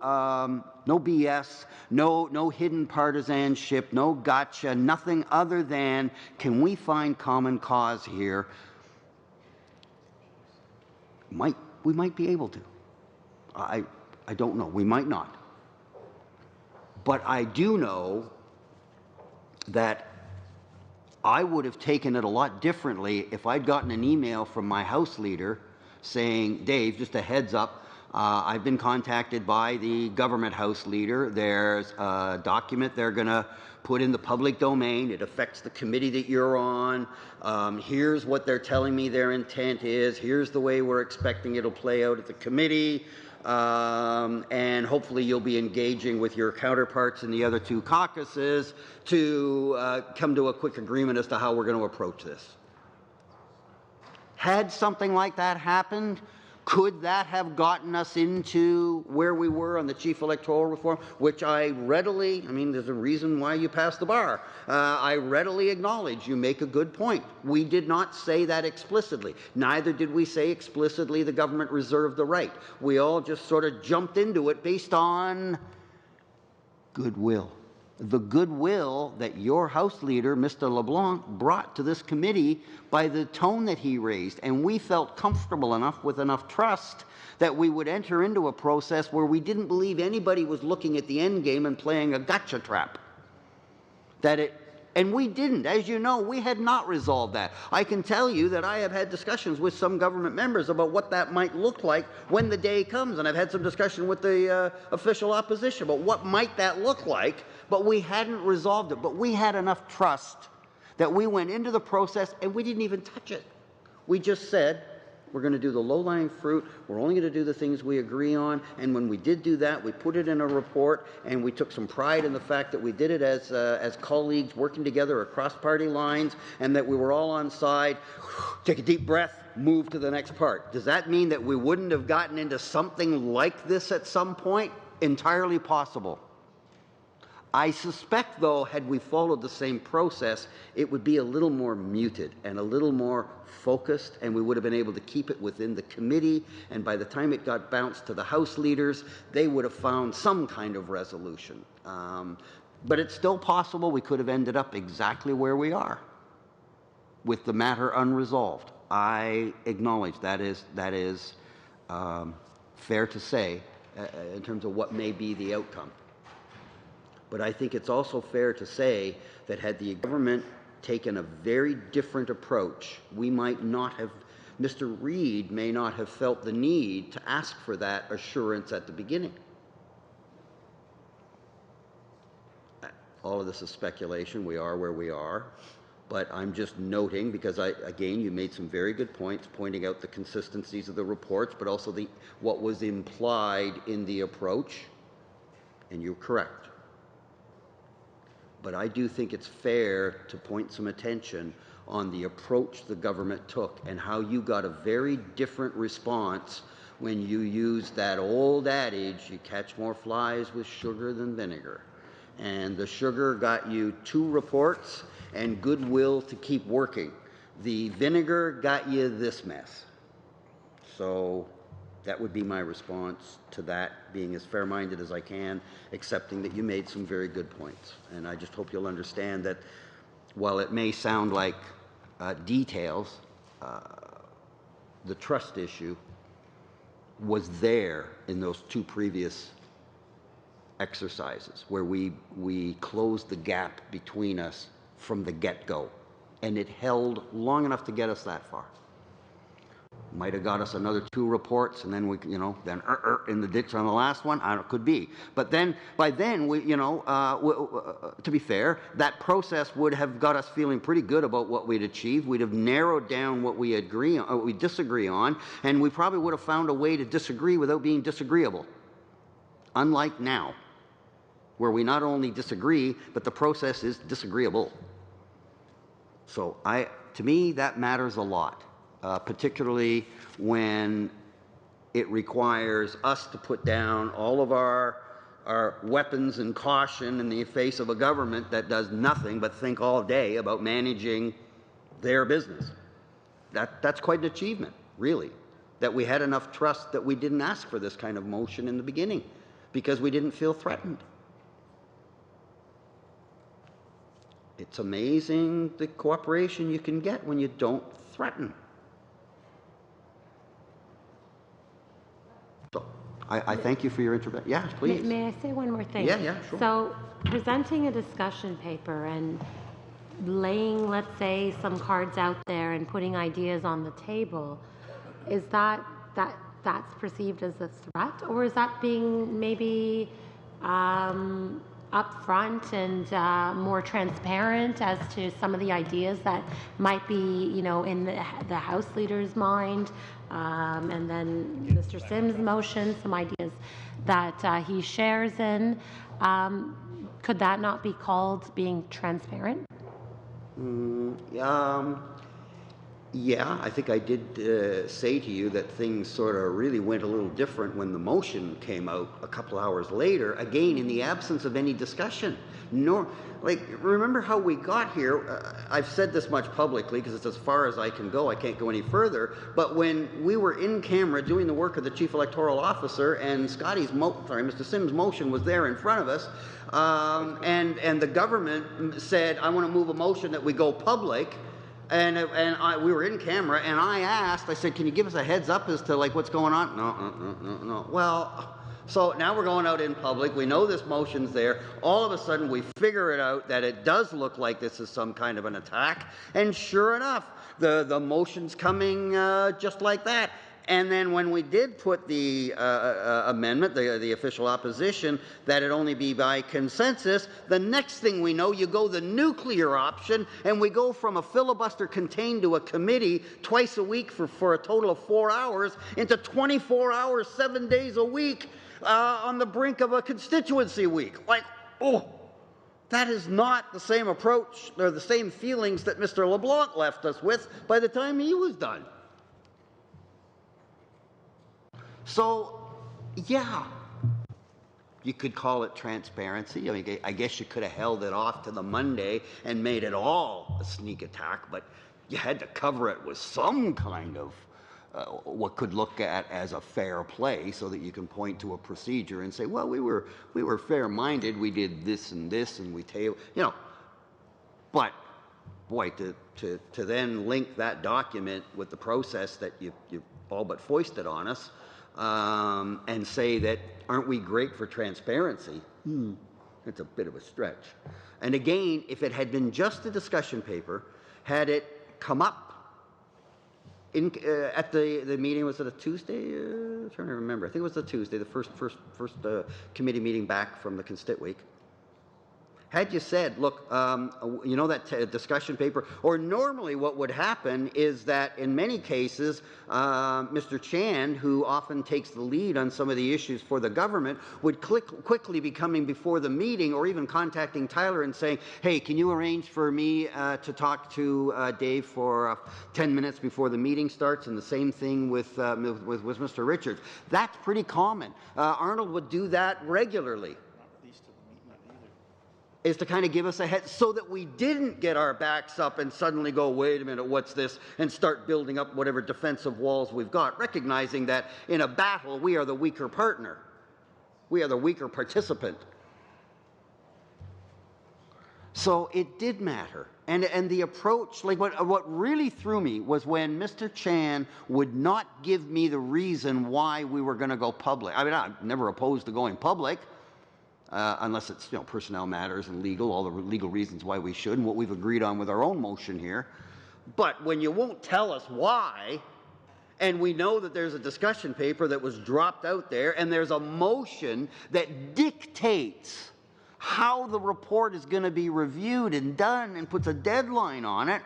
BS, no hidden partisanship, no gotcha, nothing other than can we find common cause here, we might be able to. I don't know. We might not. But I do know that I would have taken it a lot differently if I'd gotten an email from my House leader saying, Dave, just a heads up, I've been contacted by the government House leader. There's a document they're going to put in the public domain. It affects the committee that you're on. Here's what they're telling me their intent is. Here's the way we're expecting it'll play out at the committee. And hopefully you'll be engaging with your counterparts in the other two caucuses to come to a quick agreement as to how we're going to approach this. Had something like that happened, could that have gotten us into where we were on the chief electoral reform, which I mean, there's a reason why you passed the bar. I readily acknowledge you make a good point. We did not say that explicitly. Neither did we say explicitly the government reserved the right. We all just sort of jumped into it based on goodwill. The goodwill that your House leader, Mr. LeBlanc, brought to this committee by the tone that he raised. And we felt comfortable enough with enough trust that we would enter into a process where we didn't believe anybody was looking at the end game and playing a gotcha trap. And we didn't. As you know, we had not resolved that. I can tell you that I have had discussions with some government members about what that might look like when the day comes. And I've had some discussion with the official opposition about what might that look like. But we hadn't resolved it. But we had enough trust that we went into the process and we didn't even touch it. We just said, we're going to do the low-lying fruit. We're only going to do the things we agree on. And when we did do that, we put it in a report, and we took some pride in the fact that we did it as colleagues working together across party lines, and that we were all on side. Take a deep breath, move to the next part. Does that mean that we wouldn't have gotten into something like this at some point? Entirely possible. I suspect, though, had we followed the same process, it would be a little more muted and a little more focused, and we would have been able to keep it within the committee, and by the time it got bounced to the House leaders, they would have found some kind of resolution. But it's still possible we could have ended up exactly where we are, with the matter unresolved. I acknowledge that is fair to say in terms of what may be the outcome. But I think it's also fair to say that had the government taken a very different approach, we might not have, Mr. Reid may not have felt the need to ask for that assurance at the beginning. All of this is speculation. We are where we are. But I'm just noting, because again, you made some very good points, pointing out the consistencies of the reports, but also what was implied in the approach, and you're correct. But I do think it's fair to point some attention on the approach the government took and how you got a very different response when you used that old adage, you catch more flies with sugar than vinegar. And the sugar got you 2 reports and goodwill to keep working. The vinegar got you this mess. So that would be my response to that, being as fair-minded as I can, accepting that you made some very good points. And I just hope you'll understand that while it may sound like details, the trust issue was there in those 2 previous exercises where we closed the gap between us from the get-go. And it held long enough to get us that far. Might have got us another 2 reports, and then we, then in the ditch on the last one. I don't know, could be. But then, by then, we, to be fair, that process would have got us feeling pretty good about what we'd achieved. We'd have narrowed down what we agree on, what we disagree on, and we probably would have found a way to disagree without being disagreeable. Unlike now, where we not only disagree, but the process is disagreeable. So, to me, that matters a lot. Particularly when it requires us to put down all of our weapons and caution in the face of a government that does nothing but think all day about managing their business. That's quite an achievement, really, that we had enough trust that we didn't ask for this kind of motion in the beginning because we didn't feel threatened. It's amazing the cooperation you can get when you don't threaten. So, I thank you for your intervention. Yeah, please. May I say one more thing? Yeah, sure. So, presenting a discussion paper and laying, let's say, some cards out there and putting ideas on the table, is that's perceived as a threat, or is that being maybe upfront and more transparent as to some of the ideas that might be, in the House leader's mind, and then Mr. Sims' motion, some ideas that he shares in. Could that not be called being transparent? Yeah, I think I did say to you that things sort of really went a little different when the motion came out a couple hours later, again, in the absence of any discussion. Remember how we got here? I've said this much publicly because it's as far as I can go. I can't go any further. But when we were in camera doing the work of the Chief Electoral Officer and Mr. Sims' motion was there in front of us, and the government said, I want to move a motion that we go public, we were in camera, and I said, can you give us a heads up as to what's going on? No. Well, so now we're going out in public. We know this motion's there. All of a sudden, we figure it out that it does look like this is some kind of an attack. And sure enough, the motion's coming just like that. And then when we did put the amendment, the official opposition, that it only be by consensus, the next thing we know, you go the nuclear option, and we go from a filibuster contained to a committee twice a week for a total of 4 hours into 24 hours, 7 days a week on the brink of a constituency week. That is not the same approach or the same feelings that Mr. LeBlanc left us with by the time he was done. So, yeah, you could call it transparency. I guess you could have held it off to the Monday and made it all a sneak attack, but you had to cover it with some kind of what could look at as a fair play so that you can point to a procedure and say, well, we were fair-minded, we did this, and we But, boy, to then link that document with the process that you all but foisted on us, and say that, aren't we great for transparency? It's a bit of a stretch. And again, if it had been just a discussion paper, had it come up at the meeting, was it a Tuesday? I'm trying to remember. I think it was a Tuesday, the first committee meeting back from the Constit Week. Had you said, look, that discussion paper, or normally what would happen is that in many cases, Mr. Chan, who often takes the lead on some of the issues for the government, would quickly be coming before the meeting or even contacting Tyler and saying, hey, can you arrange for me to talk to Dave for 10 minutes before the meeting starts? And the same thing with Mr. Richards. That's pretty common. Arnold would do that regularly. Is to kind of give us a head so that we didn't get our backs up and suddenly go, wait a minute, what's this? And start building up whatever defensive walls we've got, recognizing that in a battle, we are the weaker partner. We are the weaker participant. So it did matter. And the approach, what really threw me was when Mr. Chan would not give me the reason why we were going to go public. I mean, I'm never opposed to going public. Unless it's personnel matters and legal, all the legal reasons why we should, and what we've agreed on with our own motion here. But when you won't tell us why, And we know that there's a discussion paper that was dropped out there, and there's a motion that dictates how the report is going to be reviewed and done and puts a deadline on it,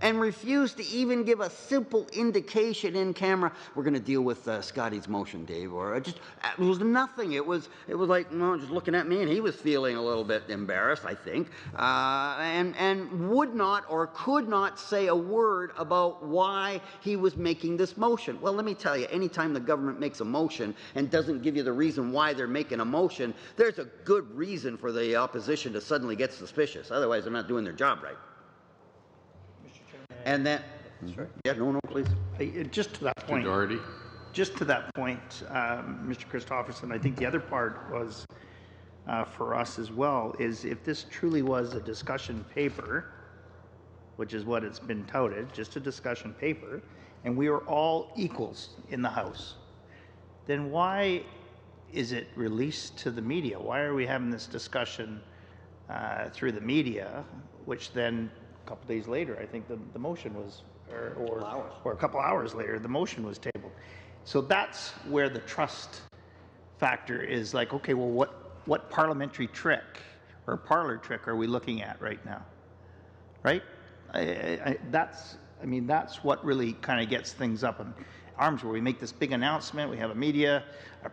and refused to even give a simple indication in camera, we're going to deal with Scotty's motion, Dave, or it was nothing. It was like, no, just looking at me, and he was feeling a little bit embarrassed, I think, and would not or could not say a word about why he was making this motion. Well, let me tell you, anytime the government makes a motion and doesn't give you the reason why they're making a motion, there's a good reason for the opposition to suddenly get suspicious. Otherwise, they're not doing their job right. And then, yeah, no, please. Just to that point. Doherty. Just to that point, Mr. Christopherson, I think the other part was for us as well is if this truly was a discussion paper, which is what it's been touted, just a discussion paper, and we are all equals in the House, then why is it released to the media? Why are we having this discussion through the media, which then a couple days later, I think the motion was, or a couple hours later, the motion was tabled. So that's where the trust factor is like, okay, well, what parliamentary trick or parlor trick are we looking at right now? Right? That's what really kind of gets things up in arms, where we make this big announcement, we have a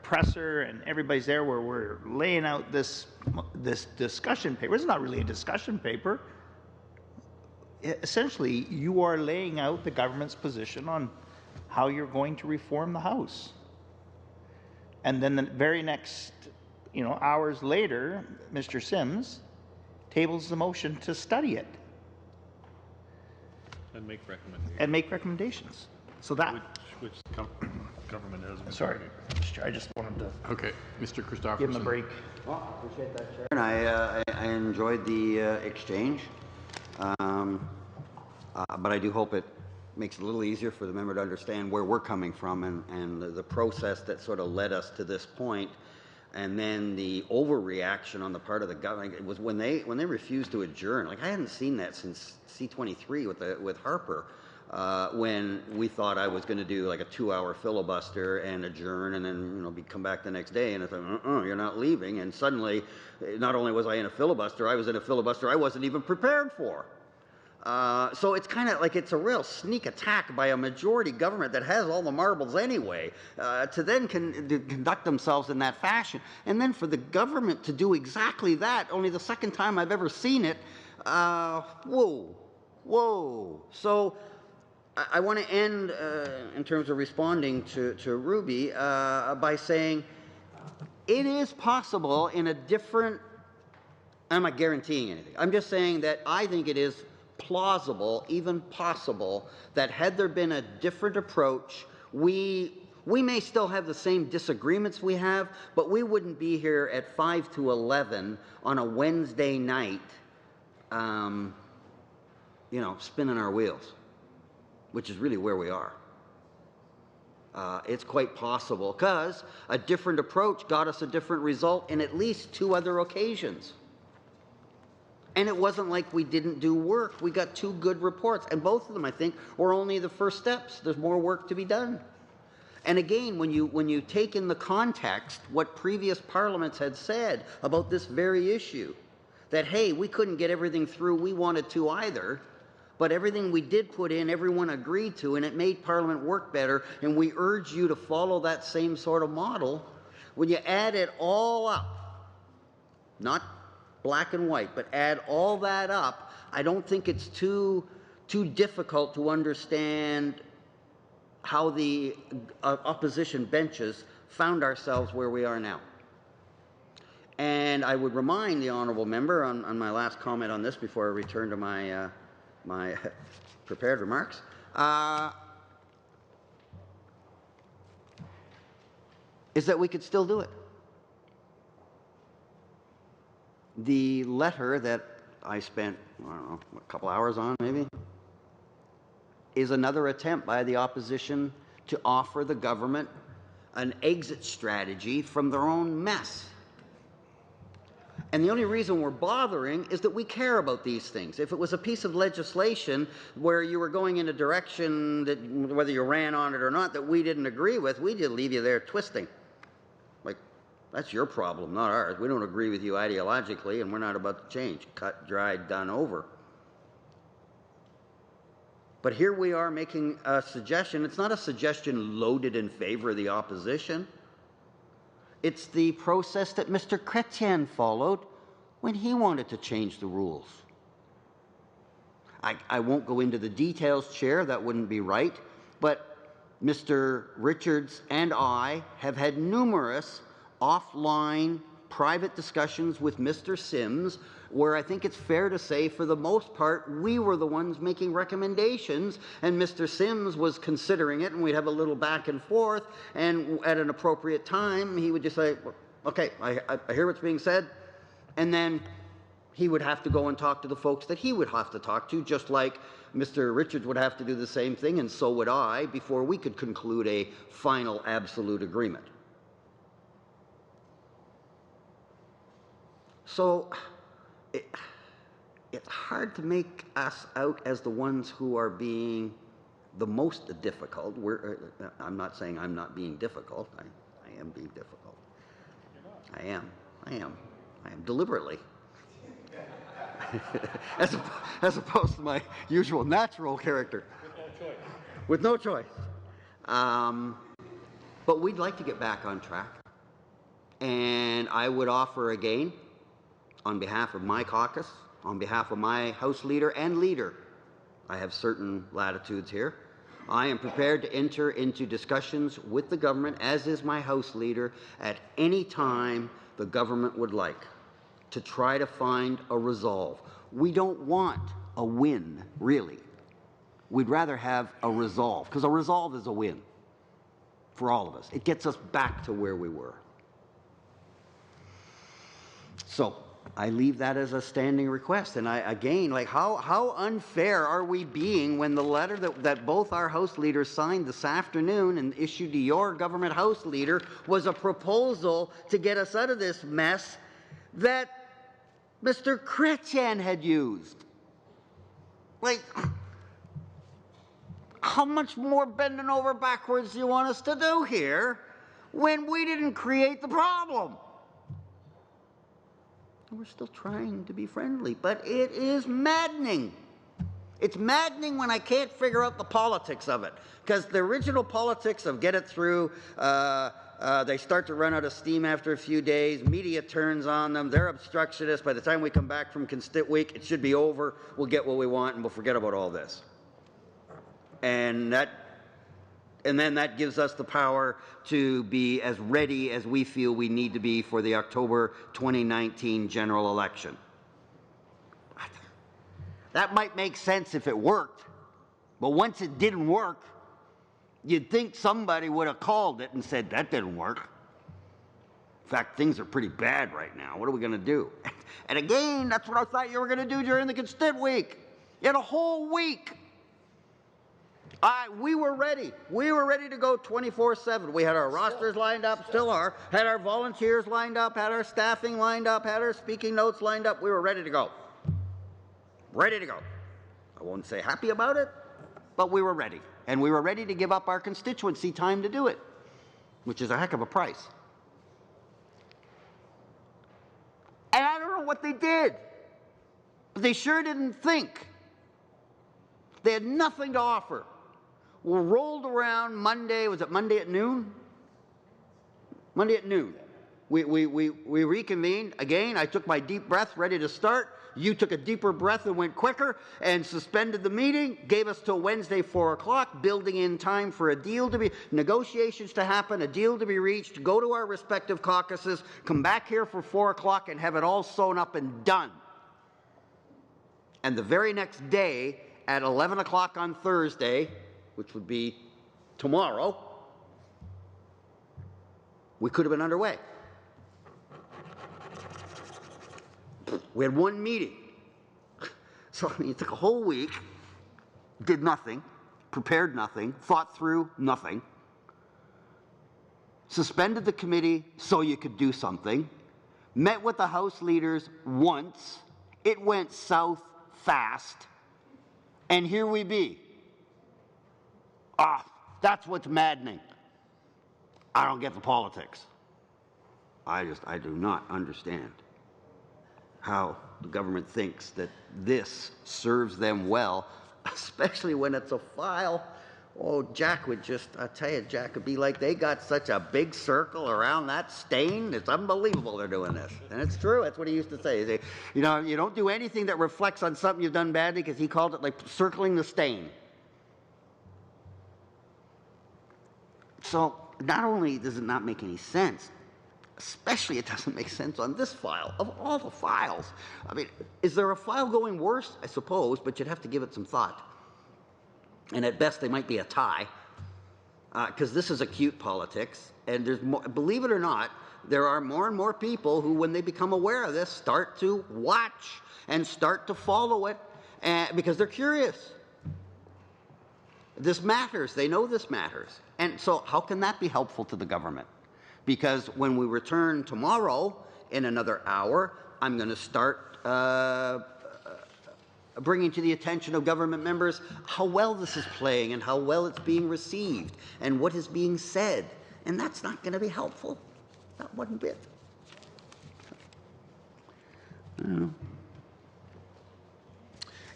presser, and everybody's there where we're laying out this discussion paper. It's not really a discussion paper. Essentially, you are laying out the government's position on how you're going to reform the House. And then the very next, hours later, Mr. Sims tables the motion to study it. And make recommendations. So that... Which government has... Sorry, Mr. Chair, I just wanted to... Okay, Mr. Christopherson. Give him a break. Well, I appreciate that, Chair. And I enjoyed the exchange. But I do hope it makes it a little easier for the member to understand where we're coming from and the process that sort of led us to this point, and then the overreaction on the part of the government. It was when they refused to adjourn. Like, I hadn't seen that since C-23 with Harper, when we thought I was going to do like a 2-hour filibuster and adjourn and then come back the next day, and I thought, you're not leaving. And suddenly, not only was I in a filibuster, I was in a filibuster I wasn't even prepared for. So it's kind of like it's a real sneak attack by a majority government that has all the marbles anyway, to then conduct themselves in that fashion. And then for the government to do exactly that, only the second time I've ever seen it, whoa. So I want to end, in terms of responding to Ruby, by saying it is possible in a different, I'm not guaranteeing anything, I'm just saying that I think it is plausible, even possible, that had there been a different approach, we may still have the same disagreements we have, but we wouldn't be here at 5 to 11 on a Wednesday night, spinning our wheels, which is really where we are. It's quite possible, because a different approach got us a different result in at least 2 other occasions. And it wasn't like we didn't do work. We got 2 good reports, and both of them, I think, were only the first steps. There's more work to be done. And again, when you take in the context what previous parliaments had said about this very issue, that, hey, we couldn't get everything through we wanted to either, but everything we did put in, everyone agreed to, and it made Parliament work better, and we urge you to follow that same sort of model. When you add it all up, not black and white, but add all that up, I don't think it's too difficult to understand how the opposition benches found ourselves where we are now. And I would remind the honourable member on my last comment on this before I return to my my prepared remarks. Is that we could still do it. The letter that I spent, I don't know, a couple hours on maybe, is another attempt by the opposition to offer the government an exit strategy from their own mess. And the only reason we're bothering is that we care about these things. If it was a piece of legislation where you were going in a direction that, whether you ran on it or not, that we didn't agree with, we'd just leave you there twisting. Like, that's your problem, not ours. We don't agree with you ideologically, and we're not about to change. Cut, dried, done, over. But here we are making a suggestion. It's not a suggestion loaded in favor of the opposition. It's the process that Mr. Chrétien followed when he wanted to change the rules. I won't go into the details, Chair, that wouldn't be right, but Mr. Richards and I have had numerous offline private discussions with Mr. Sims where I think it's fair to say, for the most part, we were the ones making recommendations, and Mr. Sims was considering it, and we'd have a little back and forth, and at an appropriate time, he would just say, okay, I hear what's being said, and then he would have to go and talk to the folks that he would have to talk to, just like Mr. Richards would have to do the same thing, and so would I, before we could conclude a final absolute agreement. So it's hard to make us out as the ones who are being the most difficult. I'm not saying I'm not being difficult. I am being difficult. I am deliberately. as opposed to my usual natural character. With no choice. But we'd like to get back on track. And I would offer again, on behalf of my caucus, on behalf of my House Leader and Leader, I have certain latitudes here. I am prepared to enter into discussions with the government, as is my House Leader, at any time the government would like, to try to find a resolve. We don't want a win, really. We'd rather have a resolve, because a resolve is a win for all of us. It gets us back to where we were. So I leave that as a standing request. And again, like how unfair are we being when the letter that both our House Leaders signed this afternoon and issued to your government House Leader was a proposal to get us out of this mess that Mr. Chrétien had used. Like, how much more bending over backwards do you want us to do here when we didn't create the problem? We're still trying to be friendly, but it is maddening. It's maddening when I can't figure out the politics of it, because the original politics of get it through, they start to run out of steam after a few days, media turns on them, they're obstructionists. By the time we come back from Constit Week, it should be over, we'll get what we want, and we'll forget about all this. And then that gives us the power to be as ready as we feel we need to be for the October 2019 general election. That might make sense if it worked, but once it didn't work, you'd think somebody would have called it and said, that didn't work. In fact, things are pretty bad right now. What are we going to do? And again, that's what I thought you were going to do during the Constit Week. You had a whole week. We were ready. We were ready to go 24/7. We had our rosters lined up, still are, had our volunteers lined up, had our staffing lined up, had our speaking notes lined up. We were ready to go. Ready to go. I won't say happy about it, but we were ready. And we were ready to give up our constituency time to do it, which is a heck of a price. And I don't know what they did, but they sure didn't think. They had nothing to offer. We rolled around Monday, was it Monday at noon? Monday at noon. We reconvened. Again, I took my deep breath, ready to start. You took a deeper breath and went quicker and suspended the meeting, gave us till Wednesday, 4 o'clock, building in time for a deal to be, negotiations to happen, a deal to be reached, go to our respective caucuses, come back here for 4 o'clock and have it all sewn up and done. And the very next day, at 11 o'clock on Thursday, which would be tomorrow, we could have been underway. We had one meeting. So, I mean, it took a whole week, did nothing, prepared nothing, thought through nothing, suspended the committee so you could do something, met with the House leaders once, it went south fast, and here we be. That's what's maddening. I don't get the politics. I do not understand how the government thinks that this serves them well, especially when it's a file. Oh, Jack would just, I tell you, Jack would be like, they got such a big circle around that stain. It's unbelievable they're doing this. And it's true. That's what he used to say. He say, you know, you don't do anything that reflects on something you've done badly, because he called it like circling the stain. So not only does it not make any sense, especially it doesn't make sense on this file. Of all the files, I mean, is there a file going worse? I suppose, but you'd have to give it some thought. And at best, they might be a tie, because this is acute politics. And there's more, believe it or not, there are more and more people who, when they become aware of this, start to watch and start to follow it because they're curious. This matters. They know this matters. And so how can that be helpful to the government? Because when we return tomorrow, in another hour, I'm going to start bringing to the attention of government members how well this is playing and how well it's being received and what is being said. And that's not going to be helpful. Not one bit. I don't know.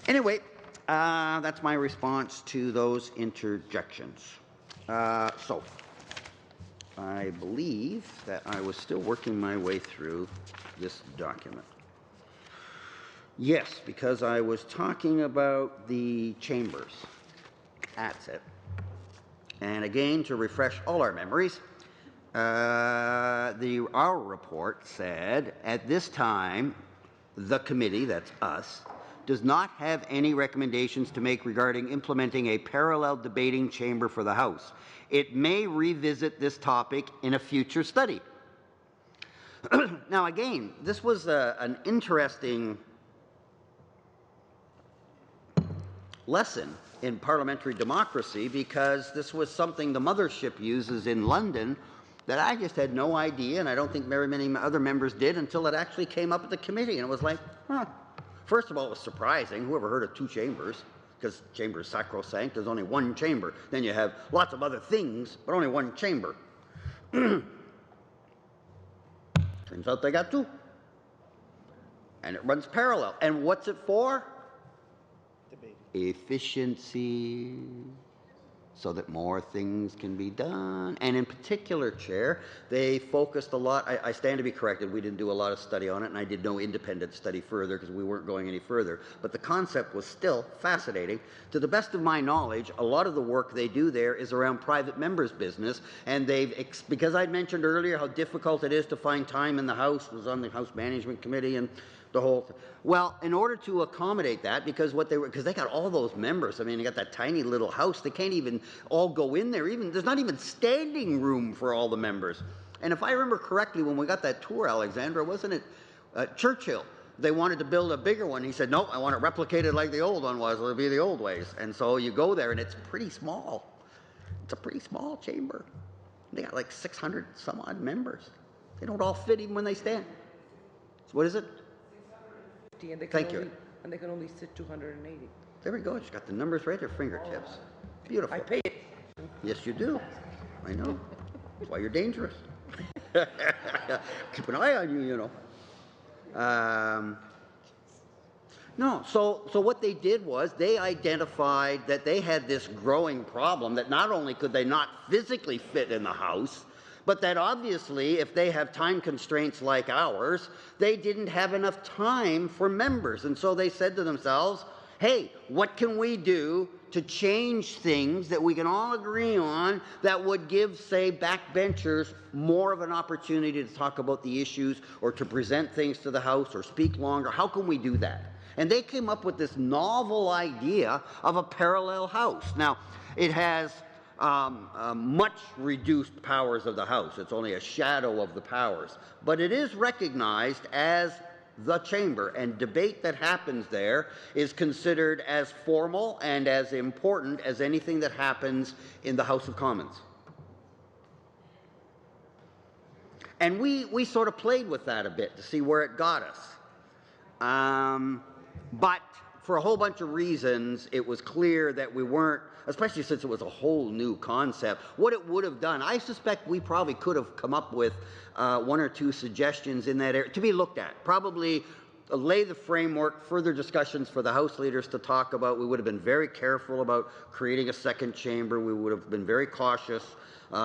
Anyway, that's my response to those interjections. So, I believe that I was still working my way through this document. Yes, because I was talking about the chambers. That's it. And again, to refresh all our memories, our report said, at this time, the committee, that's us, does not have any recommendations to make regarding implementing a parallel debating chamber for the House. It may revisit this topic in a future study. Now, again, this was an interesting lesson in parliamentary democracy, because this was something the mothership uses in London that I just had no idea, and I don't think very many other members did until it actually came up at the committee, and it was like, huh. First of all, it was surprising. Whoever heard of two chambers? Because chamber is sacrosanct. There's only one chamber. Then you have lots of other things, but only one chamber. Turns out they got two. And it runs parallel. And what's it for? Debate. Efficiency. So that more things can be done. And in particular, Chair, they focused a lot. I stand to be corrected. We didn't do a lot of study on it, and I did no independent study further because we weren't going any further. But the concept was still fascinating. To the best of my knowledge, a lot of the work they do there is around private members' business. And because I mentioned earlier how difficult it is to find time in the House, was on the House Management Committee and the whole thing. Well, in order to accommodate that, because they got all those members. I mean, they got that tiny little house. They can't even all go in there. There's not even standing room for all the members. And if I remember correctly, when we got that tour, Alexandra, wasn't it Churchill? They wanted to build a bigger one. He said, "No, I want it replicated like the old one was. It'll be the old ways." And so you go there, and it's pretty small. It's a pretty small chamber. They got like 600 some odd members. They don't all fit even when they stand. So what is it? And they can Thank only, you. And they can only sit 280. There we go. She's got the numbers right at her fingertips. Beautiful. I pay it. Yes, you do. I know. That's why you're dangerous. Keep an eye on you, you know. No, so what they did was they identified that they had this growing problem that not only could they not physically fit in the House, but that obviously if they have time constraints like ours, they didn't have enough time for members. And so they said to themselves, hey, what can we do to change things that we can all agree on that would give, say, backbenchers more of an opportunity to talk about the issues or to present things to the House or speak longer? How can we do that? And they came up with this novel idea of a parallel House. Now, it has much reduced powers of the House. It's only a shadow of the powers. But it is recognized as the chamber, and debate that happens there is considered as formal and as important as anything that happens in the House of Commons. And we sort of played with that a bit to see where it got us. But for a whole bunch of reasons, it was clear that we weren't, especially since it was a whole new concept, what it would have done. I suspect we probably could have come up with one or two suggestions in that area to be looked at. Probably lay the framework, further discussions for the House leaders to talk about. We would have been very careful about creating a second chamber. We would have been very cautious,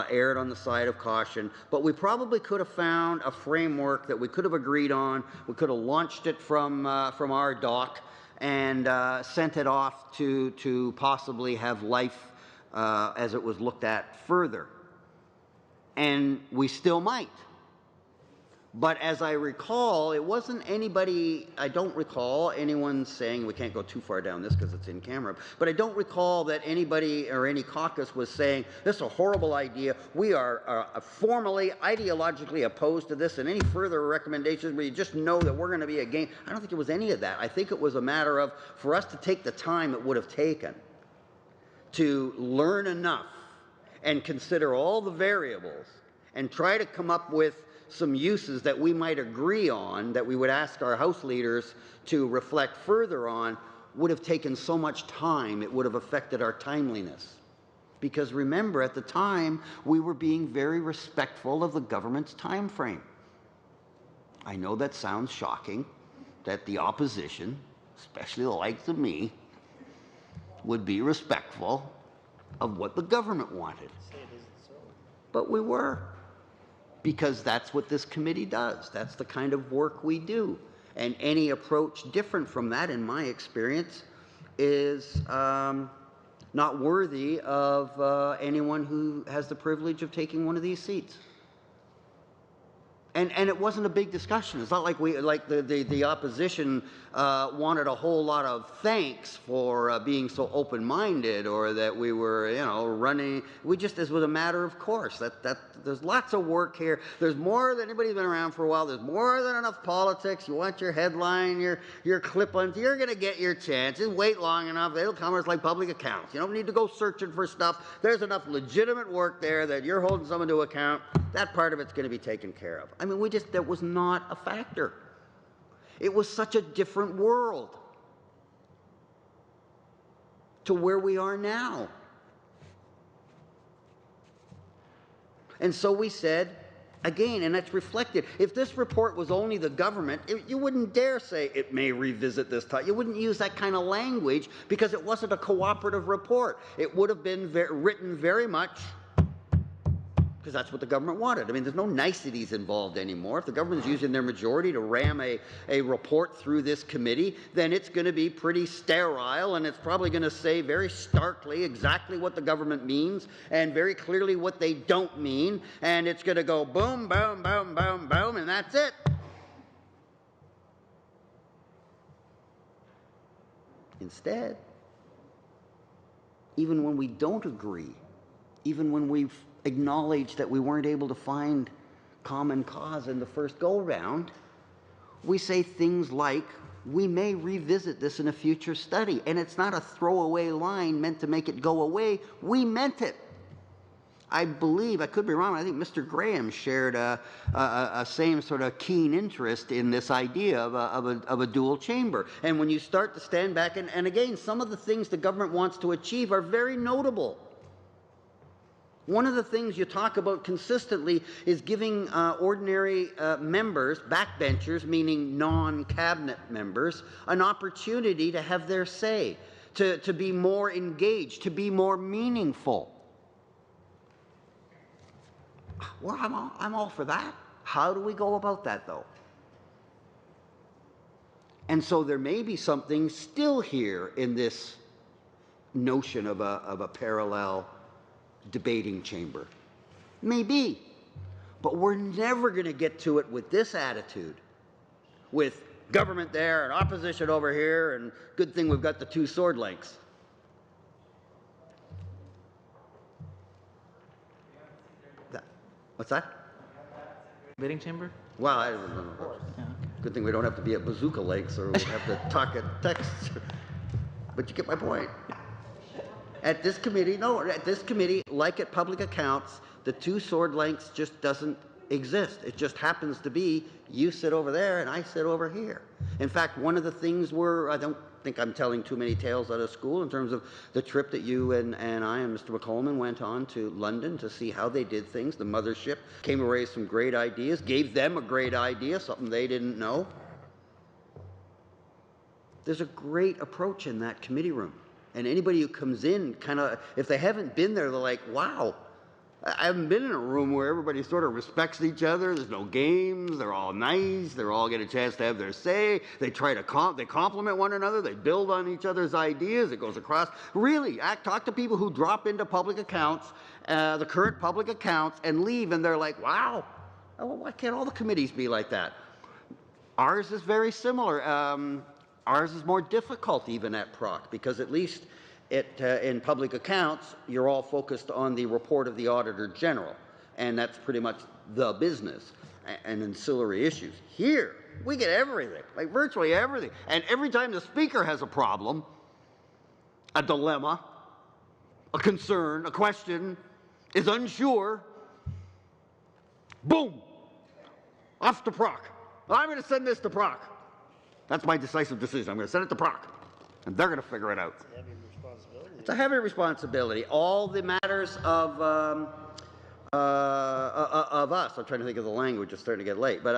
erred on the side of caution. But we probably could have found a framework that we could have agreed on. We could have launched it from our dock and sent it off to possibly have life as it was looked at further. And we still might. But as I recall, it wasn't anybody, I don't recall anyone saying, we can't go too far down this because it's in camera, but I don't recall that anybody or any caucus was saying, this is a horrible idea, we are formally, ideologically opposed to this, and any further recommendations where you just know that we're going to be against. I don't think it was any of that. I think it was a matter of, for us to take the time it would have taken to learn enough and consider all the variables and try to come up with some uses that we might agree on, that we would ask our House leaders to reflect further on, would have taken so much time, it would have affected our timeliness. Because remember, at the time, we were being very respectful of the government's time frame. I know that sounds shocking, that the opposition, especially the likes of me, would be respectful of what the government wanted. But we were. Because that's what this committee does. That's the kind of work we do. And any approach different from that, in my experience, is not worthy of anyone who has the privilege of taking one of these seats. And it wasn't a big discussion. It's not like the opposition wanted a whole lot of thanks for being so open-minded, or that we were, running. We just, this was a matter of course. That there's lots of work here. There's more than anybody's been around for a while. There's more than enough politics. You want your headline, your clip-ons. You're going to get your chance. Just wait long enough. It'll come. It's like public accounts. You don't need to go searching for stuff. There's enough legitimate work there that you're holding someone to account. That part of it's going to be taken care of. I mean, that was not a factor. It was such a different world to where we are now. And so we said, again, and that's reflected, if this report was only the government, you wouldn't dare say it may revisit this time. You wouldn't use that kind of language because it wasn't a cooperative report. It would have been written very much because that's what the government wanted. I mean, there's no niceties involved anymore. If the government is using their majority to ram a report through this committee, then it's going to be pretty sterile, and it's probably going to say very starkly exactly what the government means and very clearly what they don't mean, and it's going to go boom, boom, boom, boom, boom, and that's it. Instead, even when we don't agree, even when we've acknowledged that we weren't able to find common cause in the first go-round, we say things like, we may revisit this in a future study. And it's not a throwaway line meant to make it go away. We meant it. I believe, I could be wrong, I think Mr. Graham shared a same sort of keen interest in this idea of a dual chamber. And when you start to stand back, and again, some of the things the government wants to achieve are very notable. One of the things you talk about consistently is giving ordinary members, backbenchers, meaning non-cabinet members, an opportunity to have their say, to be more engaged, to be more meaningful. Well, I'm all for that. How do we go about that, though? And so there may be something still here in this notion of a parallel debating chamber. Maybe. But we're never going to get to it with this attitude. With government there and opposition over here, and good thing we've got the two sword lengths. What's that? Debating chamber? Well, I don't know. Yeah. Good thing we don't have to be at bazooka lengths, or we'd have to talk at text. But you get my point. At this committee, like at public accounts, the two sword lengths just doesn't exist. It just happens to be you sit over there and I sit over here. In fact, one of the things I don't think I'm telling too many tales out of school in terms of the trip that you and I and Mr. McColman went on to London to see how they did things. The mothership came to raise some great ideas, gave them a great idea, something they didn't know. There's a great approach in that committee room. And anybody who comes in, kind of, if they haven't been there, they're like, wow. I haven't been in a room where everybody sort of respects each other. There's no games. They're all nice. They're all get a chance to have their say. They try to they compliment one another. They build on each other's ideas. It goes across. Really, talk to people who drop into public accounts, the current public accounts, and leave, and they're like, wow, why can't all the committees be like that? Ours is very similar. Ours is more difficult even at PROC because at least in public accounts, you're all focused on the report of the Auditor General, and that's pretty much the business and ancillary issues. Here, we get everything, like virtually everything. And every time the Speaker has a problem, a dilemma, a concern, a question, is unsure, boom, off to PROC. I'm going to send this to PROC. That's my decisive decision. I'm going to send it to PROC, and they're going to figure it out. It's a heavy responsibility. All the matters of us, I'm trying to think of the language, it's starting to get late, but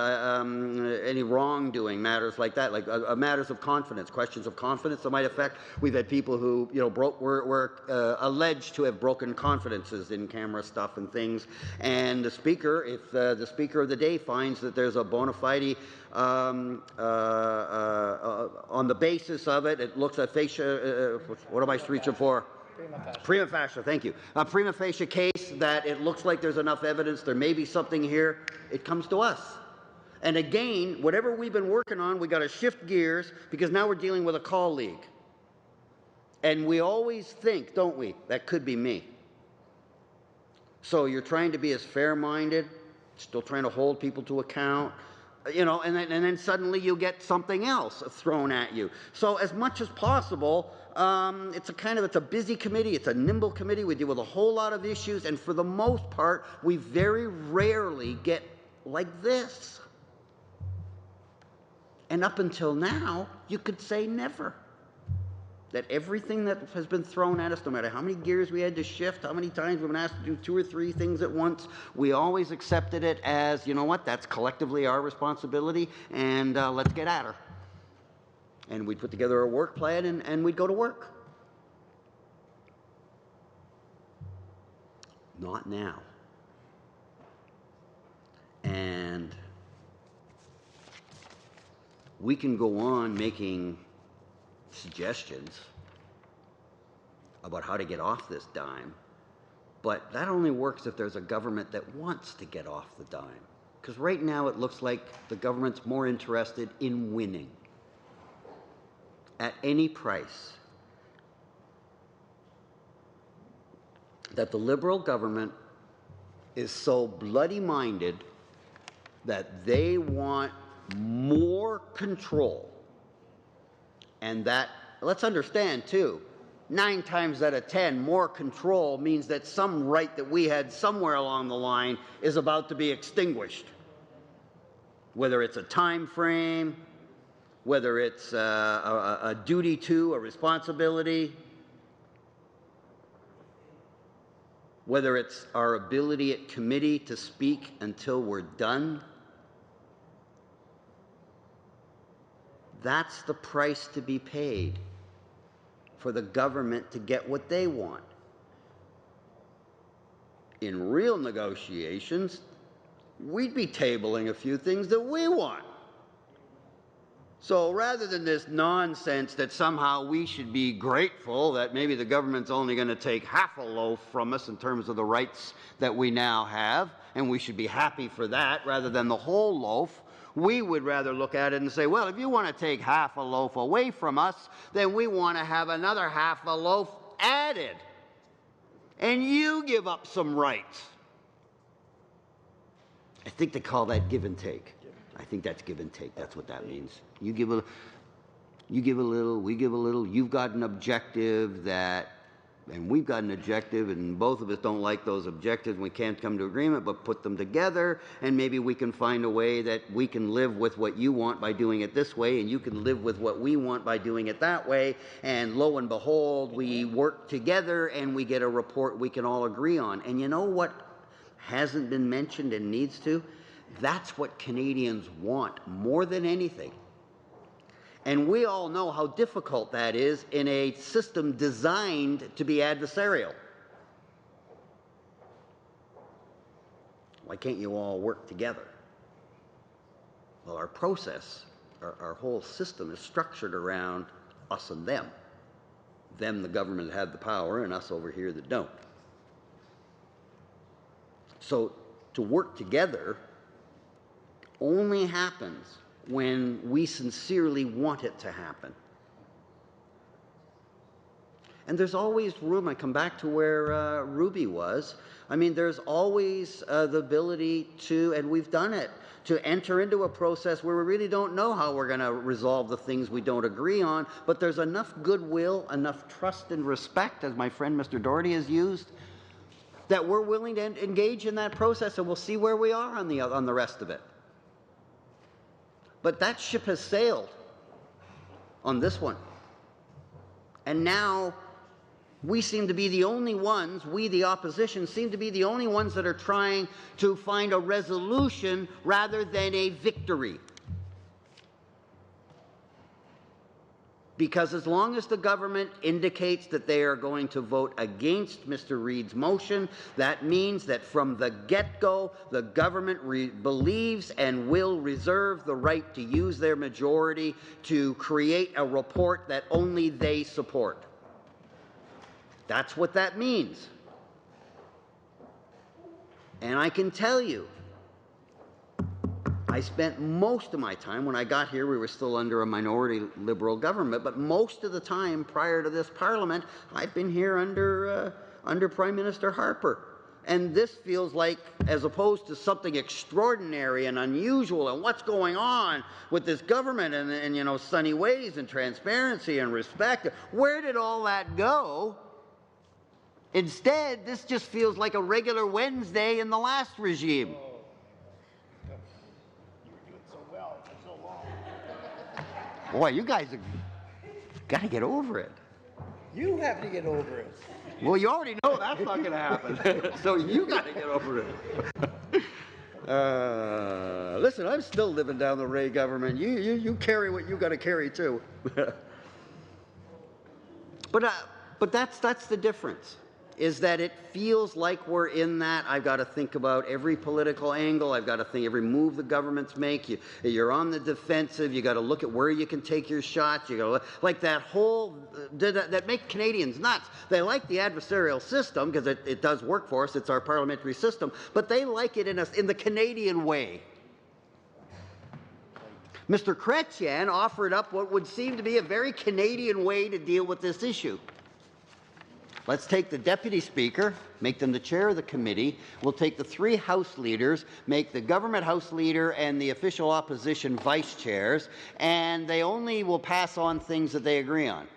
any wrongdoing, matters like that, like matters of confidence, questions of confidence that might affect. We've had people who, were alleged to have broken confidences in camera stuff and things, and the Speaker, if the Speaker of the day finds that there's a bona fide on the basis of it, it looks at facie, what am I reaching for? Prima facie, thank you. A prima facie case that it looks like there's enough evidence, there may be something here, it comes to us. And again, whatever we've been working on, we got to shift gears because now we're dealing with a colleague. And we always think, don't we, that could be me. So you're trying to be as fair-minded, still trying to hold people to account, and then suddenly you get something else thrown at you. So as much as possible, it's a busy committee, it's a nimble committee, we deal with a whole lot of issues, and for the most part, we very rarely get like this. And up until now, you could say never. That everything that has been thrown at us, no matter how many gears we had to shift, how many times we've been asked to do 2 or 3 things at once, we always accepted it as, you know what, that's collectively our responsibility, and let's get at her. And we'd put together a work plan, and we'd go to work. Not now. And we can go on making suggestions about how to get off this dime, but that only works if there's a government that wants to get off the dime. Because right now it looks like the government's more interested in winning at any price. That the Liberal government is so bloody minded that they want more control. And that, let's understand too, 9 times out of 10, more control means that some right that we had somewhere along the line is about to be extinguished. Whether it's a time frame, whether it's a duty to, a responsibility, whether it's our ability at committee to speak until we're done. That's the price to be paid for the government to get what they want. In real negotiations, we'd be tabling a few things that we want. So rather than this nonsense that somehow we should be grateful that maybe the government's only going to take half a loaf from us in terms of the rights that we now have, and we should be happy for that rather than the whole loaf, we would rather look at it and say, well, if you want to take half a loaf away from us, then we want to have another half a loaf added. And you give up some rights. I think they call that give and take. I think that's give and take. That's what that means. You give a little, we give a little. You've got an objective that and we've got an objective, and both of us don't like those objectives, and we can't come to agreement, but put them together, and maybe we can find a way that we can live with what you want by doing it this way, and you can live with what we want by doing it that way, and lo and behold, we work together, and we get a report we can all agree on. And you know what hasn't been mentioned and needs to? That's what Canadians want more than anything. And we all know how difficult that is in a system designed to be adversarial. Why can't you all work together? Well, our process, our whole system is structured around us and them. Them, the government that have the power, and us over here that don't. So to work together only happens when we sincerely want it to happen. And there's always room. I come back to where Ruby was. I mean, there's always the ability to, and we've done it, to enter into a process where we really don't know how we're going to resolve the things we don't agree on, but there's enough goodwill, enough trust and respect, as my friend Mr. Doherty has used, that we're willing to engage in that process, and we'll see where we are on the rest of it. But that ship has sailed on this one. And now we seem to be the only ones, we the opposition, seem to be the only ones that are trying to find a resolution rather than a victory. Because as long as the government indicates that they are going to vote against Mr. Reid's motion, that means that from the get-go, the government believes and will reserve the right to use their majority to create a report that only they support. That's what that means. And I can tell you, I spent most of my time, when I got here, we were still under a minority Liberal government, but most of the time prior to this Parliament, I've been here under Prime Minister Harper. And this feels like, as opposed to something extraordinary and unusual and what's going on with this government and you know, sunny ways and transparency and respect, where did all that go? Instead, this just feels like a regular Wednesday in the last regime. Boy, you guys have got to get over it. You have to get over it. Well, you already know that's not going to happen. So you got to get over it. Listen, I'm still living down the Ray government. You carry what you got to carry too. But that's the difference. Is that it feels like we're in that. I've got to think about every political angle. I've got to think every move the governments make. You're on the defensive. You got to look at where you can take your shots. You got to like that whole that make Canadians nuts. They like the adversarial system because it does work for us. It's our parliamentary system, but they like it in the Canadian way. Mr. Chrétien offered up what would seem to be a very Canadian way to deal with this issue. Let's take the Deputy Speaker, make them the chair of the committee. We'll take the 3 House leaders, make the government House leader and the official opposition vice chairs, and they only will pass on things that they agree on.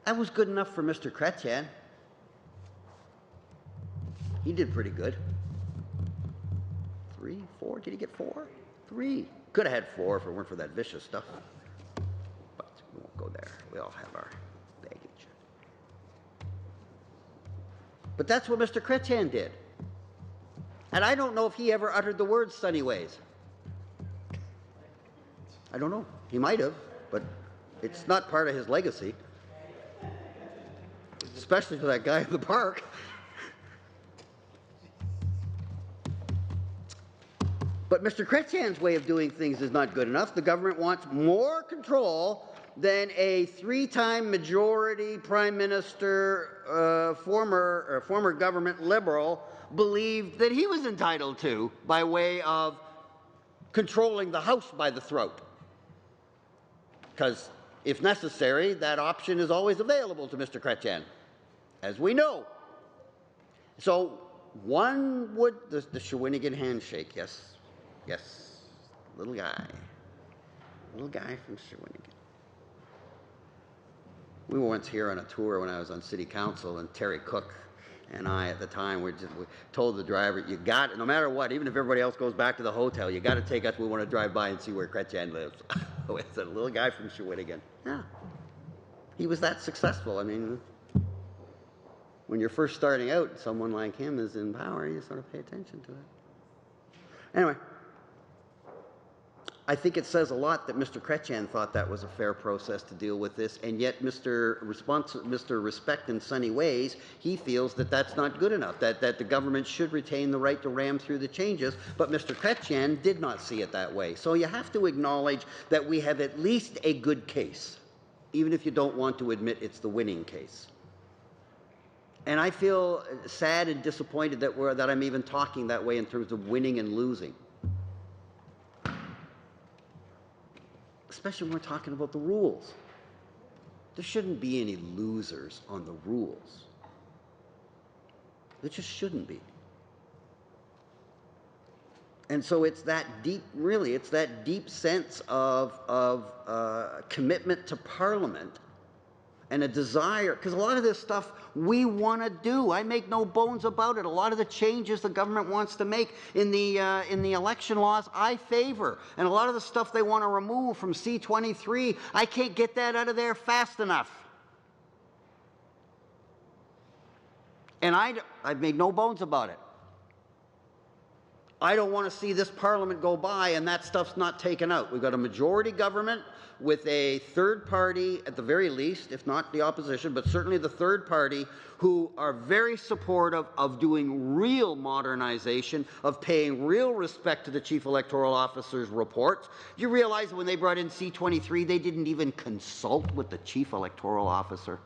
That was good enough for Mr. Chrétien. He did pretty good. 3, 4, did he get 4? 3. Could have had 4 if it weren't for that vicious stuff. We won't go there. We all have our baggage. But that's what Mr. Chrétien did. And I don't know if he ever uttered the words sunny ways. I don't know. He might have, but it's not part of his legacy. Especially to that guy in the park. But Mr. Chrétien's way of doing things is not good enough. The government wants more control than a 3-time majority prime minister, former government Liberal, believed that he was entitled to by way of controlling the House by the throat. Because if necessary, that option is always available to Mr. Chrétien, as we know. So one would, the Shawinigan handshake, yes, little guy from Shawinigan. We were once here on a tour when I was on city council, and Terry Cook and I at the time we told the driver, you got, no matter what, even if everybody else goes back to the hotel, you got to take us. We want to drive by and see where Chrétien lives. It's a little guy from Shawinigan. Yeah, he was that successful. I mean, when you're first starting out, someone like him is in power. You sort of pay attention to it. Anyway, I think it says a lot that Mr. Chrétien thought that was a fair process to deal with this, and yet Mr. Respect and Sunny Ways, he feels that that's not good enough, that the government should retain the right to ram through the changes, but Mr. Chrétien did not see it that way. So you have to acknowledge that we have at least a good case, even if you don't want to admit it's the winning case. And I feel sad and disappointed that I'm even talking that way in terms of winning and losing. Especially when we're talking about the rules. There shouldn't be any losers on the rules. There just shouldn't be. And so it's that deep, really, it's that deep sense of commitment to Parliament and a desire, because a lot of this stuff we want to do. I make no bones about it. A lot of the changes the government wants to make in the election laws, I favor. And a lot of the stuff they want to remove from C-23, I can't get that out of there fast enough. And I've made no bones about it. I don't want to see this Parliament go by and that stuff's not taken out. We've got a majority government with a third party, at the very least, if not the opposition, but certainly the third party, who are very supportive of doing real modernization, of paying real respect to the Chief Electoral Officer's reports. You realize when they brought in C-23, they didn't even consult with the Chief Electoral Officer?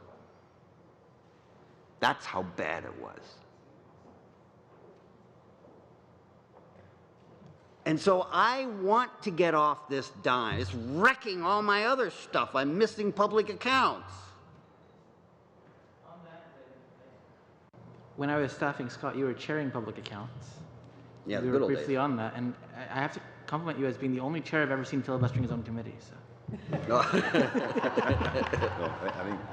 That's how bad it was. And so I want to get off this dime. It's wrecking all my other stuff. I'm missing public accounts. When I was staffing Scott, you were chairing public accounts. Yeah, we were briefly on that, and I have to compliment you as being the only chair I've ever seen filibustering his own committee. So. No. I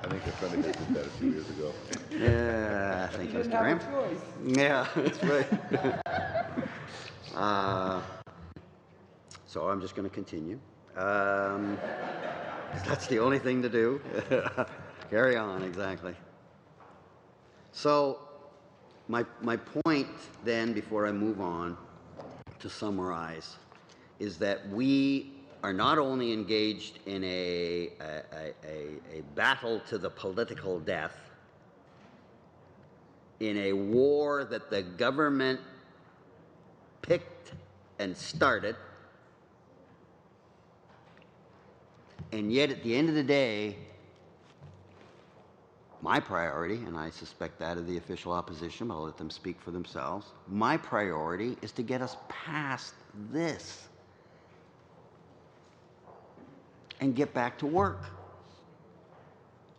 think the Friendly did that a few years ago. Yeah, thank you, Mr. Graham. Yeah, that's right. So I'm just going to continue. 'Cause that's the only thing to do. Carry on, exactly. So my point then, before I move on, to summarize, is that we are not only engaged in a battle to the political death, in a war that the government picked and started, and yet at the end of the day, my priority, and I suspect that of the official opposition, but I'll let them speak for themselves, my priority is to get us past this and get back to work.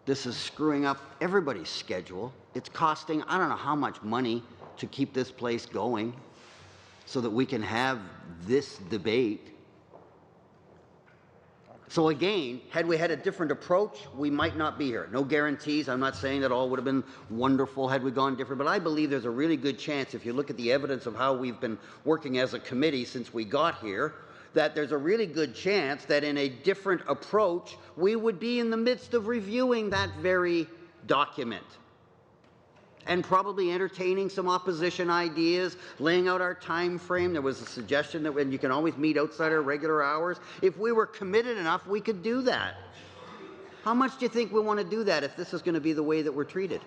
This is screwing up everybody's schedule. It's costing, I don't know how much money to keep this place going so that we can have this debate. So again, had we had a different approach, we might not be here. No guarantees. I'm not saying that all would have been wonderful had we gone different, but I believe there's a really good chance, if you look at the evidence of how we've been working as a committee since we got here, that there's a really good chance that in a different approach, we would be in the midst of reviewing that very document and probably entertaining some opposition ideas, laying out our time frame. There was a suggestion that when you can always meet outside our regular hours. If we were committed enough, we could do that. How much do you think we want to do that if this is going to be the way that we're treated?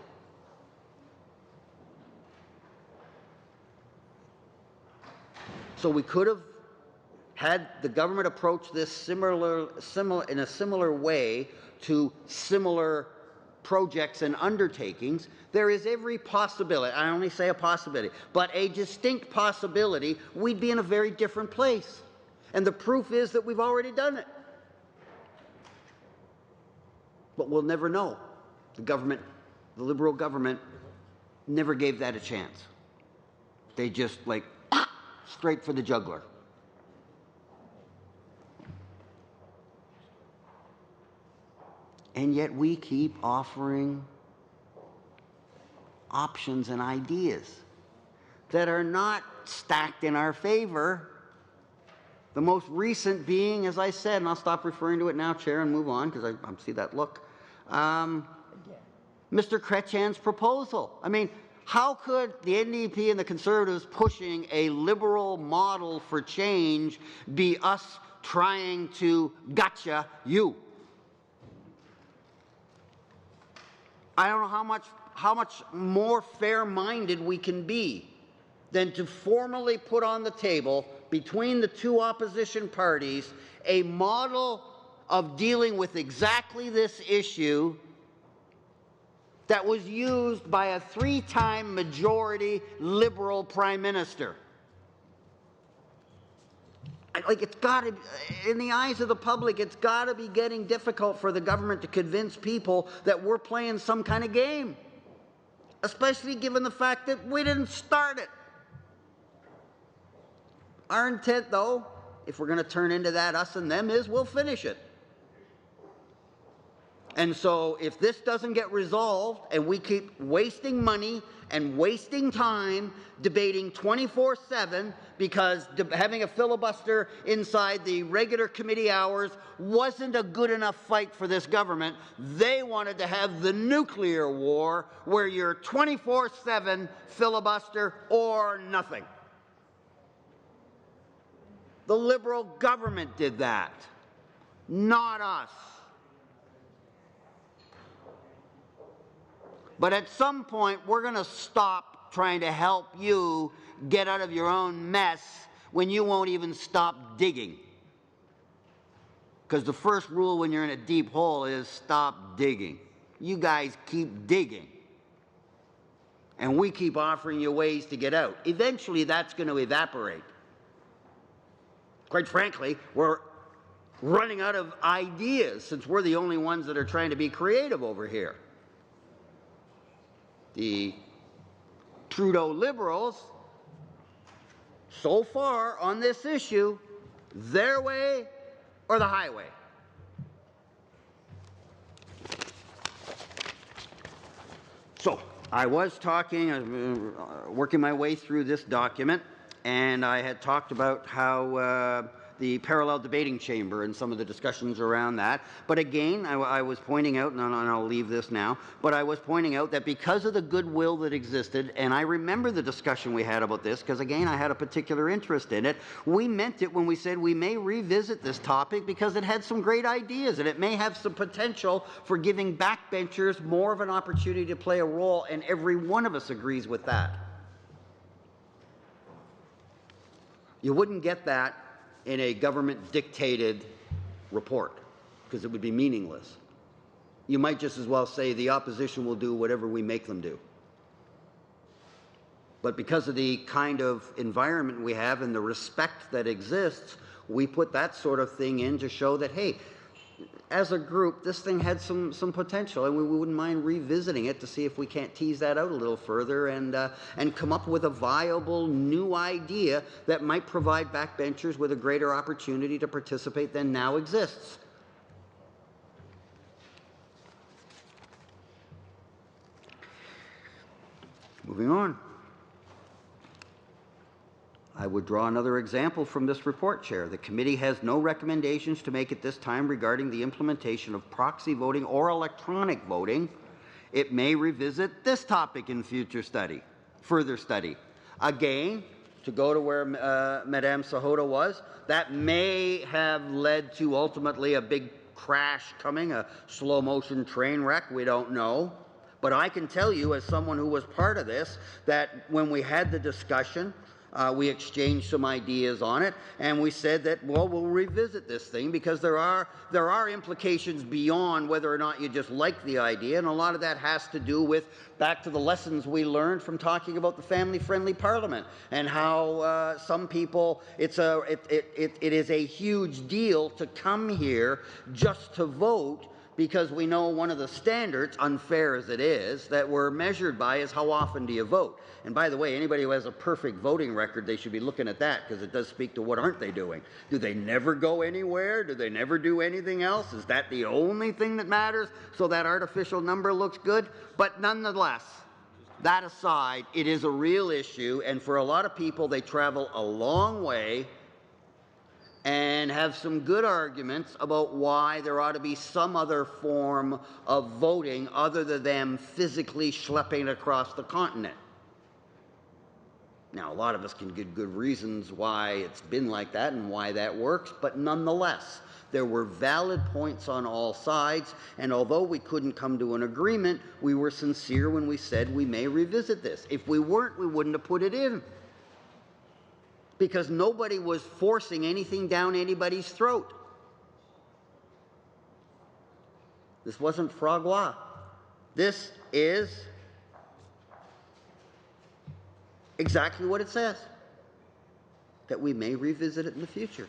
So we could have had the government approach this in a similar way to similar projects and undertakings. There is every possibility, I only say a possibility, but a distinct possibility we'd be in a very different place. And the proof is that we've already done it. But we'll never know. The government, the Liberal government, never gave that a chance. They just straight for the jugular. And yet we keep offering options and ideas that are not stacked in our favor. The most recent being, as I said, and I'll stop referring to it now, Chair, and move on, because I see that look, Mr. Chrétien's proposal. I mean, how could the NDP and the Conservatives pushing a liberal model for change be us trying to gotcha you? I don't know how much more fair-minded we can be than to formally put on the table between the two opposition parties a model of dealing with exactly this issue that was used by a three-time majority Liberal Prime Minister. Like, it's got to, in the eyes of the public, it's got to be getting difficult for the government to convince people that we're playing some kind of game, especially given the fact that we didn't start it. Our intent, though, if we're going to turn into that us and them, is we'll finish it. And so if this doesn't get resolved and we keep wasting money and wasting time debating 24/7 because having a filibuster inside the regular committee hours wasn't a good enough fight for this government, they wanted to have the nuclear war where you're 24/7 filibuster or nothing. The Liberal government did that, not us. But at some point, we're going to stop trying to help you get out of your own mess when you won't even stop digging. Because the first rule when you're in a deep hole is stop digging. You guys keep digging. And we keep offering you ways to get out. Eventually, that's going to evaporate. Quite frankly, we're running out of ideas since we're the only ones that are trying to be creative over here. The Trudeau Liberals, so far on this issue, their way or the highway. So, I was talking, working my way through this document, and I had talked about how the parallel debating chamber and some of the discussions around that. But again, I was pointing out, and I'll leave this now, but I was pointing out that because of the goodwill that existed, and I remember the discussion we had about this, because again, I had a particular interest in it, we meant it when we said we may revisit this topic because it had some great ideas, and it may have some potential for giving backbenchers more of an opportunity to play a role, and every one of us agrees with that. You wouldn't get that in a government-dictated report, because it would be meaningless. You might just as well say the opposition will do whatever we make them do. But because of the kind of environment we have and the respect that exists, we put that sort of thing in to show that, hey, as a group, this thing had some potential, and we wouldn't mind revisiting it to see if we can't tease that out a little further and come up with a viable new idea that might provide backbenchers with a greater opportunity to participate than now exists. Moving on. I would draw another example from this report, Chair. The committee has no recommendations to make at this time regarding the implementation of proxy voting or electronic voting. It may revisit this topic in further study. Again, to go to where Madame Sahota was, that may have led to ultimately a big crash coming, a slow-motion train wreck, we don't know. But I can tell you, as someone who was part of this, that when we had the discussion, we exchanged some ideas on it, and we said that, well, we'll revisit this thing because there are implications beyond whether or not you just like the idea, and a lot of that has to do with back to the lessons we learned from talking about the family-friendly parliament and how some people it is a huge deal to come here just to vote because we know one of the standards, unfair as it is, that we're measured by is how often do you vote. And by the way, anybody who has a perfect voting record, they should be looking at that, because it does speak to what aren't they doing. Do they never go anywhere? Do they never do anything else? Is that the only thing that matters, so that artificial number looks good? But nonetheless, that aside, it is a real issue, and for a lot of people, they travel a long way and have some good arguments about why there ought to be some other form of voting other than them physically schlepping across the continent. Now, a lot of us can give good reasons why it's been like that and why that works, but nonetheless, there were valid points on all sides, and although we couldn't come to an agreement, we were sincere when we said we may revisit this. If we weren't, we wouldn't have put it in, because nobody was forcing anything down anybody's throat. This wasn't fragua. This is exactly what it says, that we may revisit it in the future.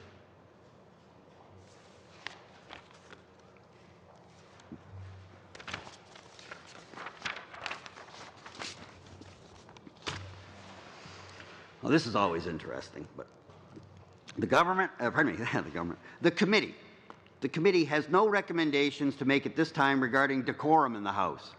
Well, this is always interesting, but the committee has no recommendations to make at this time regarding decorum in the House.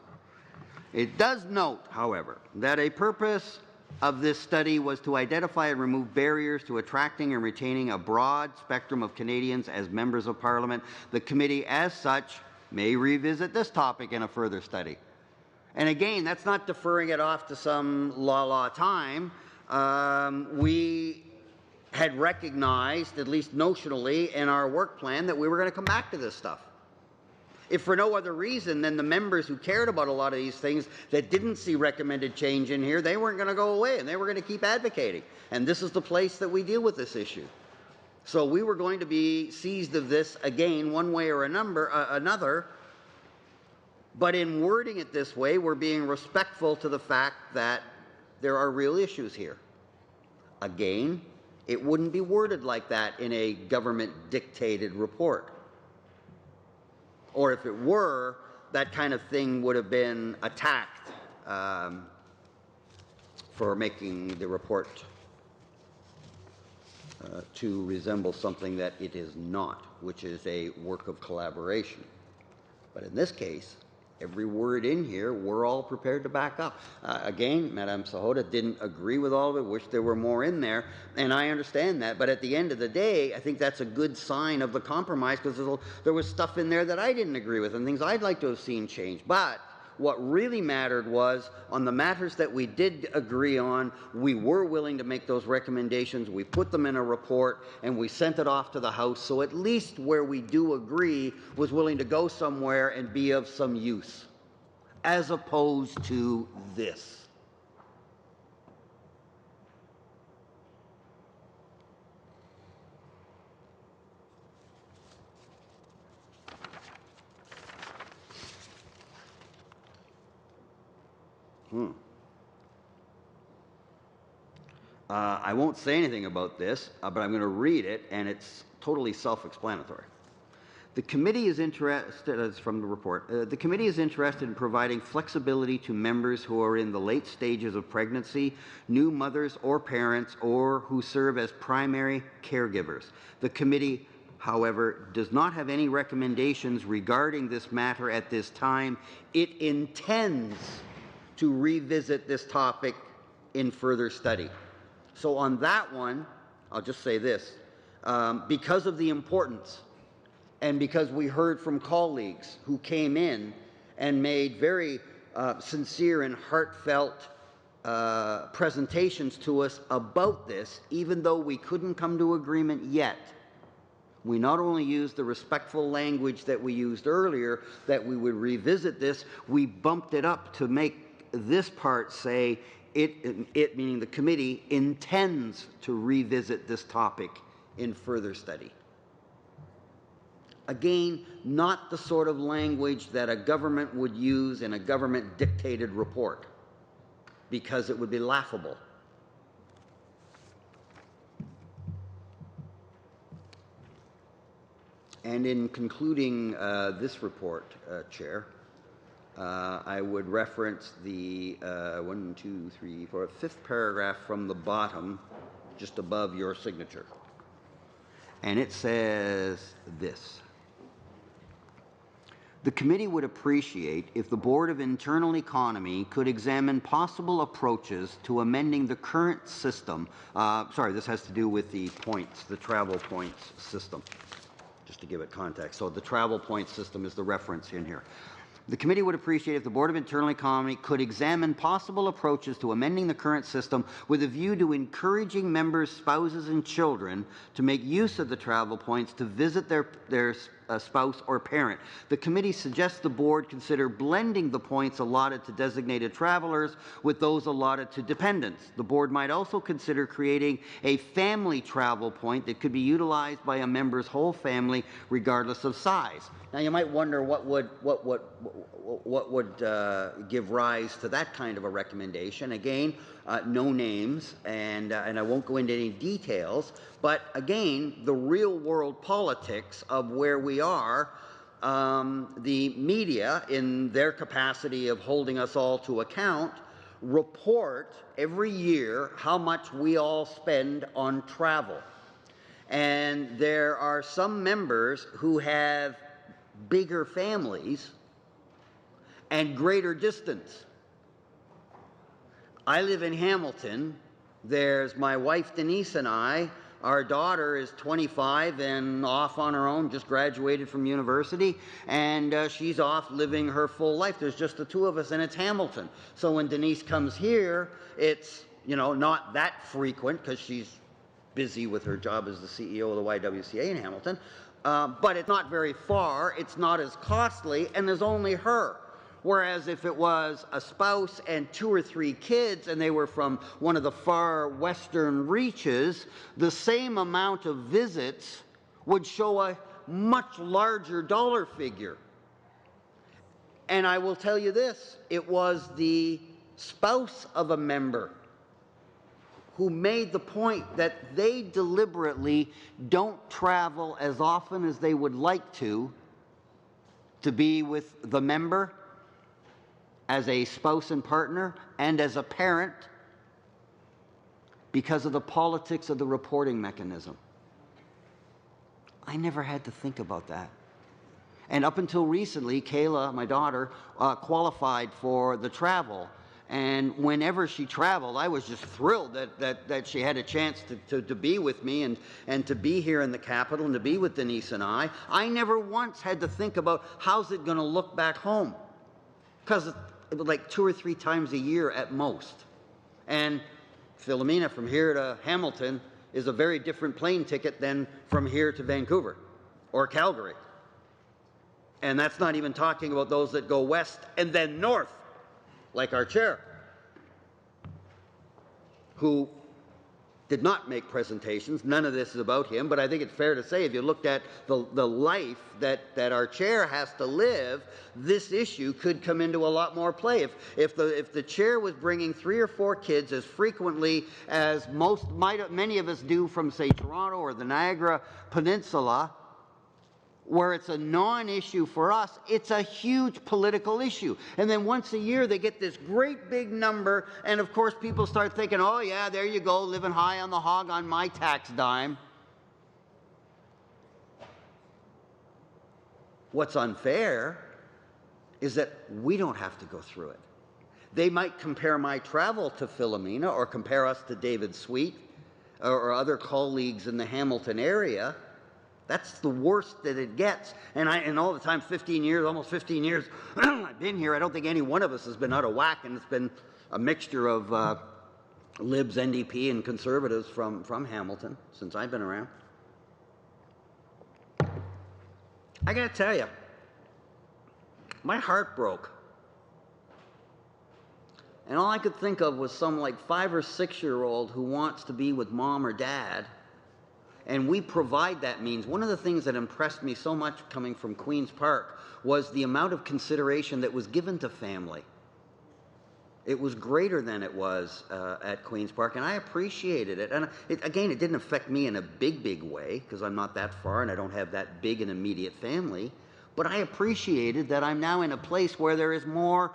It does note, however, that a purpose of this study was to identify and remove barriers to attracting and retaining a broad spectrum of Canadians as members of Parliament. The committee, as such, may revisit this topic in a further study. And again, that's not deferring it off to some time. We had recognized, at least notionally, in our work plan that we were going to come back to this stuff. If for no other reason than the members who cared about a lot of these things that didn't see recommended change in here, they weren't going to go away, and they were going to keep advocating. And this is the place that we deal with this issue. So we were going to be seized of this again, one way or another. But in wording it this way, we're being respectful to the fact that there are real issues here. Again, it wouldn't be worded like that in a government-dictated report. Or if it were, that kind of thing would have been attacked for making the report to resemble something that it is not, which is a work of collaboration. But in this case, every word in here, we're all prepared to back up. Again, Madame Sahota didn't agree with all of it, wished there were more in there, and I understand that. But at the end of the day, I think that's a good sign of the compromise, because there was stuff in there that I didn't agree with and things I'd like to have seen changed. But what really mattered was, on the matters that we did agree on, we were willing to make those recommendations. We put them in a report, and we sent it off to the House. So at least where we do agree was willing to go somewhere and be of some use, as opposed to this. I won't say anything about this, but I'm going to read it, and it's totally self-explanatory. The committee is interested, as from the report, the committee is interested in providing flexibility to members who are in the late stages of pregnancy, new mothers or parents, or who serve as primary caregivers. The committee, however, does not have any recommendations regarding this matter at this time. It intends to revisit this topic in further study. So on that one, I'll just say this. Because of the importance, and because we heard from colleagues who came in and made very sincere and heartfelt presentations to us about this, even though we couldn't come to agreement yet, we not only used the respectful language that we used earlier, that we would revisit this, we bumped it up to make this part say, it meaning the committee, intends to revisit this topic in further study. Again, not the sort of language that a government would use in a government-dictated report, because it would be laughable. And in concluding this report, Chair, I would reference the 5th paragraph from the bottom, just above your signature. And it says this. The committee would appreciate if the Board of Internal Economy could examine possible approaches to amending the current system. This has to do with the points, the travel points system, just to give it context. So the travel points system is the reference in here. The committee would appreciate if the Board of Internal Economy could examine possible approaches to amending the current system with a view to encouraging members' spouses and children to make use of the travel points to visit their spouse or parent. The committee suggests the board consider blending the points allotted to designated travelers with those allotted to dependents. The board might also consider creating a family travel point that could be utilized by a member's whole family regardless of size. Now you might wonder what would give rise to that kind of a recommendation. Again, no names, and I won't go into any details, but again, the real world politics of where we are, the media, in their capacity of holding us all to account, report every year how much we all spend on travel. And there are some members who have bigger families and greater distance. I live in Hamilton. There's my wife Denise and I. Our daughter is 25 and off on her own, just graduated from university, and she's off living her full life. There's just the two of us, and it's Hamilton. So when Denise comes here, it's, not that frequent because she's busy with her job as the CEO of the YWCA in Hamilton. But it's not very far, it's not as costly, and there's only her. Whereas if it was a spouse and 2 or 3 kids and they were from one of the far western reaches, the same amount of visits would show a much larger dollar figure. And I will tell you this, it was the spouse of a member who made the point that they deliberately don't travel as often as they would like to be with the member, as a spouse and partner, and as a parent, because of the politics of the reporting mechanism. I never had to think about that. And up until recently, Kayla, my daughter, qualified for the travel. And whenever she traveled, I was just thrilled that she had a chance to be with me and to be here in the capital and to be with Denise and I. I never once had to think about how's it going to look back home, because it was like 2 or 3 times a year at most. And Philomena, from here to Hamilton is a very different plane ticket than from here to Vancouver or Calgary. And that's not even talking about those that go west and then north, like our chair, who did not make presentations. None of this is about him, but I think it's fair to say if you looked at the life that our chair has to live, this issue could come into a lot more play. If the chair was bringing 3 or 4 kids as frequently as many of us do from, say, Toronto or the Niagara Peninsula, where it's a non-issue for us, it's a huge political issue. And then once a year they get this great big number, and of course people start thinking, oh yeah, there you go, living high on the hog on my tax dime. What's unfair is that we don't have to go through it. They might compare my travel to Philomena or compare us to David Sweet or other colleagues in the Hamilton area. That's the worst that it gets. And all the time, 15 years, almost 15 years, I've been here, I don't think any one of us has been out of whack, and it's been a mixture of Libs, NDP, and Conservatives from Hamilton since I've been around. I gotta tell you, my heart broke. And all I could think of was some like 5 or 6-year-old who wants to be with mom or dad. And we provide that means. One of the things that impressed me so much coming from Queen's Park was the amount of consideration that was given to family. It was greater than it was at Queen's Park, and I appreciated it. And again, it didn't affect me in a big way, because I'm not that far and I don't have that big an immediate family. But I appreciated that I'm now in a place where there is more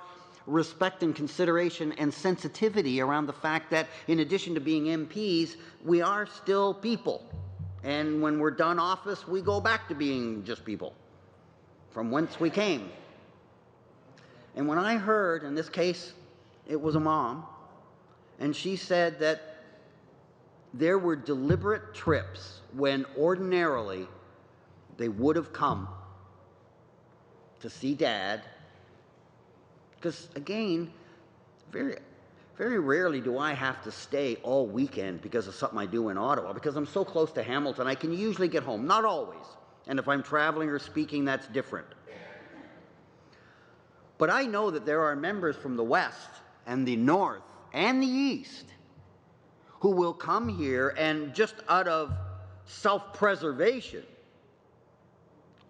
respect and consideration and sensitivity around the fact that in addition to being MPs, we are still people. And when we're done office, we go back to being just people, from whence we came. And when I heard, in this case, it was a mom, and she said that there were deliberate trips when ordinarily they would have come to see Dad, because again, very rarely do I have to stay all weekend because of something I do in Ottawa, because I'm so close to Hamilton. I can usually get home, not always, and if I'm traveling or speaking, that's different. But I know that there are members from the West and the North and the East who will come here and just out of self-preservation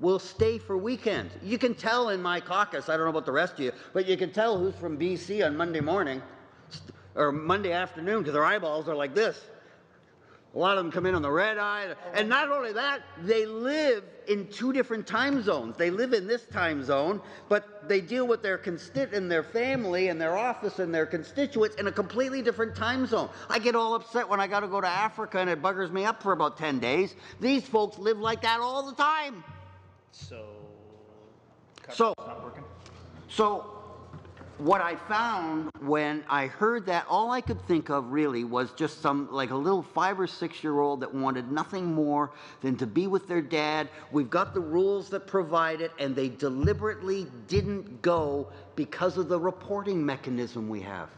will stay for weekends. You can tell in my caucus, I don't know about the rest of you, but you can tell who's from BC on Monday morning or Monday afternoon, because their eyeballs are like this. A lot of them come in on the red eye. And not only that, they live in 2 different time zones. They live in this time zone, but they deal with their and their family and their office and their constituents in a completely different time zone. I get all upset when I got to go to Africa and it buggers me up for about 10 days. These folks live like that all the time. So what I found when I heard that, all I could think of really was just like a little 5 or 6-year-old that wanted nothing more than to be with their dad. We've got the rules that provide it, and they deliberately didn't go because of the reporting mechanism we have.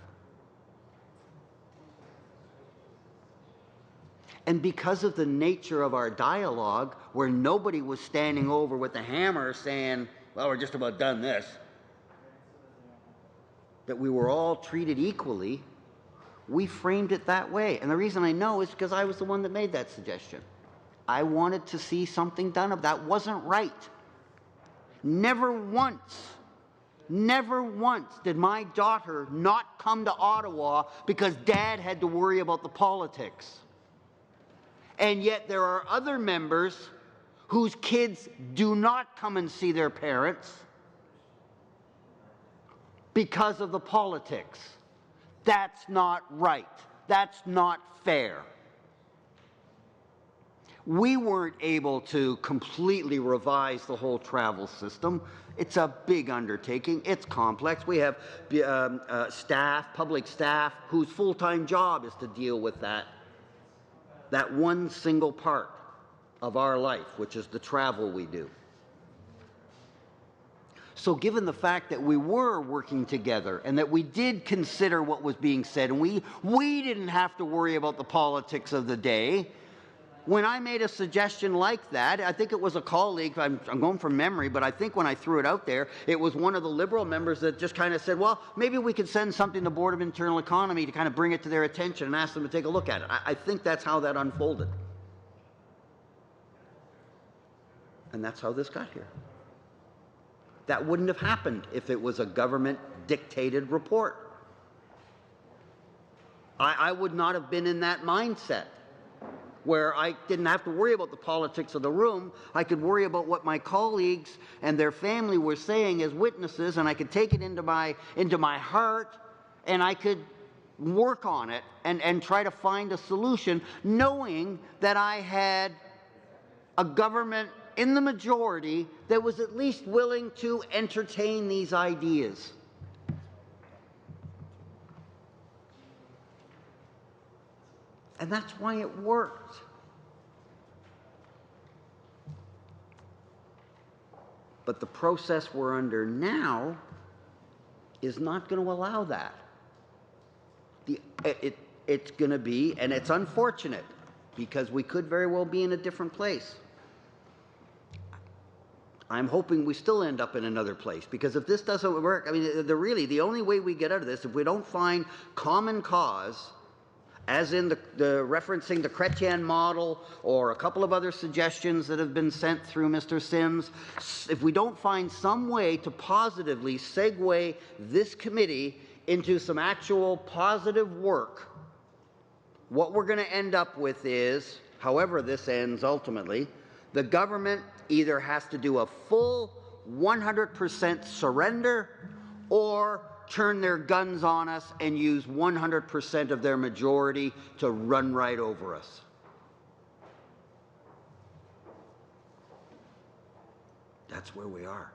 And because of the nature of our dialogue, where nobody was standing over with the hammer saying, well, we're just about done this, that we were all treated equally, we framed it that way. And the reason I know is because I was the one that made that suggestion. I wanted to see something done of that. Wasn't right. Never once did my daughter not come to Ottawa because Dad had to worry about the politics. And yet there are other members whose kids do not come and see their parents because of the politics. That's not right. That's not fair. We weren't able to completely revise the whole travel system. It's a big undertaking. It's complex. We have public staff, whose full-time job is to deal with that one single part of our life, which is the travel we do. So given the fact that we were working together and that we did consider what was being said, and we didn't have to worry about the politics of the day, when I made a suggestion like that, I think it was a colleague, I'm going from memory, but I think when I threw it out there, it was one of the Liberal members that just kind of said, well, maybe we could send something to the Board of Internal Economy to kind of bring it to their attention and ask them to take a look at it. I think that's how that unfolded. And that's how this got here. That wouldn't have happened if it was a government-dictated report. I would not have been in that mindset where I didn't have to worry about the politics of the room. I could worry about what my colleagues and their family were saying as witnesses, and I could take it into my heart, and I could work on it and try to find a solution, knowing that I had a government in the majority that was at least willing to entertain these ideas. And that's why it worked. But the process we're under now is not going to allow that. It's going to be, and it's unfortunate, because we could very well be in a different place. I'm hoping we still end up in another place, because if this doesn't work, I mean, the only way we get out of this, if we don't find common cause, as in the referencing the Chrétien model or a couple of other suggestions that have been sent through Mr. Sims, if we don't find some way to positively segue this committee into some actual positive work, what we're going to end up with is, however this ends ultimately, the government either has to do a full 100% surrender or turn their guns on us and use 100% of their majority to run right over us. That's where we are.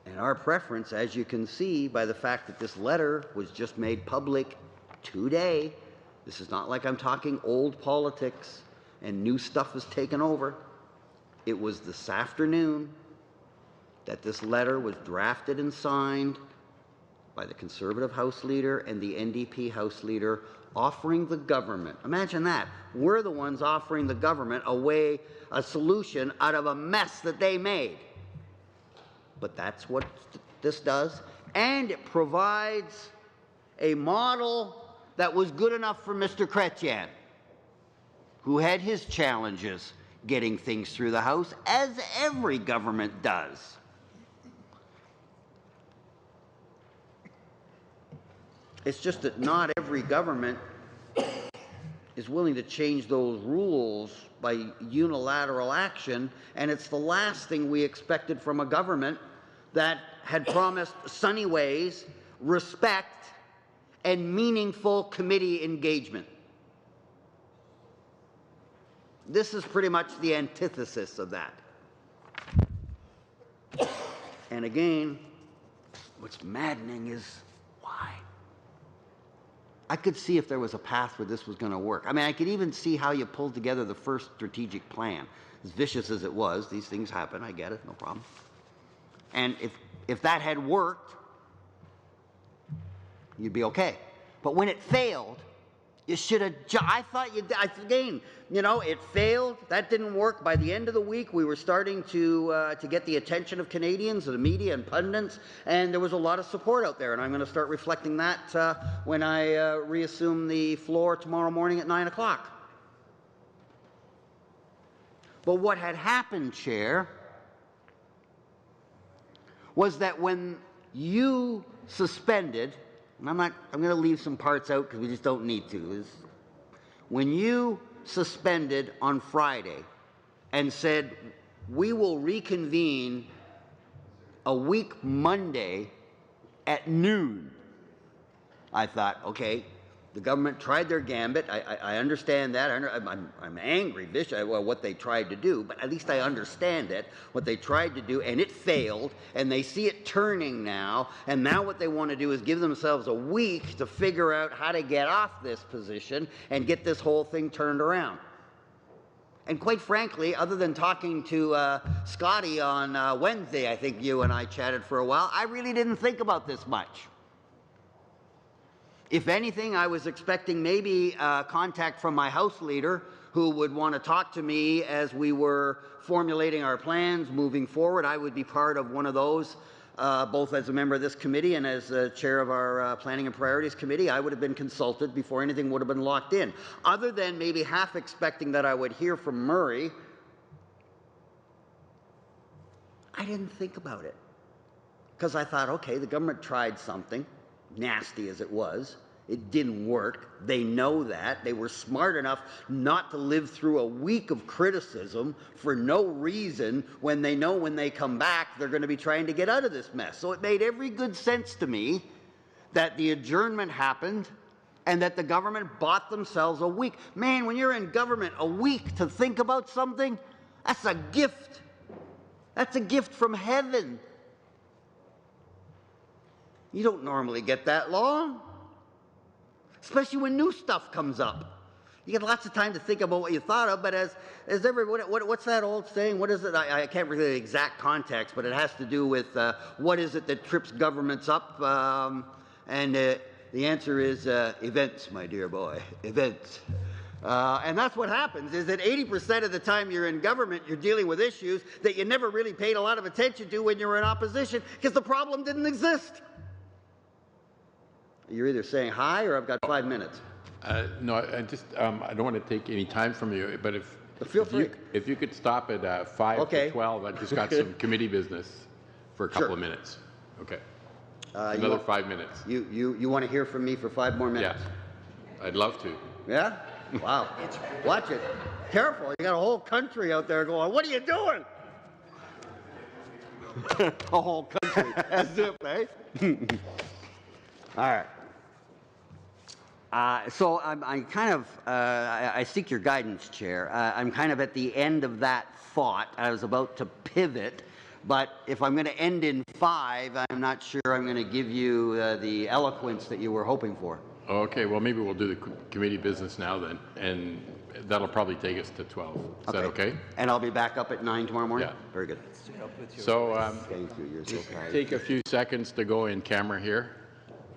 And our preference, as you can see by the fact that this letter was just made public today, this is not like I'm talking old politics and new stuff is taken over. It was this afternoon that this letter was drafted and signed by the Conservative House Leader and the NDP House Leader, offering the government, imagine that, we're the ones offering the government a solution out of a mess that they made. But that's what this does, and it provides a model that was good enough for Mr. Chrétien, who had his challenges getting things through the House, as every government does. It's just that not every government is willing to change those rules by unilateral action, and it's the last thing we expected from a government that had promised sunny ways, respect, and meaningful committee engagement. This is pretty much the antithesis of that. And again, what's maddening is why? I could see if there was a path where this was going to work. I mean, I could even see how you pulled together the first strategic plan. As vicious as it was, these things happen, I get it, no problem. And if that had worked, you'd be okay. But when it failed, you should have, I thought again, you know, it failed. That didn't work. By the end of the week, we were starting to get the attention of Canadians, the media and pundits, and there was a lot of support out there. And I'm going to start reflecting that when I reassume the floor tomorrow morning at 9 o'clock. But what had happened, Chair, was that when you suspended, and I'm going to leave some parts out because we just don't need to, when you suspended on Friday and said, we will reconvene a week Monday at noon, I thought, okay, the government tried their gambit. I understand that. I'm angry, vicious, what they tried to do, but at least I understand it, what they tried to do, and it failed, and they see it turning now, and now what they want to do is give themselves a week to figure out how to get off this position and get this whole thing turned around. And quite frankly, other than talking to Scotty on Wednesday, I think you and I chatted for a while, I really didn't think about this much. If anything, I was expecting maybe contact from my House Leader who would want to talk to me as we were formulating our plans moving forward. I would be part of one of those, both as a member of this committee and as chair of our Planning and Priorities Committee. I would have been consulted before anything would have been locked in. Other than maybe half expecting that I would hear from Murray, I didn't think about it. Because I thought, okay, the government tried something, nasty as it was. It didn't work. They know that. They were smart enough not to live through a week of criticism for no reason when they know when they come back they're going to be trying to get out of this mess. So it made every good sense to me that the adjournment happened and that the government bought themselves a week. Man, when you're in government, a week to think about something, that's a gift. That's a gift from heaven. You don't normally get that long, especially when new stuff comes up. You get lots of time to think about what you thought of, but as what's that old saying? What is it? I can't remember the exact context, but it has to do with what is it that trips governments up? And the answer is events, my dear boy, events. And that's what happens, is that 80% of the time you're in government, you're dealing with issues that you never really paid a lot of attention to when you were in opposition because the problem didn't exist. You're either saying hi or I've got 5 minutes. No, I don't want to take any time from you, but if you could stop at 5 to 12, I just got some committee business for a couple of minutes. Okay. Another 5 minutes. You want to hear from me for 5 more minutes? Yes. I'd love to. Yeah? Wow. Watch it. Careful. You got a whole country out there going, what are you doing? A whole country. As if, eh? All right. So I'm kind of, I seek your guidance, Chair. I'm kind of at the end of that thought. I was about to pivot, but if I'm going to end in 5, I'm not sure I'm going to give you the eloquence that you were hoping for. Okay, well, maybe we'll do the committee business now then, and that'll probably take us to 12. Is that okay? And I'll be back up at 9 tomorrow morning? Yeah. Very good. So Thank you. You're so kind. take a few seconds to go in camera here.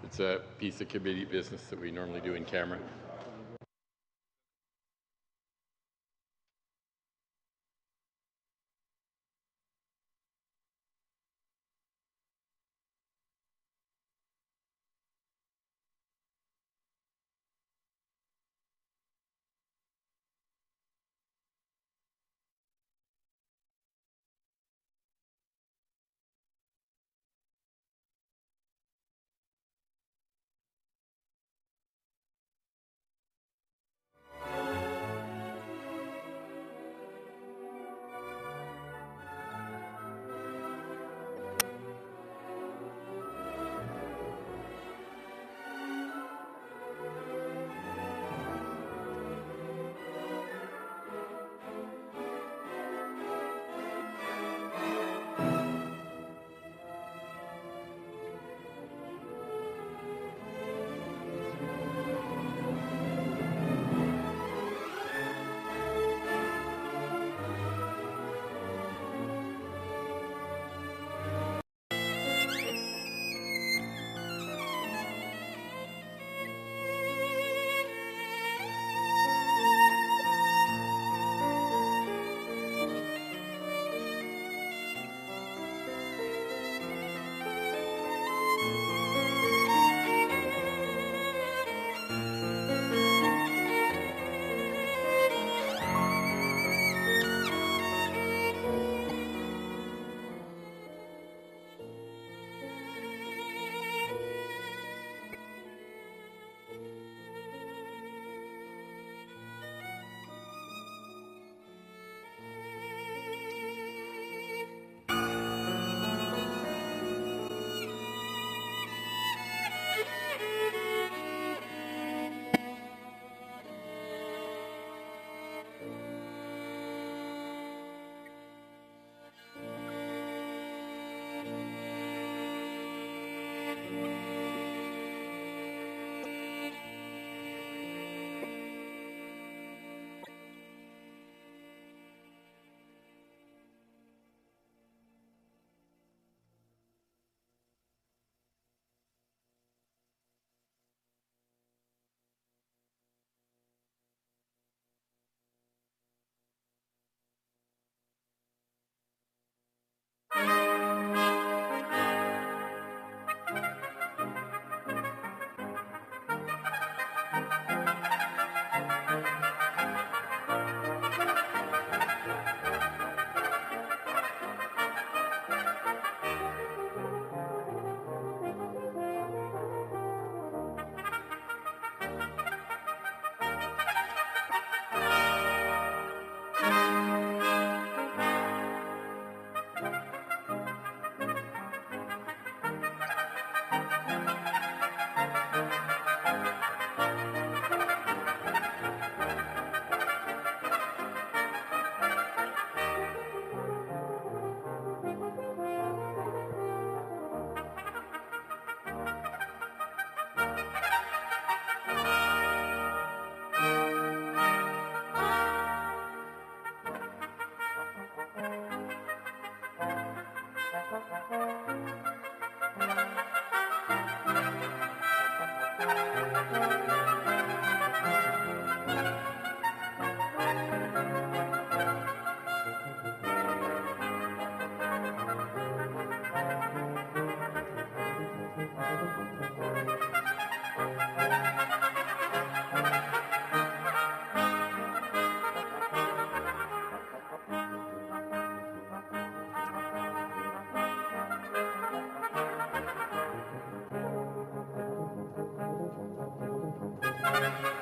It's a piece of committee business that we normally do in camera. Thank you.